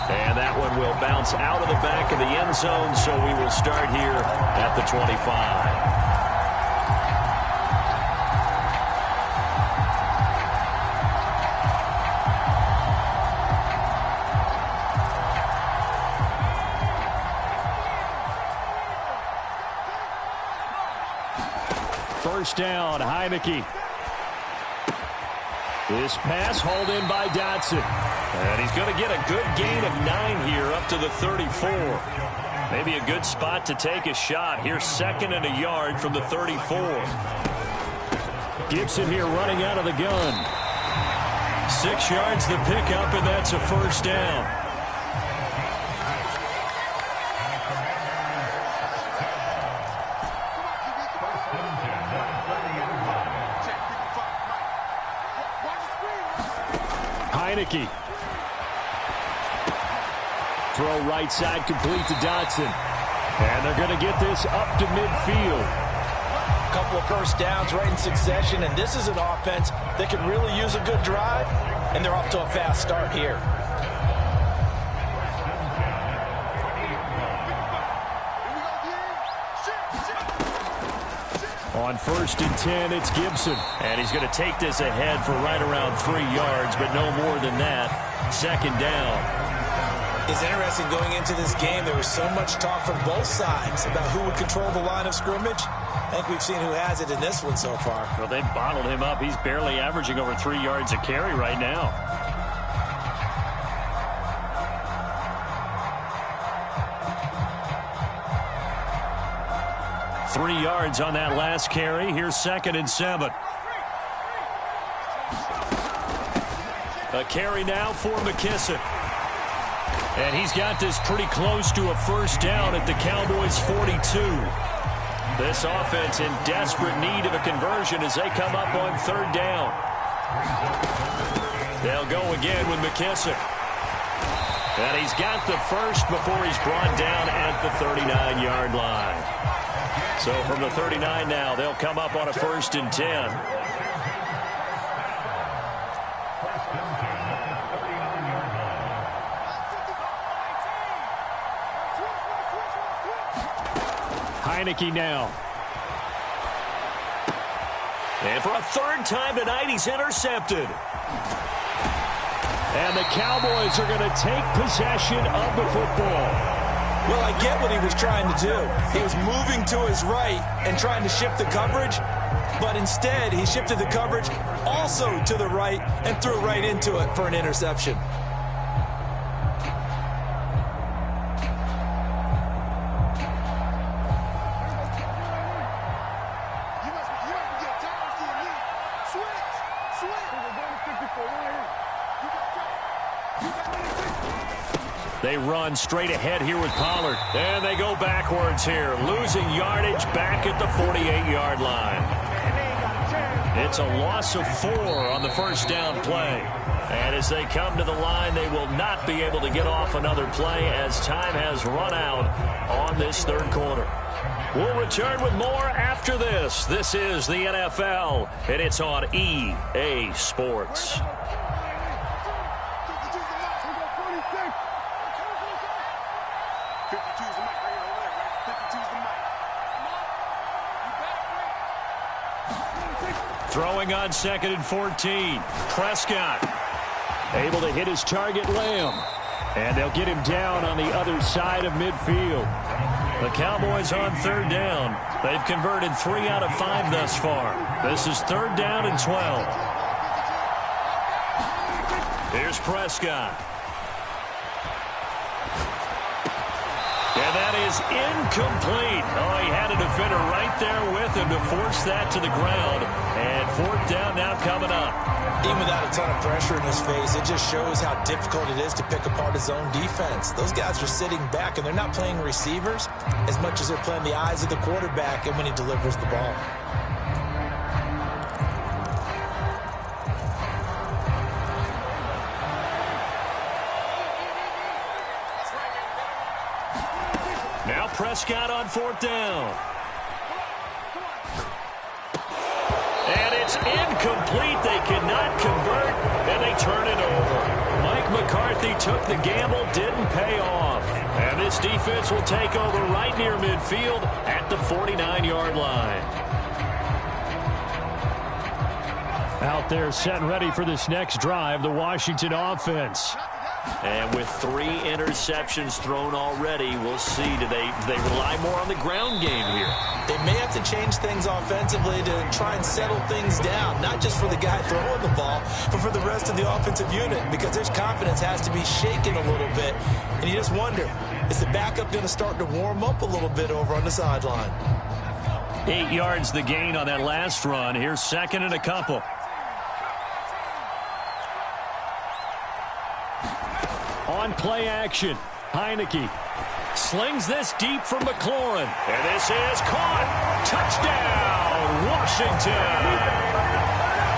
And that one will bounce out of the back of the end zone, so we will start here at the 25. First down, Heineke. This pass hauled in by Dotson. And he's going to get a good gain of 9 here up to the 34. Maybe a good spot to take a shot. Here's 2nd and a yard from the 34. Gibson here running out of the gun. 6 yards the pickup, and that's a 1st down. Heineke. Throw right side complete to Dotson. And they're going to get this up to midfield. A couple of first downs right in succession, and this is an offense that could really use a good drive, and they're off to a fast start here. On 1st and 10, it's Gibson. And he's going to take this ahead for right around 3 yards, but no more than that. 2nd down. It's interesting going into this game. There was so much talk from both sides about who would control the line of scrimmage. I think we've seen who has it in this one so far. Well, they've bottled him up. He's barely averaging over 3 yards a carry right now. Three yards on that last carry. Here's 2nd and 7. A carry now for McKissic. And he's got this pretty close to a first down at the Cowboys' 42. This offense in desperate need of a conversion as they come up on 3rd down. They'll go again with McKissic. And he's got the first before he's brought down at the 39-yard line. So from the 39 now, they'll come up on a 1st and 10. Heineke now. And for a 3rd time tonight, he's intercepted. And the Cowboys are going to take possession of the football. Well, I get what he was trying to do. He was moving to his right and trying to shift the coverage, but instead he shifted the coverage also to the right and threw right into it for an interception. They run straight ahead here with Pollard. And they go backwards here, losing yardage back at the 48-yard line. It's a loss of 4 on the first down play. And as they come to the line, they will not be able to get off another play as time has run out on this 3rd quarter. We'll return with more after this. This is the NFL, and it's on EA Sports. Throwing on 2nd and 14. Prescott able to hit his target, Lamb. And they'll get him down on the other side of midfield. The Cowboys on 3rd down. They've converted 3 out of 5 thus far. This is 3rd down and 12. Here's Prescott. And that is incomplete. Oh, he had a defender right there with him to force that to the ground. And 4th down now coming up. Even without a ton of pressure in his face, it just shows how difficult it is to pick apart his own defense. Those guys are sitting back, and they're not playing receivers as much as they're playing the eyes of the quarterback and when he delivers the ball. Now Prescott on 4th down. And it's incomplete. They cannot convert, and they turn it over. Mike McCarthy took the gamble, didn't pay off. And this defense will take over right near midfield at the 49-yard line. Out there set and ready for this next drive, the Washington offense. And with 3 interceptions thrown already, we'll see. Do they rely more on the ground game here? They may have to change things offensively to try and settle things down, not just for the guy throwing the ball, but for the rest of the offensive unit, because their confidence has to be shaken a little bit. And you just wonder, is the backup going to start to warm up a little bit over on the sideline? 8 yards the gain on that last run. Here's 2nd and a couple. On play action, Heineke slings this deep from McLaurin. And this is caught. Touchdown, Washington.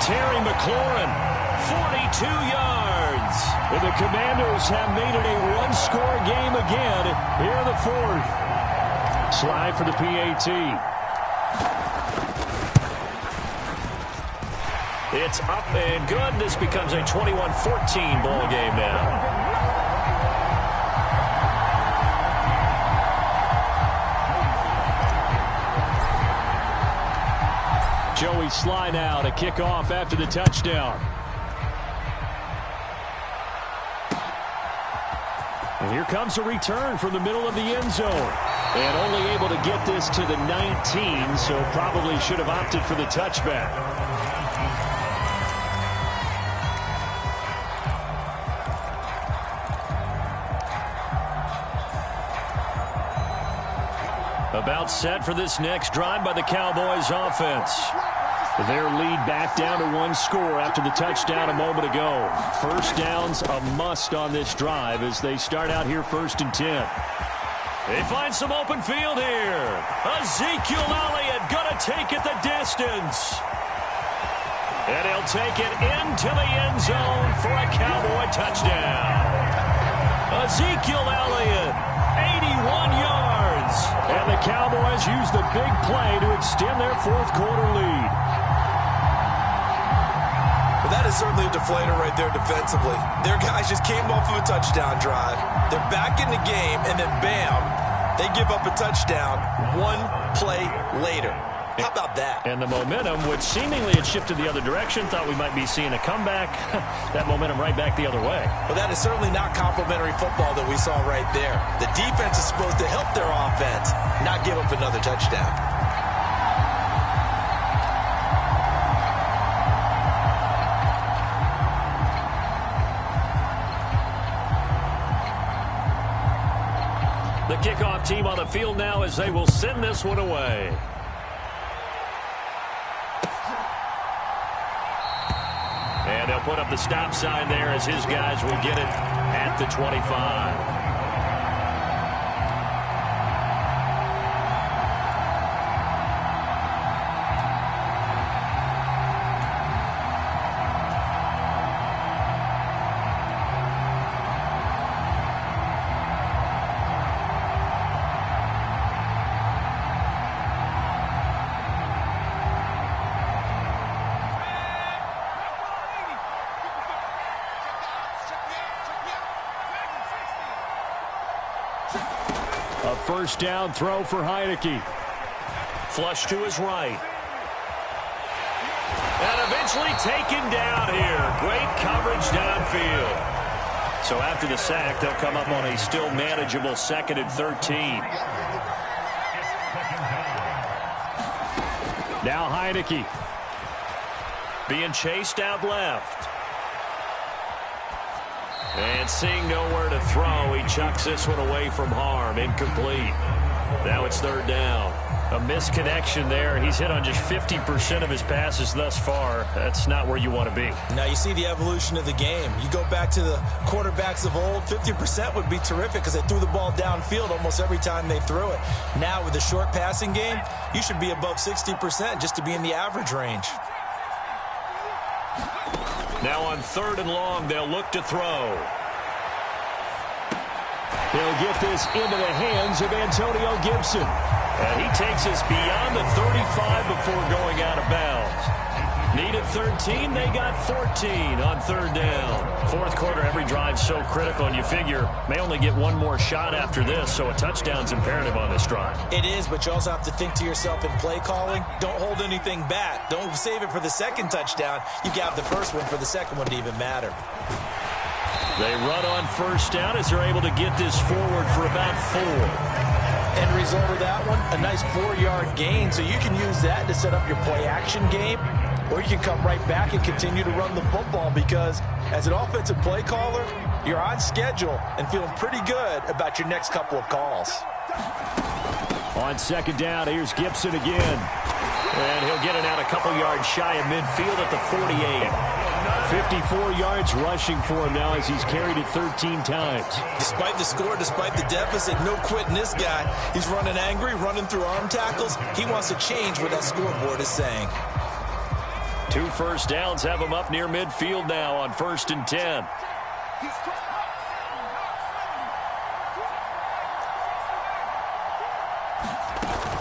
Terry McLaurin 42 yards. And the Commandos have made it a one-score game again here in the fourth. Slide for the PAT. It's up and good. This becomes a 21-14 ball game now. Joey Slye now to kick off after the touchdown. And here comes a return from the middle of the end zone. And only able to get this to the 19, so probably should have opted for the touchback. About set for this next drive by the Cowboys offense. Their lead back down to one score after the touchdown a moment ago. First down's a must on this drive as they start out here 1st and 10. They find some open field here. Ezekiel Elliott gonna take it the distance. And he'll take it into the end zone for a Cowboy touchdown. Ezekiel Elliott, 81 yards. And the Cowboys use the big play to extend their fourth quarter lead. Well, that is certainly a deflator right there defensively. Their guys just came off of a touchdown drive. They're back in the game, and then bam, they give up a touchdown one play later. How about that? And the momentum, which seemingly had shifted the other direction, thought we might be seeing a comeback. That momentum right back the other way. Well, that is certainly not complimentary football that we saw right there. The defense is supposed to help their offense, not give up another touchdown. The kickoff team on the field now as they will send this one away. And they'll put up the stop sign there as his guys will get it at the 25. A first down throw for Heineke. Flush to his right. And eventually taken down here. Great coverage downfield. So after the sack, they'll come up on a still manageable 2nd and 13. Now Heineke. Being chased out left. And seeing nowhere to throw, he chucks this one away from harm. Incomplete. Now it's 3rd down. A misconnection there. He's hit on just 50% of his passes thus far. That's not where you want to be. Now you see the evolution of the game. You go back to the quarterbacks of old, 50% would be terrific because they threw the ball downfield almost every time they threw it. Now with the short passing game, you should be above 60% just to be in the average range. Now on 3rd and long, they'll look to throw. He'll get this into the hands of Antonio Gibson. And he takes us beyond the 35 before going out of bounds. Needed 13, they got 14 on 3rd down. Fourth quarter, every drive so critical, and you figure may only get one more shot after this, so a touchdown's imperative on this drive. It is, but you also have to think to yourself in play calling, don't hold anything back. Don't save it for the second touchdown. You got the first one for the second one to even matter. They run on 1st down as they're able to get this forward for about 4. End result of that one, a nice 4-yard gain, so you can use that to set up your play-action game, or you can come right back and continue to run the football because as an offensive play caller, you're on schedule and feeling pretty good about your next couple of calls. On 2nd down, here's Gibson again. And he'll get it out a couple yards shy of midfield at the 48. 54 yards rushing for him now as he's carried it 13 times. Despite the score, despite the deficit, no quitting this guy. He's running angry, running through arm tackles. He wants to change what that scoreboard is saying. 2 first downs have them up near midfield now on 1st and 10.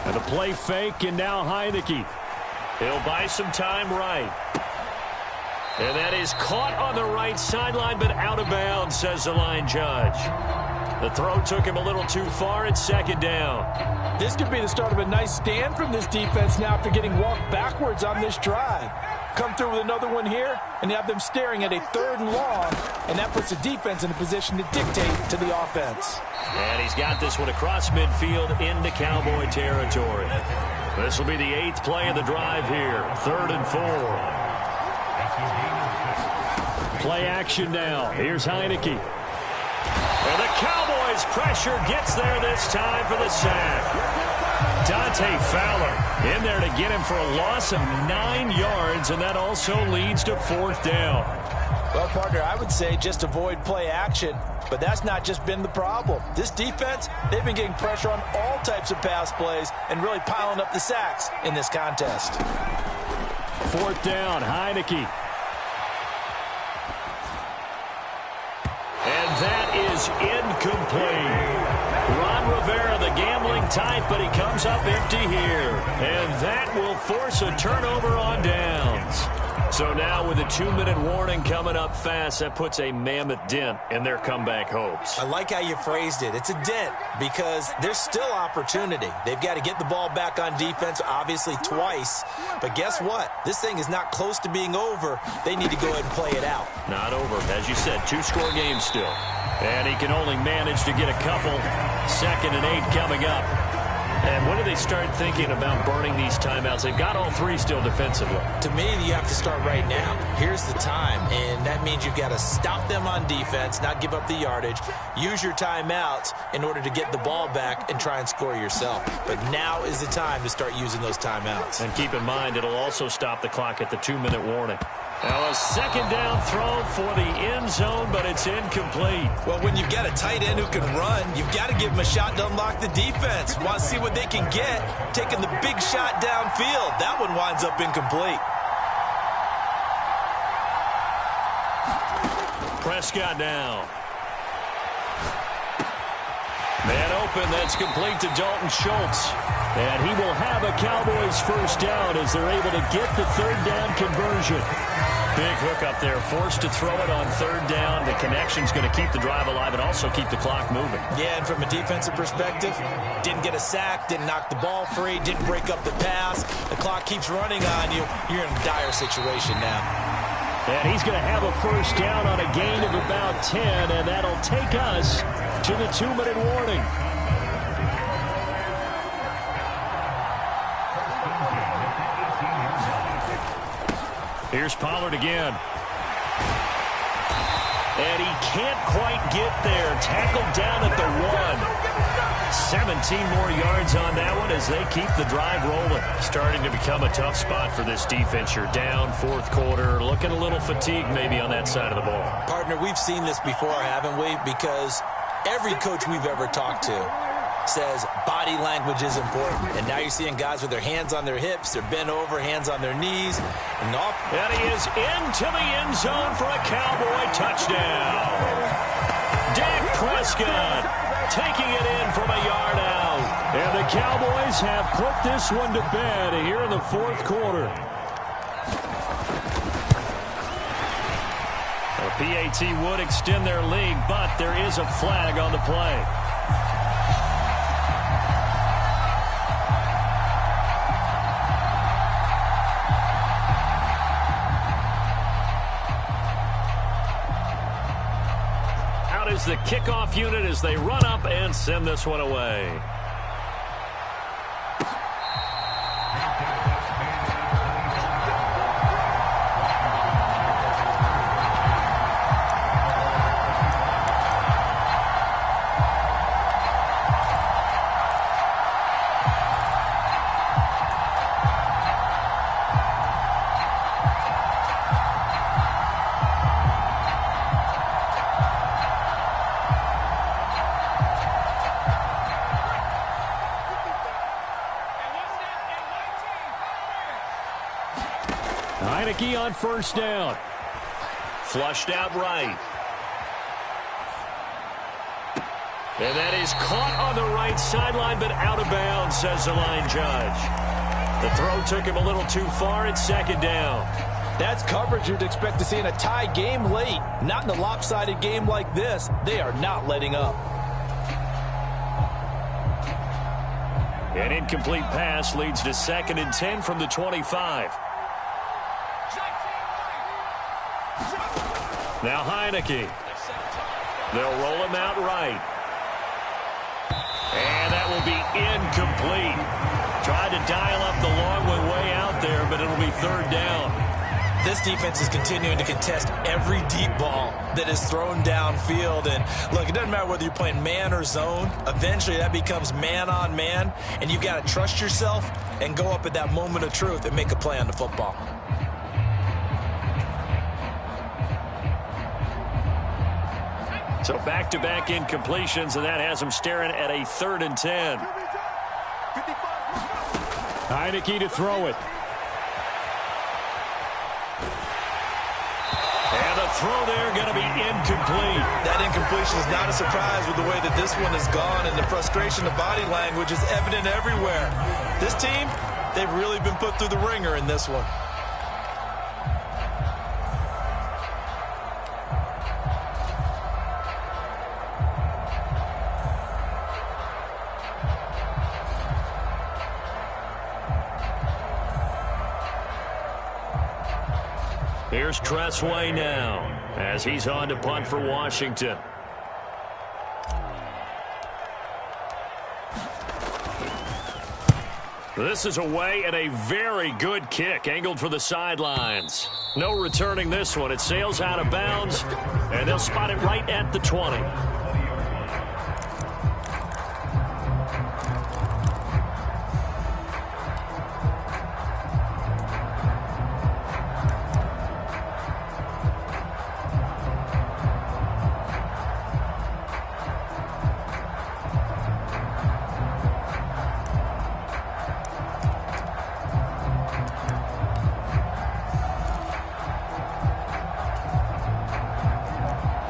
And a play fake, and now Heineke. He'll buy some time right. And that is caught on the right sideline, but out of bounds, says the line judge. The throw took him a little too far. It's 2nd down. This could be the start of a nice stand from this defense now after getting walked backwards on this drive. Come through with another one here, and you have them staring at a 3rd and long, and that puts the defense in a position to dictate to the offense. And he's got this one across midfield into Cowboy territory. This will be the 8th play of the drive here. 3rd and 4. Play action now. Here's Heineke. And the Cowboys' pressure gets there this time for the sack. Dante Fowler in there to get him for a loss of 9 yards, and that also leads to 4th down. Well, partner, I would say just avoid play action, but that's not just been the problem. This defense, they've been getting pressure on all types of pass plays and really piling up the sacks in this contest. 4th down, Heineke. And that is incomplete. Ron Rivera, the gambling type, but he comes up empty here. And that will force a turnover on downs. So now with a 2-minute warning coming up fast, that puts a mammoth dent in their comeback hopes. I like how you phrased it. It's a dent because there's still opportunity. They've got to get the ball back on defense, obviously twice. But guess what? This thing is not close to being over. They need to go ahead and play it out. Not over. As you said, 2-score game still. And he can only manage to get a couple. 2nd and 8 coming up. And when do they start thinking about burning these timeouts? They've got all 3 still defensively. To me, you have to start right now. Here's the time, and that means you've got to stop them on defense, not give up the yardage, use your timeouts in order to get the ball back and try and score yourself. But now is the time to start using those timeouts. And keep in mind, it'll also stop the clock at the 2-minute warning. Now a 2nd down throw for the end zone, but it's incomplete. Well, when you've got a tight end who can run, you've got to give him a shot to unlock the defense. Want to see what they can get, taking the big shot downfield. That one winds up incomplete. Prescott now. Man open, that's complete to Dalton Schultz. And he will have a Cowboys 1st down as they're able to get the 3rd down conversion. Big hook up there, forced to throw it on 3rd down. The connection's going to keep the drive alive and also keep the clock moving. Yeah, and from a defensive perspective, didn't get a sack, didn't knock the ball free, didn't break up the pass. The clock keeps running on you. You're in a dire situation now. And he's going to have a 1st down on a gain of about 10, and that'll take us to the 2-minute warning. Here's Pollard again. And he can't quite get there. Tackled down at the 1. 17 more yards on that one as they keep the drive rolling. Starting to become a tough spot for this defense. You're down 4th quarter. Looking a little fatigued maybe on that side of the ball. Partner, we've seen this before, haven't we? Because every coach we've ever talked to says body language is important. And now you're seeing guys with their hands on their hips, they're bent over, hands on their knees. And he is into the end zone for a Cowboy touchdown. Dak Prescott taking it in from a yard out. And the Cowboys have put this one to bed here in the 4th quarter. The PAT would extend their lead, but there is a flag on the play. Is the kickoff unit as they run up and send this one away. Heineke on first down. Flushed out right. And that is caught on the right sideline, but out of bounds, says the line judge. The throw took him a little too far. It's second down. That's coverage you'd expect to see in a tie game late. Not in a lopsided game like this. They are not letting up. An incomplete pass leads to 2nd and 10 from the 25. Now Heineke. They'll roll him out right. And that will be incomplete. Tried to dial up the long one way out there, but it'll be 3rd down. This defense is continuing to contest every deep ball that is thrown downfield. And look, it doesn't matter whether you're playing man or zone. Eventually that becomes man on man, and you've got to trust yourself and go up at that moment of truth and make a play on the football. So back-to-back incompletions, and that has them staring at a 3rd and 10. Heineke to throw it. And the throw there going to be incomplete. That incompletion is not a surprise with the way that this one has gone, and the frustration of body language is evident everywhere. This team, they've really been put through the ringer in this one. Here's Tressway now as he's on to punt for Washington. This is away and a very good kick angled for the sidelines. No returning this one. It sails out of bounds, and they'll spot it right at the 20.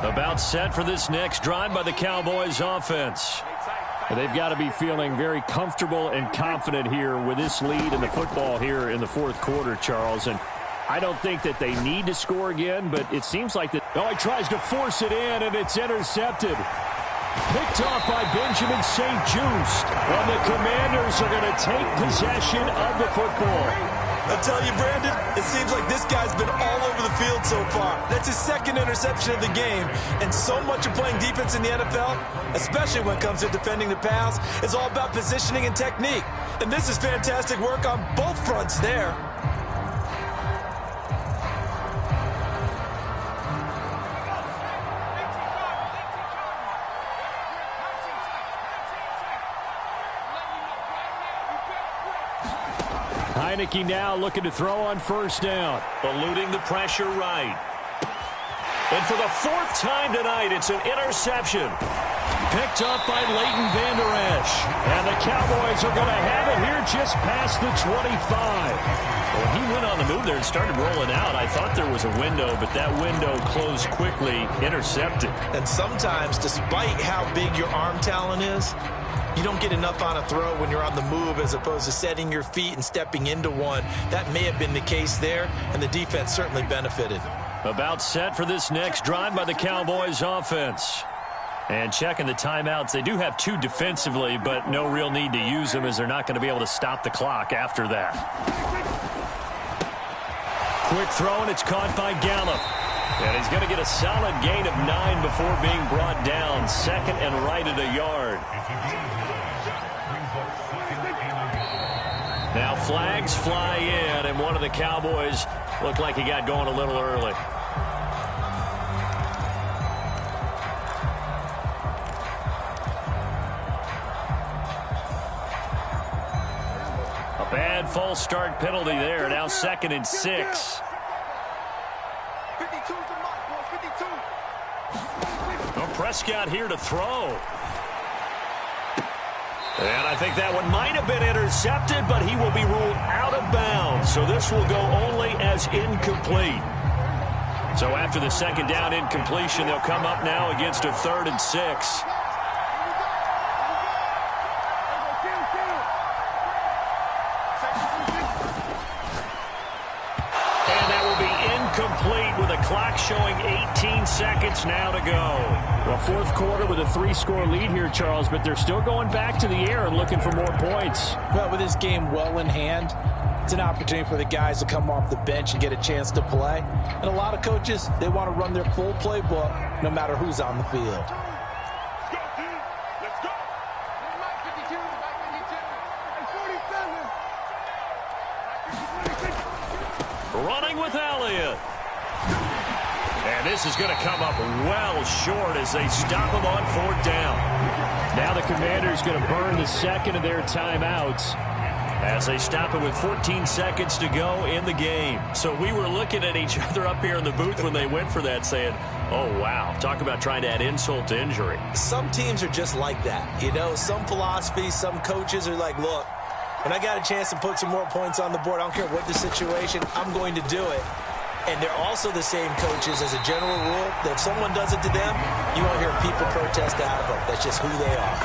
About set for this next drive by the Cowboys offense. They've got to be feeling very comfortable and confident here with this lead in the football here in the 4th quarter, Charles. And I don't think that they need to score again, but it seems like that. Oh, he tries to force it in, and it's intercepted. Picked off by Benjamin St-Juste. And the Commanders are going to take possession of the football. I tell you, Brandon, it seems like this guy's been all over the field so far. That's his 2nd interception of the game. And so much of playing defense in the NFL, especially when it comes to defending the pass, is all about positioning and technique. And this is fantastic work on both fronts there. Heineke now looking to throw on first down. Eluding the pressure right. And for the 4th time tonight, it's an interception. Picked up by Leighton Vander Esch. And the Cowboys are going to have it here just past the 25. Well, he went on the move there and started rolling out. I thought there was a window, but that window closed quickly, intercepted. And sometimes, despite how big your arm talent is, you don't get enough on a throw when you're on the move as opposed to setting your feet and stepping into one. That may have been the case there, and the defense certainly benefited. About set for this next drive by the Cowboys offense. And checking the timeouts, they do have 2 defensively, but no real need to use them as they're not going to be able to stop the clock after that. Quick throw, and it's caught by Gallup. And he's going to get a solid gain of 9 before being brought down. 2nd and right at a yard. Now flags fly in, and one of the Cowboys looked like he got going a little early. A bad false start penalty there. Now 2nd and 6. Well, Prescott here to throw. And I think that one might have been intercepted, but he will be ruled out of bounds. So this will go only as incomplete. So after the second down incompletion, they'll come up now against a 3rd and 6. Complete with a clock showing 18 seconds now to go. Well, fourth quarter with a 3-score lead here, Charles, but they're still going back to the air and looking for more points. Well, with this game well in hand, it's an opportunity for the guys to come off the bench and get a chance to play. And a lot of coaches, they want to run their full playbook no matter who's on the field. Running with Elliott. And this is going to come up well short as they stop him on 4th down. Now the Commanders going to burn the second of their timeouts as they stop it with 14 seconds to go in the game. So we were looking at each other up here in the booth when they went for that saying, oh, wow, talk about trying to add insult to injury. Some teams are just like that. You know, some philosophies, some coaches are like, look, when I got a chance to put some more points on the board, I don't care what the situation, I'm going to do it. And they're also the same coaches as a general rule that if someone does it to them, you won't hear people protest out of them. That's just who they are.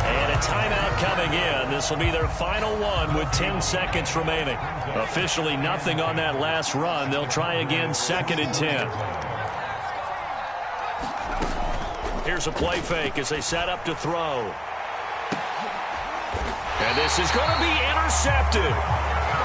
And a timeout coming in. This will be their final one with 10 seconds remaining. Officially nothing on that last run. They'll try again 2nd and 10. Here's a play fake as they set up to throw. And this is going to be intercepted.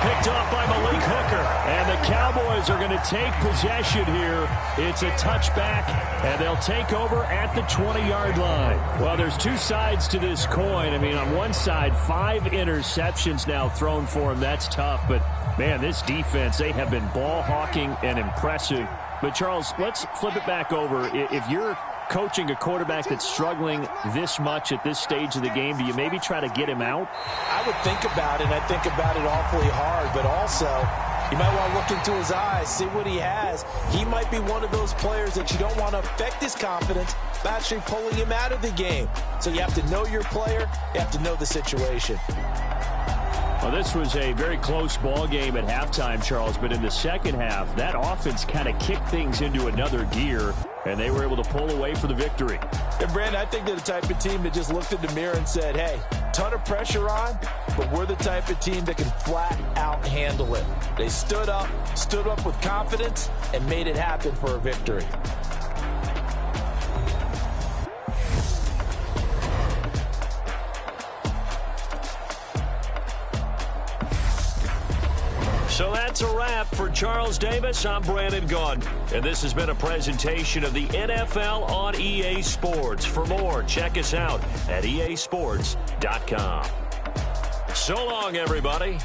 Picked off by Malik Hooker. And the Cowboys are going to take possession here. It's a touchback, and they'll take over at the 20-yard line. Well, there's two sides to this coin. I mean, on one side, 5 interceptions now thrown for him. That's tough. But, man, this defense, they have been ball hawking and impressive. But, Charles, let's flip it back over. If you're coaching a quarterback that's struggling this much at this stage of the game, do you maybe try to get him out? I would think about it. I think about it awfully hard, but also you might want to look into his eyes, see what he has. He might be one of those players that you don't want to affect his confidence by actually pulling him out of the game. So you have to know your player. You have to know the situation. Well, this was a very close ball game at halftime, Charles, but in the second half, that offense kind of kicked things into another gear, and they were able to pull away for the victory. And, Brandon, I think they're the type of team that just looked in the mirror and said, hey, ton of pressure on, but we're the type of team that can flat out handle it. They stood up with confidence, and made it happen for a victory. So that's a wrap for Charles Davis. I'm Brandon Gaudin, and this has been a presentation of the NFL on EA Sports. For more, check us out at easports.com. So long, everybody.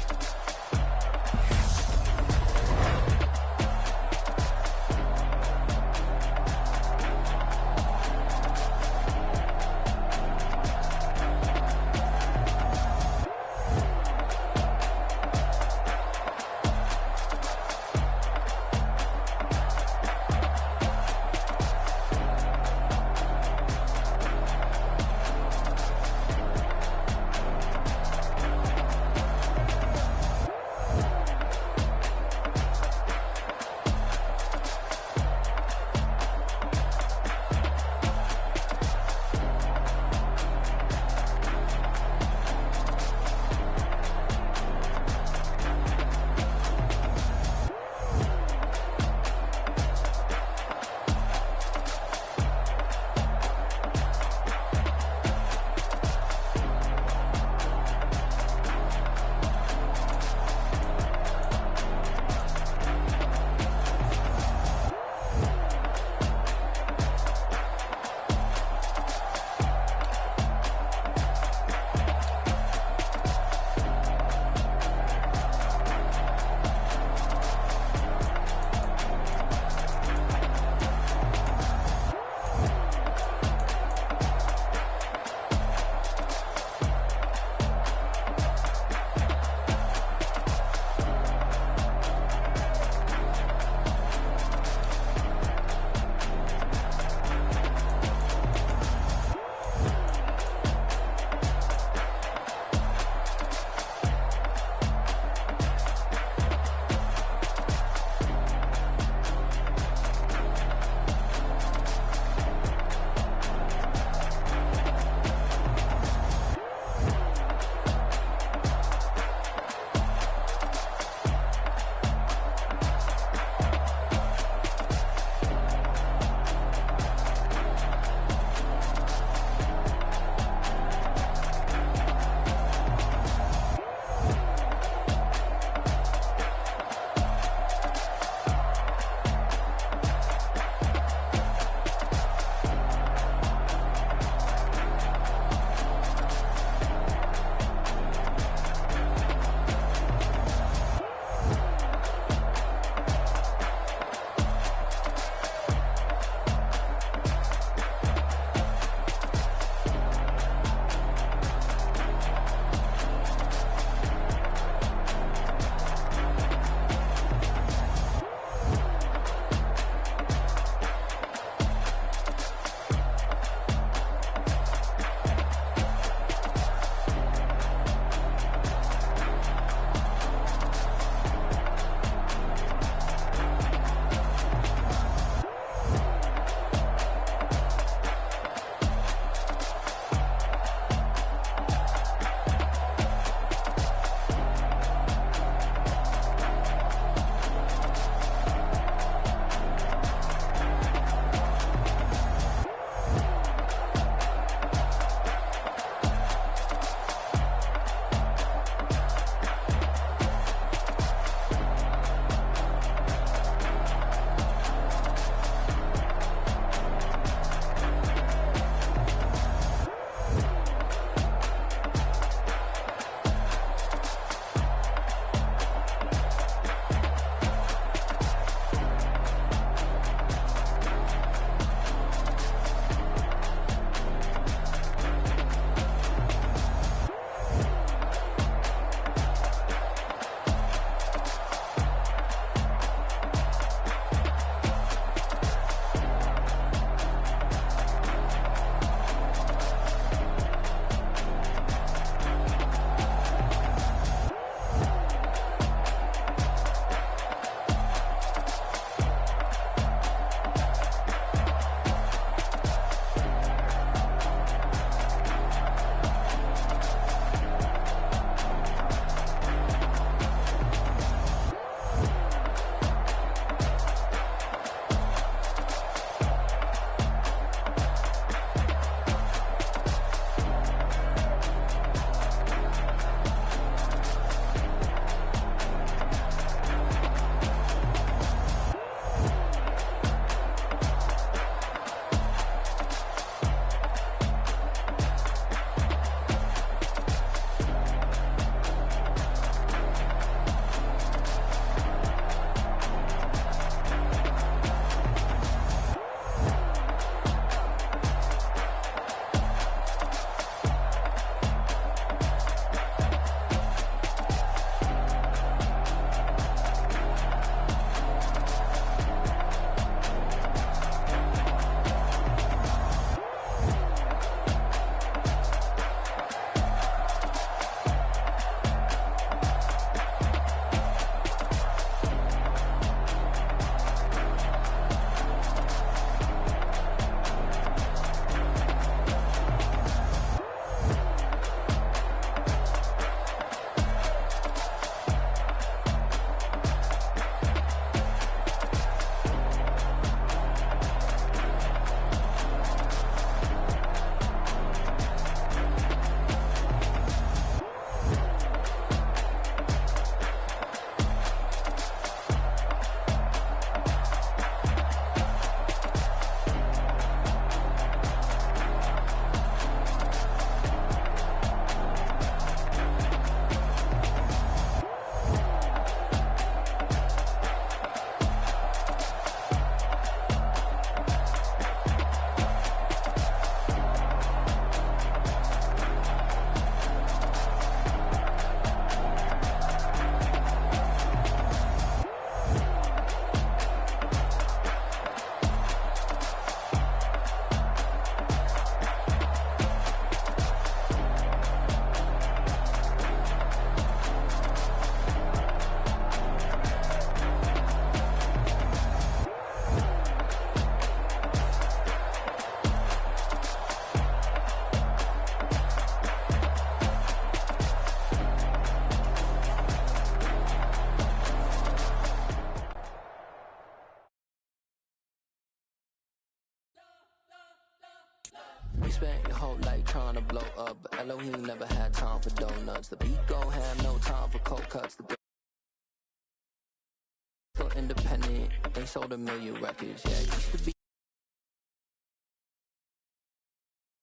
spent your whole life trying to blow up, but Elohim never had time for donuts. The beat go ham, no time for cold cuts. The still independent, ain't sold a million records. Yeah, it used to be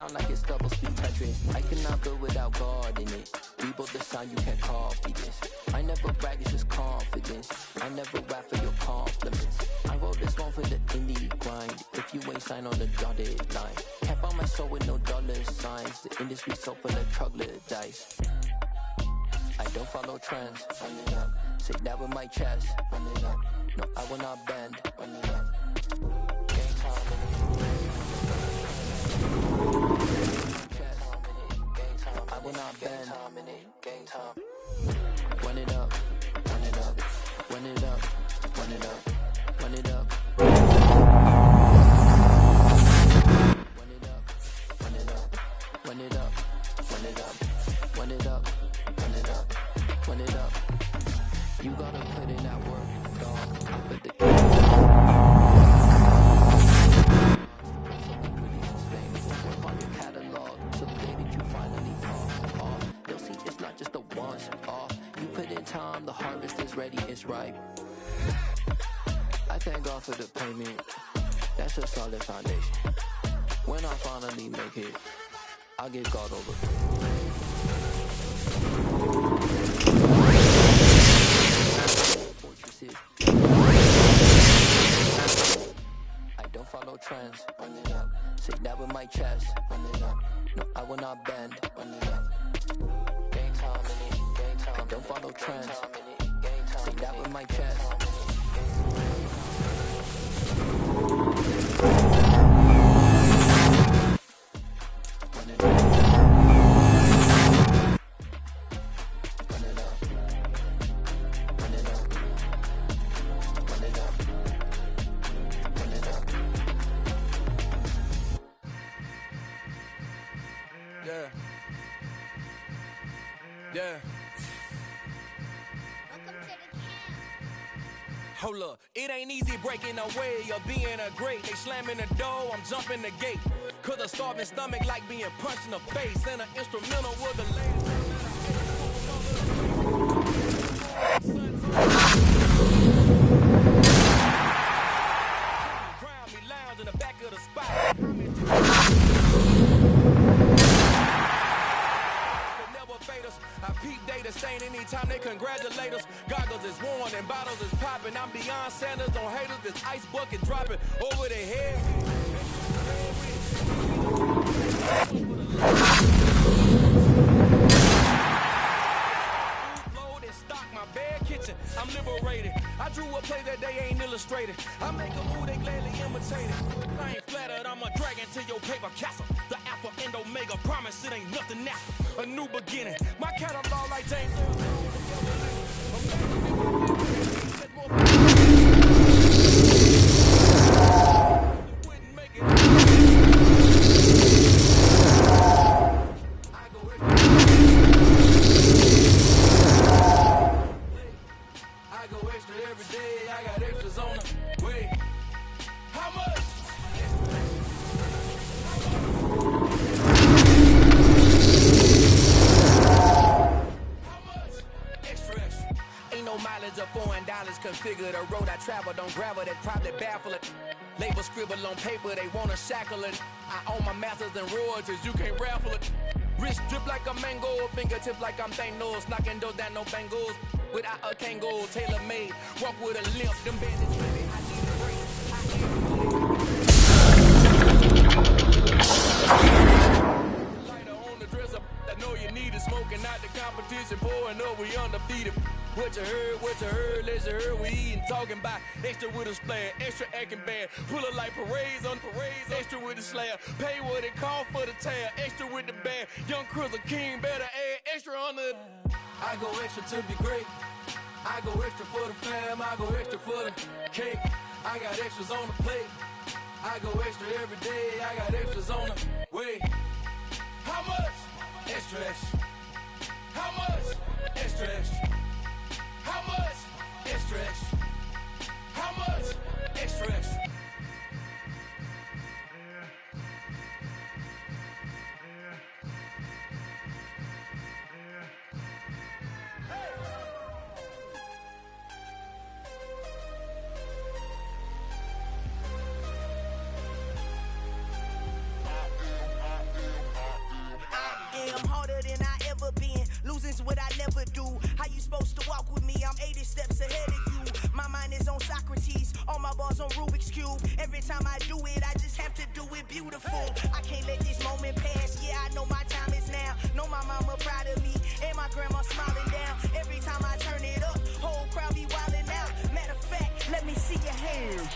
sound like it's double speed Tetris. I cannot build without God in it. We built the sound, you can't copy this. I never brag, it's just confidence. I never rap for your compliments. I wrote this one for the indie grind. If you ain't signed on the dotted line, can't buy my soul with no dollar signs. The industry so full of troglodytes. I don't follow trends. Run it up. Say that with my chest. Run it up. No, I will not bend. Run it up. Gang time. I will not bend. Gang time. Run it up. Run it up. Run it up. Run it up. Run it up. Run it up. Run it up. Run it up. Run it up. Run it up. Run it up. Run it up. You gotta put in that work, dog. But the work on your catalog till the day that you finally pop off. You'll see it's not just a once off. You put in time, the harvest is ready, it's ripe. I thank God for the payment. That's a solid foundation. When I finally make it, I'll give God all the praise. I don't follow trends. Run it up. Say that with my chest. Run it up. No, I will not bend. Run it up. Gang time in it. Gang time. I don't follow trends. Say that with my chest. Run it up. Run it up. Run it up. Run it up. Run it up. Yeah. Yeah. Hold up, it ain't easy breaking away or being a great. They slamming the door, I'm jumping the gate. Cause a starving stomach like being punched in the face. And an instrumental with the latest. Crown me lounge in the back of the spot. I peep data stain anytime they congratulate us. Goggles is worn and bottles is popping. I'm beyond Sanders on haters. This ice bucket dropping over their head. Load and stock my bad kitchen. I'm liberated. I drew a play that they ain't illustrated. I make a move they gladly imitated. I ain't flattered. I'm a dragon to your paper castle. The Alpha and Omega promise it ain't nothing now. A new beginning. My catalog like James. I go extra every day. I got extras on the way. How much? No mileage of $4 configure the road I travel. Don't gravel that probably baffle it. Label scribble on paper, they wanna shackle it. I own my masters and royalties, you can't raffle it. Wrist drip like a mango, fingertips like I'm Thanos. Knocking those down, no bangles. Without a Kango, tailor made. Walk with a limp, them bandits heavy. I need a break. Lighter on the dresser, I know you need it. Smoking out the competition, pouring up, we undefeated. What you heard, let's you heard, we eatin', talking about extra with a splash, extra acting bad, pull it like parades on parades, extra with the slab, pay what it cost for the tab, extra with the bag, young Chris a king, better add extra on the. I go extra to be great, I go extra for the fam, I go extra for the cake, I got extras on the plate, I go extra every day, I got extras on the way. How much? Extra, extra. How much? Extra, extra. How much? Extra, extra. How much? Extra, extra. loop. Every time I do it, I just have to do it beautiful. I can't let this moment pass. Yeah, I know my time is now. Know my mama proud of me, and my grandma smiling down. Every time I turn it up, whole crowd be wildin' out. Matter of fact, let me see your hands.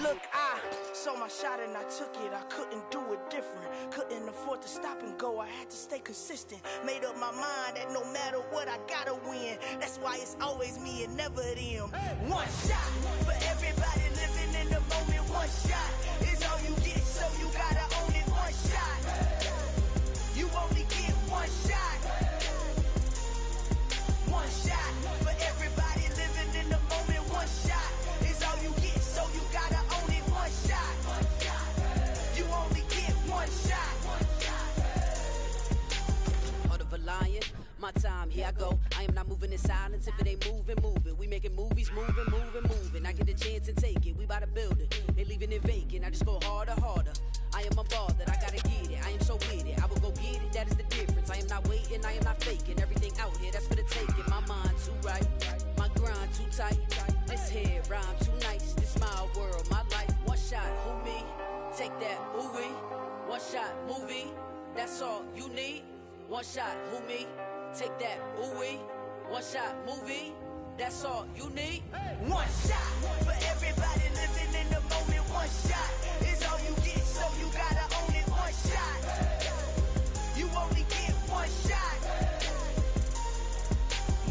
Look, I saw my shot and I took it. I couldn't do it different. Couldn't afford to stop and go. I had to stay consistent. Made up my mind that no matter what, I gotta win. That's why it's always me and never them. One shot for everybody living in the moment. One shot is all you get, so you gotta own it. One shot. You only get one shot. One shot for everybody living in the moment. One shot is all you get, so you gotta own it. One shot. You only get one shot. Heart of a lion, my time, here I go. I am not moving in silence. If it ain't moving, moving. We making movies, moving, moving, moving. I get a chance and take it. We bout to build it. They leaving it vacant. I just go harder, harder. I am unbothered, I gotta get it. I am so with it. I will go get it, that is the difference. I am not waiting, I am not faking. Everything out here, that's for the taking. My mind too right, my grind too tight. This head rhyme too nice. This my world, my life. One shot, who me? Take that, ooh wee. One shot, movie. That's all you need. One shot, who me? Take that, ooh wee. One shot, movie. That's all you need. One shot for everybody living in the moment. One shot is all you get, so you gotta own it. One shot. You only get one shot.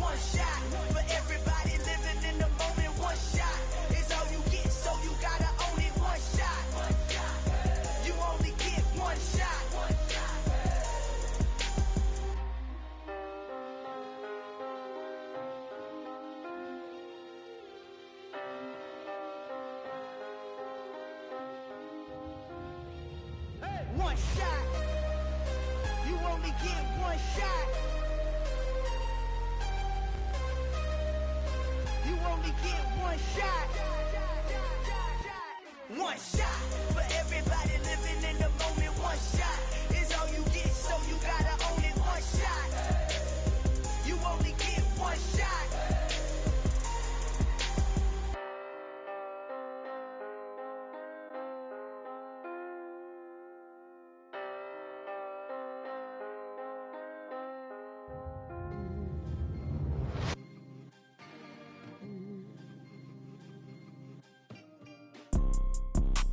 One shot for everybody living in the moment. One shot is all you get, so you gotta own it. One shot. You only get one shot. One shot. You only get one shot. You only get one shot. One shot for everybody living in the moment. One shot is all you get, so you gotta own it. One shot. You only get one shot.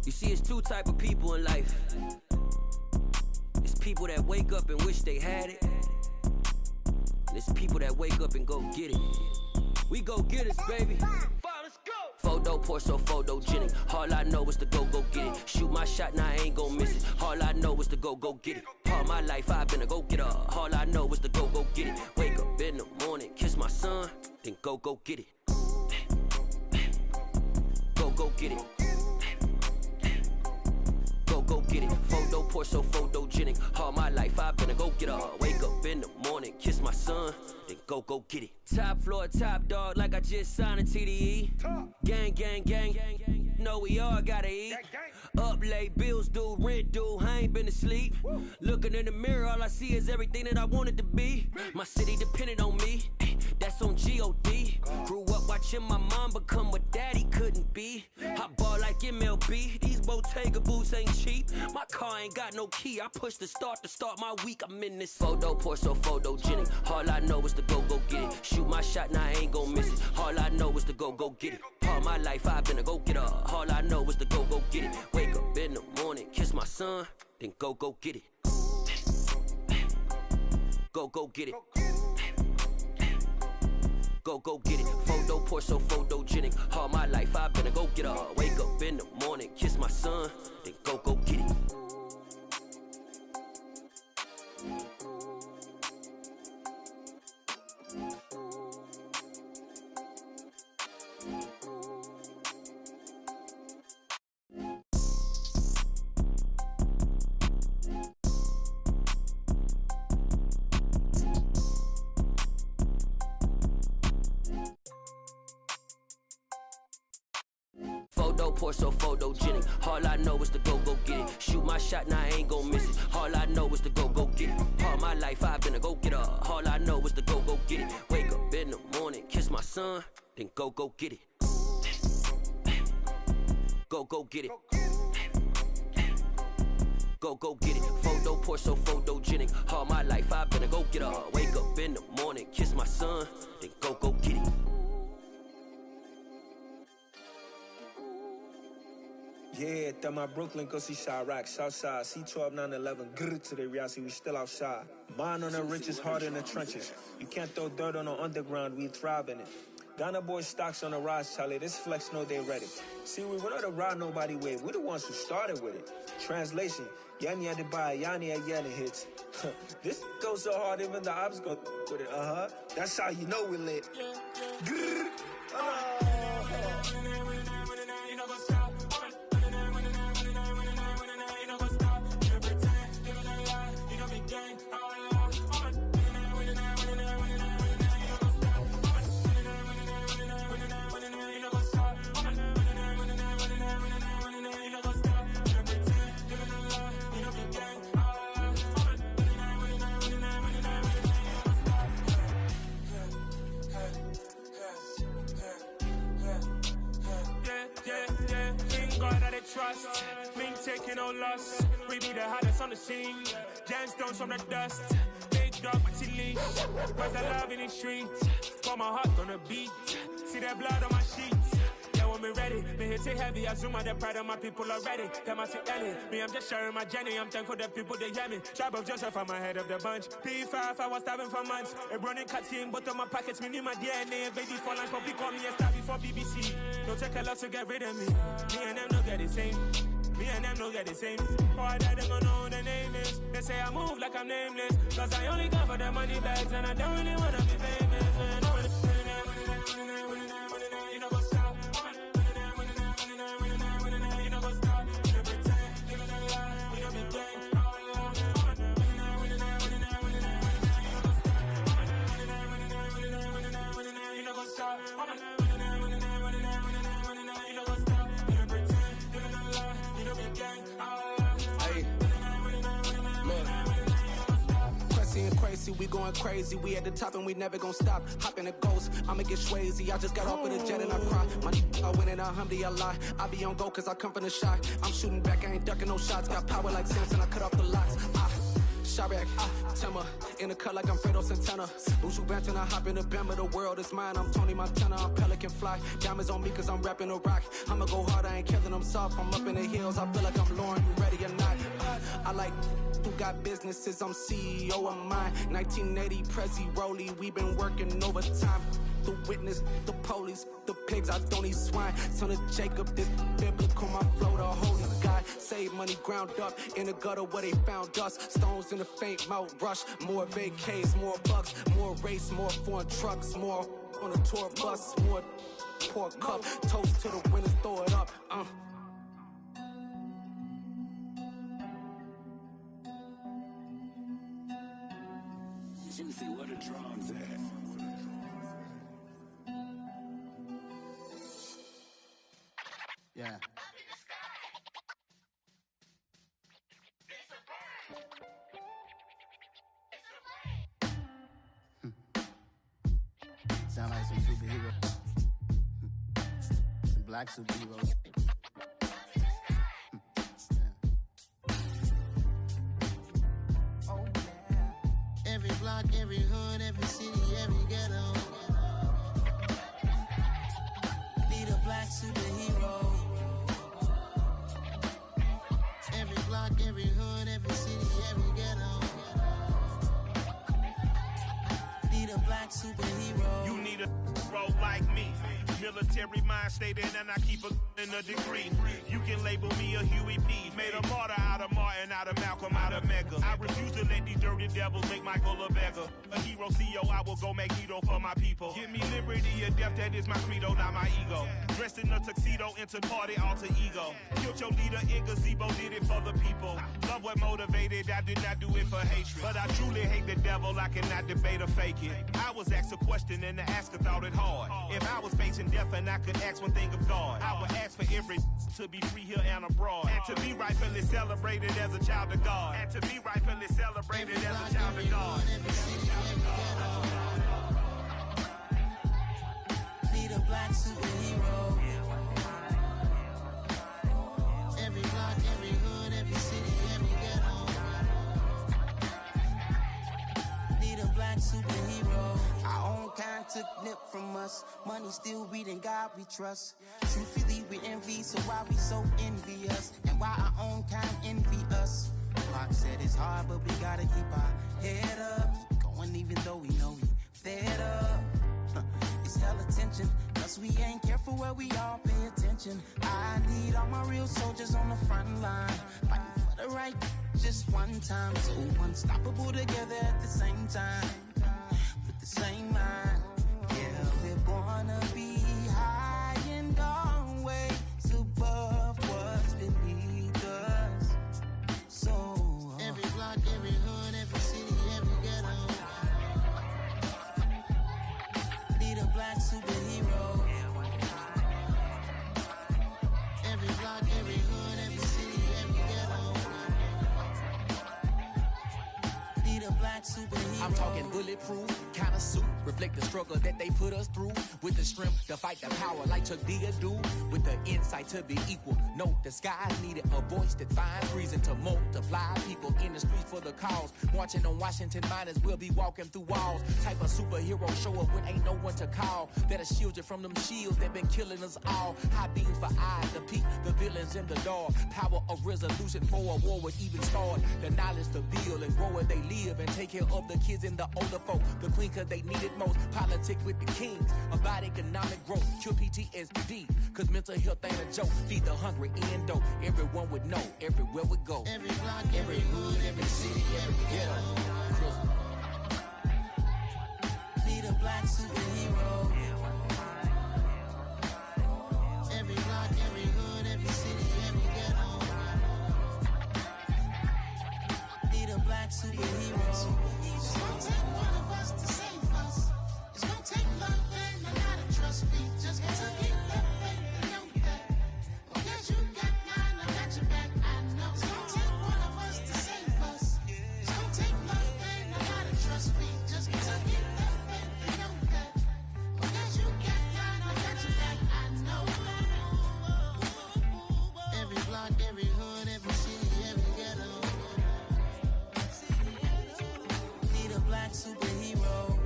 You see, it's two type of people in life. It's people that wake up and wish they had it. And it's people that wake up and go get it. We go get it, baby. Photo pour so photogenic. All I know is to go get it. Shoot my shot, now I ain't gon' miss it. All I know is to go get it. All my life I've been a go-getter. All I know is to go get it. Wake up in the morning, kiss my son, then go get it. Go get it. Go get it. Photo pour so photogenic. All my life I've been a go-getter. Wake up in the morning, kiss my son, then go get it. Top floor, top dog, like I just signed a TDE. Gang, gang, gang. Know we all gotta eat. Up late, bills due, rent due, I ain't been asleep. Looking in the mirror, all I see is everything that I wanted to be. My city depended on me, that's on G.O.D. Grew up watching my mom become what daddy couldn't be. I ball like MLB, these Bottega boots ain't cheap. My car ain't got no key, I push the start to start my week. I'm in this photo pour so photogenic. All I know is to go get it. Shoot my shot, now I ain't gon' miss it. All I know is to go get it. All my life I've been a go-getter. All I know is to go get it. Wake up in the morning, kiss my son, then go get it. Go get it. Go get it. Photo pour so photogenic. All my life I've been a go-getter. Wake up in the morning, kiss my son, then go get it. Photo pour so photogenic. All I know is to go get it. Shoot my shot, now I ain't gon' miss it. All I know is to go get it. All my life I've been a go-getter. All I know is to go get it. Wake up in the morning, kiss my son, then go get it. Go get it. Go get it. Photo Porsche, so photogenic. All my life I've been a go getter. Wake up in the morning, kiss my son, then go get it. Yeah, throw my Brooklyn, go see Chirac, Southside, C12, 911, grrr to the reality, we still outside. Mine on the riches, heart in the trenches. You can't throw dirt on the underground, we thrive in it. Ghana boys stocks on the rise, Charlie, this flex know they ready. See, we were not to ride nobody with, we're the ones who started with it. Translation, Yanni had to buy, Yanni had yelling hits. This goes so hard, even the ops go with it, That's how you know we lit. Grrr, Trust, me taking no loss. We be the hottest on the scene. Gemstones from the dust. Big dog with your leash. Where's the love in the streets? Got my heart on the beat. See that blood on my sheets. Yeah, when we ready, me hit it heavy. I zoom out the pride of my people already. Them I see Ellie. Me, I'm just sharing my journey. I'm thankful that people they hear me. Tribe of Joseph, I'm ahead of the bunch. P5, I was starving for months. A running cuts in, but on my pockets, me need my DNA. Baby for lunch, but call me a star before BBC. Don't take a lot to get rid of me. Me and them don't get the same. Me and them don't get the same. Oh, I died, they gon' know who the name is. They say I move like I'm nameless. Cause I only got for the money bags and I don't really wanna be famous, man. You know what's up? You know what's up? You don't pretend, living a lie. We don't be gang. You know what's up? Crazy, we going crazy. We at the top and we never gon' stop. Hop in the ghost, I'ma get swayzy. I just got off of the jet and I cry. My I win and alhamdulillah. I be on go cause I come from the shot. I'm shooting back, I ain't ducking no shots. Got power like Samson, I cut off the locks. Chirac, Timber, in the cut like I'm Fredo Santana. Buju Banton, I hop in the Bama, the world is mine. I'm Tony Montana, I'm Pelican Fly. Diamonds on me cause I'm rapping a rock. I'ma go hard, I ain't killing them soft. I'm up in the hills, I feel like I'm Lauren, you ready or not? I like who got businesses, I'm CEO of mine. 1980 Prezi Rolly, we been working overtime. The witness, the police, the pigs, I don't eat swine. Son of Jacob, this biblical, my flow, the holy God. Save money ground up in the gutter where they found us. Stones in the faint Mount Rush. More vacays, more bucks, more race, more foreign trucks, more on a tour bus, more pour cup. Toast to the winners, throw it up. Juicy, where the drums at? Yeah. Sound like some superheroes. Some black superheroes. Every block, every hood, every city, every ghetto. Need a black superhero. Every block, every hood, every city, every ghetto. Need a black superhero. You need a role like me. Military mind stated, and I keep in a degree. You can label me a Huey P. Made a martyr out of Martin, out of Malcolm, out of Mega. I refuse to let these dirty devils make Michael a beggar. A hero CEO, I will go Magneto for my people. Give me liberty or death, that is my credo, not my ego. Dressed in a tuxedo, into party, alter ego. Killed your leader in gazebo, did it for the people. Love what motivated, I did not do it for hatred. But I truly hate the devil, I cannot debate or fake it. I was asked a question and the asker thought it hard. If I was facing death and I could ask one thing of God, I would ask for every to be free here and abroad. And to be rightfully celebrated as a child of God. And to be rightfully celebrated as a child of God. Need a black superhero. Money still reading, God we trust. Truthfully, we envy, so why we so envious? And why our own kind envy us? Pac said it's hard, but we gotta keep our head up. Going even though we know we fed up. It's hella tension, cause we ain't careful where we all pay attention. I need all my real soldiers on the front line, fighting for the right just one time. So unstoppable together at the same time, with the same mind. Yeah, we're gonna be high and always above what's beneath us. So every block, every hood, every city, every ghetto need a black superhero. Every block, every hood, every city, every ghetto need a black superhero. I'm talking bulletproof kind of suit, reflect the struggle that they put us through, with the strength to fight the power like Chuck D do, with the insight to be equal. No disguise needed, a voice that finds reason to multiply. People in the streets for the cause, marching on Washington might as well be walking through walls. Type of superhero show up when ain't no one to call, that'll shield you from them shields that been killing us all. High beams for eyes to peek the villains in the dark. Power of resolution for a war would even start. The knowledge to build and grow where they live, and take care of the kids and the older folk. The queen cause they need it most. Politic with the kings about economic growth. Cure PTSD cause mental health ain't a joke. Feed the hungry and dope. Everyone would know everywhere we go. Every block, every hood, every city, every ghetto need a black superhero. Every block, every hood, every city, every ghetto need a black superhero. It's gonna take one of us to save us. It's gonna take love and a lot of trust. We just gotta keep that faith and know that. Well, yes, you got mine, I got your back, I know. It's gonna take one of us to save us. It's gonna take love and a lot of trust. We just gotta keep that faith and know that. Well, yes, you got mine, I got your back, I know. Every block, every hood, every city, every ghetto need a black superhero.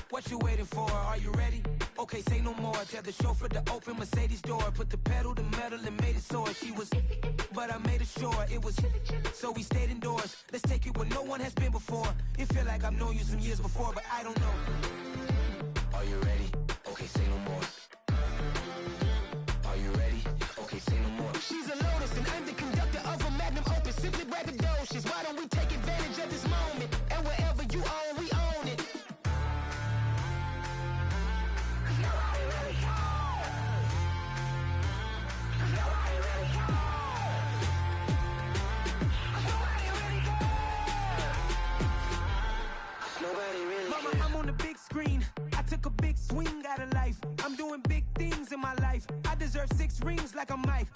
What you waiting for? Are you ready? Okay, say no more. Tell the chauffeur to open Mercedes door. Put the pedal to metal and made it soar. She was, but I made it sure it was. So we stayed indoors. Let's take it where no one has been before. It feel like I've known you some years before, but I don't know. Are you ready? Okay, say no more. Are you ready? Okay, say no more. She's a Lotus and I'm the conductor of a magnum opus. Simply braggadocious. Why don't we take advantage of this moment? And wherever you own, we own it. Mama, I'm on the big screen. I took a big swing out of life. I'm doing big things in my life. I deserve 6 rings like a Mike.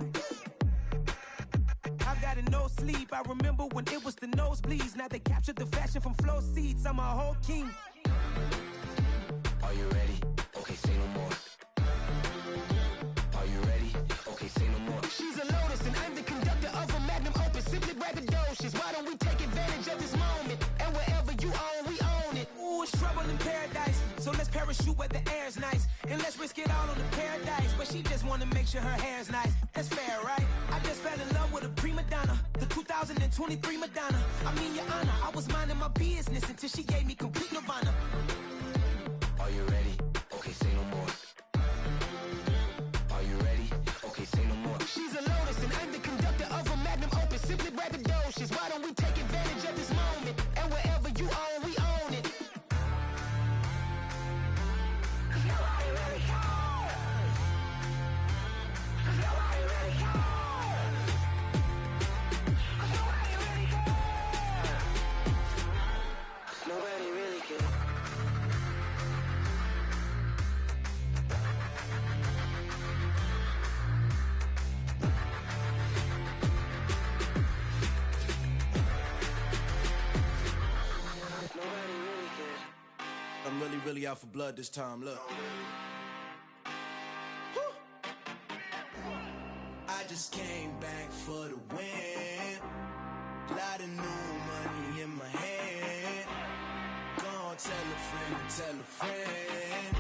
I've got no sleep. I remember when it was the nosebleeds. Now they captured the fashion from flow seats. I'm a whole king. Are you ready? Okay, say no more. Are you ready? Okay, say no more. She's a Lotus and I'm the conductor of a magnum opus. Simply braggadocious. Why don't we take advantage of this moment? And wherever you own, we own it. Ooh, it's trouble in paradise. So let's parachute where the air's nice. And let's risk it all on the paradise. But she just wanna make sure her hair's nice. That's fair, right? I just fell in love with a prima donna. The 2023 Madonna. I mean, your honor, I was minding my business until she gave me complete nirvana. Are you ready? Okay, say no more. Are you ready? Okay, say no more. She's a Lotus and I'm the conductor of a magnum opus. Simply braggadocious. Why don't we take advantage of this moment? And wherever you own, we own it. Nobody really cares. I'm really, really out for blood this time, look. I just came back for the win. Lot of new money in my hand. Gonna tell a friend to tell a friend.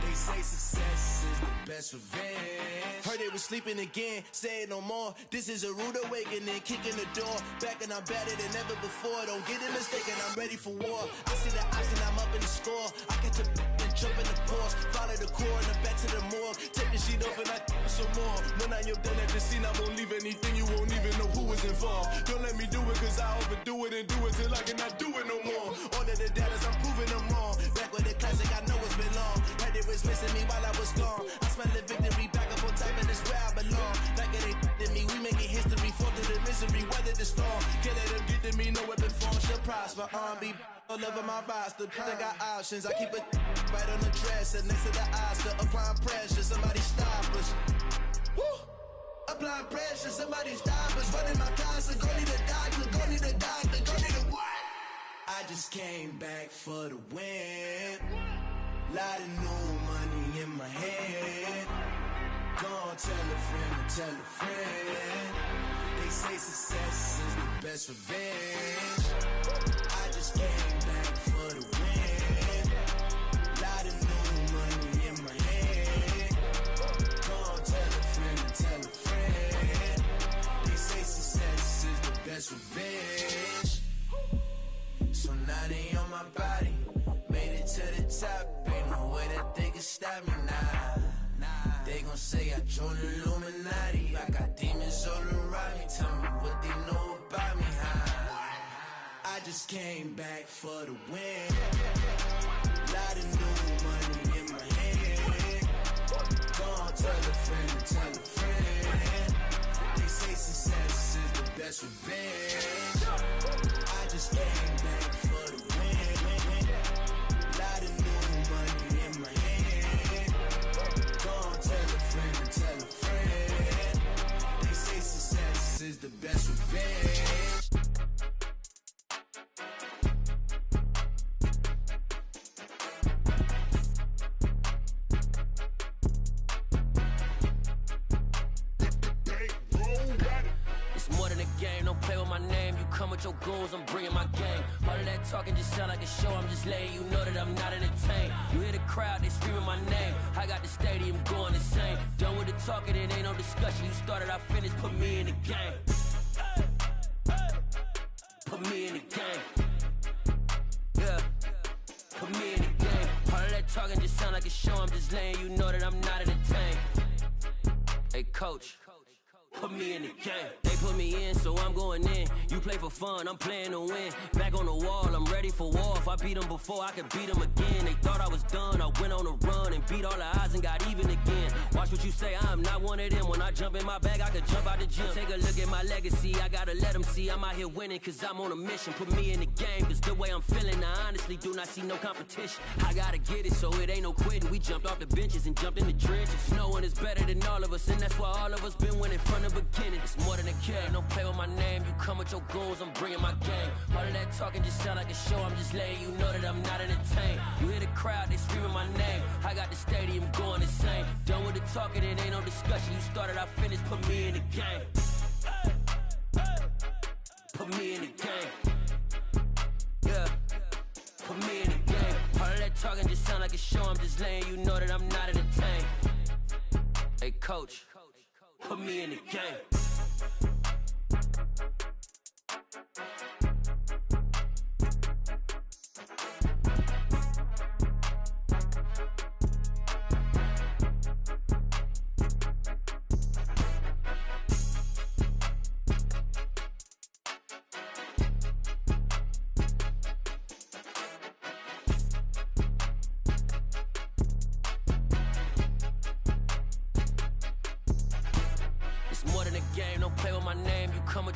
They say success is the best revenge. Heard they was sleeping again, say it no more. This is a rude awakening, kicking the door. Back and I'm better than ever before. Don't get it mistaken, I'm ready for war. I see the option, I'm up in the score. I catch a and jump in the pause. Follow the core and then back to the morgue. Take the sheet off and I some more. When I am done at the scene, I won't leave anything. You won't even know who was involved. Don't let me do it, cause I overdo it and do it till I cannot do it no more. All of the data's, I'm proving them wrong. Back with the classic, I know it's been long. Heard they was missing me while I was gone. I smell the victory, back up on time, and it's where I belong. Like it ain't to me, we making history. Fall through the misery, weather the storm. Can't let them get to me, no weapon form shall prosper. R&B all over my roster. I got options, I keep it right on the dresser. Next to the Oscar, applying pressure. Somebody stop us. Woo! Applying pressure, somebody stop us. Running my concert, go need a doctor, go need a doctor, go need a what? I just came back for the win. Lot of new money in my hand. Gonna tell a friend to tell a friend. They say success is the best revenge. I just came back for the win. Lot of new money in my hand. Gonna tell a friend to tell a friend. They say success is the best revenge. So now they on my body. Made it to the top. Ain't no way that they can stop me now. They gon' say I joined the Illuminati. I got demons all around me. Tell me what they know about me, huh? I just came back for the win. Lot of new money in my hand. Gonna tell a friend to tell a friend. They say success is the best revenge. I just came back for the win. Lot of new money in my hand. Gonna tell a friend to tell a friend. They say success is the best revenge. Come with your goons, I'm bringing my gang. All of that talking just sound like a show. I'm just letting you know that I'm not entertained. You hear the crowd, they screaming my name. I got the stadium going insane. Done with the talking, it ain't no discussion. You started, I finished, put me in the game. Put me in the game. Yeah, put me in the game. All of that talking just sound like a show. I'm just letting you know that I'm not entertained. Hey, coach. Put me in the game. They put me in, so I'm going in. You play for fun, I'm playing to win. Back on the wall, I'm ready for war. If I beat them before, I could beat them again. They thought I was done, I went on a run and beat all the odds and got even again. Watch what you say, I'm not one of them. When I jump in my bag, I could jump out the gym. Take a look at my legacy, I gotta let them see I'm out here winning, cause I'm on a mission. Put me in the game, cause the way I'm feeling, I honestly do not see no competition. I gotta get it, so it ain't no quitting. We jumped off the benches and jumped in the trenches. No one is better than all of us, and that's why all of us been winning from the beginning. It's more than a care, don't play with my name. You come with your goons, I'm bringing my game. All of that talking just sound like a show. I'm just letting you know that I'm not entertained. You hear the crowd, they screaming my name. I got the stadium going insane. Done with the talking, it ain't no discussion. You started, I finished, put me in the game. Put me in the game. Yeah, put me in the game. All of that talking just sound like a show. I'm just letting you know that I'm not entertained. Hey, coach. Put me in the game.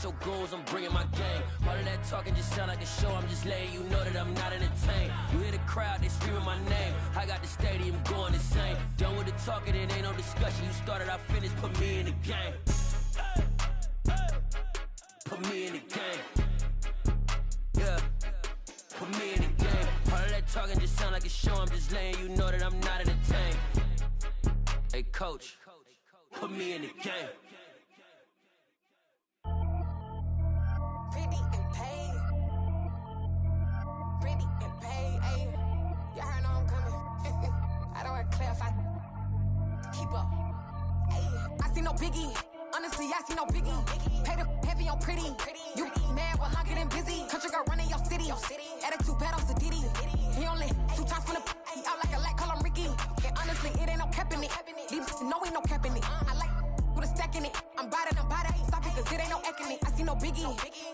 Your goals, I'm bringing my game. All of that talking just sound like a show. I'm just letting you know that I'm not entertained. You hear the crowd, they screaming my name. I got the stadium going insane. Done with the talking, it ain't no discussion. You started, I finished, put me in the game. Put me in the game. Yeah, put me in the game. All of that talking just sound like a show. know I'm just laying, you know that I'm not in the tank. Hey, coach, put me in the game. Pretty and paid. Pretty and paid, ayy. Y'all heard I'm coming. I don't want to clarify. Keep up. Ayy. I see no biggie. Honestly, I see no biggie. Pay the heavy on pretty. You mad while I'm getting busy. Country girl running your city. Attitude bad on Diddy. He only 2 times from the he out like a light, call him Ricky. And honestly, it ain't no cap in it. These no ain't no cap in it. I like with a stack in it. I'm bad. Stop it, cause it ain't no eck in it. I see no biggie.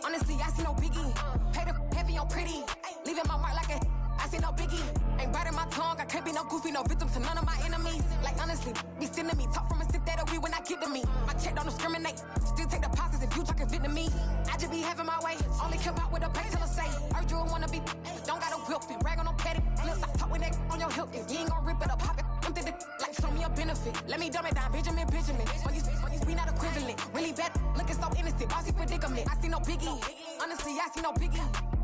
Honestly, I see no biggie. Pay the heavy on pretty. Leaving my mark like a I see no biggie. Ain't biting my tongue. I can't be no goofy, no victim to none of my enemies. Like honestly, be sending me talk from a sit that we when I get to me. My check don't discriminate. Still take deposits if you talking Vietnamese. I just be having my way. Only come out with a pay till I say. Urge you wanna be. Don't gotta whip it. Brag on no petty. Flips. I talk with that on your hip. If you ain't gon' rip it up, pop it. I'm the like show me a benefit. Let me dumb it down, Benjamin. For these we not equivalent. Really bad, looking so innocent. Bossy predicament. I see no biggie. Honestly, I see no biggie.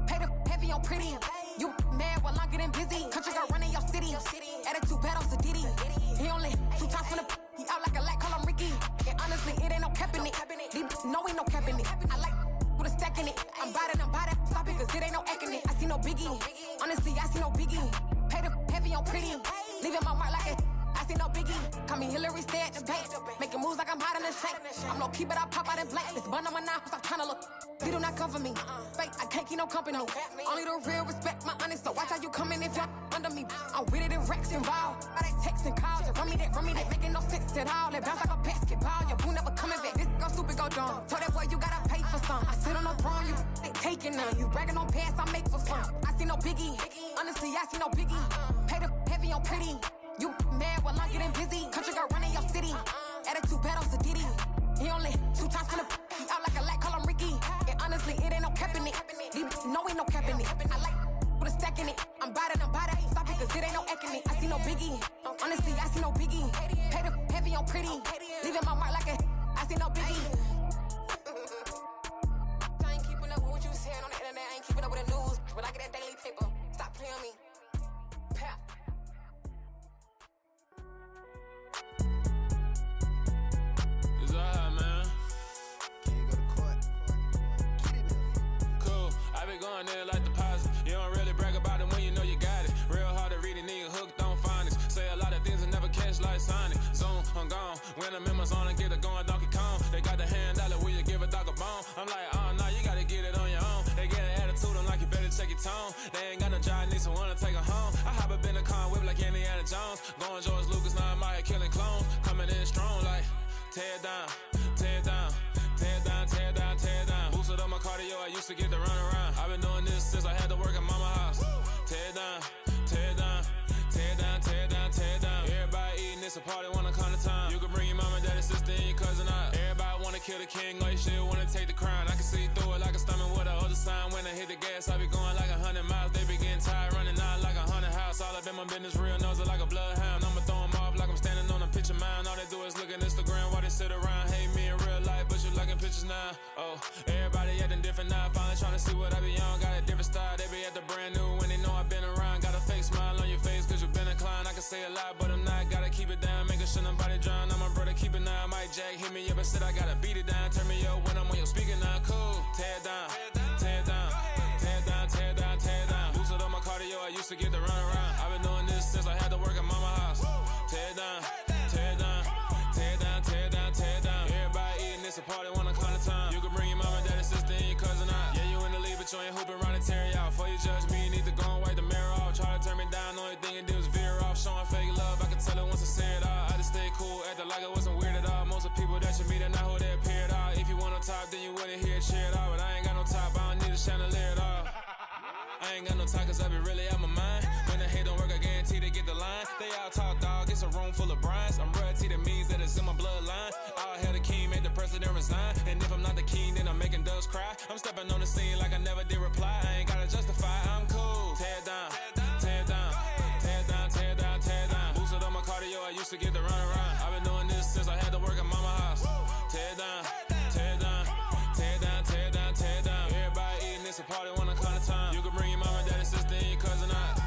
Pay the heavy on pretty. You mad while I'm getting busy. Country girl running your city. Attitude bad on Diddy. He only 2 times from the he out like a light, call him Ricky. And honestly, it ain't no cap in it. No ain't no cap in it. I like with a stack in it. I'm bad. Stop it, cause it ain't no eck in it. I see no biggie. Honestly, I see no biggie. Pay the heavy on pretty. Leaving my mark like a I see no biggie. Call me Hillary, stay at the bank. Making moves like I'm hot in the shank. I'm no keep it, I pop out in blank. This bun on my knife, stop trying to look. He do not come for me. Fake, I can't keep no company. Only the real respect my honest. So watch how you coming if you're under me. I'm with it in Rex involved. All they text and calls. Run me that, making no sense at all. They bounce like a basketball. Your boo never coming back. This go stupid, go dumb. Told that boy you gotta pay for some. I sit on the throne, you they taking none. You bragging on past, I make for fun. I see no biggie. Honestly, I see no biggie. Pay the heavy on pretty. You mad while I'm getting busy. Country girl running your city. Attitude bad on Diddy. He only 2 times from the he out like a light, call him Ricky. And honestly, it ain't no cap in it. No ain't no cap in it. I like with a stack in it. I'm bad. Stop it, cause it ain't no eck in it. I see no biggie. Honestly, I see no biggie. Pay the heavy on pretty. Leaving my mark like a I see no biggie. I ain't keeping up with what you saying on the internet. I ain't keeping up with the news. But I get that daily paper. Stop playing on me. Pap. Going there like deposit. You don't really brag about it when you know you got it. Real hard to read a nigga hooked on phonics. Say a lot of things and never catch like Sonic. Zone, I'm gone. When I'm in my zone, I get it going Donkey Kong. They got the $100, will you give a dog a bone? I'm like, oh no, you gotta get it on your own. They get an attitude, I'm like, you better check your tone. They ain't got no job, need someone to take her home. I hop up in the car, whip like Indiana Jones. Going George Lucas, now I'm out here killing clones. Coming in strong like, tear down, tear down. Tear down, tear down, tear down. Boosted up my cardio, I used to get to run around. I've been doing this since I had to work at mama house. Tear down, tear down, tear down, tear down, tear down. Everybody eating, it's a party, wanna come to time. You can bring your mama, daddy, sister, and your cousin out. Everybody wanna kill the king, or you shit wanna take the crown. I can see through it like a stomach with a other sign. When I hit the gas, I be going like 100 miles. They be getting tired, running out like 100 house. All up in my business, real nose it like a bloodhound. I'ma throw them off like I'm standing on a picture mound. All they do is look at Instagram while they sit around. Hate me in real life, but you liking pictures now. Oh, everybody acting different now. Finally trying to see what I be on. Got a different style, they be at the brand new when they know I've been around. Got a fake smile on your face cause you been inclined. I can say a lot, but I'm not. Gotta keep it down, making sure nobody drown. I'm my brother, keep it now. Mike Jack hit me up and said I gotta beat it down. Turn me up when I'm on your speaker now. Cool, tear down, tear down, tear down, tear down, tear down. Boosted up my cardio, I used to get to run around. I've been doing this since I had to work at mama house. Tear down, tear down, tear down, tear down, tear down. Everybody eating, it's a party, wanna come to time. You can bring your mama, daddy, sister, and your cousin out. Yeah, you in the league, but you ain't hooping around and tear you out. Before you judge me, you need to go and wipe the mirror off. Try to turn me down, only thing you do is veer off. Showing fake love, I can tell it once I say it all. I just stay cool, acting like it wasn't weird at all. Most of the people that you meet are not who they appear at all. If you want on top, then you wouldn't hear it cheer at all. But I ain't got no top, I don't need a chandelier at all. I ain't got no time cause I be really out my mind. When the hate don't work, I guarantee they get the line. They all talk dog, it's a room full of brinds. I'm royalty, that means that it's in my bloodline. All hail the king, made the president resign. And if I'm not the king, then I'm making doves cry. I'm stepping on the scene like I never did reply. I ain't gotta justify, I'm cool. Tear down, tear down, tear down, tear down, tear down. Boosted up my cardio, I used to get to run around. I've been doing this since I had to work at mama house. Tear down, tear down, tear down, tear down, tear down. Everybody eating, it's a party, wanna come to time. You can bring your mama, daddy, sister, and your cousin out.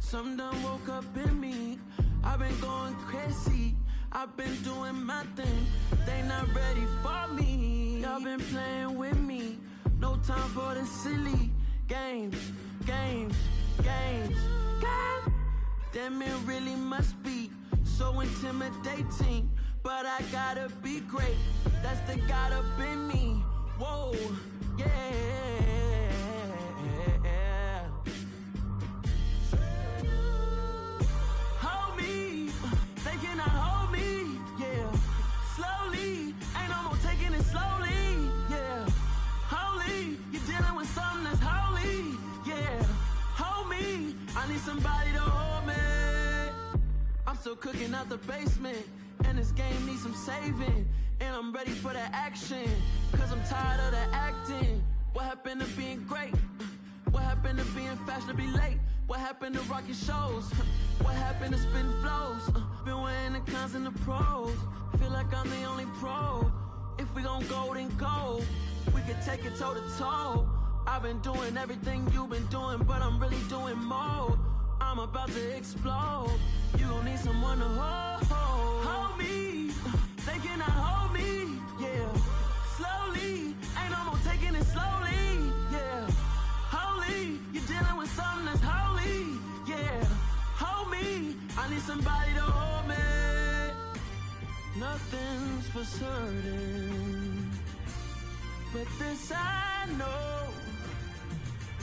Some done woke up in me. I've been going crazy. I've been doing my thing. They not ready for me. Y'all been playing with me. No time for the silly games. Damn, it really must be so intimidating. But I gotta be great. That's the God up in me. Whoa, yeah. Hold me, they cannot hold me, yeah. Slowly, ain't no more taking it slowly, yeah. Holy, you're dealing with something that's holy, yeah. Hold me, I need somebody to hold me. I'm still cooking out the basement, and this game needs some saving. And I'm ready for the action, cause I'm tired of the acting. What happened to being great? What happened to being fashionably late? What happened to rocking shows? What happened to spitting flows? Been wearing the cons and the pros. Feel like I'm the only pro. If we gon' go, then go. We could take it toe to toe. I've been doing everything you've been doing, but I'm really doing more. I'm about to explode. You gon' need someone to hold me. They cannot hold me, yeah. Slowly, ain't no more taking it slowly, yeah. Holy, you're dealing with something that's holy, yeah. Hold me, I need somebody to hold me. Nothing's for certain, but this I know.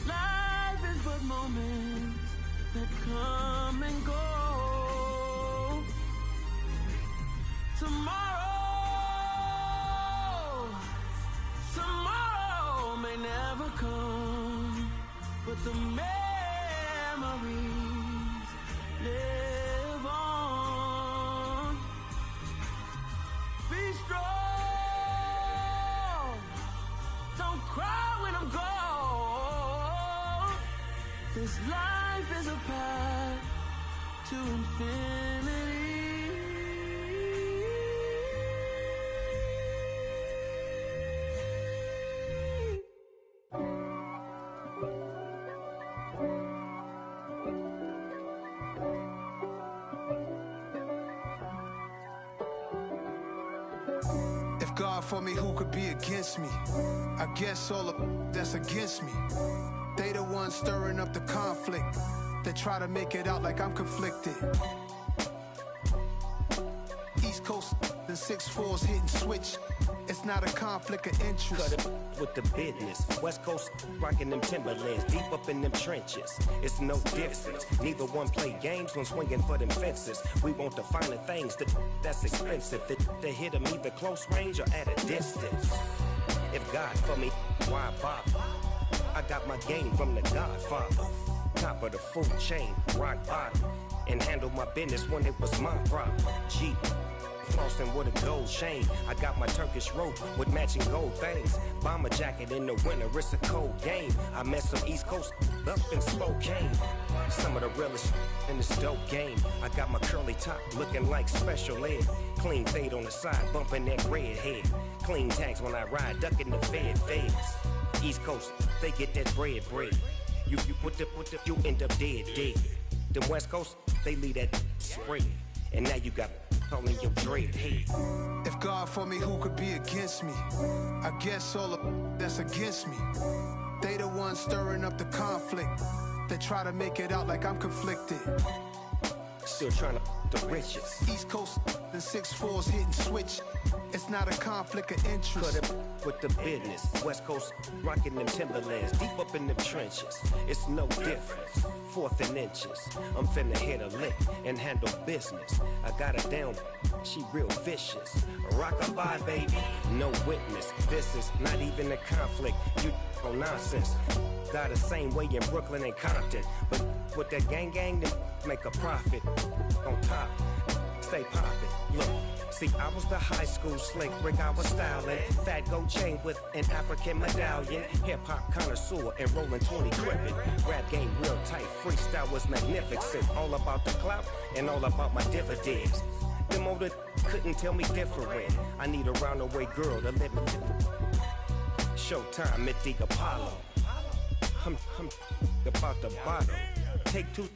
Life is but moments that come and go. Tomorrow may never come, but the memories live on. Be strong, don't cry when I'm gone. This life is a path to infinity. God for me, who could be against me? I guess all of that's against me. They the ones stirring up the conflict. They try to make it out like I'm conflicted. East Coast and 6'4's hitting switch. It's not a conflict of interest. Cut it with the business. West Coast rocking them Timberlands, deep up in them trenches. It's no difference. Neither one play games when swinging for them fences. We want the finer things that's expensive. They hit them either close range or at a distance. If God for me, why bother? I got my game from the Godfather. Top of the food chain, rock bottom. And handle my business when it was my problem. Jeep. Flossing with a gold chain. I got my Turkish rope with matching gold things. Bomber jacket in the winter, it's a cold game. I met some East Coast up in Spokane. Some of the realest in this dope game. I got my curly top looking like special ed. Clean fade on the side, bumping that red head. Clean tags when I ride, ducking the feds. East Coast, they get that bread. You put the, you end up dead. The West Coast, they leave that spread. And now you got calling your dread head. If God for me, who could be against me? I guess all of that's against me. They the ones stirring up the conflict. They try to make it out like I'm conflicted. Still trying to the riches. East Coast and 6'4's hitting switch. It's not a conflict of interest. Cut it with the business. West Coast rocking them Timberlands, deep up in them trenches. It's no difference. 4th and inches. I'm finna hit a lick and handle business. I got her down, she real vicious. Rock-a-bye, baby, no witness. This is not even a conflict. You on nonsense. Got the same way in Brooklyn and Compton. But with that gang, then make a profit. On top, stay poppin'. Look. See, I was the high school slick Rick, I was styling. Fat gold chain with an African medallion. Hip-hop connoisseur and rolling 20 crippin'. Rap game real tight, freestyle was magnificent. All about the clout and all about my dividends. Them older couldn't tell me different. I need a round-the-way girl to let me. Showtime at the Apollo. I'm about the bottom. Take two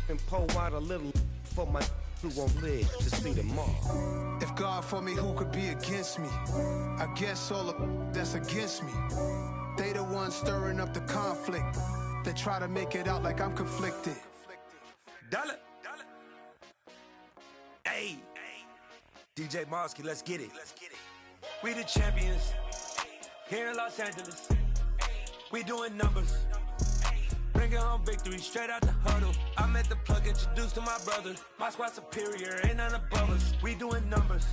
and pour out a little for my who won't live to see tomorrow. If God for me, who could be against me? I guess all of that's against me. They the ones stirring up the conflict. They try to make it out like I'm conflicted. Dollar. Hey, DJ Mosky, let's get it. We the champions here in Los Angeles. We doing numbers. Bringing home victory straight out the huddle. I'm at the plug, introduced to my brother. My squad superior, ain't none above us. We doing numbers.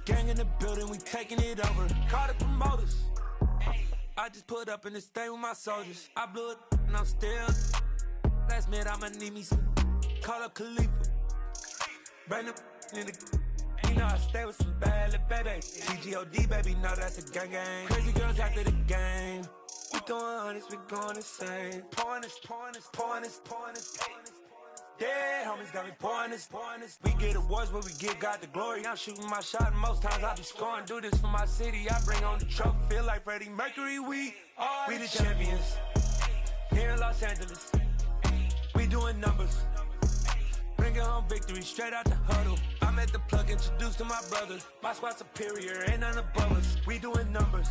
Gang in the building, we taking it over. Call the promoters. I just put up in this thing with my soldiers. I blew it and I'm still. Last minute I'ma need me some. Call up Khalifa. Bring them in the. You know I stay with some bad little baby. TGOD baby, know that's a gang gang. Crazy girls after the game. We throwing hundreds, we going insane. Pouring this. Dead homies got me pouring this. We get awards, but we give God the glory. I'm shooting my shot, and most times I be scoring. Do this for my city, I bring on the trophy. Feel like Freddie Mercury, we the champions. Here in Los Angeles, we doing numbers. Bringing home victory straight out the huddle. I'm at the plug, introduced to my brother. My squad superior, ain't none above us. We doing numbers.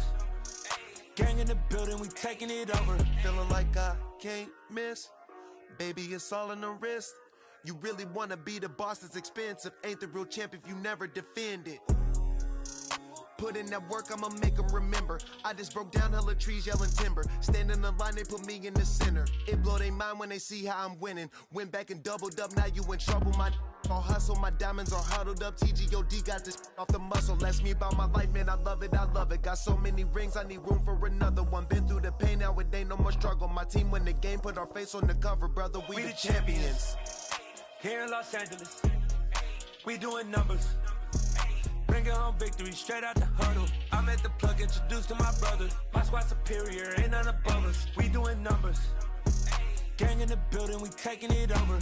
Gang in the building, we taking it over. Feeling like I can't miss. Baby, it's all in the wrist. You really wanna be the boss, it's expensive. Ain't the real champ if you never defend it. Put in that work, I'ma make them remember. I just broke down hella trees, yelling timber. Stand in the line, they put me in the center. It blow their mind when they see how I'm winning. Went back and doubled up, now you in trouble. My all hustle, my diamonds are huddled up. TGOD got this off the muscle. That's me about my life, man, I love it. Got so many rings, I need room for another one. Been through the pain, now it ain't no more struggle. My team win the game, put our face on the cover, brother. We the champions. Here in Los Angeles, we doing numbers. Bringing home victory straight out the huddle. I'm at the plug, introduced to my brother. My squad superior, ain't none above us. We doing numbers. Gang in the building, we taking it over.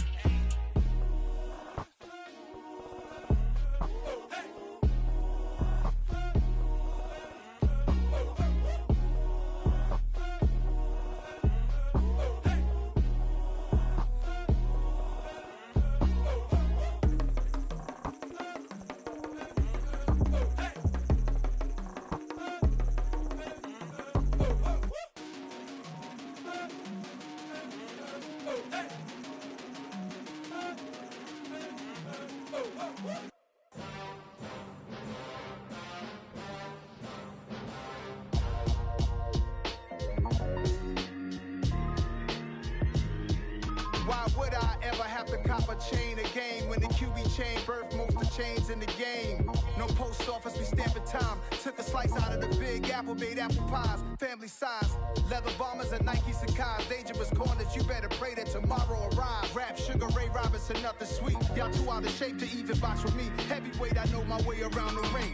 Why would I ever have to cop a chain again when the QB chain birthed most of chains in the game? No post office, we stamping time. Took a slice out of the big apple, made apple pies, family size. Leather bombers and Nike Sacai's. Dangerous corners, you better pray that tomorrow arrives. Rap, Sugar Ray Robinson, nothing sweet. Y'all too out of shape to even box with me. Heavyweight, I know my way around the ring.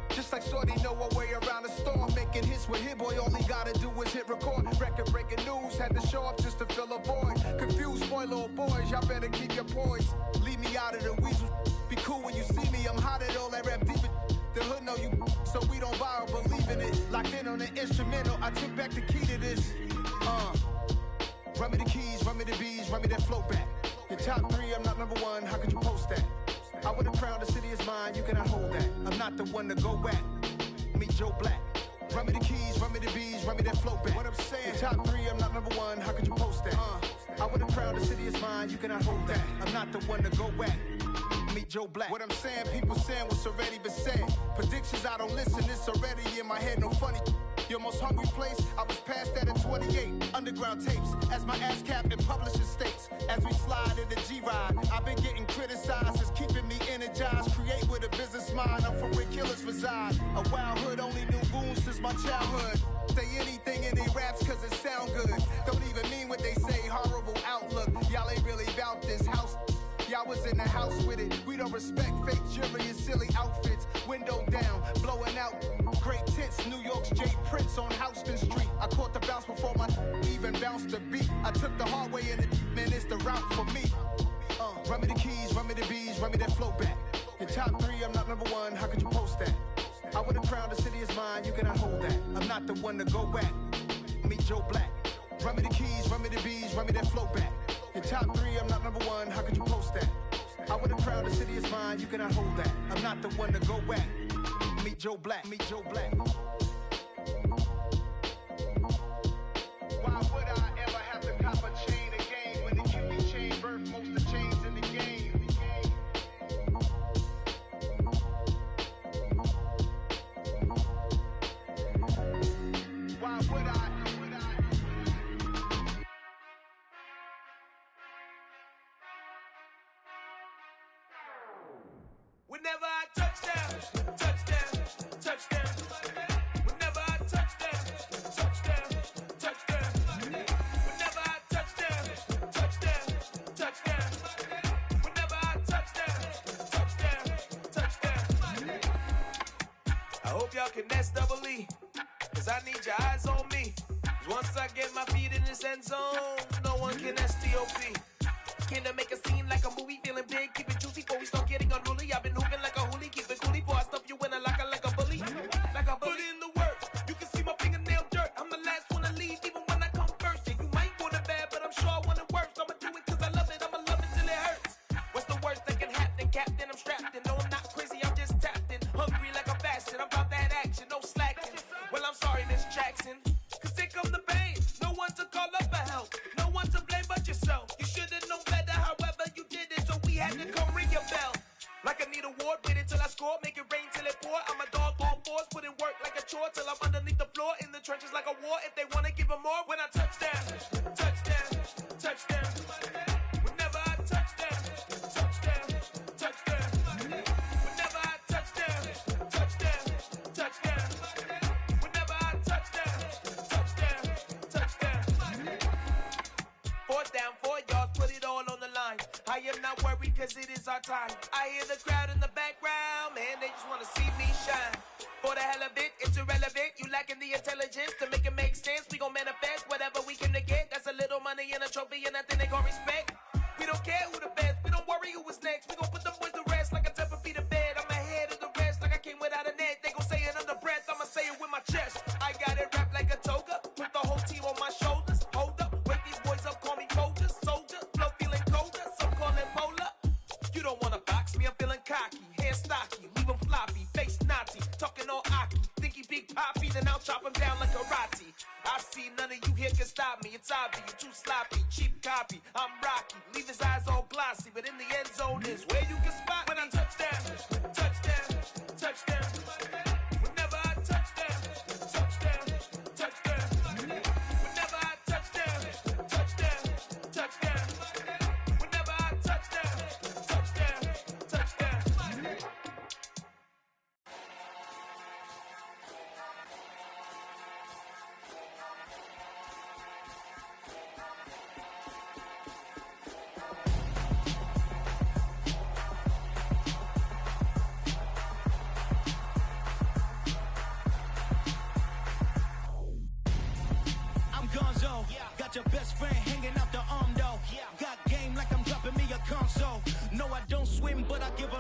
Just like Shorty know her way around the storm. Making hits with Hit Boy, all he gotta do is hit record. Record breaking news, had to show up just to fill a void. Confused, spoiled little boys, y'all better keep your poise. Leave me out of the weasel. Be cool when you see me, I'm hot at all that rap deep. The hood know you, so we don't borrow, believe in it. Locked in on the instrumental, I took back the key to this. Run me the keys, run me the bees, run me that flow back. Your top three, I'm not number one, how could you post that? I would have crowned the city is mine, you cannot hold that. I'm not the one to go back. Meet Joe Black. Run me the keys, run me the bees, run me that flow back. What I'm saying, your top three, I'm not number one, how could you post that? I would have crowned the city is mine, you cannot hold that. I'm not the one to go back. Meet Joe Black. What I'm saying, people saying what's already been said. Predictions, I don't listen, it's already in my head, no funny. Your most hungry place, I was past that at 28. Underground tapes, as my ass cap in publishing states. As we slide in the G-Ride, I've been getting criticized, it's keeping me energized. Create with a business mind, I'm from where killers reside. A wild hood, only knew goons since my childhood. Say anything in they raps cause it sound good. Don't even mean what they say, horrible outlook. Y'all ain't really about this house. Y'all was in the house with it. We don't respect fake jewelry and silly outfits. Window down, blowing out great tits. New York's J. Prince on Houston Street. I caught the bounce before my even bounced the beat. I took the hard way in it, man, it's the route for me. Run me the keys, run me the bees, run me that flow back. Your top three, I'm not number one, how could you post that? I would have crowned the city is mine, you cannot hold that. I'm not the one to go back. Meet Joe Black. Run me the keys, run me the bees, run me that flow back. Your top 3, I'm not number 1, how could you post that? I would've crowned the city is mine, you cannot hold that. I'm not the one to go at. Meet Joe Black, meet Joe Black. Why would I ever have to cop a chain again when the QB chain birthed most of the chains in the game? Why would I? Whenever I touchdown, touchdown, touchdown. Whenever I touchdown, touchdown, touchdown. Whenever I touchdown, touchdown, touchdown. Whenever I touchdown, touchdown, touchdown. I hope y'all can nest double E, cause I need your eyes on me. Cause once I get my feet in this end zone, no one can STOP. Came to make a scene like a movie, feeling big, keep it juicy before we start getting unruly. I've been hooping like a hoolie, keep it coolie before I stuff you in a locker like a bully. Like a bully. Put in the work, you can see my fingernail dirt. I'm the last one to leave, even when I come first. Yeah, you might want it bad, but I'm sure I want it worse. I'ma do it cause I love it, I'ma love it till it hurts. What's the worst that can happen, Captain? I'm strapped in, no I'm not crazy, I'm just tapped in. Hungry like a bastard, I'm about that action, no slacking. Well, I'm sorry, Miss Jackson, cause here come the pain. No one to call up for help, no one to blame but yourself. You should've known better, however you did it, so we had to come ring your bell. Like I need a ward, wait until I score, make it rain till it pour. I'm a dog on fours, put in work like a chore till I'm underneath the floor, in the trenches like a war. If they wanna give them more, when I touchdown, touchdown, touchdown. Whenever I touchdown, touchdown, touchdown. Whenever I touchdown, touchdown, touchdown. Whenever I touchdown, touchdown, touchdown. 4th down, 4 yards, put it all on the line. I am not worried cause it is our time. I hear the crowd in the background, man, they just wanna see me shine. For the hell of it, it's irrelevant. You lacking the intelligence to make it make sense. We gon' manifest whatever we came to get. That's a little money and a trophy and nothing they gon' respect. We don't care who the best, we don't worry who is next. We gon' put them boys to rest like a Tempur-Pedic bed. I'm ahead of the rest like I came without a net. They gon' say it under breath, I'ma say it with my chest. I got it wrapped like a toga, put the whole team on my shoulders. Hold up, wake these boys up, call me Folger, soldier. Flow feeling colder, some call it polar. You don't wanna box me, I'm feeling cocky. Hair stocky, leave him floppy, face naughty. Talking all aki, think he big poppy, then I'll chop him down like karate. I see none of you here can stop me. It's obvious, you too sloppy, cheap copy. I'm Rocky, leave his eyes all glossy, but in the end zone is where you can spot when I touchdown, touchdown, touchdown. Whenever I touchdown, touchdown, touchdown. Whenever I touchdown, touchdown, touchdown. Whenever I touchdown, touchdown, touchdown. Gonzo, got your best friend hanging out the arm though. Got game like I'm dropping me a console. No, I don't swim, but I give a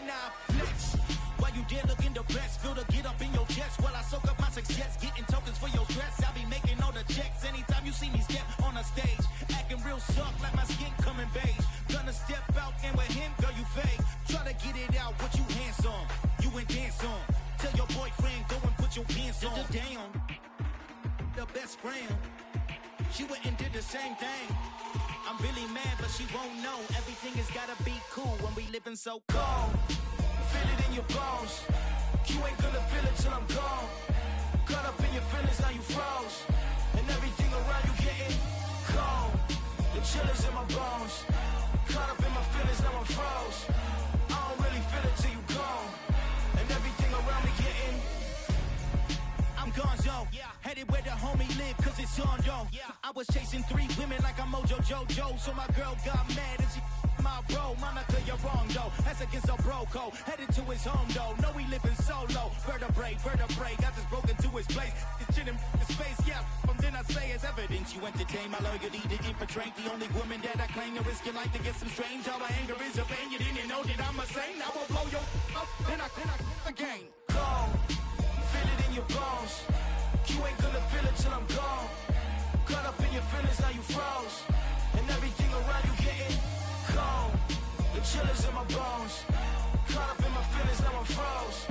now flex. While you there looking the best, feel the get up in your chest while I soak up my success, getting tokens for your stress. I be making all the checks anytime you see me step on a stage, acting real soft like my skin coming beige. Gonna step out and with him, girl, you fake. Try to get it out, what you handsome, you ain't dance on. Tell your boyfriend go and put your pants on. Down. The best friend, she went and did the same thing. I'm really mad, but she won't know. Everything has gotta be cool when we living so cold. Feel it in your bones. You ain't gonna feel it till I'm gone. Caught up in your feelings, now you froze. And everything around you getting cold. The chill is in my bones. Caught up in my feelings, now I'm froze. I don't really feel it till you gone. And everything around me getting I'm Gonzo, headed where the homie live, cause it's on, yo. I was chasing 3 women like I'm Mojo Jojo, so my girl got mad and she my bro. Monica, you're wrong, though. That's against a bro code. Headed to his home, though. No, he living solo. Vertebrae, got just broken to his place. It's shit in his space, yeah. From then I say it's evidence you entertain my loyalty to infiltrate the only woman that I claim to risk your life to get some strange. How my anger is a pain. You didn't know that I'm a saint. I will blow your up, then I again. Gone. Feel it in your bones. You ain't gonna feel it till I'm gone. Caught up in your feelings, now you froze. And everything chillers in my bones. Caught up in my feelings, now I'm froze.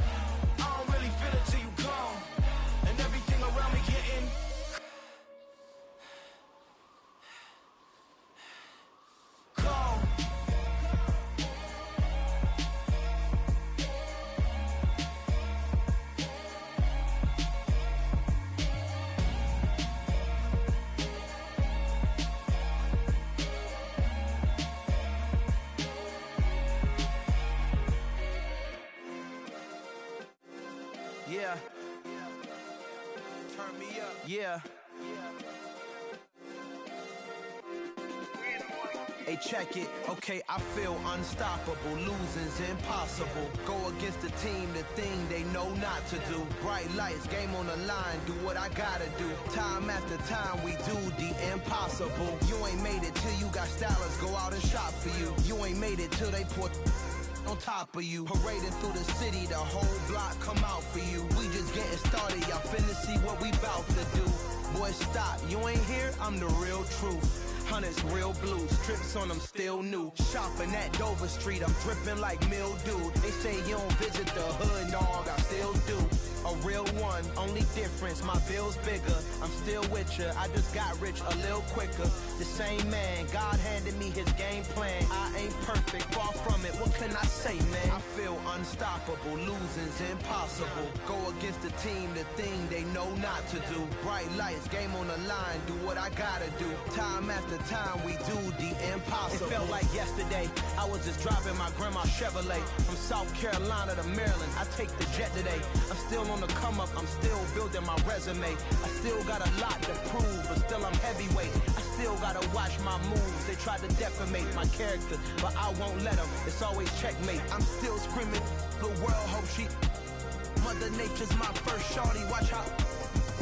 I don't really feel it till you gone. And everything around me getting gone. Yeah. Turn me up. Yeah. Hey, check it. Okay, I feel unstoppable. Losing's impossible. Go against the team, the thing they know not to do. Bright lights, game on the line. Do what I gotta do. Time after time, we do the impossible. You ain't made it till you got stylers. Go out and shop for you. You ain't made it till they put on top of you. Parading through the city, the whole block come out for you. We just getting started, y'all finna see what we bout to do. Boy, stop, you ain't here, I'm the real truth. Hunters, real blue, strips on them still new. Shopping at Dover Street, I'm dripping like mildew. They say you don't visit the hood, dog, I still do. A real one, only difference, my bill's bigger. I'm still with ya, I just got rich a little quicker. The same man, God handed me his game plan. I ain't perfect, far from it, what can I say, man? I feel unstoppable, losing's impossible. Go against the team, the thing they know not to do. Bright lights, game on the line, do what I gotta do. Time after time, we do the impossible. It felt like yesterday, I was just driving my grandma's Chevrolet. From South Carolina to Maryland, I take the jet today. I'm still on the come up, I'm still building my resume. I still got a lot to prove, but still I'm heavyweight. I still gotta watch my moves. They try to defamate my character, but I won't let them. It's always checkmate. I'm still screaming, the world hope she. Mother Nature's my first shorty, watch how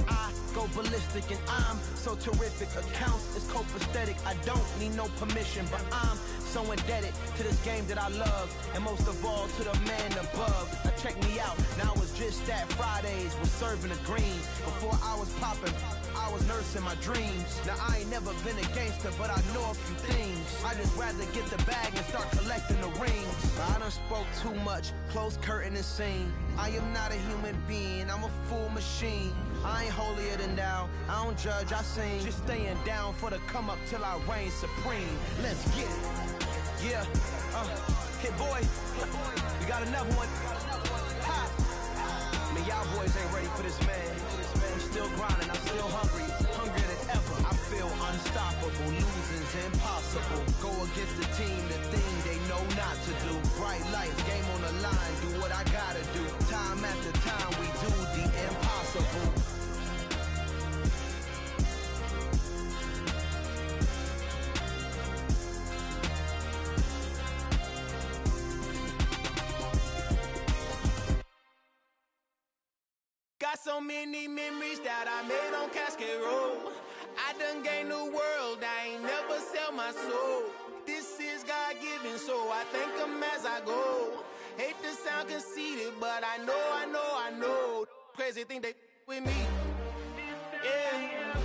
I go ballistic and I'm so terrific. Accounts is copacetic, I don't need no permission, but I'm so indebted to this game that I love, and most of all to the man above. Now check me out, now it's just that Fridays was serving the greens. Before I was popping, I was nursing my dreams. Now I ain't never been a gangster, but I know a few things. I just rather get the bag and start collecting the rings. I done spoke too much, close curtain and scene. I am not a human being, I'm a full machine. I ain't holier than thou, I don't judge, I sing. Just staying down for the come up till I reign supreme. Let's get it. Yeah, hit boy, we got another one. Ha! Man, y'all boys ain't ready for this, man. I'm still grinding, I'm still hungry, hungrier than ever. I feel unstoppable, losing's impossible. Go against the team, the thing they know not to do. Bright lights, game on the line, do what I gotta do. Time after time, we do the impossible. Got so many memories that I made on Cascade Road. I done gained the world, I ain't never sell my soul. This is God-given, so I thank him as I go. Hate to sound conceited, but I know. Crazy thing they with me. Yeah,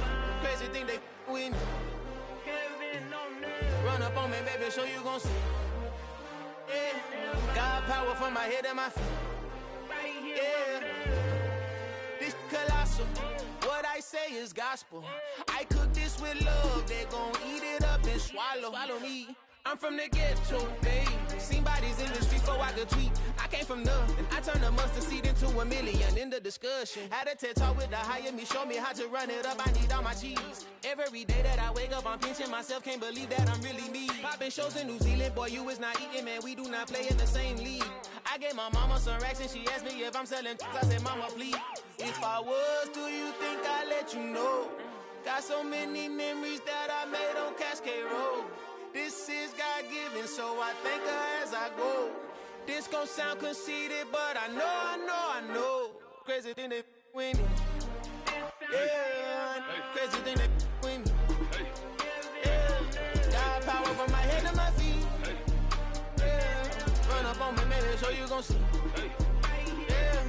crazy thing they with me. Run up on me, baby, show you gon' see. Yeah, got power from my head and my feet. Yeah. Colossal, what I say is gospel. I cook this with love, they gon' eat it up and swallow me. I'm from the ghetto, babe. Seen bodies in the street before I could tweet. I came from nothing, I turned a mustard seed into a million. In the discussion, had a TED talk with the higher me, show me how to run it up. I need all my cheese. Every day that I wake up, I'm pinching myself. Can't believe that I'm really me. Popping shows in New Zealand, boy, you is not eating, man. We do not play in the same league. I gave my mama some racks and she asked me if I'm selling. I said, mama, please. If I was, do you think I'd let you know? Got so many memories that I made on Cascade Road. This is God-given, so I thank her as I go. This gon' sound conceited, but I know. Crazy thing they with me. Yeah, crazy thing they with me. Yeah, got power from my head to my feet. Yeah, run up on me, maybe so you gon' see. Yeah.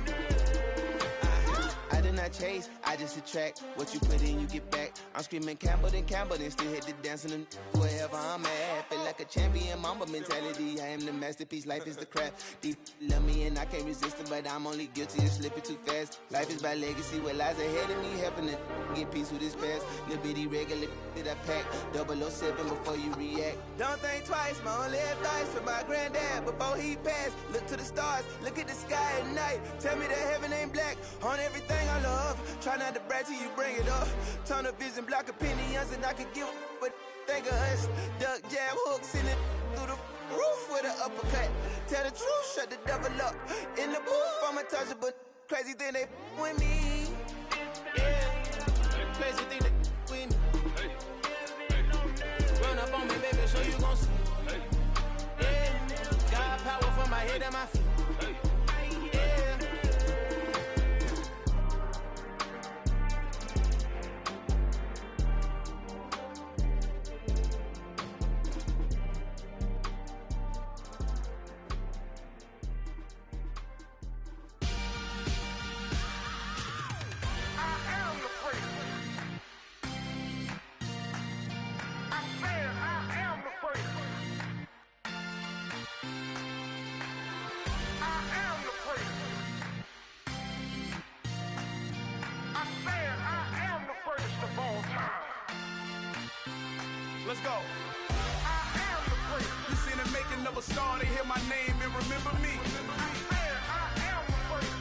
I did not chase, I just attract. What you put in, you get back. I'm screaming Campbell, then still hit the dancing and wherever I'm at. Feel like a champion mamba mentality. I am the masterpiece, life is the crap. Deep love me and I can't resist it, but I'm only guilty of slipping too fast. Life is by legacy, what lies ahead of me, helping to get peace with this past. Little bitty regular that I pack, 007 before you react. Don't think twice, my only advice for my granddad before he passed. Look to the stars, look at the sky at night. Tell me that heaven ain't black on everything I love. Try not to brag till you bring it up. Tunnel vision, block opinions, and I could give but think of us. Duck jab hooks in it through the roof with an uppercut. Tell the truth, shut the devil up. In the booth, I'm untouchable. Crazy thing they with me. Yeah, crazy thing they with me. Run up on me, baby, so you gon' see. Yeah, got power from my head and my feet. Let's go. You seen the making of a star, they hear my name and remember me.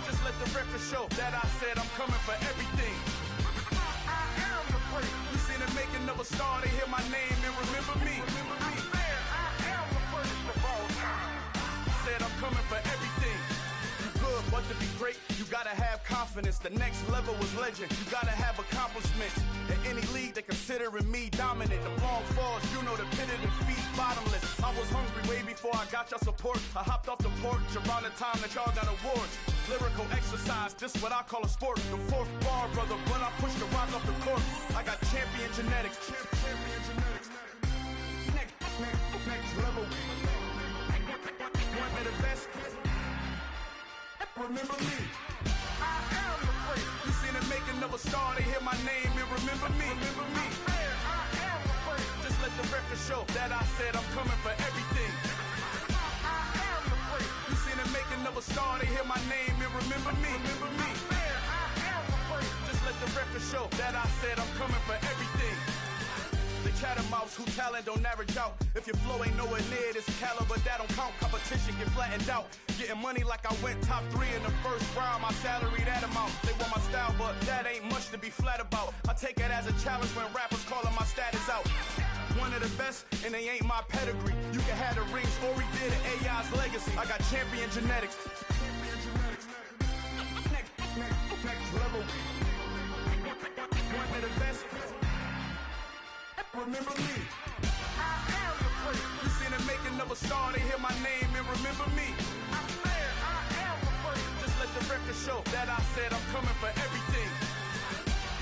Just let the record show that I said I'm coming for everything. You seen the making of a star, they hear my name and remember me. Said I'm coming for everything. You good, but to be great, you gotta have confidence. The next level was legend. You gotta have accomplishments. In any league, they considering me dominant. The long falls, you know the pit of defeat, bottomless. I was hungry way before I got your support. I hopped off the porch around the time that y'all got awards. Lyrical exercise, this what I call a sport. The fourth bar, brother, when I push the rock off the court. I got champion genetics. Champion genetics. Next level. One of the best. Remember me. I am the great. You seen the making of a star, they hear my name and remember me. Remember me. I am the great. Just let the record show that I said I'm coming for everything. I am the great. You seen the making of a star, they hear my name and remember me. Remember me. I am the great. Just let the record show that I said I'm coming for everything. The chattermouths who talent don't average out. If your flow ain't nowhere near this caliber, that don't count. Competition get flattened out. Getting money like I went top 3 in the first round. My salary that amount. They want my style, but that ain't much to be flat about. I take it as a challenge when rappers calling my status out. One of the best, and they ain't my pedigree. You can have the rings, or we did it. AI's legacy. I got champion genetics. Next level. One of the best. Remember me. I am the great. You seen the making of a star, they hear my name and remember me. I am the great. Just let the record show that I said I'm coming for everything.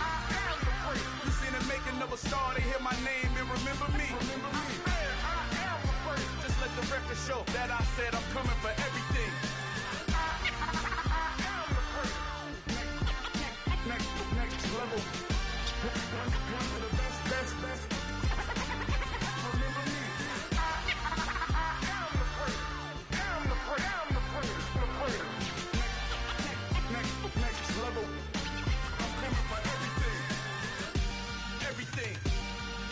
I am the great. You seen the making of a star, they hear my name and remember me. Remember me. I am the great. Just let the record show that I said I'm coming for everything. I am the great. Next level. One of the best.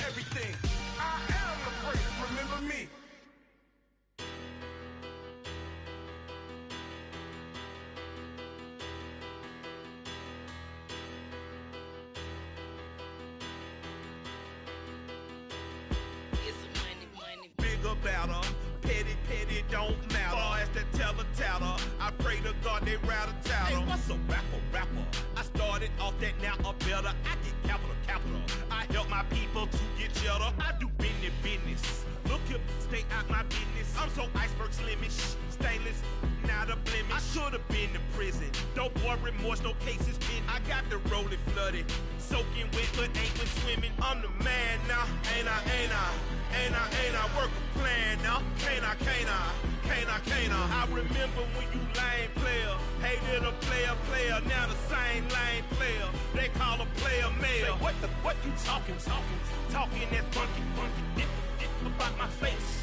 Everything. I am the great. Remember me. Bigger, better, petty, don't matter. Far as that teller, I pray to God they rattle tattle. Hey, what's a rapper? I started off that, now a better. I get capital. I help my people to get cheddar. I do business. Look here, stay out my business. I'm so iceberg slimish, stainless, not a blemish. I should've been in prison. Don't boy remorse, no cases pinned. I got the rolling flooded, soaking wet, but ain't been swimming. I'm the man now, ain't I work a plan now. Can't I? I remember when you lame player, hated a player, now the same lame player. They call a player mayor. Say, what you talking that funky, about my face.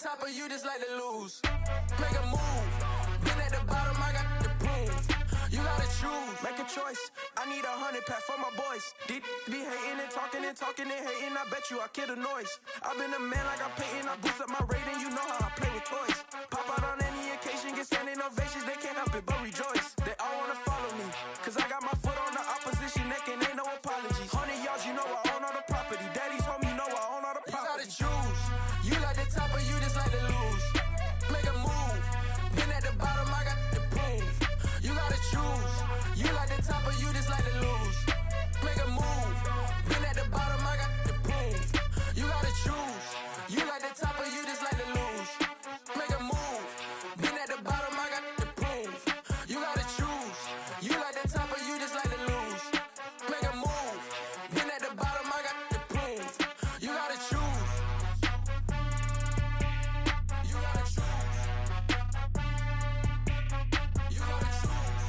top of you just like to lose. Make a move. Been at the bottom, I got the prove. You gotta choose, make a choice. I need 100 pack for my boys. Be hating and talking and hating. I bet you I kill the noise. I've been a man like I'm painting. I boost up my rating. You know how I play with toys. Pop out on any occasion, get standing ovations. They can't help it but rejoice. They all wanna follow me, cause I got my foot on the opposition neck and ain't no apologies. 100 yards, you know I own all the property. Daddy's home, you know I own all the property. You gotta choose. You like the top or you just like to lose. Make a move. Been at the bottom, I got the proof. You gotta choose. You like the top or you just like to lose. Make a move. Been at the bottom, I got the proof. You gotta choose. You like the top or you just like to lose. Make a move. Been at the bottom, I got the proof. You gotta choose. You like the top or you just like to lose. Make a move. Been at the bottom, I got the proof. You gotta choose. You gotta choose. You gotta choose.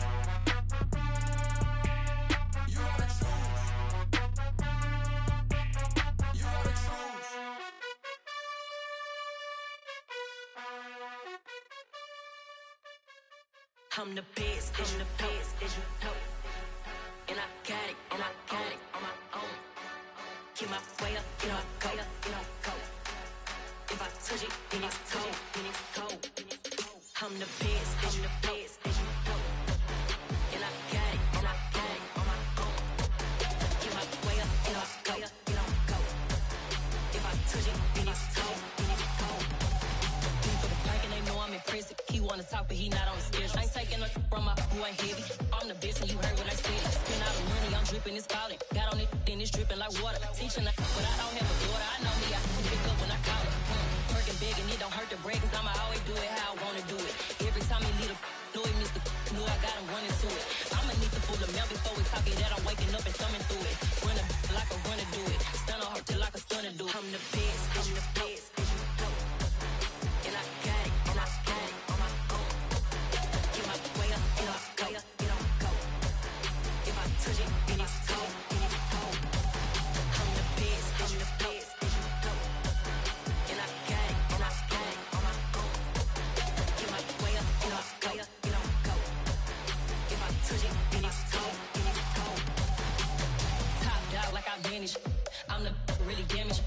You gotta choose. You gotta choose. I'm the best, I'm the best, as you know. And I got it on my own. Get my way up, you know I go. If I touch it, then it's cold. I'm the best, as you know. And I got it on my own. Get my way up, you know I go. If I touch it, then it's cold. For the park and they know I'm impressive. He wanna talk, but he not on the schedule. I ain't taking a from my boy heavy. I'm the best, and you heard what I said. Spend all the money, I'm dripping, it's falling. Got on it, then it's dripping like water. Teaching her, but I don't have a daughter. I know me, I can pick up when I call her. Working big, and it don't hurt to break, cause I'ma always do it how I wanna do it. Every time he lead a know it means the know I got him running to it. I'ma need the full amount before we talk it that I'm waking up and thumbing through it. Run a like a runner do it. Stun on her till like a stunner do it. I'm the best, I'm the best. And I got it, and I got it on my own. Get my way up, you know I go. If I touch it, then it's cold. I'm the best, I'm the best. And I got it, and I got it on my own. Get my way up, you know I go. If I touch it, then it's cold. Top dog like I vanished. I'm the really damaged.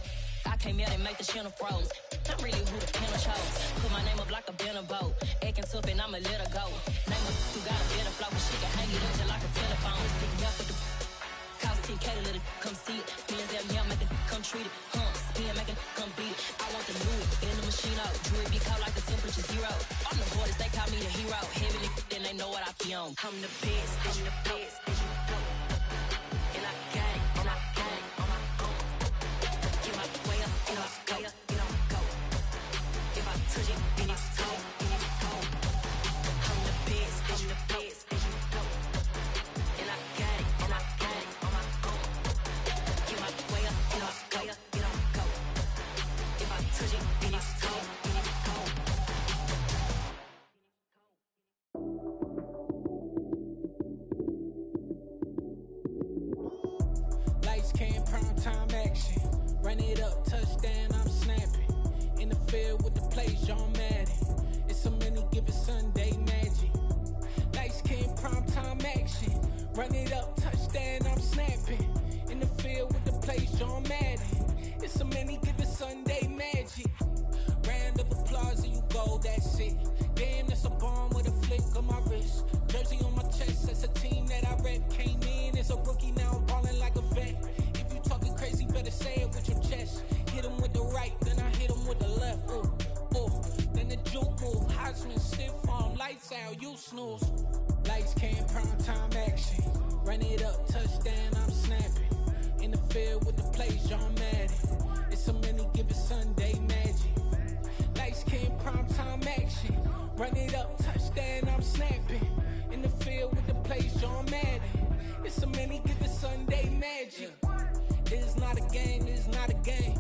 I came out and make the channel froze. I'm really who the panel chose. Put my name up like a banner boat. Acting tough and I'ma let her go. Name her who got a better flow, but she can hang it up just like a telephone. Stick me up with the cost 10K to let it come see it. Millions that me, I make it come treat it. Spin, make it come beat it. I want the Louis in the machine out. Jewelry be cold like the temperature 0. I'm the boarders, they call me the hero. Heavy then they know what I be on. I'm the best, I'm the best. And I got it, and I got it on my own. Get my way up, you know I go. If I touch it, then it's cold. I'm the best, I'm the best. And I got it, and I got it on my own. Get my way up, you know I go. If I touch it, then it's cold. Lights came, prime time action. Run it up, touchdown, I'm snapping. In the field with the plays, John Madden. It's so many, give it Sunday magic. Lights came, prime time action. Run it up, touchdown, I'm snapping. In the field with the plays, John Madden. It's so many, give it Sunday magic. Round of applause and you go, that's it. Damn, that's a bomb with a flick on my wrist. Jersey on my chest, that's a team that I rep. Came in as a rookie, now I'm ballin' like a vet. If you talking crazy, better say it with your chest. Hit him with the right, then I hit him with the left. Then the juke move, Heisman, stiff arm, lights out, you snooze. Lights came, prime time action. Run it up, touchdown, I'm snapping. In the field with the plays, John Madden. It's so many, give it Sunday magic. Lights came, prime time action. Run it up, touchdown, I'm snapping. In the field with the plays, John Madden. It's so many, give it Sunday magic. It is not a game, it is not a game.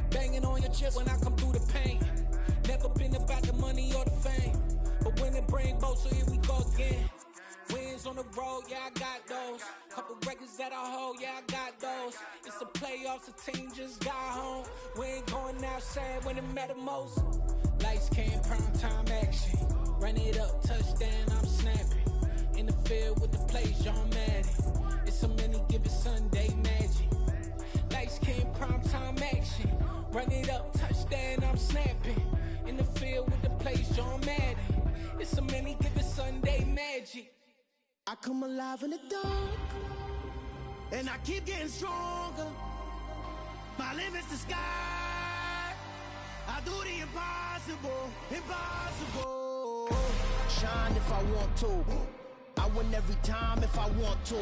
Banging on your chest when I come through the pain. Never been about the money or the fame. But when it bring both, so here we go again. Wins on the road, yeah, I got those. Couple records that I hold, yeah, I got those. It's the playoffs, the team just got home. We ain't going outside when it matter most. Lights came, prime time action. Run it up, touchdown, I'm snapping. In the field with the plays, John Madden. It's so many, give it Sunday magic. Lights came, prime time action. Run it up, touchdown, I'm snapping. In the field with the plays, John Madden. It's so many, give it Sunday magic. I come alive in the dark, and I keep getting stronger. My limit's the sky. I do the impossible, impossible. Shine if I want to. I win every time if I want to.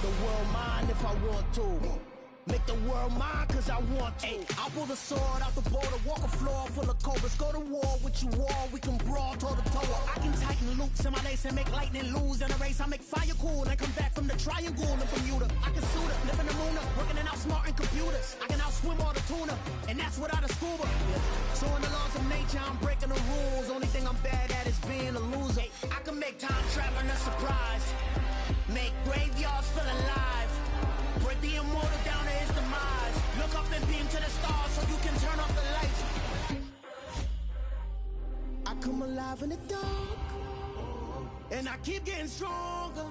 The world mine if I want to. Make the world mine cause I want to. I pull the sword out the border, walk a floor full of cobras. Go to war with you all, we can brawl toe to toe. I can tighten loops in my lace and make lightning lose in a race. I make fire cool and come back from the triangle in Bermuda. I can suit up, live in the moon, working and outsmarting computers. I can outswim all the tuna, and that's without a scuba. So in the laws of nature, I'm breaking the rules. Only thing I'm bad at is being a loser. I can make time traveling a surprise. Make graveyards feel alive. Break the immortal down to his demise. Look up and beam to the stars so you can turn off the lights. I come alive in the dark, and I keep getting stronger.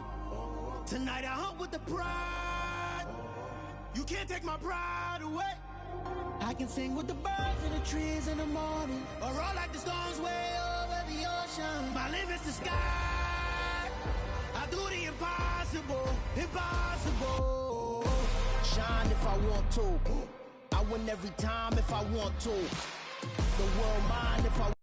Tonight I hunt with the pride. You can't take my pride away. I can sing with the birds in the trees in the morning, or roll like the storms way over the ocean. My limit's the sky. I do the impossible, impossible. Shine if I want to. I win every time if I want to. The world mine if I